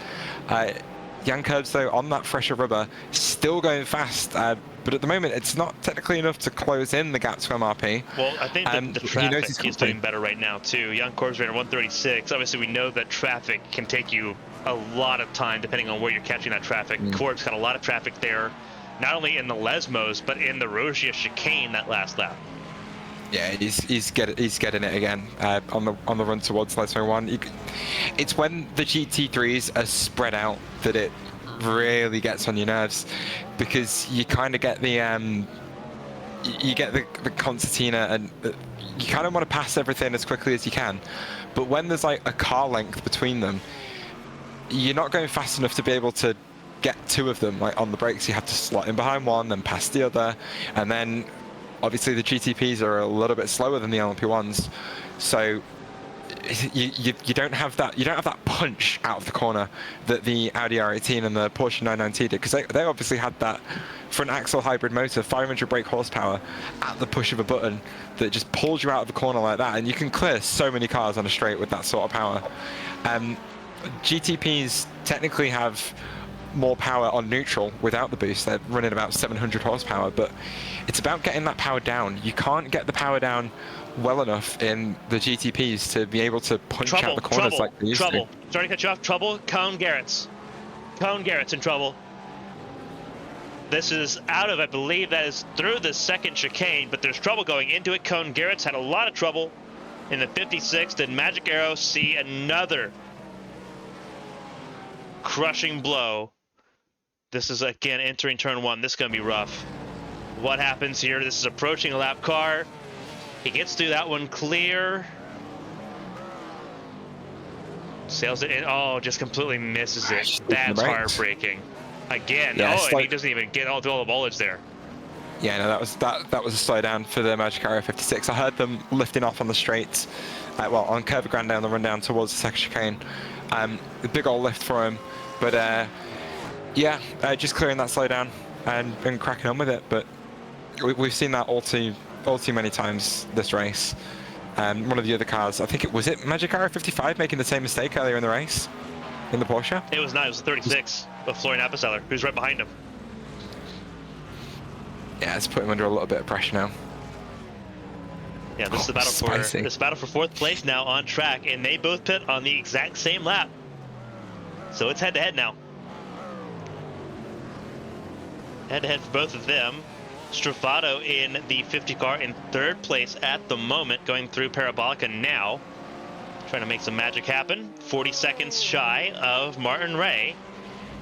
Jan Kurbs, though, on that fresher rubber, still going fast, but at the moment it's not technically enough to close in the gap to MRP. Well, I think the traffic is doing better right now too. Jan Kurbs ran at 136. Obviously, we know that traffic can take you a lot of time depending on where you're catching that traffic. Kurbs got a lot of traffic there, not only in the Lesmos, but in the Rogia chicane that last lap. Yeah, he's getting it again on the run towards Lesmo 1. It's when the GT3s are spread out that it really gets on your nerves, because you kind of get the concertina, and you kind of want to pass everything as quickly as you can, but when there's like a car length between them, you're not going fast enough to be able to get two of them. Like on the brakes, you have to slot in behind one, then past the other, and then obviously the GTPs are a little bit slower than the LMP1s, so you don't have that punch out of the corner that the Audi R18 and the Porsche 990 did, because they obviously had that front axle hybrid motor, 500 brake horsepower at the push of a button that just pulls you out of the corner like that, and you can clear so many cars on a straight with that sort of power. GTPs technically have more power on neutral without the boost. They're running about 700 horsepower, but it's about getting that power down. You can't get the power down well enough in the GTPs to be able to punch out the corners like they used to. Sorry to cut you off. Trouble. Cone Garrett's in trouble. This is out of, I believe that is through the second chicane, but there's trouble going into it. Cone Garrett's had a lot of trouble in the 56. Did Magic Arrow see another crushing blow? This is, again, entering turn 1. This is going to be rough. What happens here? This is approaching a lap car. He gets through that one clear. Sails it in. Oh, just completely misses it. That's heartbreaking. Again. Yeah, and he doesn't even get all the bullets there. Yeah, no, that was a slowdown for the Magic Arrow 56. I heard them lifting off on the straight, on Curva Grande down the run down towards the second chicane. A big old lift for him, but yeah, just clearing that slowdown and cracking on with it. But we've seen that all too many times this race. One of the other cars, I think was it Magic Arrow 55 making the same mistake earlier in the race in the Porsche? It was not. It was 36 of Florian Appenzeller, who's right behind him. Yeah, it's put him under a little bit of pressure now. Yeah, this is the battle spicy. for this battle for 4th place now on track, and they both pit on the exact same lap. So it's head-to-head now. Head-to-head for both of them. Stravato in the 50 car in 3rd place at the moment, going through Parabolica now. Trying to make some magic happen. 40 seconds shy of Martin Ray.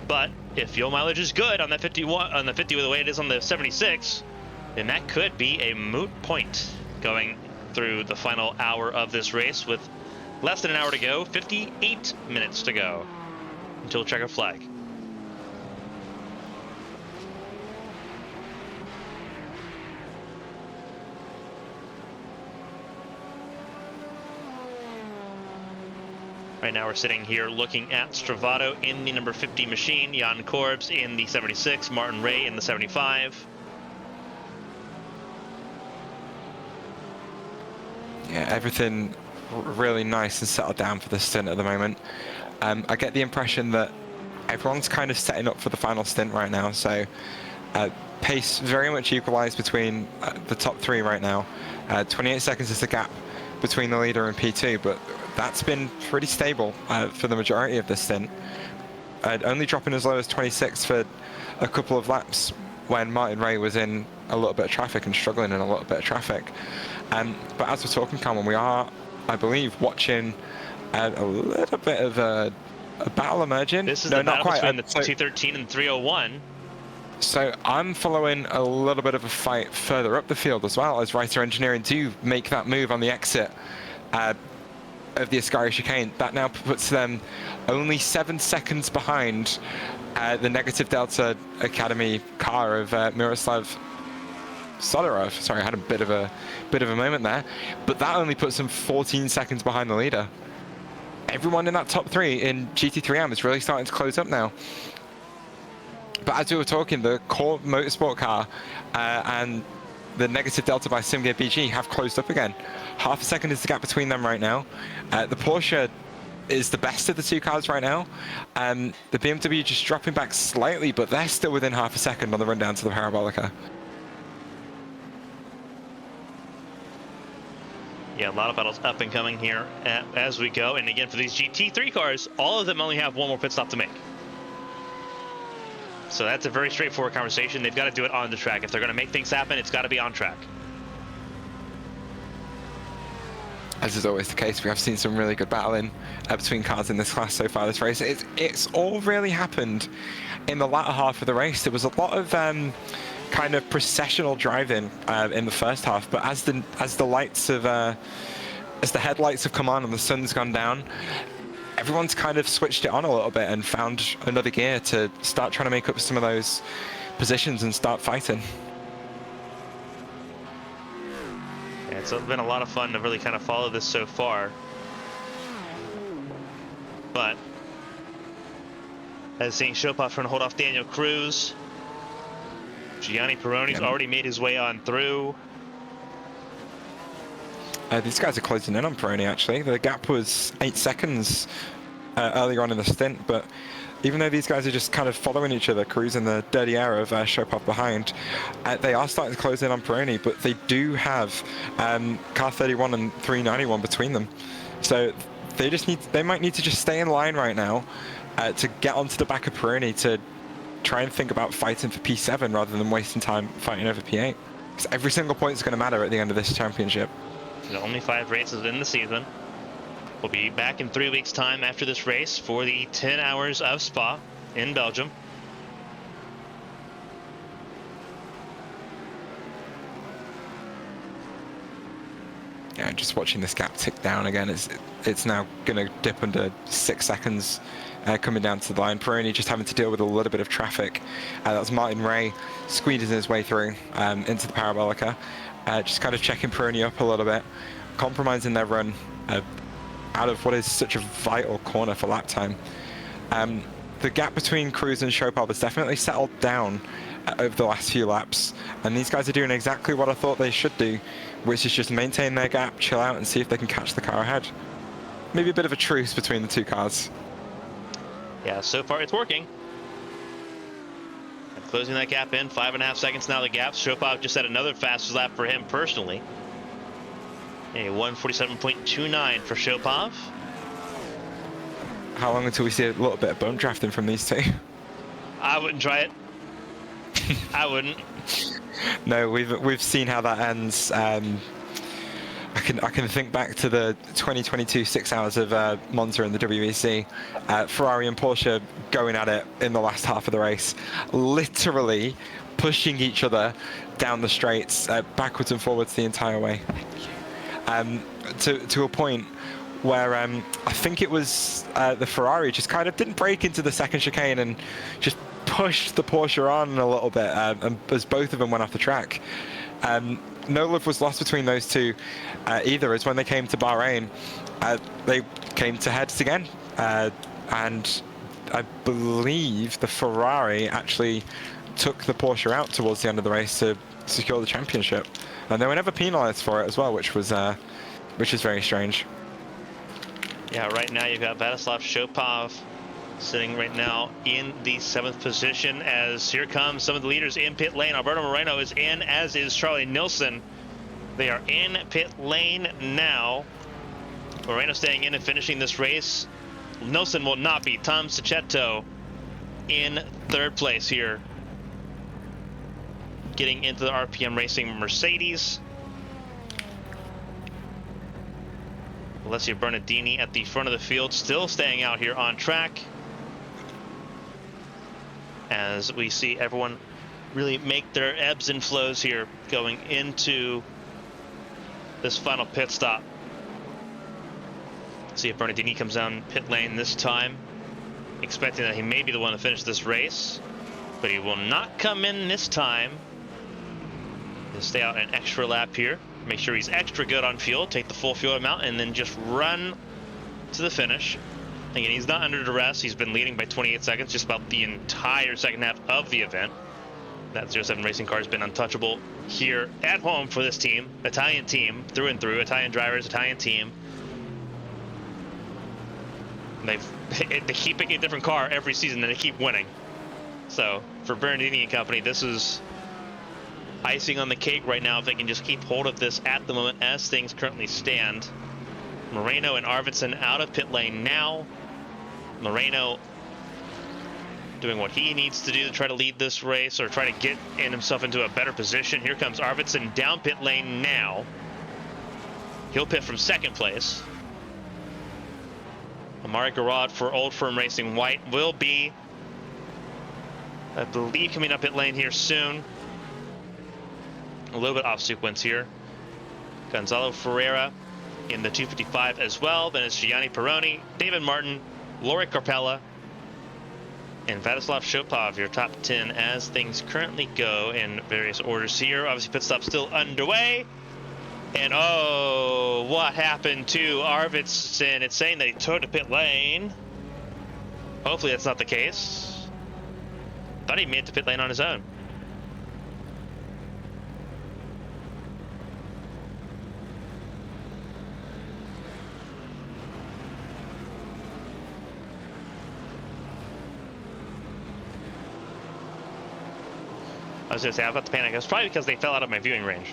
But if fuel mileage is good on that 51, on the 50 the way it is on the 76, then that could be a moot point going through the final hour of this race with less than an hour to go, 58 minutes to go until checkered flag. Right now we're sitting here looking at Stravato in the number 50 machine, Jan Korbs in the 76, Martin Ray in the 75. Yeah, everything really nice and settled down for the stint at the moment. I get the impression that everyone's kind of setting up for the final stint right now, so pace very much equalized between the top 3 right now. 28 seconds is the gap between the leader and P2, but that's been pretty stable for the majority of the stint. Only dropping as low as 26 for a couple of laps when Martin Ray was in a little bit of traffic and struggling in a little bit of traffic. But as we're talking, Carmen, we are, I believe, watching a little bit of a battle emerging. This is no, the not battle quite. between the 213 and 301. So I'm following a little bit of a fight further up the field as well, as Writer Engineering do make that move on the exit of the Ascari chicane. That now puts them only 7 seconds behind the Negative Delta Academy car of Miroslav Solarov. Sorry, I had a bit of a moment there, but that only puts them 14 seconds behind the leader. Everyone in that top 3 in GT3M is really starting to close up now. But as we were talking, the core motorsport car and the Negative Delta by Simgear BG have closed up again. Half a second is the gap between them right now. The Porsche is the best of the 2 cars right now. The BMW just dropping back slightly, but they're still within half a second on the run down to the Parabolica. Yeah, a lot of battles up and coming here as we go. And again, for these GT3 cars, all of them only have one more pit stop to make. So that's a very straightforward conversation. They've got to do it on the track. If they're going to make things happen, it's got to be on track. As is always the case, we have seen some really good battling between cars in this class so far this race. It's all really happened in the latter half of the race. There was a lot of kind of processional driving in the first half, but as the lights of as the headlights have come on and the sun's gone down, everyone's kind of switched it on a little bit and found another gear to start trying to make up some of those positions and start fighting. Yeah, it's been a lot of fun to really kind of follow this so far. But as seeing Chopin trying to hold off Daniel Cruz, Gianni Peroni's already made his way on through. These guys are closing in on Peroni, actually. The gap was 8 seconds earlier on in the stint, but even though these guys are just kind of following each other, cruising the dirty air of Chopin behind, they are starting to close in on Peroni, but they do have car 31 and 391 between them. So they might need to just stay in line right now to get onto the back of Peroni to try and think about fighting for P7 rather than wasting time fighting over P8. Because every single point is going to matter at the end of this championship. Only 5 races in the season. We'll be back in 3 weeks' time after this race for the 10 hours of Spa in Belgium. Yeah, just watching this gap tick down again. It's now going to dip under 6 seconds coming down to the line. Peroni just having to deal with a little bit of traffic. That was Martin Ray squeezing his way through into the Parabolica. Just kind of checking Peroni up a little bit, compromising their run out of what is such a vital corner for lap time. The gap between Cruz and Chopin has definitely settled down over the last few laps, and these guys are doing exactly what I thought they should do, which is just maintain their gap, chill out, and see if they can catch the car ahead. Maybe a bit of a truce between the 2 cars. Yeah, so far it's working. And closing that gap in, 5.5 seconds now the gap. Chopin just had another fastest lap for him personally. A 147.29 for Shopov. How long until we see a little bit of bone drafting from these two? I wouldn't try it. I wouldn't. No, we've seen how that ends. I can think back to the 2022 6 hours of Monza in the WEC. Ferrari and Porsche going at it in the last half of the race, literally pushing each other down the straights, backwards and forwards the entire way. To a point where I think it was the Ferrari just kind of didn't break into the second chicane and just pushed the Porsche on a little bit, and as both of them went off the track. No love was lost between those two either, as when they came to Bahrain, they came to heads again, and I believe the Ferrari actually took the Porsche out towards the end of the race to secure the championship, and they were never penalised for it as well, which is very strange. Yeah, right now you've got Vladislav Shopov sitting right now in the 7th position, as here comes some of the leaders in pit lane. Alberto Moreno is in, as is Charlie Nilsson. They are in pit lane now. Moreno staying in and finishing this race. Nilsson will not be. Tom Sichetto in 3rd place here, getting into the RPM Racing Mercedes. Alessio Bernardini at the front of the field, still staying out here on track, as we see everyone really make their ebbs and flows here going into this final pit stop. See if Bernardini comes down pit lane this time, expecting that he may be the one to finish this race, but he will not come in this time. He'll stay out an extra lap here, make sure he's extra good on fuel, take the full fuel amount, and then just run to the finish. Again, he's not under duress. He's been leading by 28 seconds just about the entire second half of the event. That 07 racing car has been untouchable here at home for this team. Italian team, through and through. Italian drivers, Italian team. They keep picking a different car every season and they keep winning. So for Bernardini and company, this is icing on the cake right now if they can just keep hold of this at the moment as things currently stand. Moreno and Arvidsson out of pit lane now. Moreno doing what he needs to do to try to lead this race, or try to get himself into a better position. Here comes Arvidsson down pit lane now. He'll pit from 2nd place. Amari Garad for Old Firm Racing White will be, I believe, coming up pit lane here soon. A little bit off sequence here. Gonzalo Ferreira in the 255 as well. Then it's Gianni Peroni, David Martin, Lorik Carpella, and Vladislav Shopov, your top 10 as things currently go in various orders here. Obviously, pit stop still underway. And oh, what happened to Arvidsson? It's saying that he towed to pit lane. Hopefully that's not the case. Thought he made it to pit lane on his own. I was gonna say, I'm about to panic. It's probably because they fell out of my viewing range.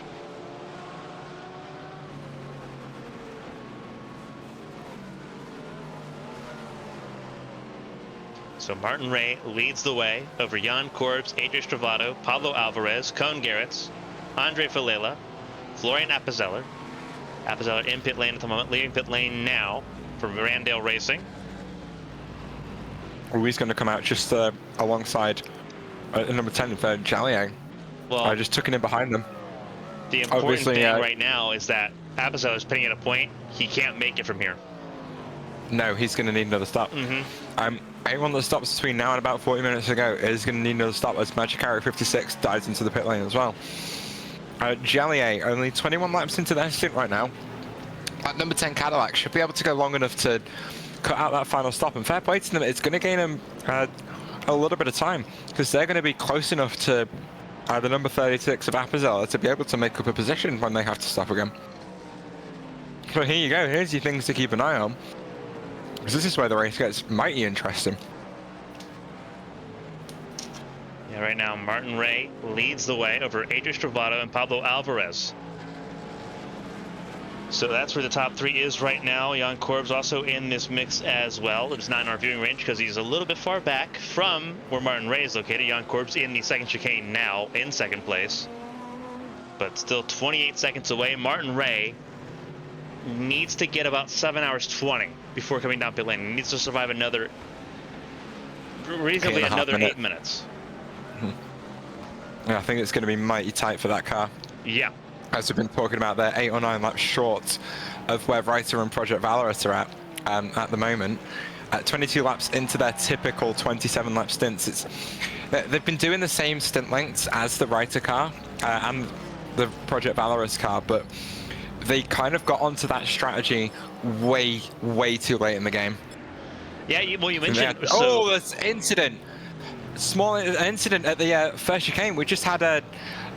So Martin Ray leads the way over Jan Korbs, Adrian Stravato, Pablo Alvarez, Cone Garretts, Andre Filela, Florian Appenzeller. Appenzeller in pit lane at the moment, leaving pit lane now for Randale Racing. Oh, he's going to come out just alongside number 10 for Jallier. Well, I just took it in behind them. The important thing right now is that Appenzeller is pitting at a point he can't make it from here. No, he's going to need another stop. Anyone that stops between now and about 40 minutes ago is going to need another stop, as Magicari 56 dives into the pit lane as well. Jallier, only 21 laps into their stint right now. That number 10 Cadillac should be able to go long enough to cut out that final stop, and fair play to them. It's going to gain them a little bit of time, because they're going to be close enough to the number 36 of Appenzeller to be able to make up a position when they have to stop again. So here you go, here's your things to keep an eye on, because this is where the race gets mighty interesting. Yeah, right now Martin Ray leads the way over Adrian Stravato and Pablo Alvarez. So that's where the top 3 is right now. Jan Korb's also in this mix as well. It's not in our viewing range because he's a little bit far back from where Martin Ray is located. Jan Korb's in the second chicane now, in second place. But still 28 seconds away. Martin Ray needs to get about 7 hours 20 before coming down pit lane. He needs to survive another, reasonably another 8 minutes. Yeah, I think it's going to be mighty tight for that car. Yeah. As we've been talking about, they're 8 or 9 laps short of where Reiter and Project Valorous are at the moment. 22 laps into their typical 27 lap stints. They've been doing the same stint lengths as the Reiter car and the Project Valorous car, but they kind of got onto that strategy way too late in the game. Yeah, well, you mentioned... Oh, this incident. Small incident at the first chicane. We just had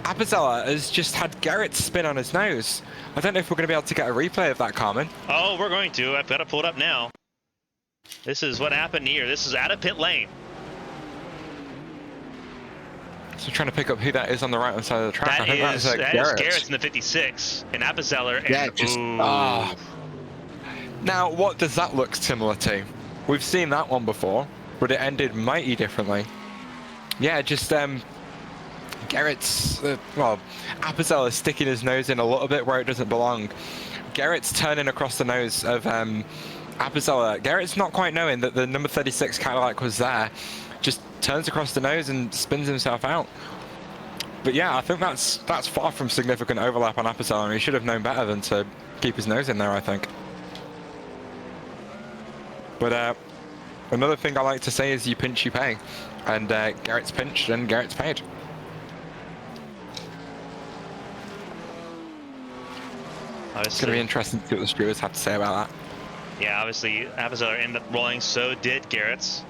Apazella has just had Garrett spin on his nose. I don't know if we're going to be able to get a replay of that, Carmen. Oh, we're going to. I've got to pull it up now. This is what happened here. This is out of pit lane. So trying to pick up who that is on the right-hand side of the track. That is Garrett's in the 56, and Apazeller. And Yeah, just... Now, what does that look similar to? We've seen that one before, but it ended mighty differently. Yeah, just... Garrett's, well, Apazella is sticking his nose in a little bit where it doesn't belong. Garrett's turning across the nose of Apazella. Garrett's not quite knowing that the number 36 Cadillac was there. Just turns across the nose and spins himself out. But yeah, I think that's far from significant overlap on Apazella, and he should have known better than to keep his nose in there, I think. But another thing I like to say is you pinch, you pay. And Garrett's pinched and Garrett's paid. It's going to be interesting to see what the stewards have to say about that. Yeah, obviously, Apazella ended up rolling, so did Garrett's.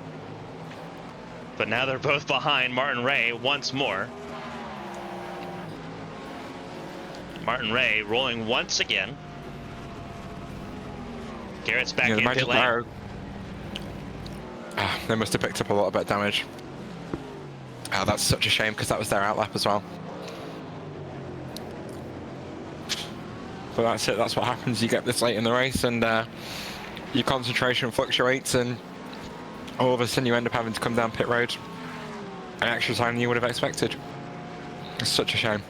But now they're both behind Martin Ray once more. Martin Ray rolling once again. Garrett's back in pit lane. They must have picked up a lot of bit damage. Oh, that's such a shame because that was their outlap as well. But that's it, that's what happens. You get this late in the race and your concentration fluctuates, and all of a sudden you end up having to come down pit road an extra time than you would have expected. It's such a shame.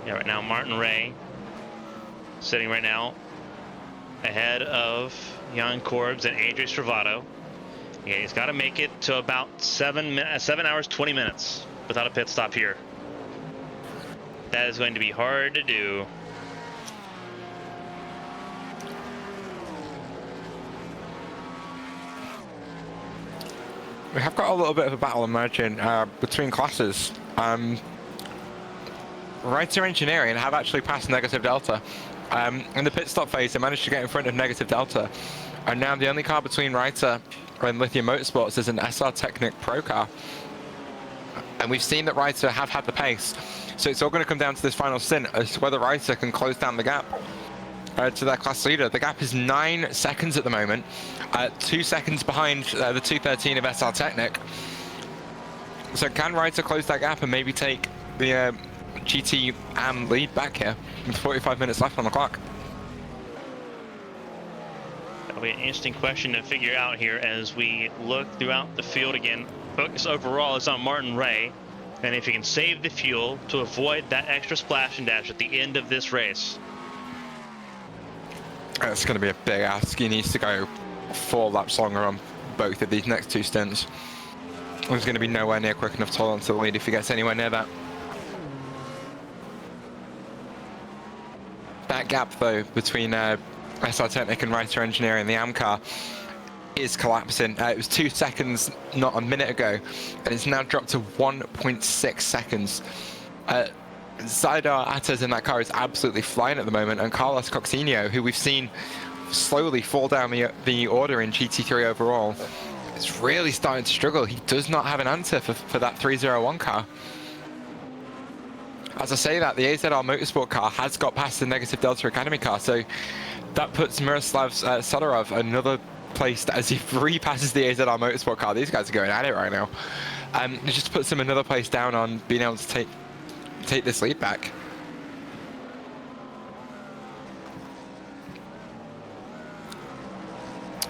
Yeah, right now Martin Ray sitting right now ahead of Jan Korbs and Adrian Stravato. Yeah, he's got to make it to about 7 hours 20 minutes without a pit stop here. That is going to be hard to do. We have got a little bit of a battle emerging between classes. Reiter Engineering have actually passed Negative Delta. In the pit stop phase, they managed to get in front of Negative Delta. And now the only car between Reiter and Lithium Motorsports is an SR Technic Pro car. And we've seen that Reiter have had the pace. So it's all going to come down to this final stint as to whether Reiter can close down the gap to their class leader. The gap is 9 seconds at the moment, 2 seconds behind the 213 of SR Technic. So can Reiter close that gap and maybe take the GT AM lead back here with 45 minutes left on the clock? That'll be an interesting question to figure out here as we look throughout the field again. Focus overall is on Martin Ray, and if he can save the fuel to avoid that extra splash and dash at the end of this race. It's going to be a big ask. He needs to go 4 laps longer on both of these next 2 stints. He's going to be nowhere near quick enough to hold on to the lead if he gets anywhere near that. That gap, though, between SR Technic and Reiter Engineering, the AM car, is collapsing. It was 2 seconds not a minute ago, and it's now dropped to 1.6 seconds. Zadar Atas in that car is absolutely flying at the moment, and Carlos Coxinho, who we've seen slowly fall down the order in GT3 overall, is really starting to struggle. He does not have an answer for that 301 car. As I say that, the AZR Motorsport car has got past the Negative Delta Academy car, so that puts Miroslav Sadorov another placed as he repasses the AZR Motorsport car. These guys are going at it right now. It just puts him another place down on being able to take this lead back.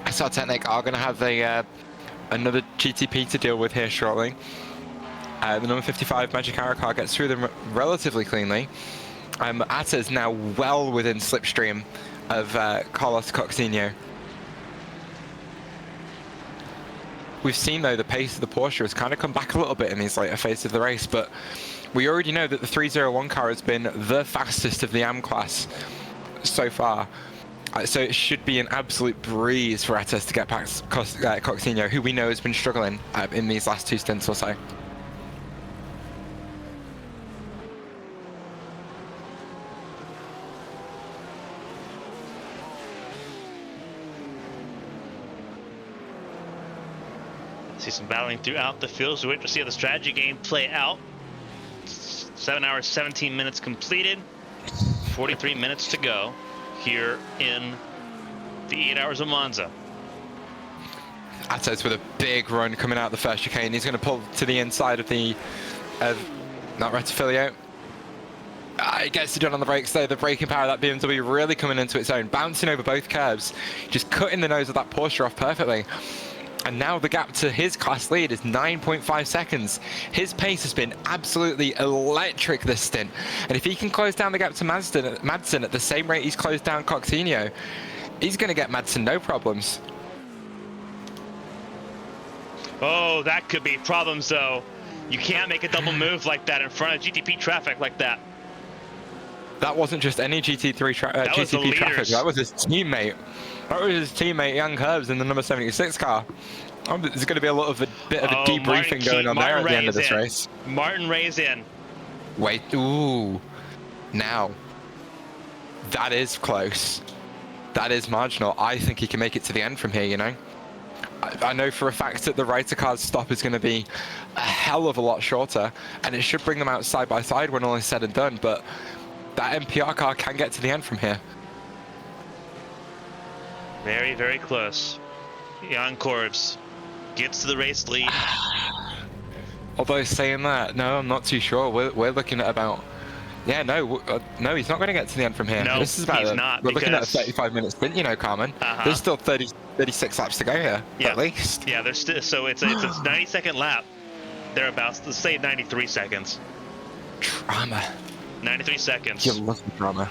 SR Technic are going to have another GTP to deal with here shortly. The number 55 Magic Arrow car gets through them relatively cleanly. Atta is now well within slipstream of Carlos Coxinho. We've seen, though, the pace of the Porsche has kind of come back a little bit in these later phases of the race, but we already know that the 301 car has been the fastest of the AM class so far. So it should be an absolute breeze for Atta to get past Coxinho, who we know has been struggling in these last 2 stints or so. See some battling throughout the field, so we wait to see how the strategy game play out. 7 hours, 17 minutes completed. 43 minutes to go here in the 8 hours of Monza. Atta's with a big run coming out the first chicane. He's going to pull to the inside of the not Rettifilio. It gets it done on the brakes though. The braking power of that BMW really coming into its own, bouncing over both curbs, just cutting the nose of that Porsche off perfectly. And now the gap to his class lead is 9.5 seconds. His pace has been absolutely electric this stint. And if he can close down the gap to Madsen at the same rate he's closed down Coxinho, he's going to get Madsen no problems. Oh, that could be problems though. You can't make a double move like that in front of GTP traffic like that. That wasn't just any GTP traffic, that was his teammate. That was his teammate, Young Herbs, in the number 76 car. There's going to be a bit of a debriefing going on there at the end of this race. Martin Ray's in. Wait, ooh. Now, that is close. That is marginal. I think he can make it to the end from here, you know. I know for a fact that the Reiter car's stop is going to be a hell of a lot shorter, and it should bring them out side by side when all is said and done, but that MPR car can get to the end from here. Very, very close. Jan Korbs gets to the race lead. Although saying that, no, I'm not too sure. We're looking at about, no, he's not going to get to the end from here. No, this is about he's not. We're looking at a 35-minute sprint, you know, Carmen. There's still 36 laps to go here, at least. Yeah, there's still, so it's a 90-second lap. Thereabouts. Let's say 93 seconds. Drama. 93 seconds. You love the drama.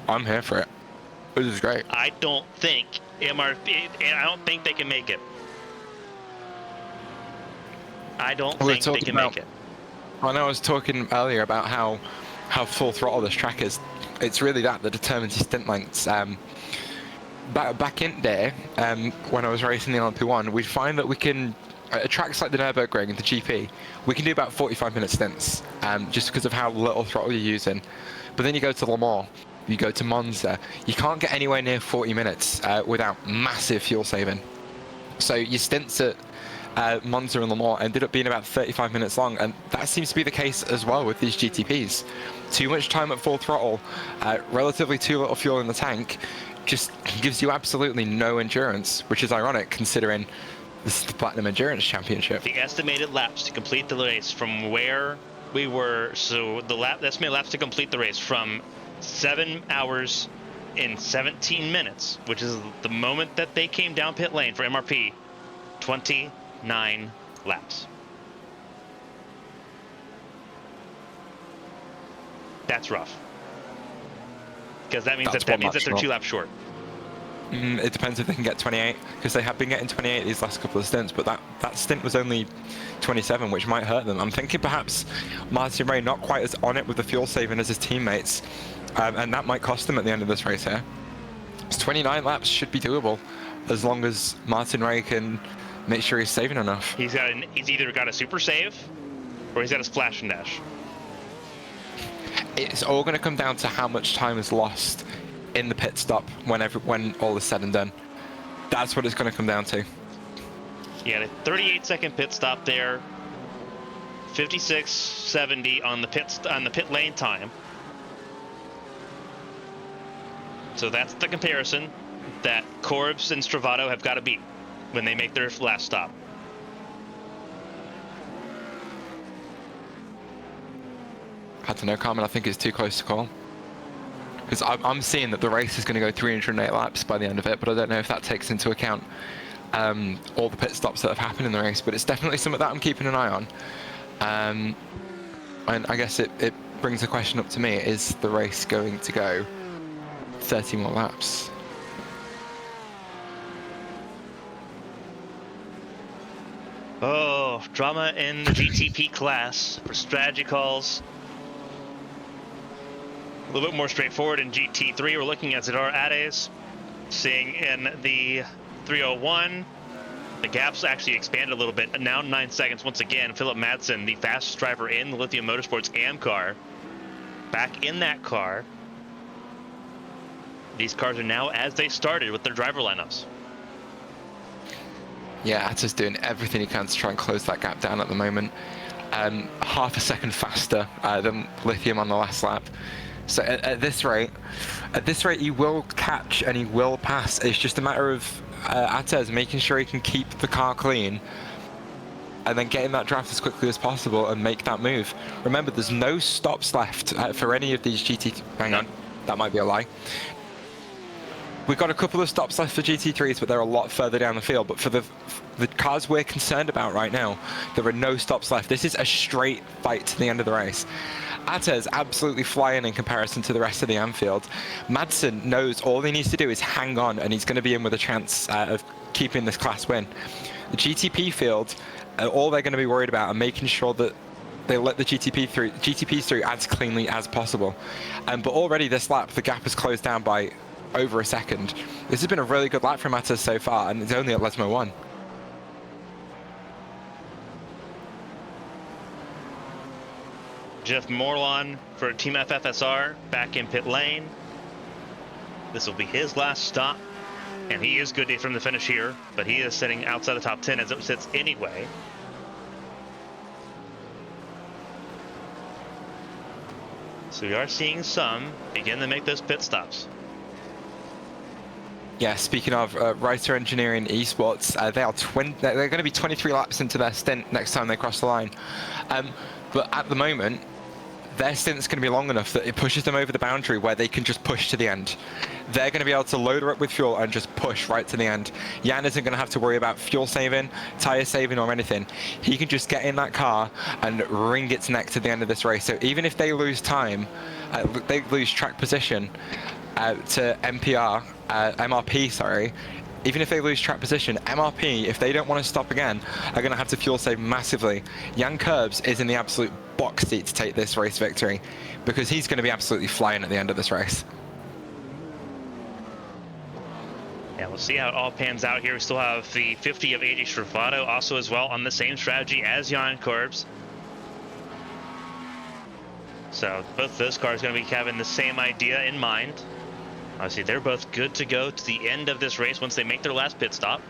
I'm here for it. This is great. I don't think I don't think they can make it. I don't think they can make it. I know I was talking earlier about how full throttle this track is. It's really that determines your stint lengths. Back in there, when I was racing the LMP1, we'd find that we can, at tracks like the Nürburgring and the GP, we can do about 45-minute stints, just because of how little throttle you're using. But then you go to Le Mans, you go to Monza, you can't get anywhere near 40 minutes without massive fuel saving. So your stints at Monza and Le Mans ended up being about 35 minutes long, and that seems to be the case as well with these GTPs. Too much time at full throttle, relatively too little fuel in the tank, just gives you absolutely no endurance, which is ironic considering this is the Platinum Endurance Championship. The estimated laps to complete the race from where we were, so the estimated laps to complete the race from 7 hours and 17 minutes, which is the moment that they came down pit lane for MRP, 29 laps. That's rough. Because that means that they're 2 laps short. It depends if they can get 28, because they have been getting 28 these last couple of stints, but that stint was only 27, which might hurt them. I'm thinking perhaps Martin Ray not quite as on it with the fuel saving as his teammates, and that might cost them at the end of this race here. 29 laps should be doable, as long as Martin Ray can make sure he's saving enough. He's either got a super save, or he's got a splash and dash. It's all going to come down to how much time is lost in the pit stop when all is said and done. That's what it's going to come down to. Yeah, the 38-second pit stop there, 56.70 on the pit lane time. So that's the comparison. that Corbs and Stravato have got to beat when they make their last stop. I don't know, Carmen, I think it's too close to call. Because I'm seeing that the race is going to go 308 laps by the end of it, but I don't know if that takes into account all the pit stops that have happened in the race, but it's definitely something that I'm keeping an eye on. And I guess it brings a question up to me, is the race going to go 30 more laps? Oh, drama in the GTP class for strategy calls. A little bit more straightforward in GT3. We're looking at Zadar Ades, seeing in the 301. The gap's actually expanded a little bit. Now 9 seconds once again. Philip Madsen, the fastest driver in the Lithium Motorsports AM car, back in that car. These cars are now as they started with their driver lineups. Yeah, Atta's doing everything he can to try and close that gap down at the moment. Half a second faster than Lithium on the last lap. So at this rate, he will catch and he will pass. It's just a matter of Atta's making sure he can keep the car clean and then getting that draft as quickly as possible and make that move. Remember, there's no stops left for any of these GT... Hang on, that might be a lie. We've got a couple of stops left for GT3s, but they're a lot further down the field. But for the cars we're concerned about right now, there are no stops left. This is a straight fight to the end of the race. Atta is absolutely flying in comparison to the rest of the Anfield. Madsen knows all he needs to do is hang on, and he's going to be in with a chance of keeping this class win. The GTP field, all they're going to be worried about are making sure that they let the GTPs through as cleanly as possible. But already this lap, the gap has closed down by over a second. This has been a really good lap from Atta so far, and it's only at Lesmo 1. Jeff Morlon for Team FFSR back in pit lane. This will be his last stop, and he is good from the finish here, but he is sitting outside the top 10 as it sits anyway. So we are seeing some begin to make those pit stops. Yeah, speaking of Writer Engineering Esports, they're going to be 23 laps into their stint next time they cross the line. But at the moment, their stint's going to be long enough that it pushes them over the boundary where they can just push to the end. They're going to be able to load her up with fuel and just push right to the end. Jan isn't going to have to worry about fuel saving, tyre saving or anything. He can just get in that car and wring its neck to the end of this race. So even if they lose time, they lose track position to MRP, sorry. Even if they lose track position, MRP, if they don't want to stop again, are going to have to fuel save massively. Jan Curbs is in the absolute box seat to take this race victory because he's going to be absolutely flying at the end of this race. Yeah, we'll see how it all pans out here. We still have the 50 of AJ Stravato also as well on the same strategy as Jan Curbs. So both those cars are going to be having the same idea in mind. Obviously, they're both good to go to the end of this race once they make their last pit stop.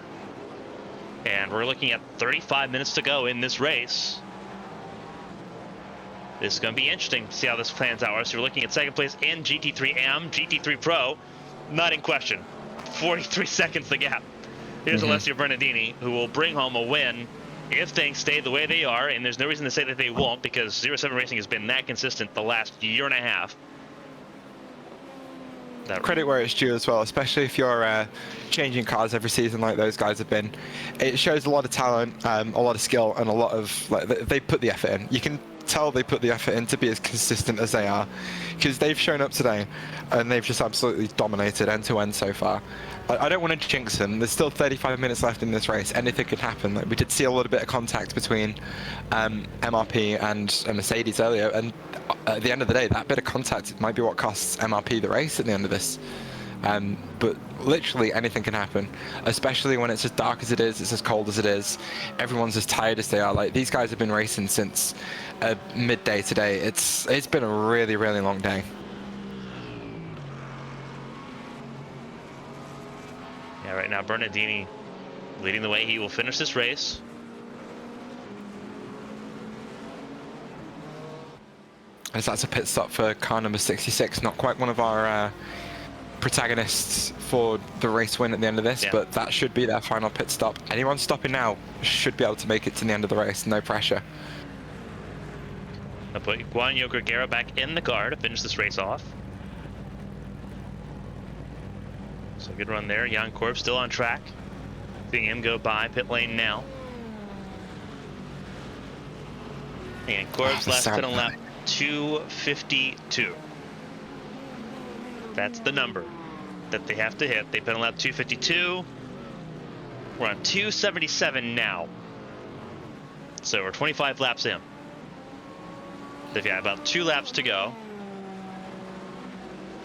And we're looking at 35 minutes to go in this race. This is going to be interesting to see how this plans out. So we're looking at second place in GT3 AM, GT3 Pro, not in question. 43 seconds the gap. Here's Alessio Bernardini, who will bring home a win if things stay the way they are, and there's no reason to say that they won't because 07 Racing has been that consistent the last year and a half. Credit where it's due as well, especially if you're changing cars every season like those guys have been. It shows a lot of talent, a lot of skill, and a lot of they put the effort in. You can tell they put the effort in to be as consistent as they are, because they've shown up today and they've just absolutely dominated end to end so far. I don't want to jinx them. There's still 35 minutes left in this race. Anything could happen. We did see a little bit of contact between MRP and Mercedes earlier, and at the end of the day, that bit of contact might be what costs MRP the race at the end of this. But literally anything can happen, especially when it's as dark as it is, it's as cold as it is, everyone's as tired as they are. Like, these guys have been racing since midday today. It's been a really, really long day. Yeah, right now Bernardini leading the way. He will finish this race. As that's a pit stop for car number 66, not quite one of our protagonists for the race win at the end of this, Yeah. but that should be their final pit stop. Anyone stopping now should be able to make it to the end of the race, no pressure. I'll put Guanyo Gregera back in the car to finish this race off. So good run there. Jan Korb still on track. Seeing him go by pit lane now. And Korb's last pit on lap 252. That's the number that they have to hit. They pit on lap 252. We're on 277 now. So we're 25 laps in. They've got about 2 laps to go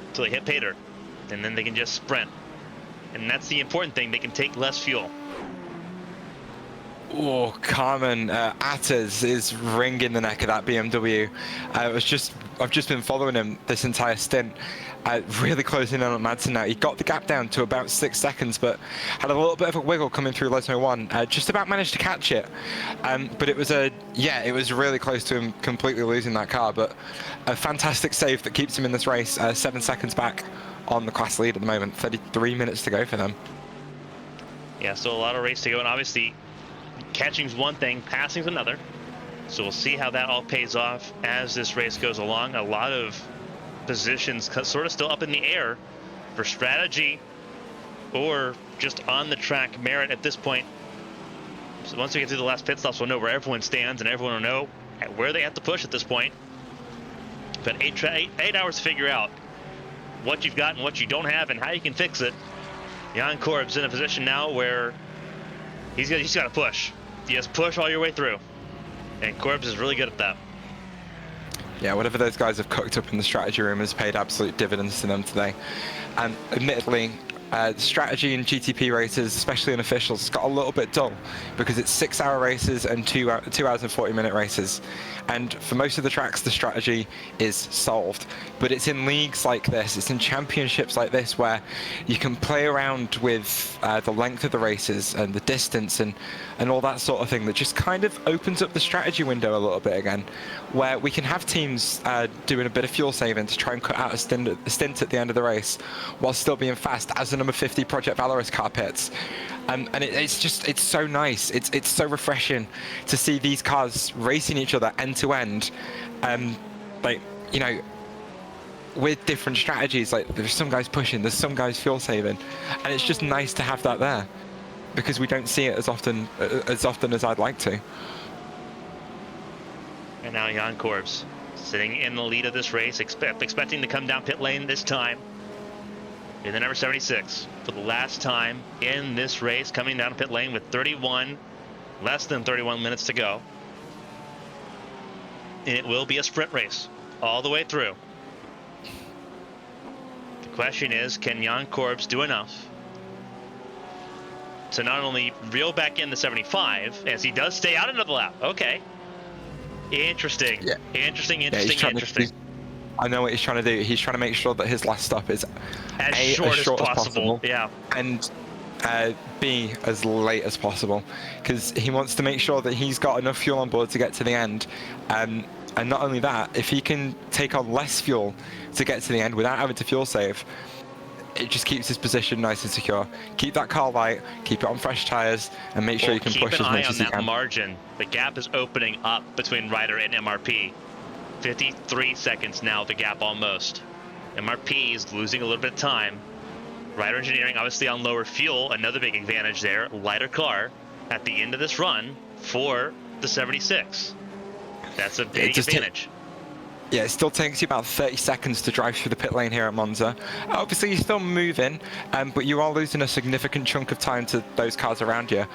until they hit pay dirt, and then they can just sprint. And that's the important thing. They can take less fuel. Oh, Carmen Atters is wringing the neck of that BMW. I've just been following him this entire stint. Really closing in on Madsen now. He got the gap down to about 6 seconds, but had a little bit of a wiggle coming through Lesmo 1. Just about managed to catch it. But it was it was really close to him completely losing that car, but a fantastic save that keeps him in this race. 7 seconds back on the class lead at the moment. 33 minutes to go for them. Yeah, still a lot of race to go, and obviously catching's one thing, passing's another. So we'll see how that all pays off as this race goes along. A lot of positions sort of still up in the air for strategy or just on the track merit at this point. So once we get to the last pit stops, we'll know where everyone stands and everyone will know where they have to push at this point. But 8 hours to figure out what you've got and what you don't have and how you can fix it. Jan Korb's in a position now where he's got to push. You just push all your way through. And Korbs is really good at that. Yeah, whatever those guys have cooked up in the strategy room has paid absolute dividends to them today. And admittedly, strategy in GTP races, especially in officials, got a little bit dull because it's 6-hour races and 2 hours and 40-minute races. And for most of the tracks, the strategy is solved. But it's in leagues like this, it's in championships like this where you can play around with the length of the races and the distance and all that sort of thing that just kind of opens up the strategy window a little bit again, where we can have teams doing a bit of fuel saving to try and cut out a stint at the end of the race while still being fast as the number 50 Project Valorous car pits. And it's so nice. It's so refreshing to see these cars racing each other end to end. Like, you know, with different strategies, like there's some guys pushing, there's some guys fuel saving, and it's just nice to have that there because we don't see it as often as I'd like to. And now Jan Korbs sitting in the lead of this race, expecting to come down pit lane this time in the number 76 for the last time in this race, coming down pit lane with less than 31 minutes to go. And it will be a sprint race all the way through. The question is, can Jan Korbs do enough to not only reel back in the 75, as he does stay out another lap? Okay. Interesting. Yeah. Interesting. I know what he's trying to do. He's trying to make sure that his last stop is as short as possible. Yeah. And B, as late as possible, because he wants to make sure that he's got enough fuel on board to get to the end. And not only that, if he can take on less fuel to get to the end without having to fuel save, it just keeps his position nice and secure. Keep that car light, keep it on fresh tires, and make sure you can push as much as you can. Keep an eye on that margin. The gap is opening up between Ryder and MRP. 53 seconds now, the gap almost. MRP is losing a little bit of time. Ryder Engineering obviously on lower fuel, another big advantage there. Lighter car at the end of this run for the 76. That's a big advantage. Yeah, it still takes you about 30 seconds to drive through the pit lane here at Monza. Obviously, you're still moving, but you are losing a significant chunk of time to those cars around you.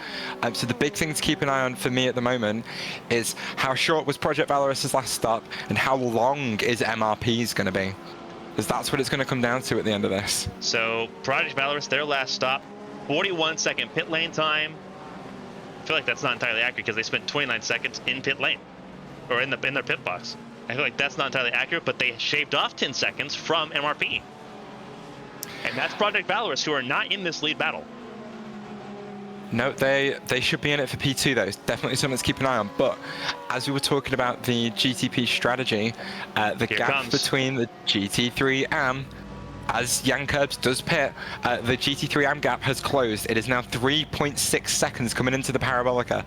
So the big thing to keep an eye on for me at the moment is how short was Project Valorous's last stop and how long is MRP's going to be? Because that's what it's going to come down to at the end of this. So Project Valorous, their last stop, 41-second pit lane time. I feel like that's not entirely accurate because they spent 29 seconds in pit lane, or in their pit box. I feel like that's not entirely accurate, but they shaved off 10 seconds from MRP. And that's Project Valorous, who are not in this lead battle. No, they should be in it for P2 though. It's definitely something to keep an eye on. But as we were talking about the GTP strategy, the gap between the GT3 and as Jan Kurbs does pit, the GT3 AM gap has closed. It is now 3.6 seconds coming into the Parabolica.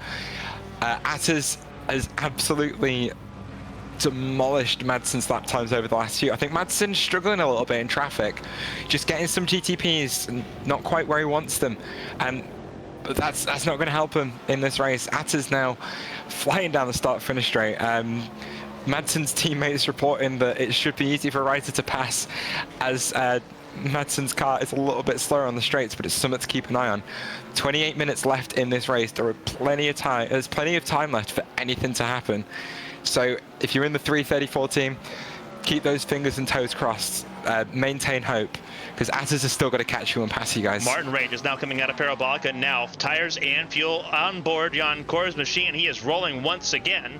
Atters has absolutely demolished Madsen's lap times over the last few. I think Madsen's struggling a little bit in traffic, just getting some GTPs and not quite where he wants them. But that's not going to help him in this race. Atters now flying down the start-finish straight. Madsen's teammates reporting that it should be easy for Reiter to pass, as Madsen's car is a little bit slower on the straights, but it's something to keep an eye on. 28 minutes left in this race. There are plenty of time. There's plenty of time left for anything to happen. So if you're in the 334 team, keep those fingers and toes crossed. Maintain hope, because Atters has still got to catch you and pass you guys. Martin Rage is now coming out of Parabolica now. Tires and fuel on board Jan Kurbs' machine. He is rolling once again.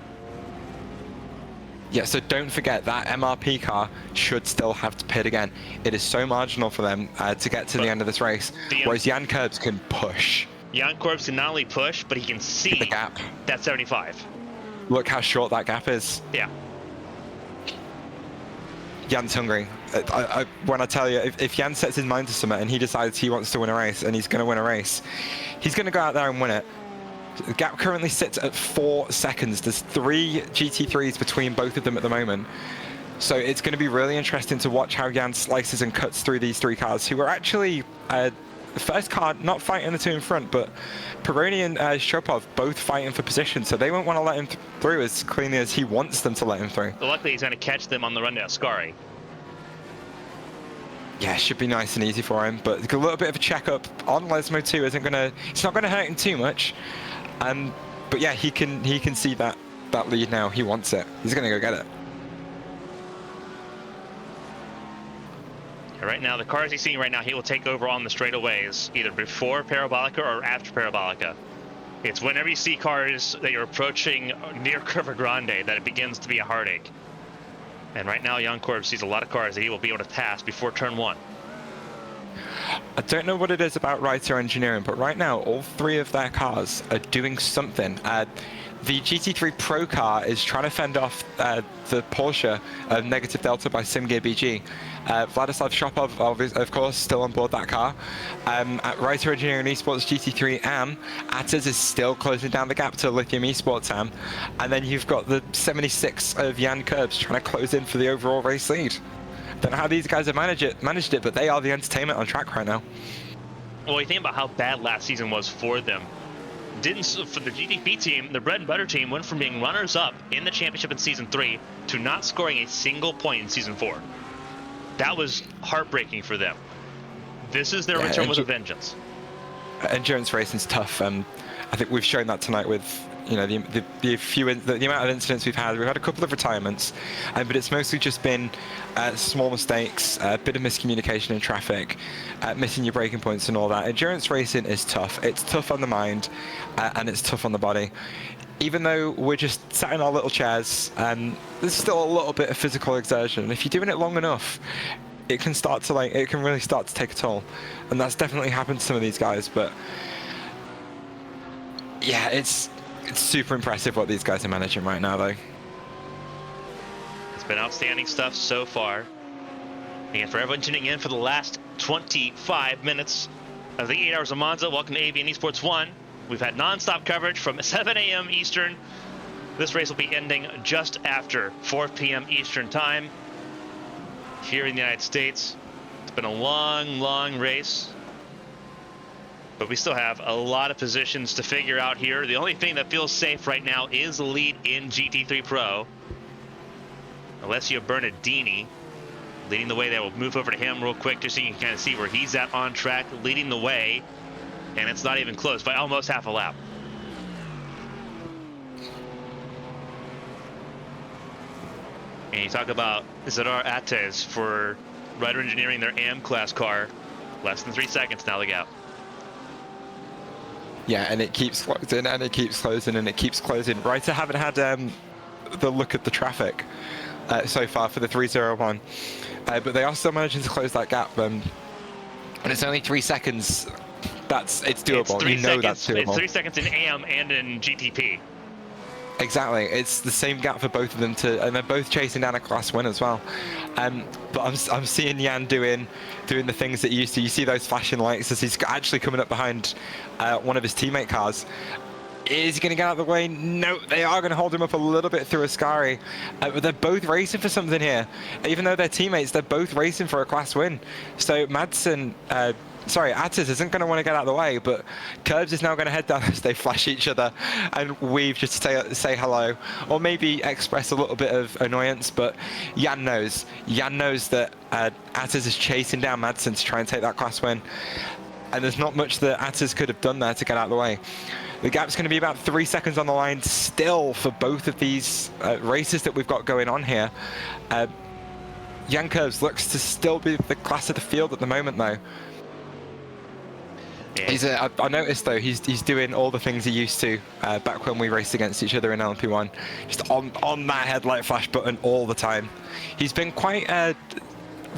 Yeah, so don't forget that MRP car should still have to pit again. It is so marginal for them to get to the end of this race, whereas Jan Kurbs can push. Jan Kurbs can not only push, but he can see the gap. That 75. Look how short that gap is. Yeah. Jan's hungry. When I tell you, if Jan sets his mind to something and he decides he wants to win a race, and he's going to win a race, he's going to go out there and win it. The gap currently sits at 4 seconds. There's 3 GT3s between both of them at the moment. So it's going to be really interesting to watch how Jan slices and cuts through these 3 cars, who are actually the first car not fighting the 2 in front, but Peroni and Shopov both fighting for position, so they won't want to let him through as cleanly as he wants them to let him through. Luckily, he's going to catch them on the run to Ascari. Yeah, should be nice and easy for him, but a little bit of a checkup on Lesmo 2 isn't going to, it's not going to hurt him too much. But yeah, he can see that lead now. He wants it. He's going to go get it. Right now, the cars he's seeing right now, he will take over on the straightaways, either before Parabolica or after Parabolica. It's whenever you see cars that you're approaching near Curva Grande that it begins to be a heartache. And right now, Jan Kurbs sees a lot of cars that he will be able to pass before turn 1. I don't know what it is about Reiter Engineering, but right now, all 3 of their cars are doing something. The GT3 Pro car is trying to fend off the Porsche Negative Delta by SimGear BG. Vladislav Shopov, of course, still on board that car. At Reiter Engineering Esports GT3 AM, Atters is still closing down the gap to Lithium Esports AM. And then you've got the 76 of Jan Kurbs trying to close in for the overall race lead. Don't know how these guys have managed it, but they are the entertainment on track right now. Well, you think about how bad last season was for them. For the GTP team, the bread and butter team went from being runners-up in the championship in Season 3 to not scoring a single point in Season 4. That was heartbreaking for them. This is their return with a vengeance. Endurance racing's tough. I think we've shown that tonight with the amount of incidents we've had. We've had a couple of retirements, but it's mostly just been small mistakes, a bit of miscommunication in traffic, missing your braking points and all that. Endurance racing is tough. It's tough on the mind, and it's tough on the body. Even though we're just sat in our little chairs, there's still a little bit of physical exertion. If you're doing it long enough, it can really start to take a toll, and that's definitely happened to some of these guys. But yeah, it's super impressive what these guys are managing right now, though. It's been outstanding stuff so far. And for everyone tuning in for the last 25 minutes of the 8 Hours of Monza, welcome to ABN Esports 1. We've had non-stop coverage from 7 a.m. Eastern. This race will be ending just after 4 p.m. Eastern time here in the United States. It's been a long, long race, but we still have a lot of positions to figure out here. The only thing that feels safe right now is the lead in GT3 Pro. Alessio Bernardini leading the way there. We'll move over to him real quick just so you can kind of see where he's at on track, leading the way. And it's not even close by almost half a lap. And you talk about Zadar Ates for Reiter Engineering, their AM class car. Less than 3 seconds now, the gap. Yeah, and it keeps closing, and it keeps closing, and it keeps closing. Reiter haven't had the look at the traffic so far for the 301, but they are still managing to close that gap. And it's only 3 seconds. It's doable. It's 3 you know seconds, that's doable. It's 3 seconds in AM and in GTP. Exactly, it's the same gap for both of them and they're both chasing down a class win as well. But I'm seeing Jan doing the things that he used to. You see those flashing lights as he's actually coming up behind one of his teammate cars. Is he going to get out of the way? No, they are going to hold him up a little bit through Ascari. But they're both racing for something here. Even though they're teammates, they're both racing for a class win. So Atis isn't going to want to get out of the way, but Curbs is now going to head down as they flash each other and weave just to say hello, or maybe express a little bit of annoyance, but Jan knows. Jan knows that Atis is chasing down Madsen to try and take that class win. And there's not much that Atis could have done there to get out of the way. The gap's going to be about 3 seconds on the line still for both of these races that we've got going on here. Jan Curbs looks to still be the class of the field at the moment, though. Yeah. I noticed though he's doing all the things he used to back when we raced against each other in LMP1, just on that headlight flash button all the time. He's been quite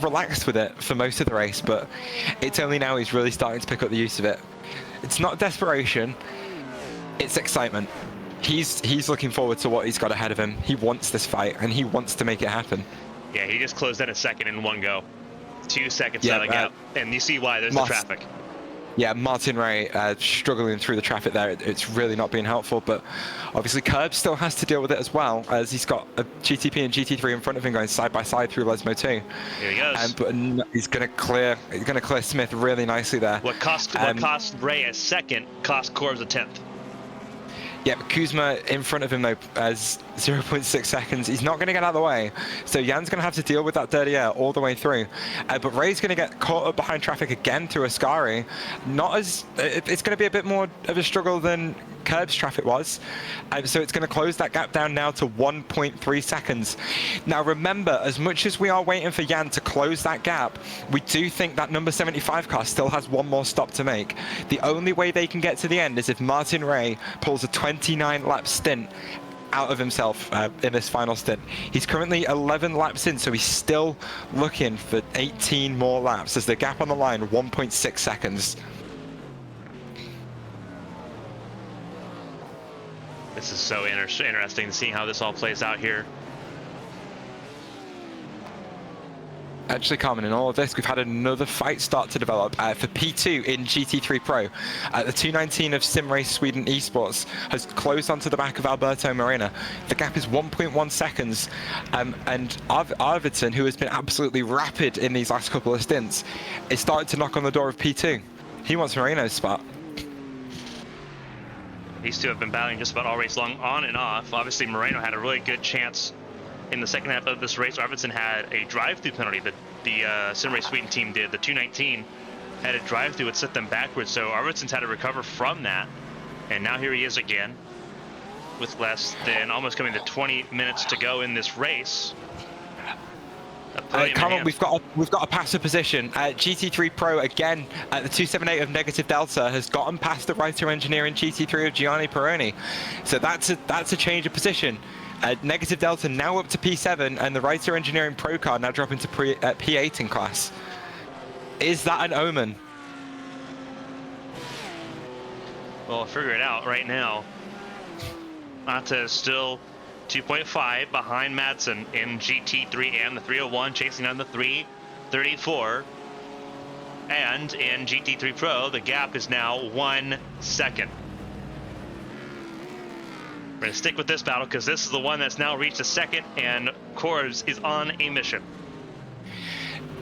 relaxed with it for most of the race, but it's only now he's really starting to pick up the use of it. It's not desperation, it's excitement. He's looking forward to what he's got ahead of him. He wants this fight and he wants to make it happen. Yeah, he just closed in a second in one go. 2 seconds selling out, and you see why. There's the traffic. Yeah, Martin Ray struggling through the traffic there. It's really not being helpful, but obviously Curb still has to deal with it as well, as he's got a GTP and GT3 in front of him going side by side through Lesmo 2. Here he goes. But he's going to clear Smith really nicely there. What cost Ray a second cost Corbs a 10th. Yeah, but Kuzma in front of him though as 0.6 seconds. He's not going to get out of the way, so Jan's going to have to deal with that dirty air all the way through. But Ray's going to get caught up behind traffic again through Ascari. It's going to be a bit more of a struggle than Curb's traffic was. So it's going to close that gap down now to 1.3 seconds. Now remember, as much as we are waiting for Jan to close that gap, we do think that number 75 car still has one more stop to make. The only way they can get to the end is if Martin Ray pulls a 29 lap stint out of himself in this final stint. He's currently 11 laps in, so he's still looking for 18 more laps as the gap on the line 1.6 seconds. This is so interesting to see how this all plays out here. Actually, Carmen, in all of this, we've had another fight start to develop for P2 in GT3 Pro. The 219 of Sim Race Sweden Esports has closed onto the back of Alberto Morena. The gap is 1.1 seconds, and Arvidsson, who has been absolutely rapid in these last couple of stints, is starting to knock on the door of P2. He wants Moreno's spot. These two have been battling just about all race long, on and off. Obviously, Moreno had a really good chance in the second half of this race. Arvidsson had a drive-through penalty that the Sim Race Sweden team did. The 219 had a drive-through, it set them backwards, so Arvidsson's had to recover from that. And now here he is again, with less than almost coming to 20 minutes to go in this race. Carmen, we've got a passer position. GT3 Pro again. The 278 of Negative Delta has gotten past the writer engineer in GT3 of Gianni Peroni, so that's a change of position. Negative Delta now up to P7, and the writer engineering Pro car now dropping to P8 in class. Is that an omen? Well, I'll figure it out right now. Atta is still 2.5 behind Madsen in GT3 and the 301, chasing on the 334. And in GT3 Pro, the gap is now 1 second. We're going to stick with this battle because this is the one that's now reached a second, and Corbs is on a mission.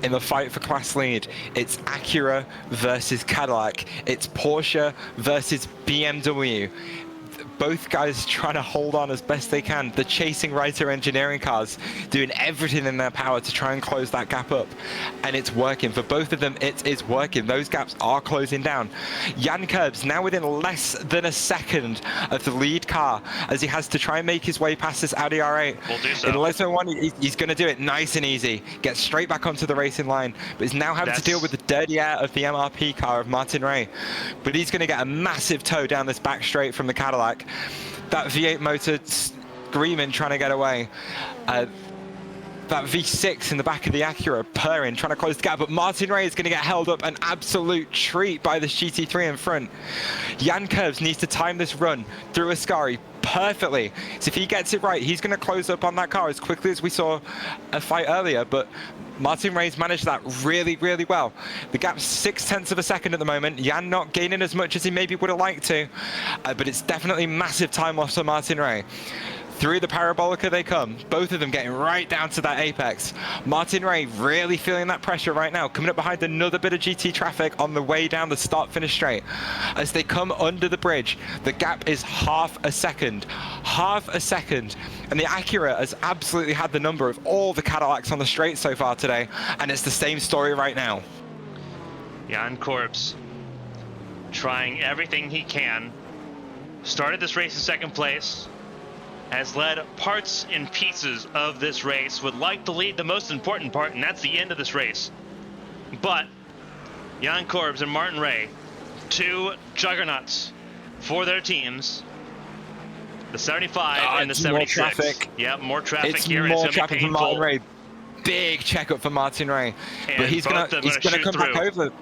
In the fight for class lead, it's Acura versus Cadillac. It's Porsche versus BMW. Both guys trying to hold on as best they can. The chasing writer engineering cars doing everything in their power to try and close that gap up. And it's working. For both of them, it is working. Those gaps are closing down. Jan Curbs now within less than a second of the lead car as he has to try and make his way past this Audi R8. We'll do so. In less than one, he's going to do it nice and easy. Get straight back onto the racing line. But he's now having to deal with the dirty air of the MRP car of Martin Ray. But he's going to get a massive tow down this back straight from the Cadillac. That V8 motor screaming, trying to get away. That V6 in the back of the Acura purring, trying to close the gap, but Martin Ray is going to get held up an absolute treat by this GT3 in front. Jan Curbs needs to time this run through Ascari perfectly. So if he gets it right, he's going to close up on that car as quickly as we saw a fight earlier. But Martin Rey's managed that really, really well. The gap's 0.6 of a second at the moment. Jan not gaining as much as he maybe would have liked to, but it's definitely massive time loss for Martin Rey. Through the Parabolica they come, both of them getting right down to that apex. Martin Rey really feeling that pressure right now, coming up behind another bit of GT traffic on the way down the start-finish straight. As they come under the bridge, the gap is half a second. Half a second. And the Acura has absolutely had the number of all the Cadillacs on the straight so far today, and it's the same story right now. Jan Korbs trying everything he can. Started this race in second place. Has led parts and pieces of this race, would like to lead the most important part, and that's the end of this race. But Jan Korbs and Martin Rey, two juggernauts for their teams. The 75 and the 76. More traffic. Yep, more traffic it's here. More and it's gonna traffic be for painful. Martin Rey. Big checkup for Martin Rey. But he's gonna come back over.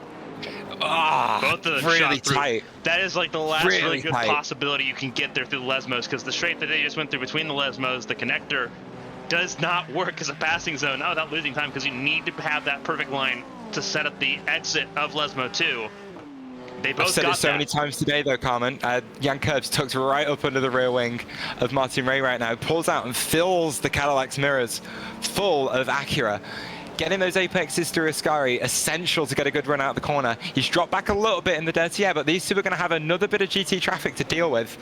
Both of them really shot through. tight. That is like the last really good tight. possibility you can get there through the Lesmos, because the straight that they just went through between the Lesmos, the connector, does not work as a passing zone, not without losing time, because you need to have that perfect line to set up the exit of Lesmo 2. They both I've said got it so that. many times today, though, Carmen. Jan Korbs tucked right up under the rear wing of Martin Rey right now, pulls out and fills the Cadillac's mirrors full of Acura. Getting those apexes through Ascari, essential to get a good run out of the corner. He's dropped back a little bit in the dirty air, but these two are going to have another bit of GT traffic to deal with.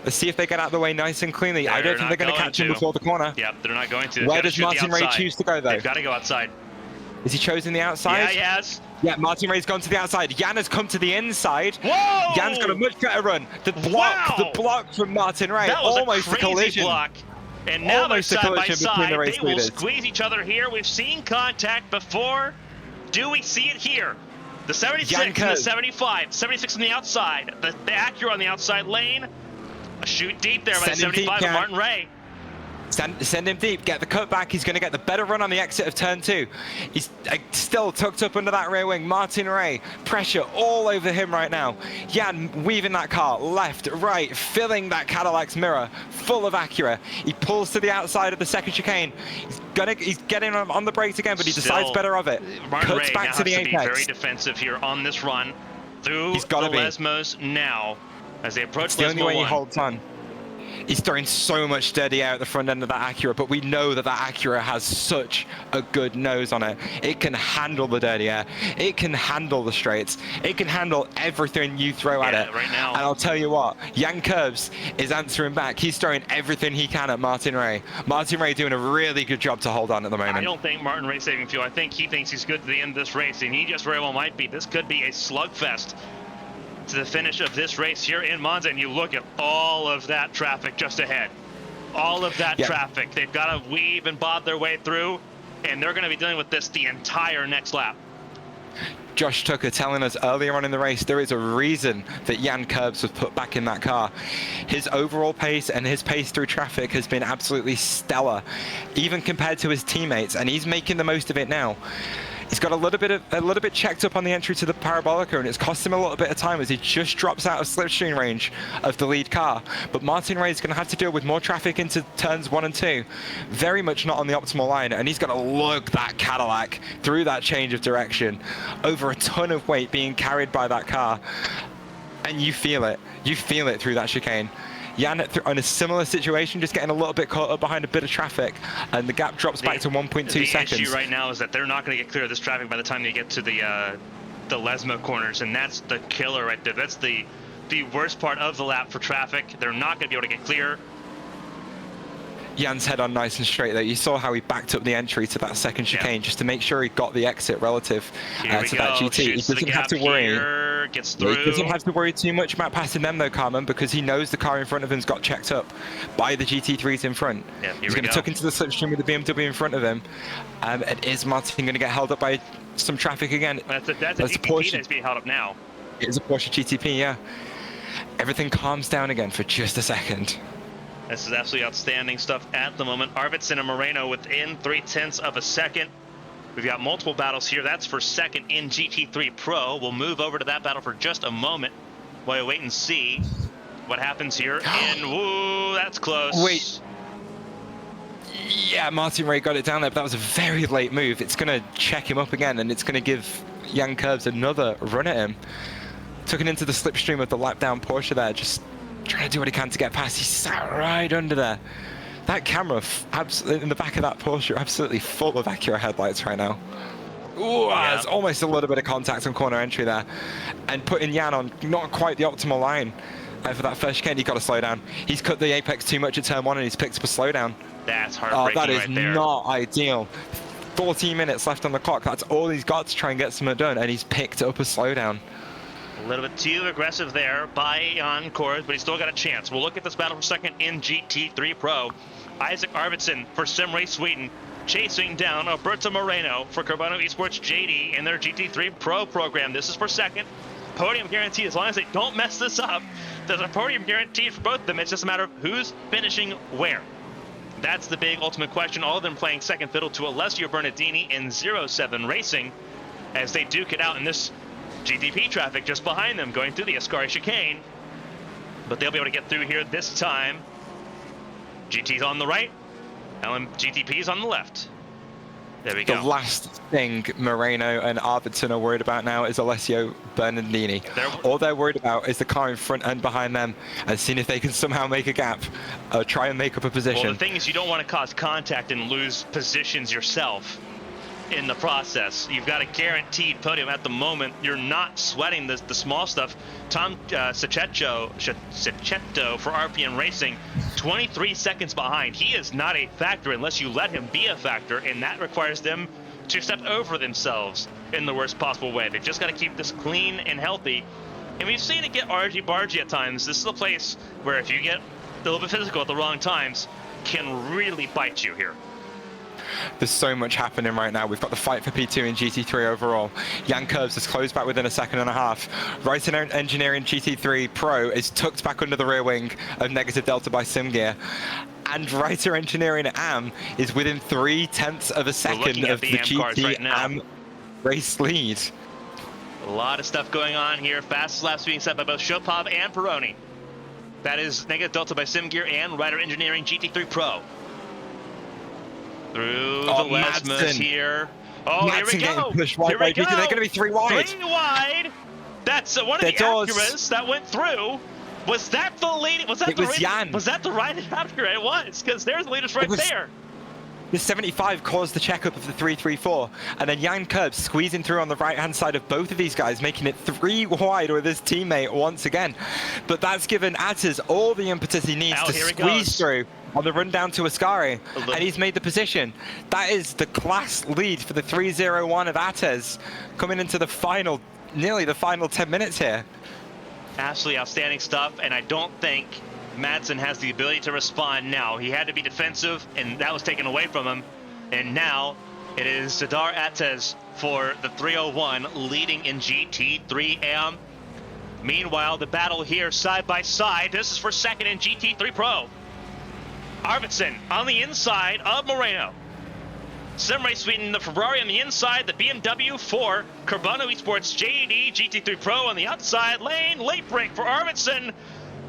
Let's see if they get out of the way nice and cleanly. I don't think they're going to catch him before the corner. Yep, they're not going to. Where does Martin Rey choose to go, though? They've got to go outside. Is he chosen the outside? Yeah, he has. Yeah, Martin Rey's gone to the outside. Jan has come to the inside. Whoa! Jan's got a much better run. The block from Martin Rey. That was almost a crazy collision. block. And now Almost they're a side by collision between the side. race They will leaders. squeeze each other here. We've seen contact before. Do we see it here? The 76 and the 75. 76 on the outside. The Acura on the outside lane. A shoot deep there by the 75 of Martin Rey. Send him deep, get the cut back. He's going to get the better run on the exit of turn 2. He's still tucked up under that rear wing. Martin Rey, pressure all over him right now. Jan weaving that car left, right, filling that Cadillac's mirror full of Acura. He pulls to the outside of the second chicane. He's getting on the brakes again, but he decides better of it. Martin Cuts Rey back now to the has to apex. be very defensive here on this run through the Lesmos now as they approach It's the Lesmo only way 1. he holds on. He's throwing so much steady air at the front end of that Acura, but we know that that Acura has such a good nose on it. It can handle the dirty air. It can handle the straights. It can handle everything you throw at it. Right now. And I'll tell you what, Jan Korbs is answering back. He's throwing everything he can at Martin Rey. Martin Rey doing a really good job to hold on at the moment. I don't think Martin Rey's saving fuel. I think he thinks he's good to the end of this race, and he just very well might be. This could be a slugfest to the finish of this race here in Monza, and you look at all of that traffic just ahead. All of that traffic. They've got to weave and bob their way through, and they're going to be dealing with this the entire next lap. Josh Tucker telling us earlier on in the race there is a reason that Jan Korbs was put back in that car. His overall pace and his pace through traffic has been absolutely stellar, even compared to his teammates, and he's making the most of it now. He's got a little bit checked up on the entry to the Parabolica, and it's cost him a little bit of time as he just drops out of slipstream range of the lead car. But Martin Rey is going to have to deal with more traffic into turns 1 and 2. Very much not on the optimal line, and he's got to lug that Cadillac through that change of direction. Over a ton of weight being carried by that car, and you feel it. You feel it through that chicane. Jan in a similar situation, just getting a little bit caught up behind a bit of traffic, and the gap drops back to 1.2 seconds. The issue right now is that they're not going to get clear of this traffic by the time they get to the Lesmo corners, and that's the killer right there. That's the worst part of the lap for traffic. They're not going to be able to get clear. Jan's head on nice and straight there. You saw how he backed up the entry to that second chicane just to make sure he got the exit relative to that GT. He doesn't have to worry. Gets through. He doesn't have to worry too much about passing them though, Carmen, because he knows the car in front of him's got checked up by the GT3s in front. Yeah, He's going to tuck into the slipstream with the BMW in front of him. And is Martin going to get held up by some traffic again? That's a GTP that's being held up now. It is a Porsche GTP, yeah. Everything calms down again for just a second. This is absolutely outstanding stuff at the moment. Arvidsson and Moreno within 0.3 of a second. We've got multiple battles here. That's for second in GT3 Pro. We'll move over to that battle for just a moment while we wait and see what happens here. And woo, that's close. Wait. Yeah, Martin Ray got it down there, but that was a very late move. It's going to check him up again, and it's going to give Jan Curbs another run at him. Took it into the slipstream of the lap down Porsche there, just trying to do what he can to get past. He sat right under there. That camera absolutely in the back of that Porsche, absolutely full of Acura headlights right now. Ooh, Yeah. There's almost a little bit of contact on corner entry there. And putting Jan on not quite the optimal line for that first chicane. He's got to slow down. He's cut the apex too much at turn 1 and he's picked up a slowdown. That's heartbreaking that is right there. not ideal. 14 minutes left on the clock. That's all he's got to try and get something done, and he's picked up a slowdown. A little bit too aggressive there by Jan Kors, but he's still got a chance. We'll look at this battle for second in GT3 Pro. Isaac Arvidsson for Simrace Sweden, chasing down Alberto Moreno for Carbono Esports JD in their GT3 Pro program. This is for second. Podium guaranteed as long as they don't mess this up. There's a podium guaranteed for both of them. It's just a matter of who's finishing where. That's the big ultimate question. All of them playing second fiddle to Alessio Bernardini in 07 Racing as they duke it out in this GTP traffic just behind them, going through the Ascari chicane. But they'll be able to get through here this time. GT's on the right, GTP's on the left. There we go. The last thing Moreno and Arvidsson are worried about now is Alessio Bernardini. All they're worried about is the car in front and behind them, and seeing if they can somehow make a gap, try and make up a position. Well, the thing is, you don't want to cause contact and lose positions yourself in the process. You've got a guaranteed podium at the moment. You're not sweating the small stuff. Tom Sachetto for RPM Racing, 23 seconds behind. He is not a factor unless you let him be a factor, and that requires them to step over themselves in the worst possible way. They've just got to keep this clean and healthy. And we've seen it get argy-bargy at times. This is a place where if you get a little bit physical at the wrong times, can really bite you here. There's so much happening right now. We've got the fight for P2 in GT3 overall. Jan Curbs has closed back within a second and a half. Writing Engineering GT3 Pro is tucked back under the rear wing of Negative Delta by Simgear. And Writer Engineering AM is within 3/10 of a second of the GT AM race lead. A lot of stuff going on here. Fastest laps being set by both Shopov and Peroni. That is Negative Delta by Simgear and Writer Engineering GT3 Pro. Through the Lesmas here. Oh, Madsen here we go. Pushed wide Here we go. They're going to be 3 wide. 3 wide. That's one of the Acuras that went through. Was that the lead? Was that Jan. Was that the right Acura? It was, because there's the leaders right there. The 75 caused the checkup of the 334, and then Jan Curbs squeezing through on the right-hand side of both of these guys, making it 3 wide with his teammate once again. But that's given Atas all the impetus he needs to squeeze through on the run down to Ascari, and he's made the position. That is the class lead for the 301 of Atas, coming into the final, nearly the final 10 minutes here. Absolutely outstanding stuff, and I don't think Madsen has the ability to respond now. He had to be defensive, and that was taken away from him. And now it is Zadar Ates for the 301 leading in GT3 AM. Meanwhile, the battle here side by side. This is for second in GT3 Pro. Arvidsson on the inside of Moreno. Simrace Sweden, the Ferrari on the inside, the BMW for Carbono Esports JD GT3 Pro on the outside lane. Late break for Arvidsson.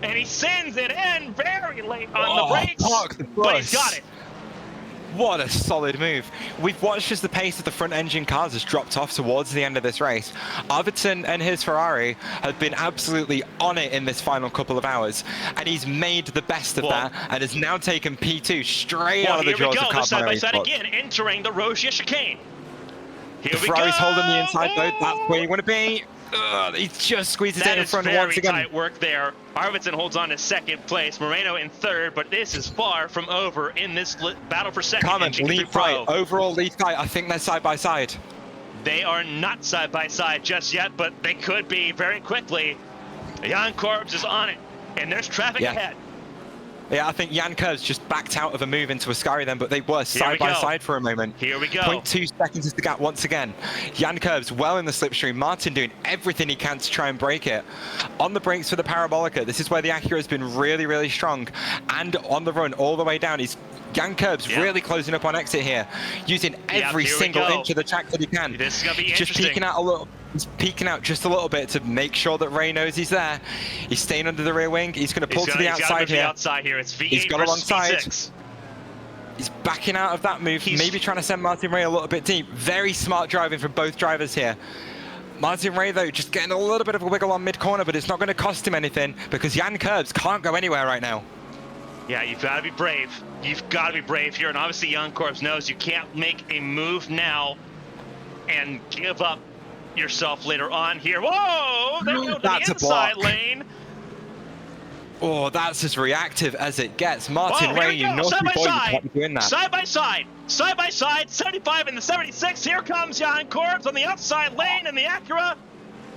And he sends it in very late on the brakes, but he's got it. What a solid move. We've watched as the pace of the front engine cars has dropped off towards the end of this race. Arvidsson and his Ferrari have been absolutely on it in this final couple of hours, and he's made the best of that and has now taken P2 straight out of the jaws of Carbono. Side by side again, entering the Rogia chicane. Here we go. Ferrari's holding the inside though. That's where you want to be. He just squeezes it in front once again. Tight work there. Arvidsson holds on to second place. Moreno in third, but this is far from over in this battle for second. Carmen, lead fight. Overall lead fight. I think they're side by side. They are not side by side just yet, but they could be very quickly. Jan Kors is on it, and there's traffic ahead. Yeah, I think Jan Curbs just backed out of a move into Ascari then, but they were side by side for a moment. Here we go. 0.2 seconds is the gap once again. Jan Curbs well in the slipstream. Martin doing everything he can to try and break it. On the brakes for the Parabolica. This is where the Acura has been really, really strong. And on the run all the way down, he's Jan Kurbs really closing up on exit here, using every single inch of the track that he can. This is going to be just interesting. peeking out a little. He's peeking out just a little bit to make sure that Ray knows he's there. He's staying under the rear wing. He's going to pull to the outside here. It's V8 he's got alongside. V6. He's backing out of that move, maybe trying to send Martin Ray a little bit deep. Very smart driving from both drivers here. Martin Ray, though, just getting a little bit of a wiggle on mid-corner, but it's not going to cost him anything because Jan Kurbs can't go anywhere right now. Yeah, you've got to be brave. You've got to be brave here, and obviously Jan Kurbs knows you can't make a move now and give up yourself later on here. Whoa! They go to the inside lane. Oh, that's as reactive as it gets. Martin Ray, you naughty boy, you can't be doing that. Side by side, 75 and the 76. Here comes Jan Kurbs on the outside lane, and the Acura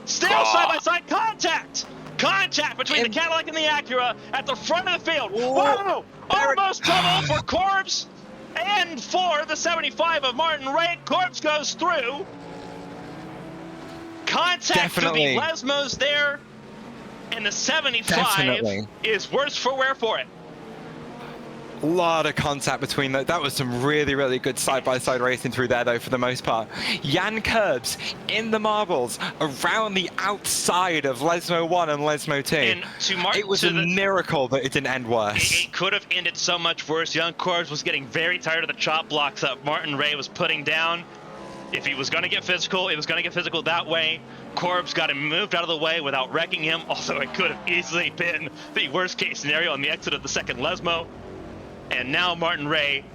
still side by side. Contact between the Cadillac and the Acura at the front of the field. Whoa! Almost trouble for Kurbs and for the 75 of Martin Ray. Kurbs goes through. Contact to the Lesmos there. And the 75 is worse for wear for it. A lot of contact between those. That was some really, really good side-by-side racing through there, though, for the most part. Jan Kurbs in the marbles around the outside of Lesmo 1 and Lesmo 2. And it was a miracle that it didn't end worse. It could have ended so much worse. Jan Kurbs was getting very tired of the chop blocks that Martin Ray was putting down. If he was going to get physical, it was going to get physical that way. Kurbs got him moved out of the way without wrecking him, although it could have easily been the worst case scenario on the exit of the second Lesmo. And now Martin Ray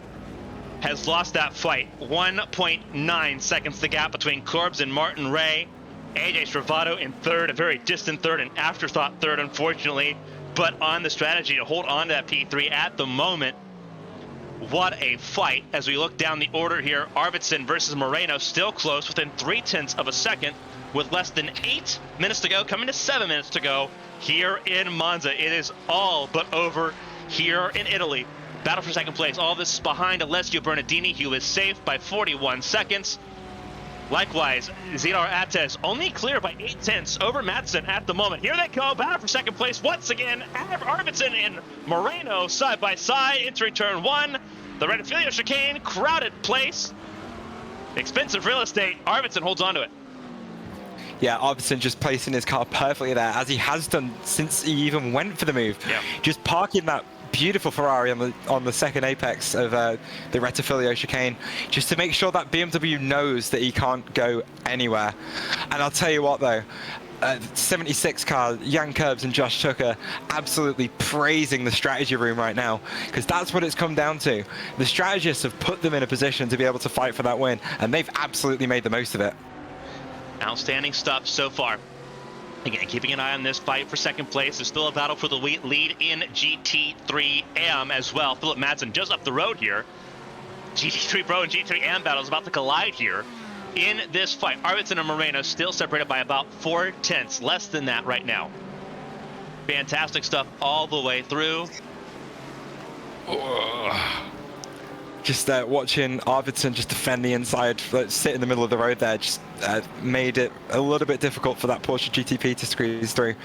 has lost that fight. 1.9 seconds the gap between Kurbs and Martin Ray. AJ Stravado in third, a very distant third, an afterthought third, unfortunately, but on the strategy to hold on to that P3 at the moment. What a fight as we look down the order here. Arvidsson versus Moreno still close within 0.3 of a second with less than 8 minutes to go, coming to 7 minutes to go here in Monza. It is all but over here in Italy. Battle for second place. All this is behind Alessio Bernardini, who is safe by 41 seconds. Likewise, Zidar Ates only clear by 0.8 over Madsen at the moment. Here they go, battle for second place once again. Arvidsson and Moreno side by side, entering turn 1. The Redifilio chicane, crowded place. Expensive real estate. Arvidsson holds on to it. Yeah, Arvidsson just placing his car perfectly there, as he has done since he even went for the move. Yeah. Just parking that beautiful Ferrari on the second apex of the Retifilio chicane, just to make sure that BMW knows that he can't go anywhere. And I'll tell you what, though, 76 car, Jan Kurbs and Josh Tucker absolutely praising the strategy room right now, because that's what it's come down to. The strategists have put them in a position to be able to fight for that win, and they've absolutely made the most of it. Outstanding stuff so far. Again, keeping an eye on this fight for second place. There's still a battle for the lead in GT3M as well. Philip Madsen just up the road here. GT3 Pro and GT3M battle is about to collide here in this fight. Arvidsson and Moreno still separated by about 0.4, less than that right now. Fantastic stuff all the way through. Just watching Arvidsson just defend the inside, sit in the middle of the road there, just made it a little bit difficult for that Porsche GTP to squeeze through.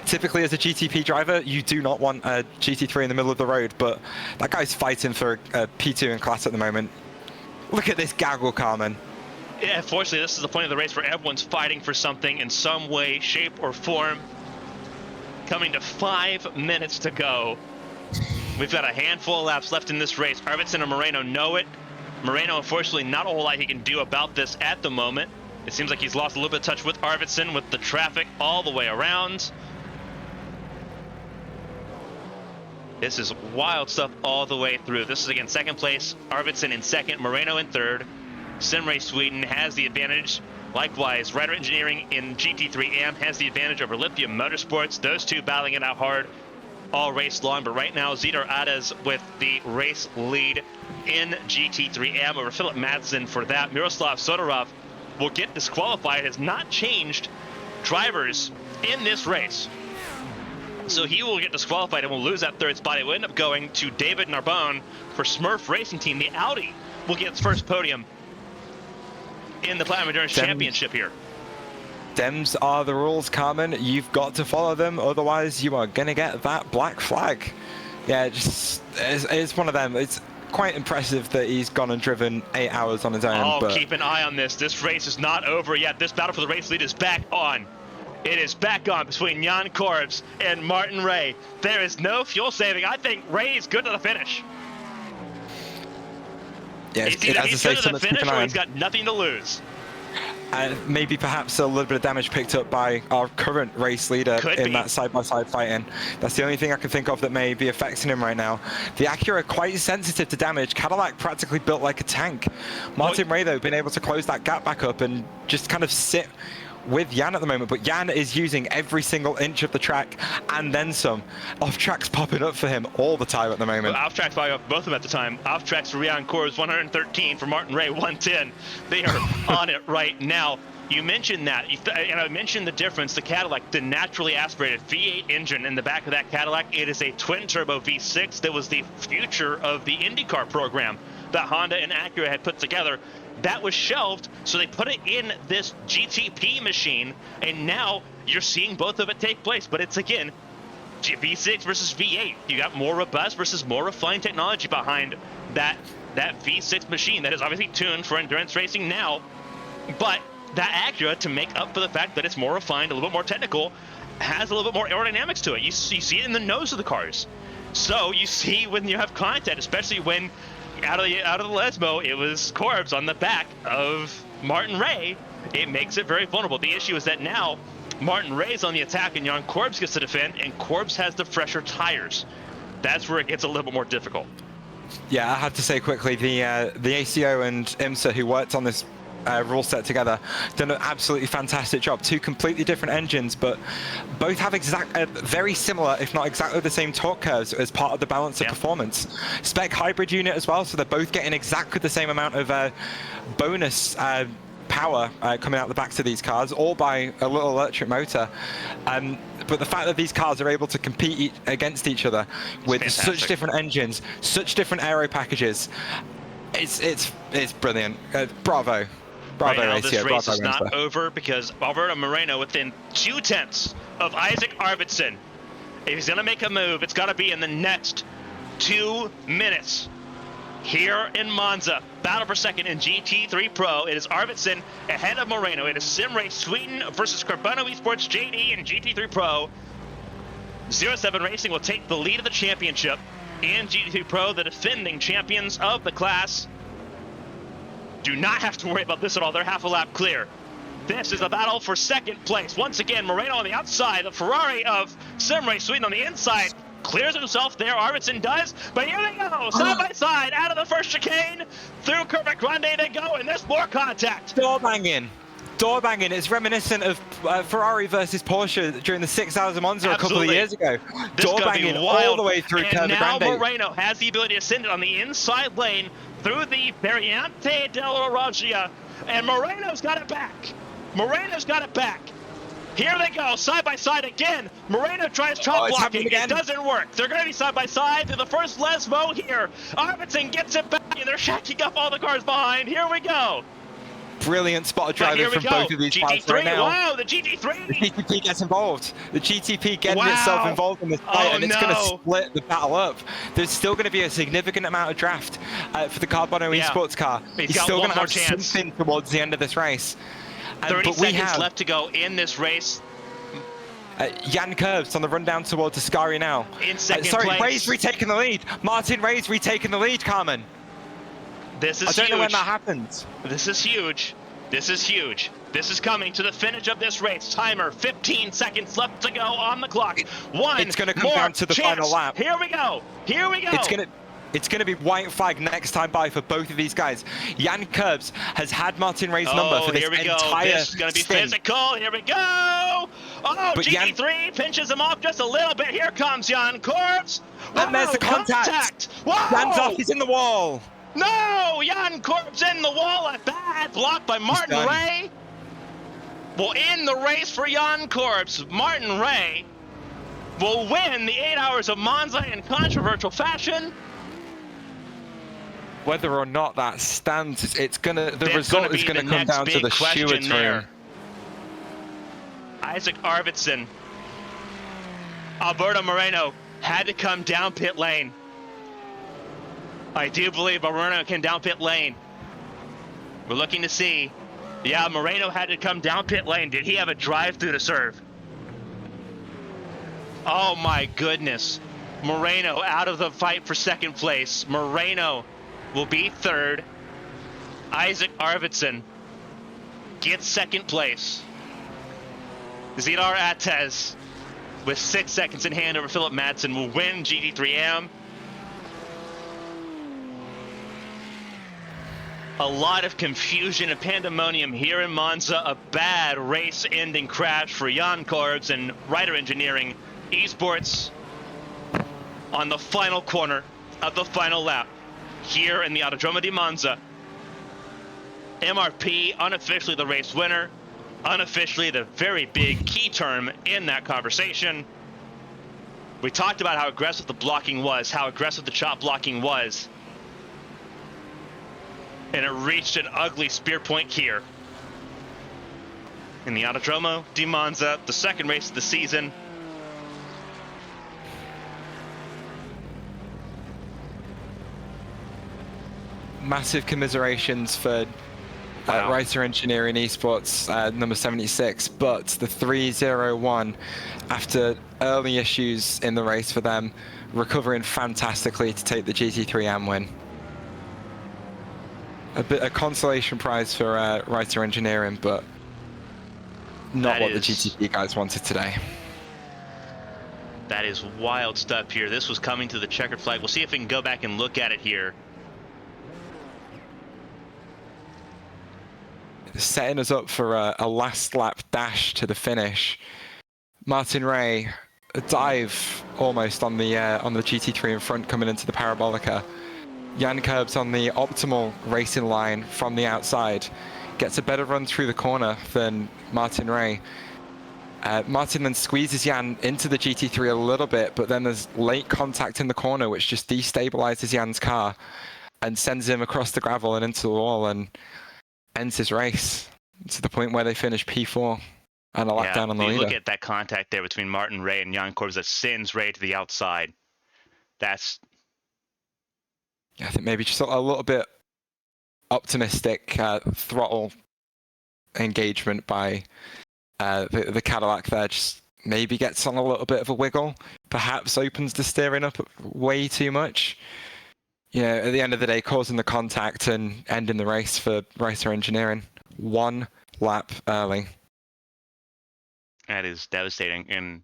Typically, as a GTP driver, you do not want a GT3 in the middle of the road, but that guy's fighting for a P2 in class at the moment. Look at this gaggle, Carmen. Yeah, unfortunately, this is the point of the race where everyone's fighting for something in some way, shape, or form. Coming to 5 minutes to go. We've got a handful of laps left in this race. Arvidsson and Moreno know it. Moreno, unfortunately, not a whole lot he can do about this at the moment. It seems like he's lost a little bit of touch with Arvidsson with the traffic all the way around. This is wild stuff all the way through. This is, again, second place. Arvidsson in second, Moreno in third. Simray Sweden has the advantage. Likewise, Ryder Engineering in GT3M has the advantage over Lithium Motorsports. Those two battling it out hard all race long, but right now Zidar Ades with the race lead in GT3M over Philip Madsen for that. Miroslav Sodorov will get disqualified, has not changed drivers in this race. So he will get disqualified and will lose that third spot. It will end up going to David Narbonne for Smurf Racing Team. The Audi will get its first podium in the Platinum Endurance Championship here. Dems are the rules, Carmen. You've got to follow them, otherwise you are going to get that black flag. Yeah, it's one of them. quite impressive that he's gone and driven 8 hours on his own. Oh, but keep an eye on this. This race is not over yet. This battle for the race lead is back on. It is back on between Jan Korbs and Martin Ray. There is no fuel saving. I think Ray is good to the finish. yeah, He's either he's good to the finish or he's got nothing to lose. Maybe perhaps a little bit of damage picked up by our current race leader in that side-by-side fighting. That's the only thing I can think of that may be affecting him right now. The Acura quite sensitive to damage. Cadillac practically built like a tank. Martin Ray, though, been able to close that gap back up and just kind of sit with Jan at the moment, but Jan is using every single inch of the track and then some. Off-track's popping up for him all the time at the moment. Well, off-track's popping up both of them at the time. Off-track's for Jan Korbs, 113, for Martin Ray, 110. They are on it right now. You mentioned that, and I mentioned the difference, the Cadillac, the naturally aspirated V8 engine in the back of that Cadillac. It is a twin-turbo V6 that was the future of the IndyCar program that Honda and Acura had put together. That was shelved, so they put it in this GTP machine, and now you're seeing both of it take place. But it's, again, V6 versus V8. You got more robust versus more refined technology behind that V6 machine that is obviously tuned for endurance racing now. But that Acura, to make up for the fact that it's more refined, a little bit more technical, has a little bit more aerodynamics to it. You see it in the nose of the cars. So you see when you have contact, especially when out of the Lesmo, it was Korbs on the back of Martin Ray. It makes it very vulnerable. The issue is that now Martin Ray's on the attack and Jan Korbs gets to defend, and Korbs has the fresher tires. That's where it gets a little bit more difficult. Yeah, I have to say quickly, the ACO and IMSA who worked on this rule set together done an absolutely fantastic job. Two completely different engines, but both have very similar, if not exactly the same torque curves as part of the balance of performance. Spec hybrid unit as well, so they're both getting exactly the same amount of bonus power coming out the backs of these cars, all by a little electric motor. But the fact that these cars are able to compete against each other with such different engines, such different aero packages, it's brilliant. Bravo. Right now, this race is not over because Alberto Moreno within 0.2 of Isaac Arvidsson. If he's going to make a move, it's got to be in the next 2 minutes. Here in Monza, battle for second in GT3 Pro. It is Arvidsson ahead of Moreno. It is Simray Sweden versus Carbano Esports JD in GT3 Pro. 07 Racing will take the lead of the championship in GT3 Pro, the defending champions of the class. Do not have to worry about this at all. They're half a lap clear. This is a battle for second place. Once again, Moreno on the outside. The Ferrari of Simray Sweden on the inside clears himself there. Arvidsson does. But here they go, side by side, out of the first chicane. Through Curva Grande they go, and there's more contact. Door banging. It's reminiscent of Ferrari versus Porsche during the 6 Hours of Monza a couple of years ago. Door banging all the way through Curva Grande. And now Moreno has the ability to send it on the inside lane through the Variante della Roggia, and Moreno's got it back. Here they go, side by side again. Moreno tries top blocking. It doesn't work. They're going to be side by side through the first Lesmo here. Arvidsson gets it back, and they're shacking up all the cars behind. Here we go. Brilliant spot of driving from both of these cars right now. Wow, the GT3. The GTP gets involved. The GTP getting itself involved in this fight, and it's going to split the battle up. There's still going to be a significant amount of draft for the Carbano Esports car. He's still going to have something towards the end of this race. 30 seconds left to go in this race. Jan Korbs on the run down towards Ascari now. In second place. Ray's retaking the lead. Martin Ray's retaking the lead, Carmen. This is huge. I don't know when that happens. This is huge. This is coming to the finish of this race. Timer, 15 seconds left to go on the clock. It's going to come down to the final lap. Here we go. It's going to be white flag next time by for both of these guys. Jan Korbs has had Martin Ray's number for this entire This is going to be physical. Here we go. Oh, but GT3 pinches him off just a little bit. Here comes Jan Korbs. And there's the contact. Jan's off. He's in the wall. No! Jan Korbs in the wall. A bad block by Martin Ray. Will end the race for Jan Korbs. Martin Ray will win the 8 Hours of Monza in controversial fashion. Whether or not that stands, the result is gonna come down to the steward's room. Isaac Arvidsson, Alberto Moreno had to come down pit lane. I do believe Moreno can down pit lane. We're looking to see. Yeah, Moreno had to come down pit lane. Did he have a drive through to serve? Oh my goodness. Moreno out of the fight for second place. Moreno will be third. Isaac Arvidsson gets second place. Zidar Atez with 6 seconds in hand over Philip Madsen will win GT3M. A lot of confusion and pandemonium here in Monza. A bad race-ending crash for Jan Korbs and Ryder Engineering Esports on the final corner of the final lap here in the Autodromo di Monza. MRP unofficially the race winner, unofficially the very big key term in that conversation. We talked about how aggressive the blocking was, how aggressive the chop blocking was. And it reached an ugly spear point here in the Autodromo di Monza, the second race of the season. Massive commiserations for Ryder Engineering Esports, number 76, but the 301, after early issues in the race for them, recovering fantastically to take the GT3M win. A consolation prize for Ryder Engineering, but not what the GTP guys wanted today. That is wild stuff here. This was coming to the checkered flag. We'll see if we can go back and look at it here. Setting us up for a last lap dash to the finish. Martin Ray, a dive almost on the GT3 in front coming into the Parabolica. Jan Korbs on the optimal racing line from the outside. Gets a better run through the corner than Martin Ray. Martin then squeezes Jan into the GT3 a little bit, but then there's late contact in the corner which just destabilizes Jan's car and sends him across the gravel and into the wall and ends his race to the point where they finish P4 and a lap down on the leader. Look at that contact there between Martin Ray and Jan Korbs that sends Ray to the outside. That's... I think maybe just a little bit optimistic throttle engagement by the Cadillac there. Just maybe gets on a little bit of a wiggle. Perhaps opens the steering up way too much. You know, at the end of the day, causing the contact and ending the race for Ryder Engineering. 1 lap early. That is devastating. And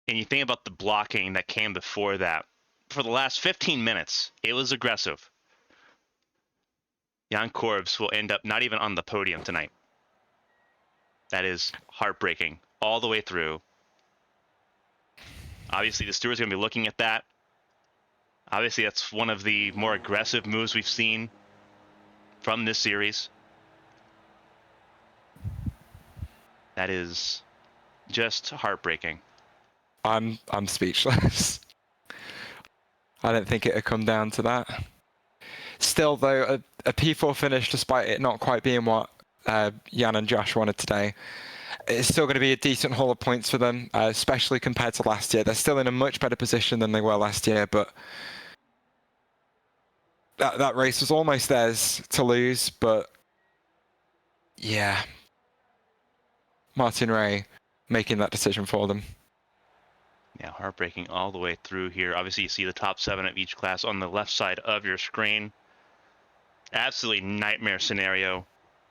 you think about the blocking that came before that. For the last 15 minutes, it was aggressive. Jan Korbs will end up not even on the podium tonight. That is heartbreaking all the way through. Obviously, the stewards are going to be looking at that. Obviously, that's one of the more aggressive moves we've seen from this series. That is just heartbreaking. I'm speechless. I don't think it would come down to that. Still, though, a P4 finish, despite it not quite being what Jan and Josh wanted today, it's still going to be a decent haul of points for them, especially compared to last year. They're still in a much better position than they were last year, but that race was almost theirs to lose. But yeah, Martin Ray making that decision for them. Yeah, heartbreaking all the way through here. Obviously, you see the top 7 of each class on the left side of your screen. Absolutely nightmare scenario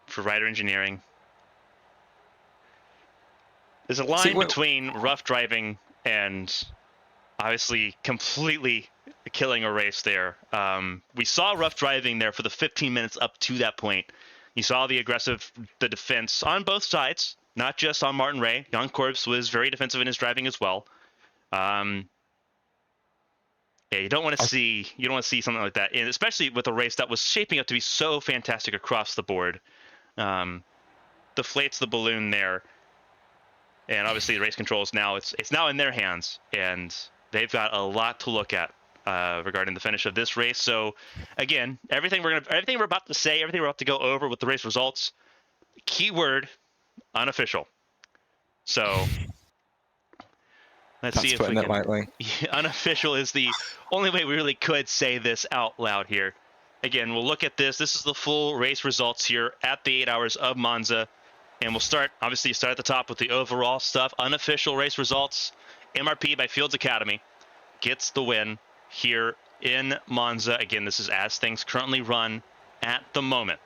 for Ryder Engineering. There's a line between rough driving and obviously completely killing a race there. We saw rough driving there for the 15 minutes up to that point. You saw the defense on both sides, not just on Martin Ray. Jan Korbs was very defensive in his driving as well. Yeah, you don't want to see something like that, and especially with a race that was shaping up to be so fantastic across the board. Deflates the balloon there, and obviously the race controls now it's now in their hands, and they've got a lot to look at regarding the finish of this race. So again, everything we're about to say, everything we're about to go over with the race results, keyword unofficial. So Let's That's see if putting we it can. lightly. Unofficial is the only way we really could say this out loud here. Again, we'll look at this. This is the full race results here at the 8 Hours of Monza. And we'll start, obviously, start at the top with the overall stuff. Unofficial race results. MRP by Fields Academy gets the win here in Monza. Again, this is as things currently run at the moment.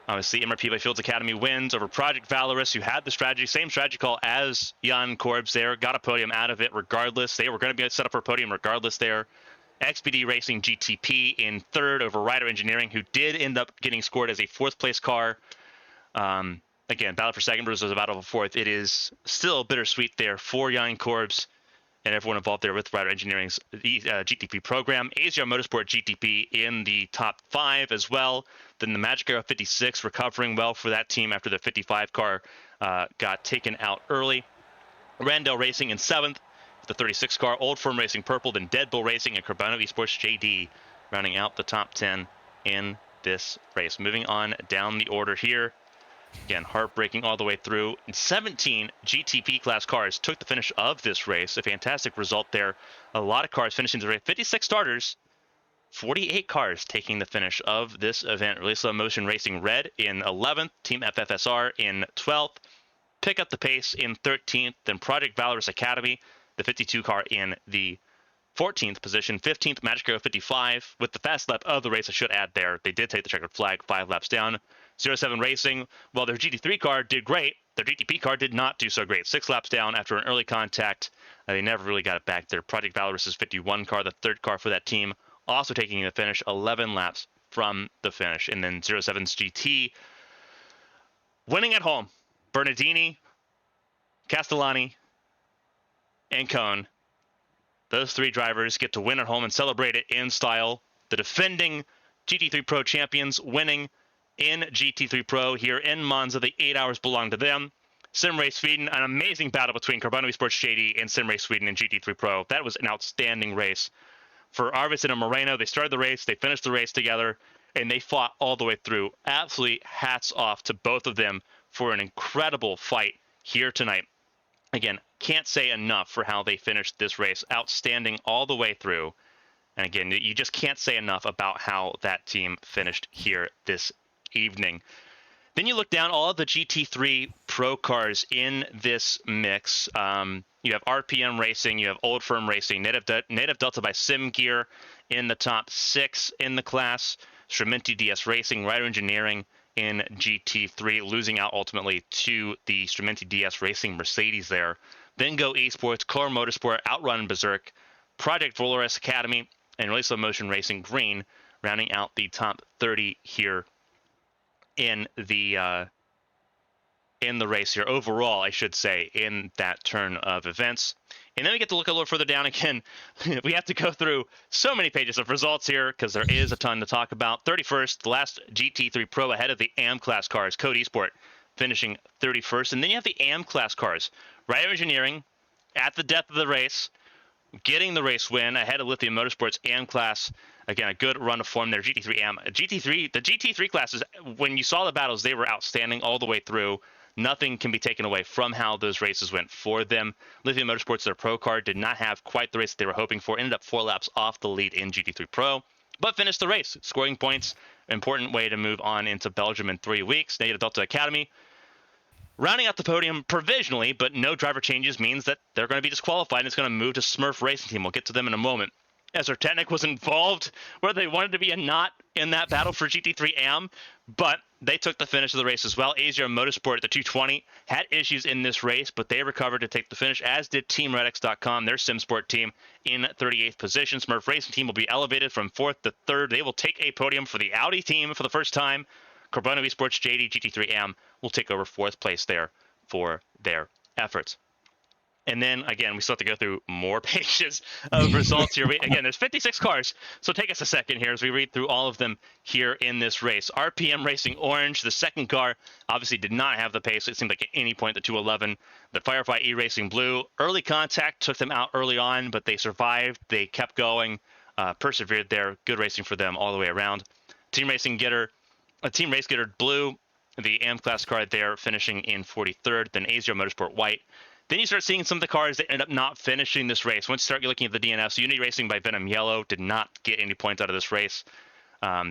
Obviously, MRP by Fields Academy wins over Project Valorous, who had the strategy, same strategy call as Jan Korbs there, got a podium out of it regardless. They were going to be set up for a podium regardless there. XPD Racing GTP in third over Rider Engineering, who did end up getting scored as a fourth place car. Again, battle for second versus a battle for fourth. It is still bittersweet there for Jan Korbs and everyone involved there with Rider Engineering's GTP program. Asia Motorsport GTP in the top 5 as well. Then the Magic Arrow 56 recovering well for that team after the 55 car got taken out early. Randell Racing in 7th, the 36 car. Old Firm Racing Purple, then Dead Bull Racing and Carbono Esports JD rounding out the top 10 in this race. Moving on down the order here. Again, heartbreaking all the way through. 17 GTP class cars took the finish of this race. A fantastic result there. A lot of cars finishing the race. 56 starters, 48 cars taking the finish of this event. Really Slow Motion Racing Red in 11th. Team FFSR in 12th. Pick Up the Pace in 13th. Then Project Valorous Academy, the 52 car in the 14th position. 15th, Magic Arrow 55 with the fast lap of the race. I should add there, they did take the checkered flag 5 laps down. 07 Racing, while their GT3 car did great, their GTP car did not do so great. 6 laps down after an early contact. They never really got it back there. Project Valorous's 51 car, the third car for that team, also taking the finish 11 laps from the finish. And then 07's GT winning at home. Bernardini, Castellani, and Cohn. Those 3 drivers get to win at home and celebrate it in style. The defending GT3 Pro champions winning in GT3 Pro here in Monza. The 8 Hours belong to them. Simrace Sweden, an amazing battle between Carbono Esports JD and Simrace Sweden in GT3 Pro. That was an outstanding race. For Arvidsson and Moreno, they started the race, they finished the race together, and they fought all the way through. Absolutely hats off to both of them for an incredible fight here tonight. Again, can't say enough for how they finished this race. Outstanding all the way through. And again, you just can't say enough about how that team finished here this evening. Then you look down all of the GT3 Pro cars in this mix. You have RPM Racing, you have Old Firm Racing, Native Delta by Sim Gear in the top 6 in the class. Strumenti DS Racing, Rider Engineering in GT3, losing out ultimately to the Strumenti DS Racing Mercedes there. Then Go Esports, Core Motorsport, Outrun Berserk, Project Valorous Academy, and Really Slow Motion Racing Green, rounding out the top 30 here in the race here overall, I should say, in that turn of events. And then we get to look a little further down again. We have to go through so many pages of results here because there is a ton to talk about. 31st, the last GT3 Pro ahead of the AM class cars. Code Esport finishing 31st. And then you have the AM class cars. Rider Engineering at the death of the race, getting the race win ahead of Lithium Motorsports AM class. Again, a good run of form there. GT3 AM. The GT3 classes, when you saw the battles, they were outstanding all the way through. Nothing can be taken away from how those races went for them. Lithium Motorsports, their Pro car, did not have quite the race that they were hoping for. Ended up 4 laps off the lead in GT3 Pro, but finished the race, scoring points. Important way to move on into Belgium in 3 weeks. Native Delta Academy rounding out the podium provisionally, but no driver changes means that they're going to be disqualified and it's going to move to Smurf Racing Team. We'll get to them in a moment. As our Technic was involved, where they wanted to be a knot in that battle for GT3 AM, but they took the finish of the race as well. Asia Motorsport at the 220 had issues in this race, but they recovered to take the finish, as did TeamRedX.com, their SimSport team, in 38th position. Smurf Racing Team will be elevated from 4th to 3rd. They will take a podium for the Audi team for the first time. Carbono Esports JD GT3 AM will take over 4th place there for their efforts. And then, again, we still have to go through more pages of results here. Again, there's 56 cars, so take us a second here as we read through all of them here in this race. RPM Racing Orange, the second car, obviously did not have the pace. It seemed like at any point the 211. The Firefly E-Racing Blue, early contact took them out early on, but they survived. They kept going, persevered there. Good racing for them all the way around. Team Race Getter Blue, the AM class car there finishing in 43rd, then A0 Motorsport White. Then you start seeing some of the cars that end up not finishing this race. Once you start looking at the DNFs, Unity Racing by Venom Yellow did not get any points out of this race.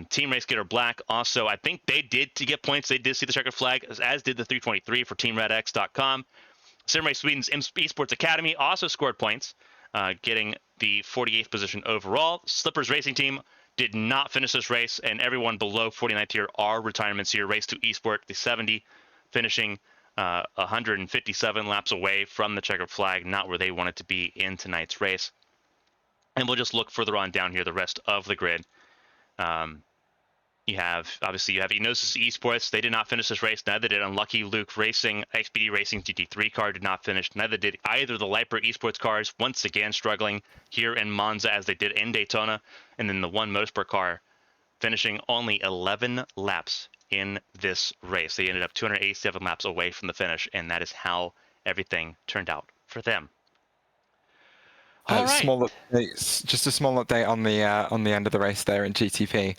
Team Race Getter Black also, I think they did to get points. They did see the checkered flag, as did the 323 for TeamRedX.com. Sim Race Sweden's Esports Academy also scored points, getting the 48th position overall. Slippers Racing Team did not finish this race, and everyone below 49th tier are retirements here. Race to Esport, the 70, finishing 157 laps away from the checkered flag, not where they wanted to be in tonight's race. And we'll just look further on down here, the rest of the grid. You have Enosis Esports. They did not finish this race. Neither did Unlucky Luke Racing. XPD Racing GT3 car did not finish. Neither did either the Liper Esports cars, once again struggling here in Monza as they did in Daytona. And then the one Motorsport car finishing only 11 laps in this race. They ended up 287 laps away from the finish, and that is how everything turned out for them. All right. Just a small update on the end of the race there in GTP.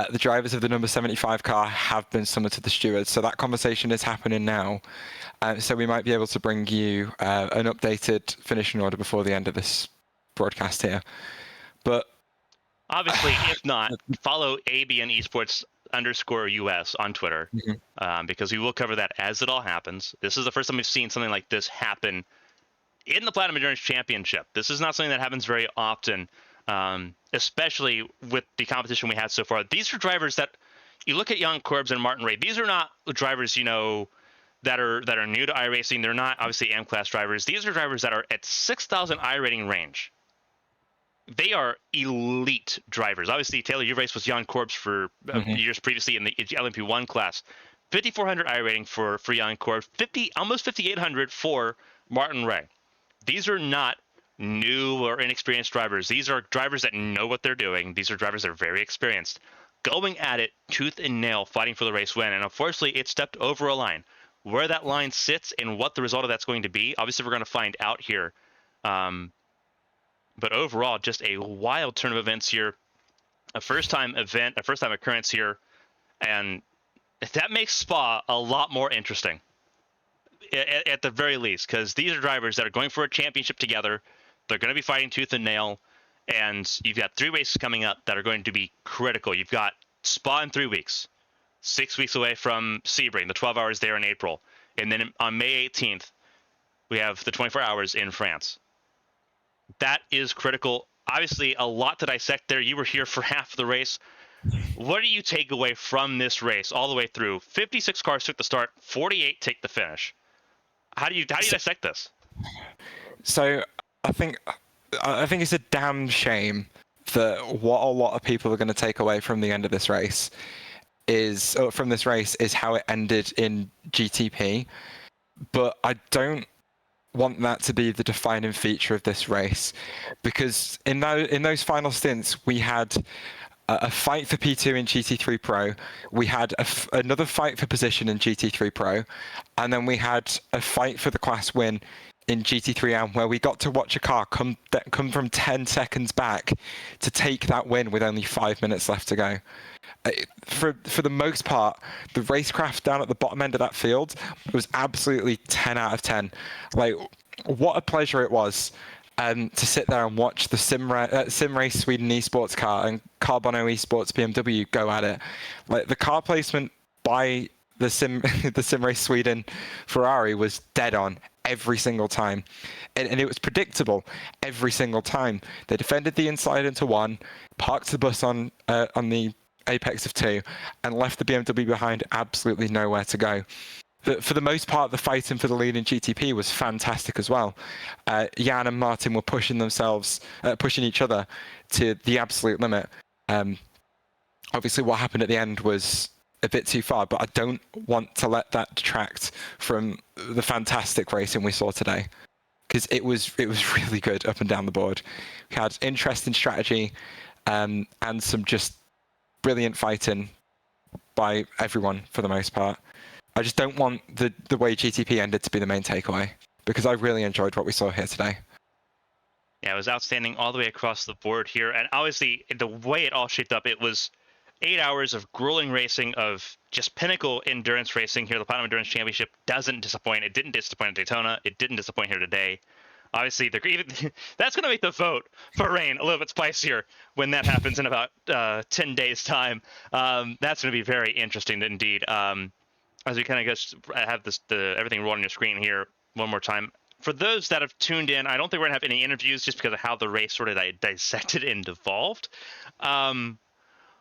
The drivers of the number 75 car have been summoned to the stewards, so that conversation is happening now. So we might be able to bring you an updated finishing order before the end of this broadcast here. But obviously, if not, follow ABN Esports _US on Twitter, because we will cover that as it all happens. This is the first time we've seen something like this happen in the Platinum Endurance Championship. This is not something that happens very often, especially with the competition we had so far. These are drivers that you look at Jan Korbs and Martin Ray. These are not drivers, that are new to iRacing. They're not obviously AM class drivers. These are drivers that are at 6,000 iRating range. They are elite drivers. Obviously, Taylor, you raced with Jan Korbs for years previously in the LMP1 class. 5,400 iRating for Jan Korbs, almost 5,800 for Martin Ray. These are not new or inexperienced drivers. These are drivers that know what they're doing. These are drivers that are very experienced, going at it tooth and nail, fighting for the race win. And unfortunately, it stepped over a line. Where that line sits and what the result of that's going to be, obviously, we're going to find out here. But overall, just a wild turn of events here. A first-time event, a first-time occurrence here. And that makes Spa a lot more interesting, at the very least, because these are drivers that are going for a championship together. They're going to be fighting tooth and nail. And you've got 3 races coming up that are going to be critical. You've got Spa in 3 weeks, 6 weeks away from Sebring, the 12 hours there in April. And then on May 18th, we have the 24 hours in France. That is critical. Obviously, a lot to dissect there. You were here for half the race. What do you take away from this race all the way through? 56 cars took the start, 48 take the finish. How do you dissect this? So I think it's a damn shame that what a lot of people are going to take away from the end of this race is how it ended in GTP. But I don't want that to be the defining feature of this race, because in those final stints we had a fight for P2 in GT3 Pro, we had another fight for position in GT3 Pro, and then we had a fight for the class win in GT3M, where we got to watch a car come from 10 seconds back to take that win with only 5 minutes left to go. For the most part, the racecraft down at the bottom end of that field was absolutely 10 out of 10. Like, what a pleasure it was to sit there and watch the Sim Race Sweden esports car and Carbono esports BMW go at it. Like, the car placement by the Sim Race Sweden Ferrari was dead on every single time, and it was predictable every single time. They defended the inside into 1, parked the bus on the apex of 2, and left the BMW behind absolutely nowhere to go. For the most part, the fighting for the lead in GTP was fantastic as well. Jan and Martin were pushing each other to the absolute limit. Obviously, what happened at the end was a bit too far, but I don't want to let that detract from the fantastic racing we saw today, because it was really good up and down the board. We had interesting strategy and some just brilliant fighting by everyone for the most part. I just don't want the way GTP ended to be the main takeaway, because I really enjoyed what we saw here today. Yeah, it was outstanding all the way across the board here. And obviously, the way it all shaped up, it was 8 hours of grueling racing, of just pinnacle endurance racing here. The Platinum Endurance Championship doesn't disappoint. It didn't disappoint at Daytona. It didn't disappoint here today. Obviously, that's going to make the vote for rain a little bit spicier when that happens in about 10 days' time. That's going to be very interesting indeed. As we kind of just have everything rolling on your screen here one more time. For those that have tuned in, I don't think we're going to have any interviews just because of how the race sort of dissected and evolved.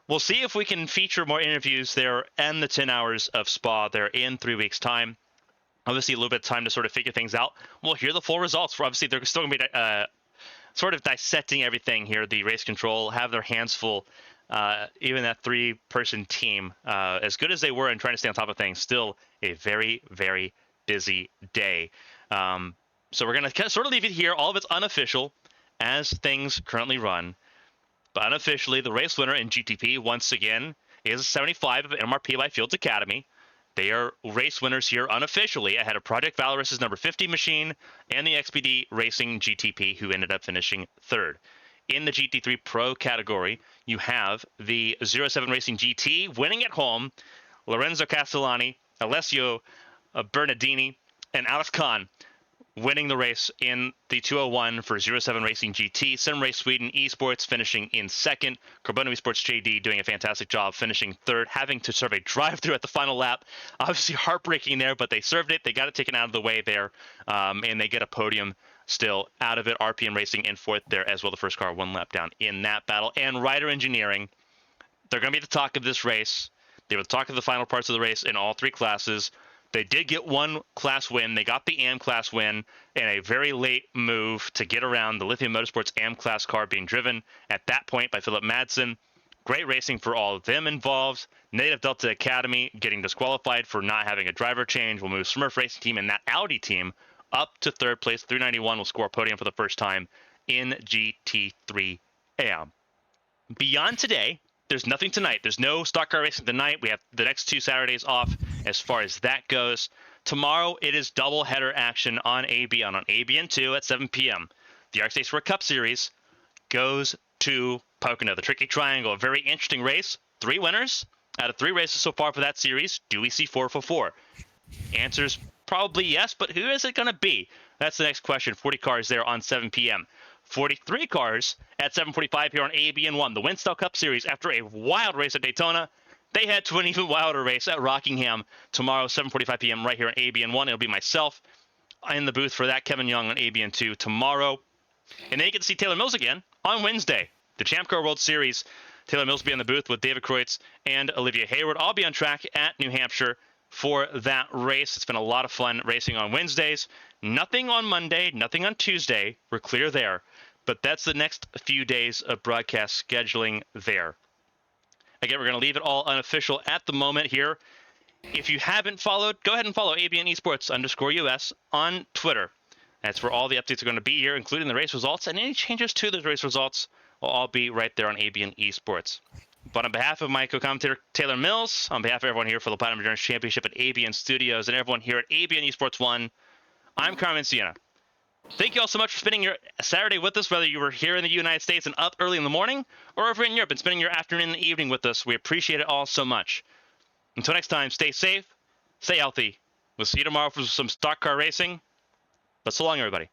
We'll see if we can feature more interviews there and the 10 hours of Spa there in 3 weeks' time. Obviously, a little bit of time to sort of figure things out. We'll hear the full results. Obviously, they're still going to be sort of dissecting everything here. The race control have their hands full. Even that 3-person team, as good as they were in trying to stay on top of things, still a very, very busy day. So we're going to sort of leave it here. All of it's unofficial as things currently run. But unofficially, the race winner in GTP, once again, is 75 of MRP by Fields Academy. They are race winners here unofficially ahead of Project Valorous' number 50 machine and the XPD Racing GTP, who ended up finishing 3rd. In the GT3 Pro category, you have the 07 Racing GT winning at home, Lorenzo Castellani, Alessio Bernardini, and Alex Kahn winning the race in the 201 for 07 Racing GT. Sim Race Sweden Esports finishing in 2nd. Carbono Esports JD doing a fantastic job finishing 3rd, having to serve a drive-through at the final lap. Obviously heartbreaking there, but they served it. They got it taken out of the way there, and they get a podium still out of it. RPM Racing in 4th there as well. The first car 1 lap down in that battle. And Ryder Engineering, they're going to be the talk of this race. They were the talk of the final parts of the race in all 3 classes. They did get 1 class win. They got the AM class win in a very late move to get around the Lithium Motorsports AM class car being driven at that point by Philip Madsen. Great racing for all of them involved. Native Delta Academy getting disqualified for not having a driver change will move Smurf Racing Team and that Audi team up to 3rd place. 391 will score a podium for the first time in GT3 AM. Beyond today, there's nothing tonight. There's no stock car racing tonight. We have the next 2 Saturdays off as far as that goes. Tomorrow, it is double-header action on ABN. On ABN2 at 7 p.m., the ARC States for Cup Series goes to Pocono. The Tricky Triangle, a very interesting race. 3 winners out of 3 races so far for that series. Do we see 4 for 4? Answer's probably yes, but who is it going to be? That's the next question. 40 cars there on 7 p.m. 43 cars at 7:45 here on ABN1. The Winstall Cup Series, after a wild race at Daytona, they head to an even wilder race at Rockingham tomorrow, 7:45 p.m. right here on ABN1. It'll be myself in the booth for that, Kevin Young on ABN2 tomorrow. And then you get to see Taylor Mills again on Wednesday. The Champ Car World Series, Taylor Mills will be in the booth with David Kreutz and Olivia Hayward. I'll be on track at New Hampshire for that race. It's been a lot of fun racing on Wednesdays. Nothing on Monday, nothing on Tuesday. We're clear there. But that's the next few days of broadcast scheduling there. Again, we're going to leave it all unofficial at the moment here. If you haven't followed, go ahead and follow ABN Esports _US on Twitter. That's where all the updates are going to be here, including the race results, and any changes to those race results will all be right there on ABN Esports. But on behalf of my co-commentator Taylor Mills, on behalf of everyone here for the Platinum Endurance Championship at ABN Studios, and everyone here at ABN Esports 1, I'm Carmen Sienna. Thank you all so much for spending your Saturday with us, whether you were here in the United States and up early in the morning, or over in Europe and spending your afternoon and evening with us. We appreciate it all so much. Until next time, stay safe, stay healthy. We'll see you tomorrow for some stock car racing. But so long, everybody.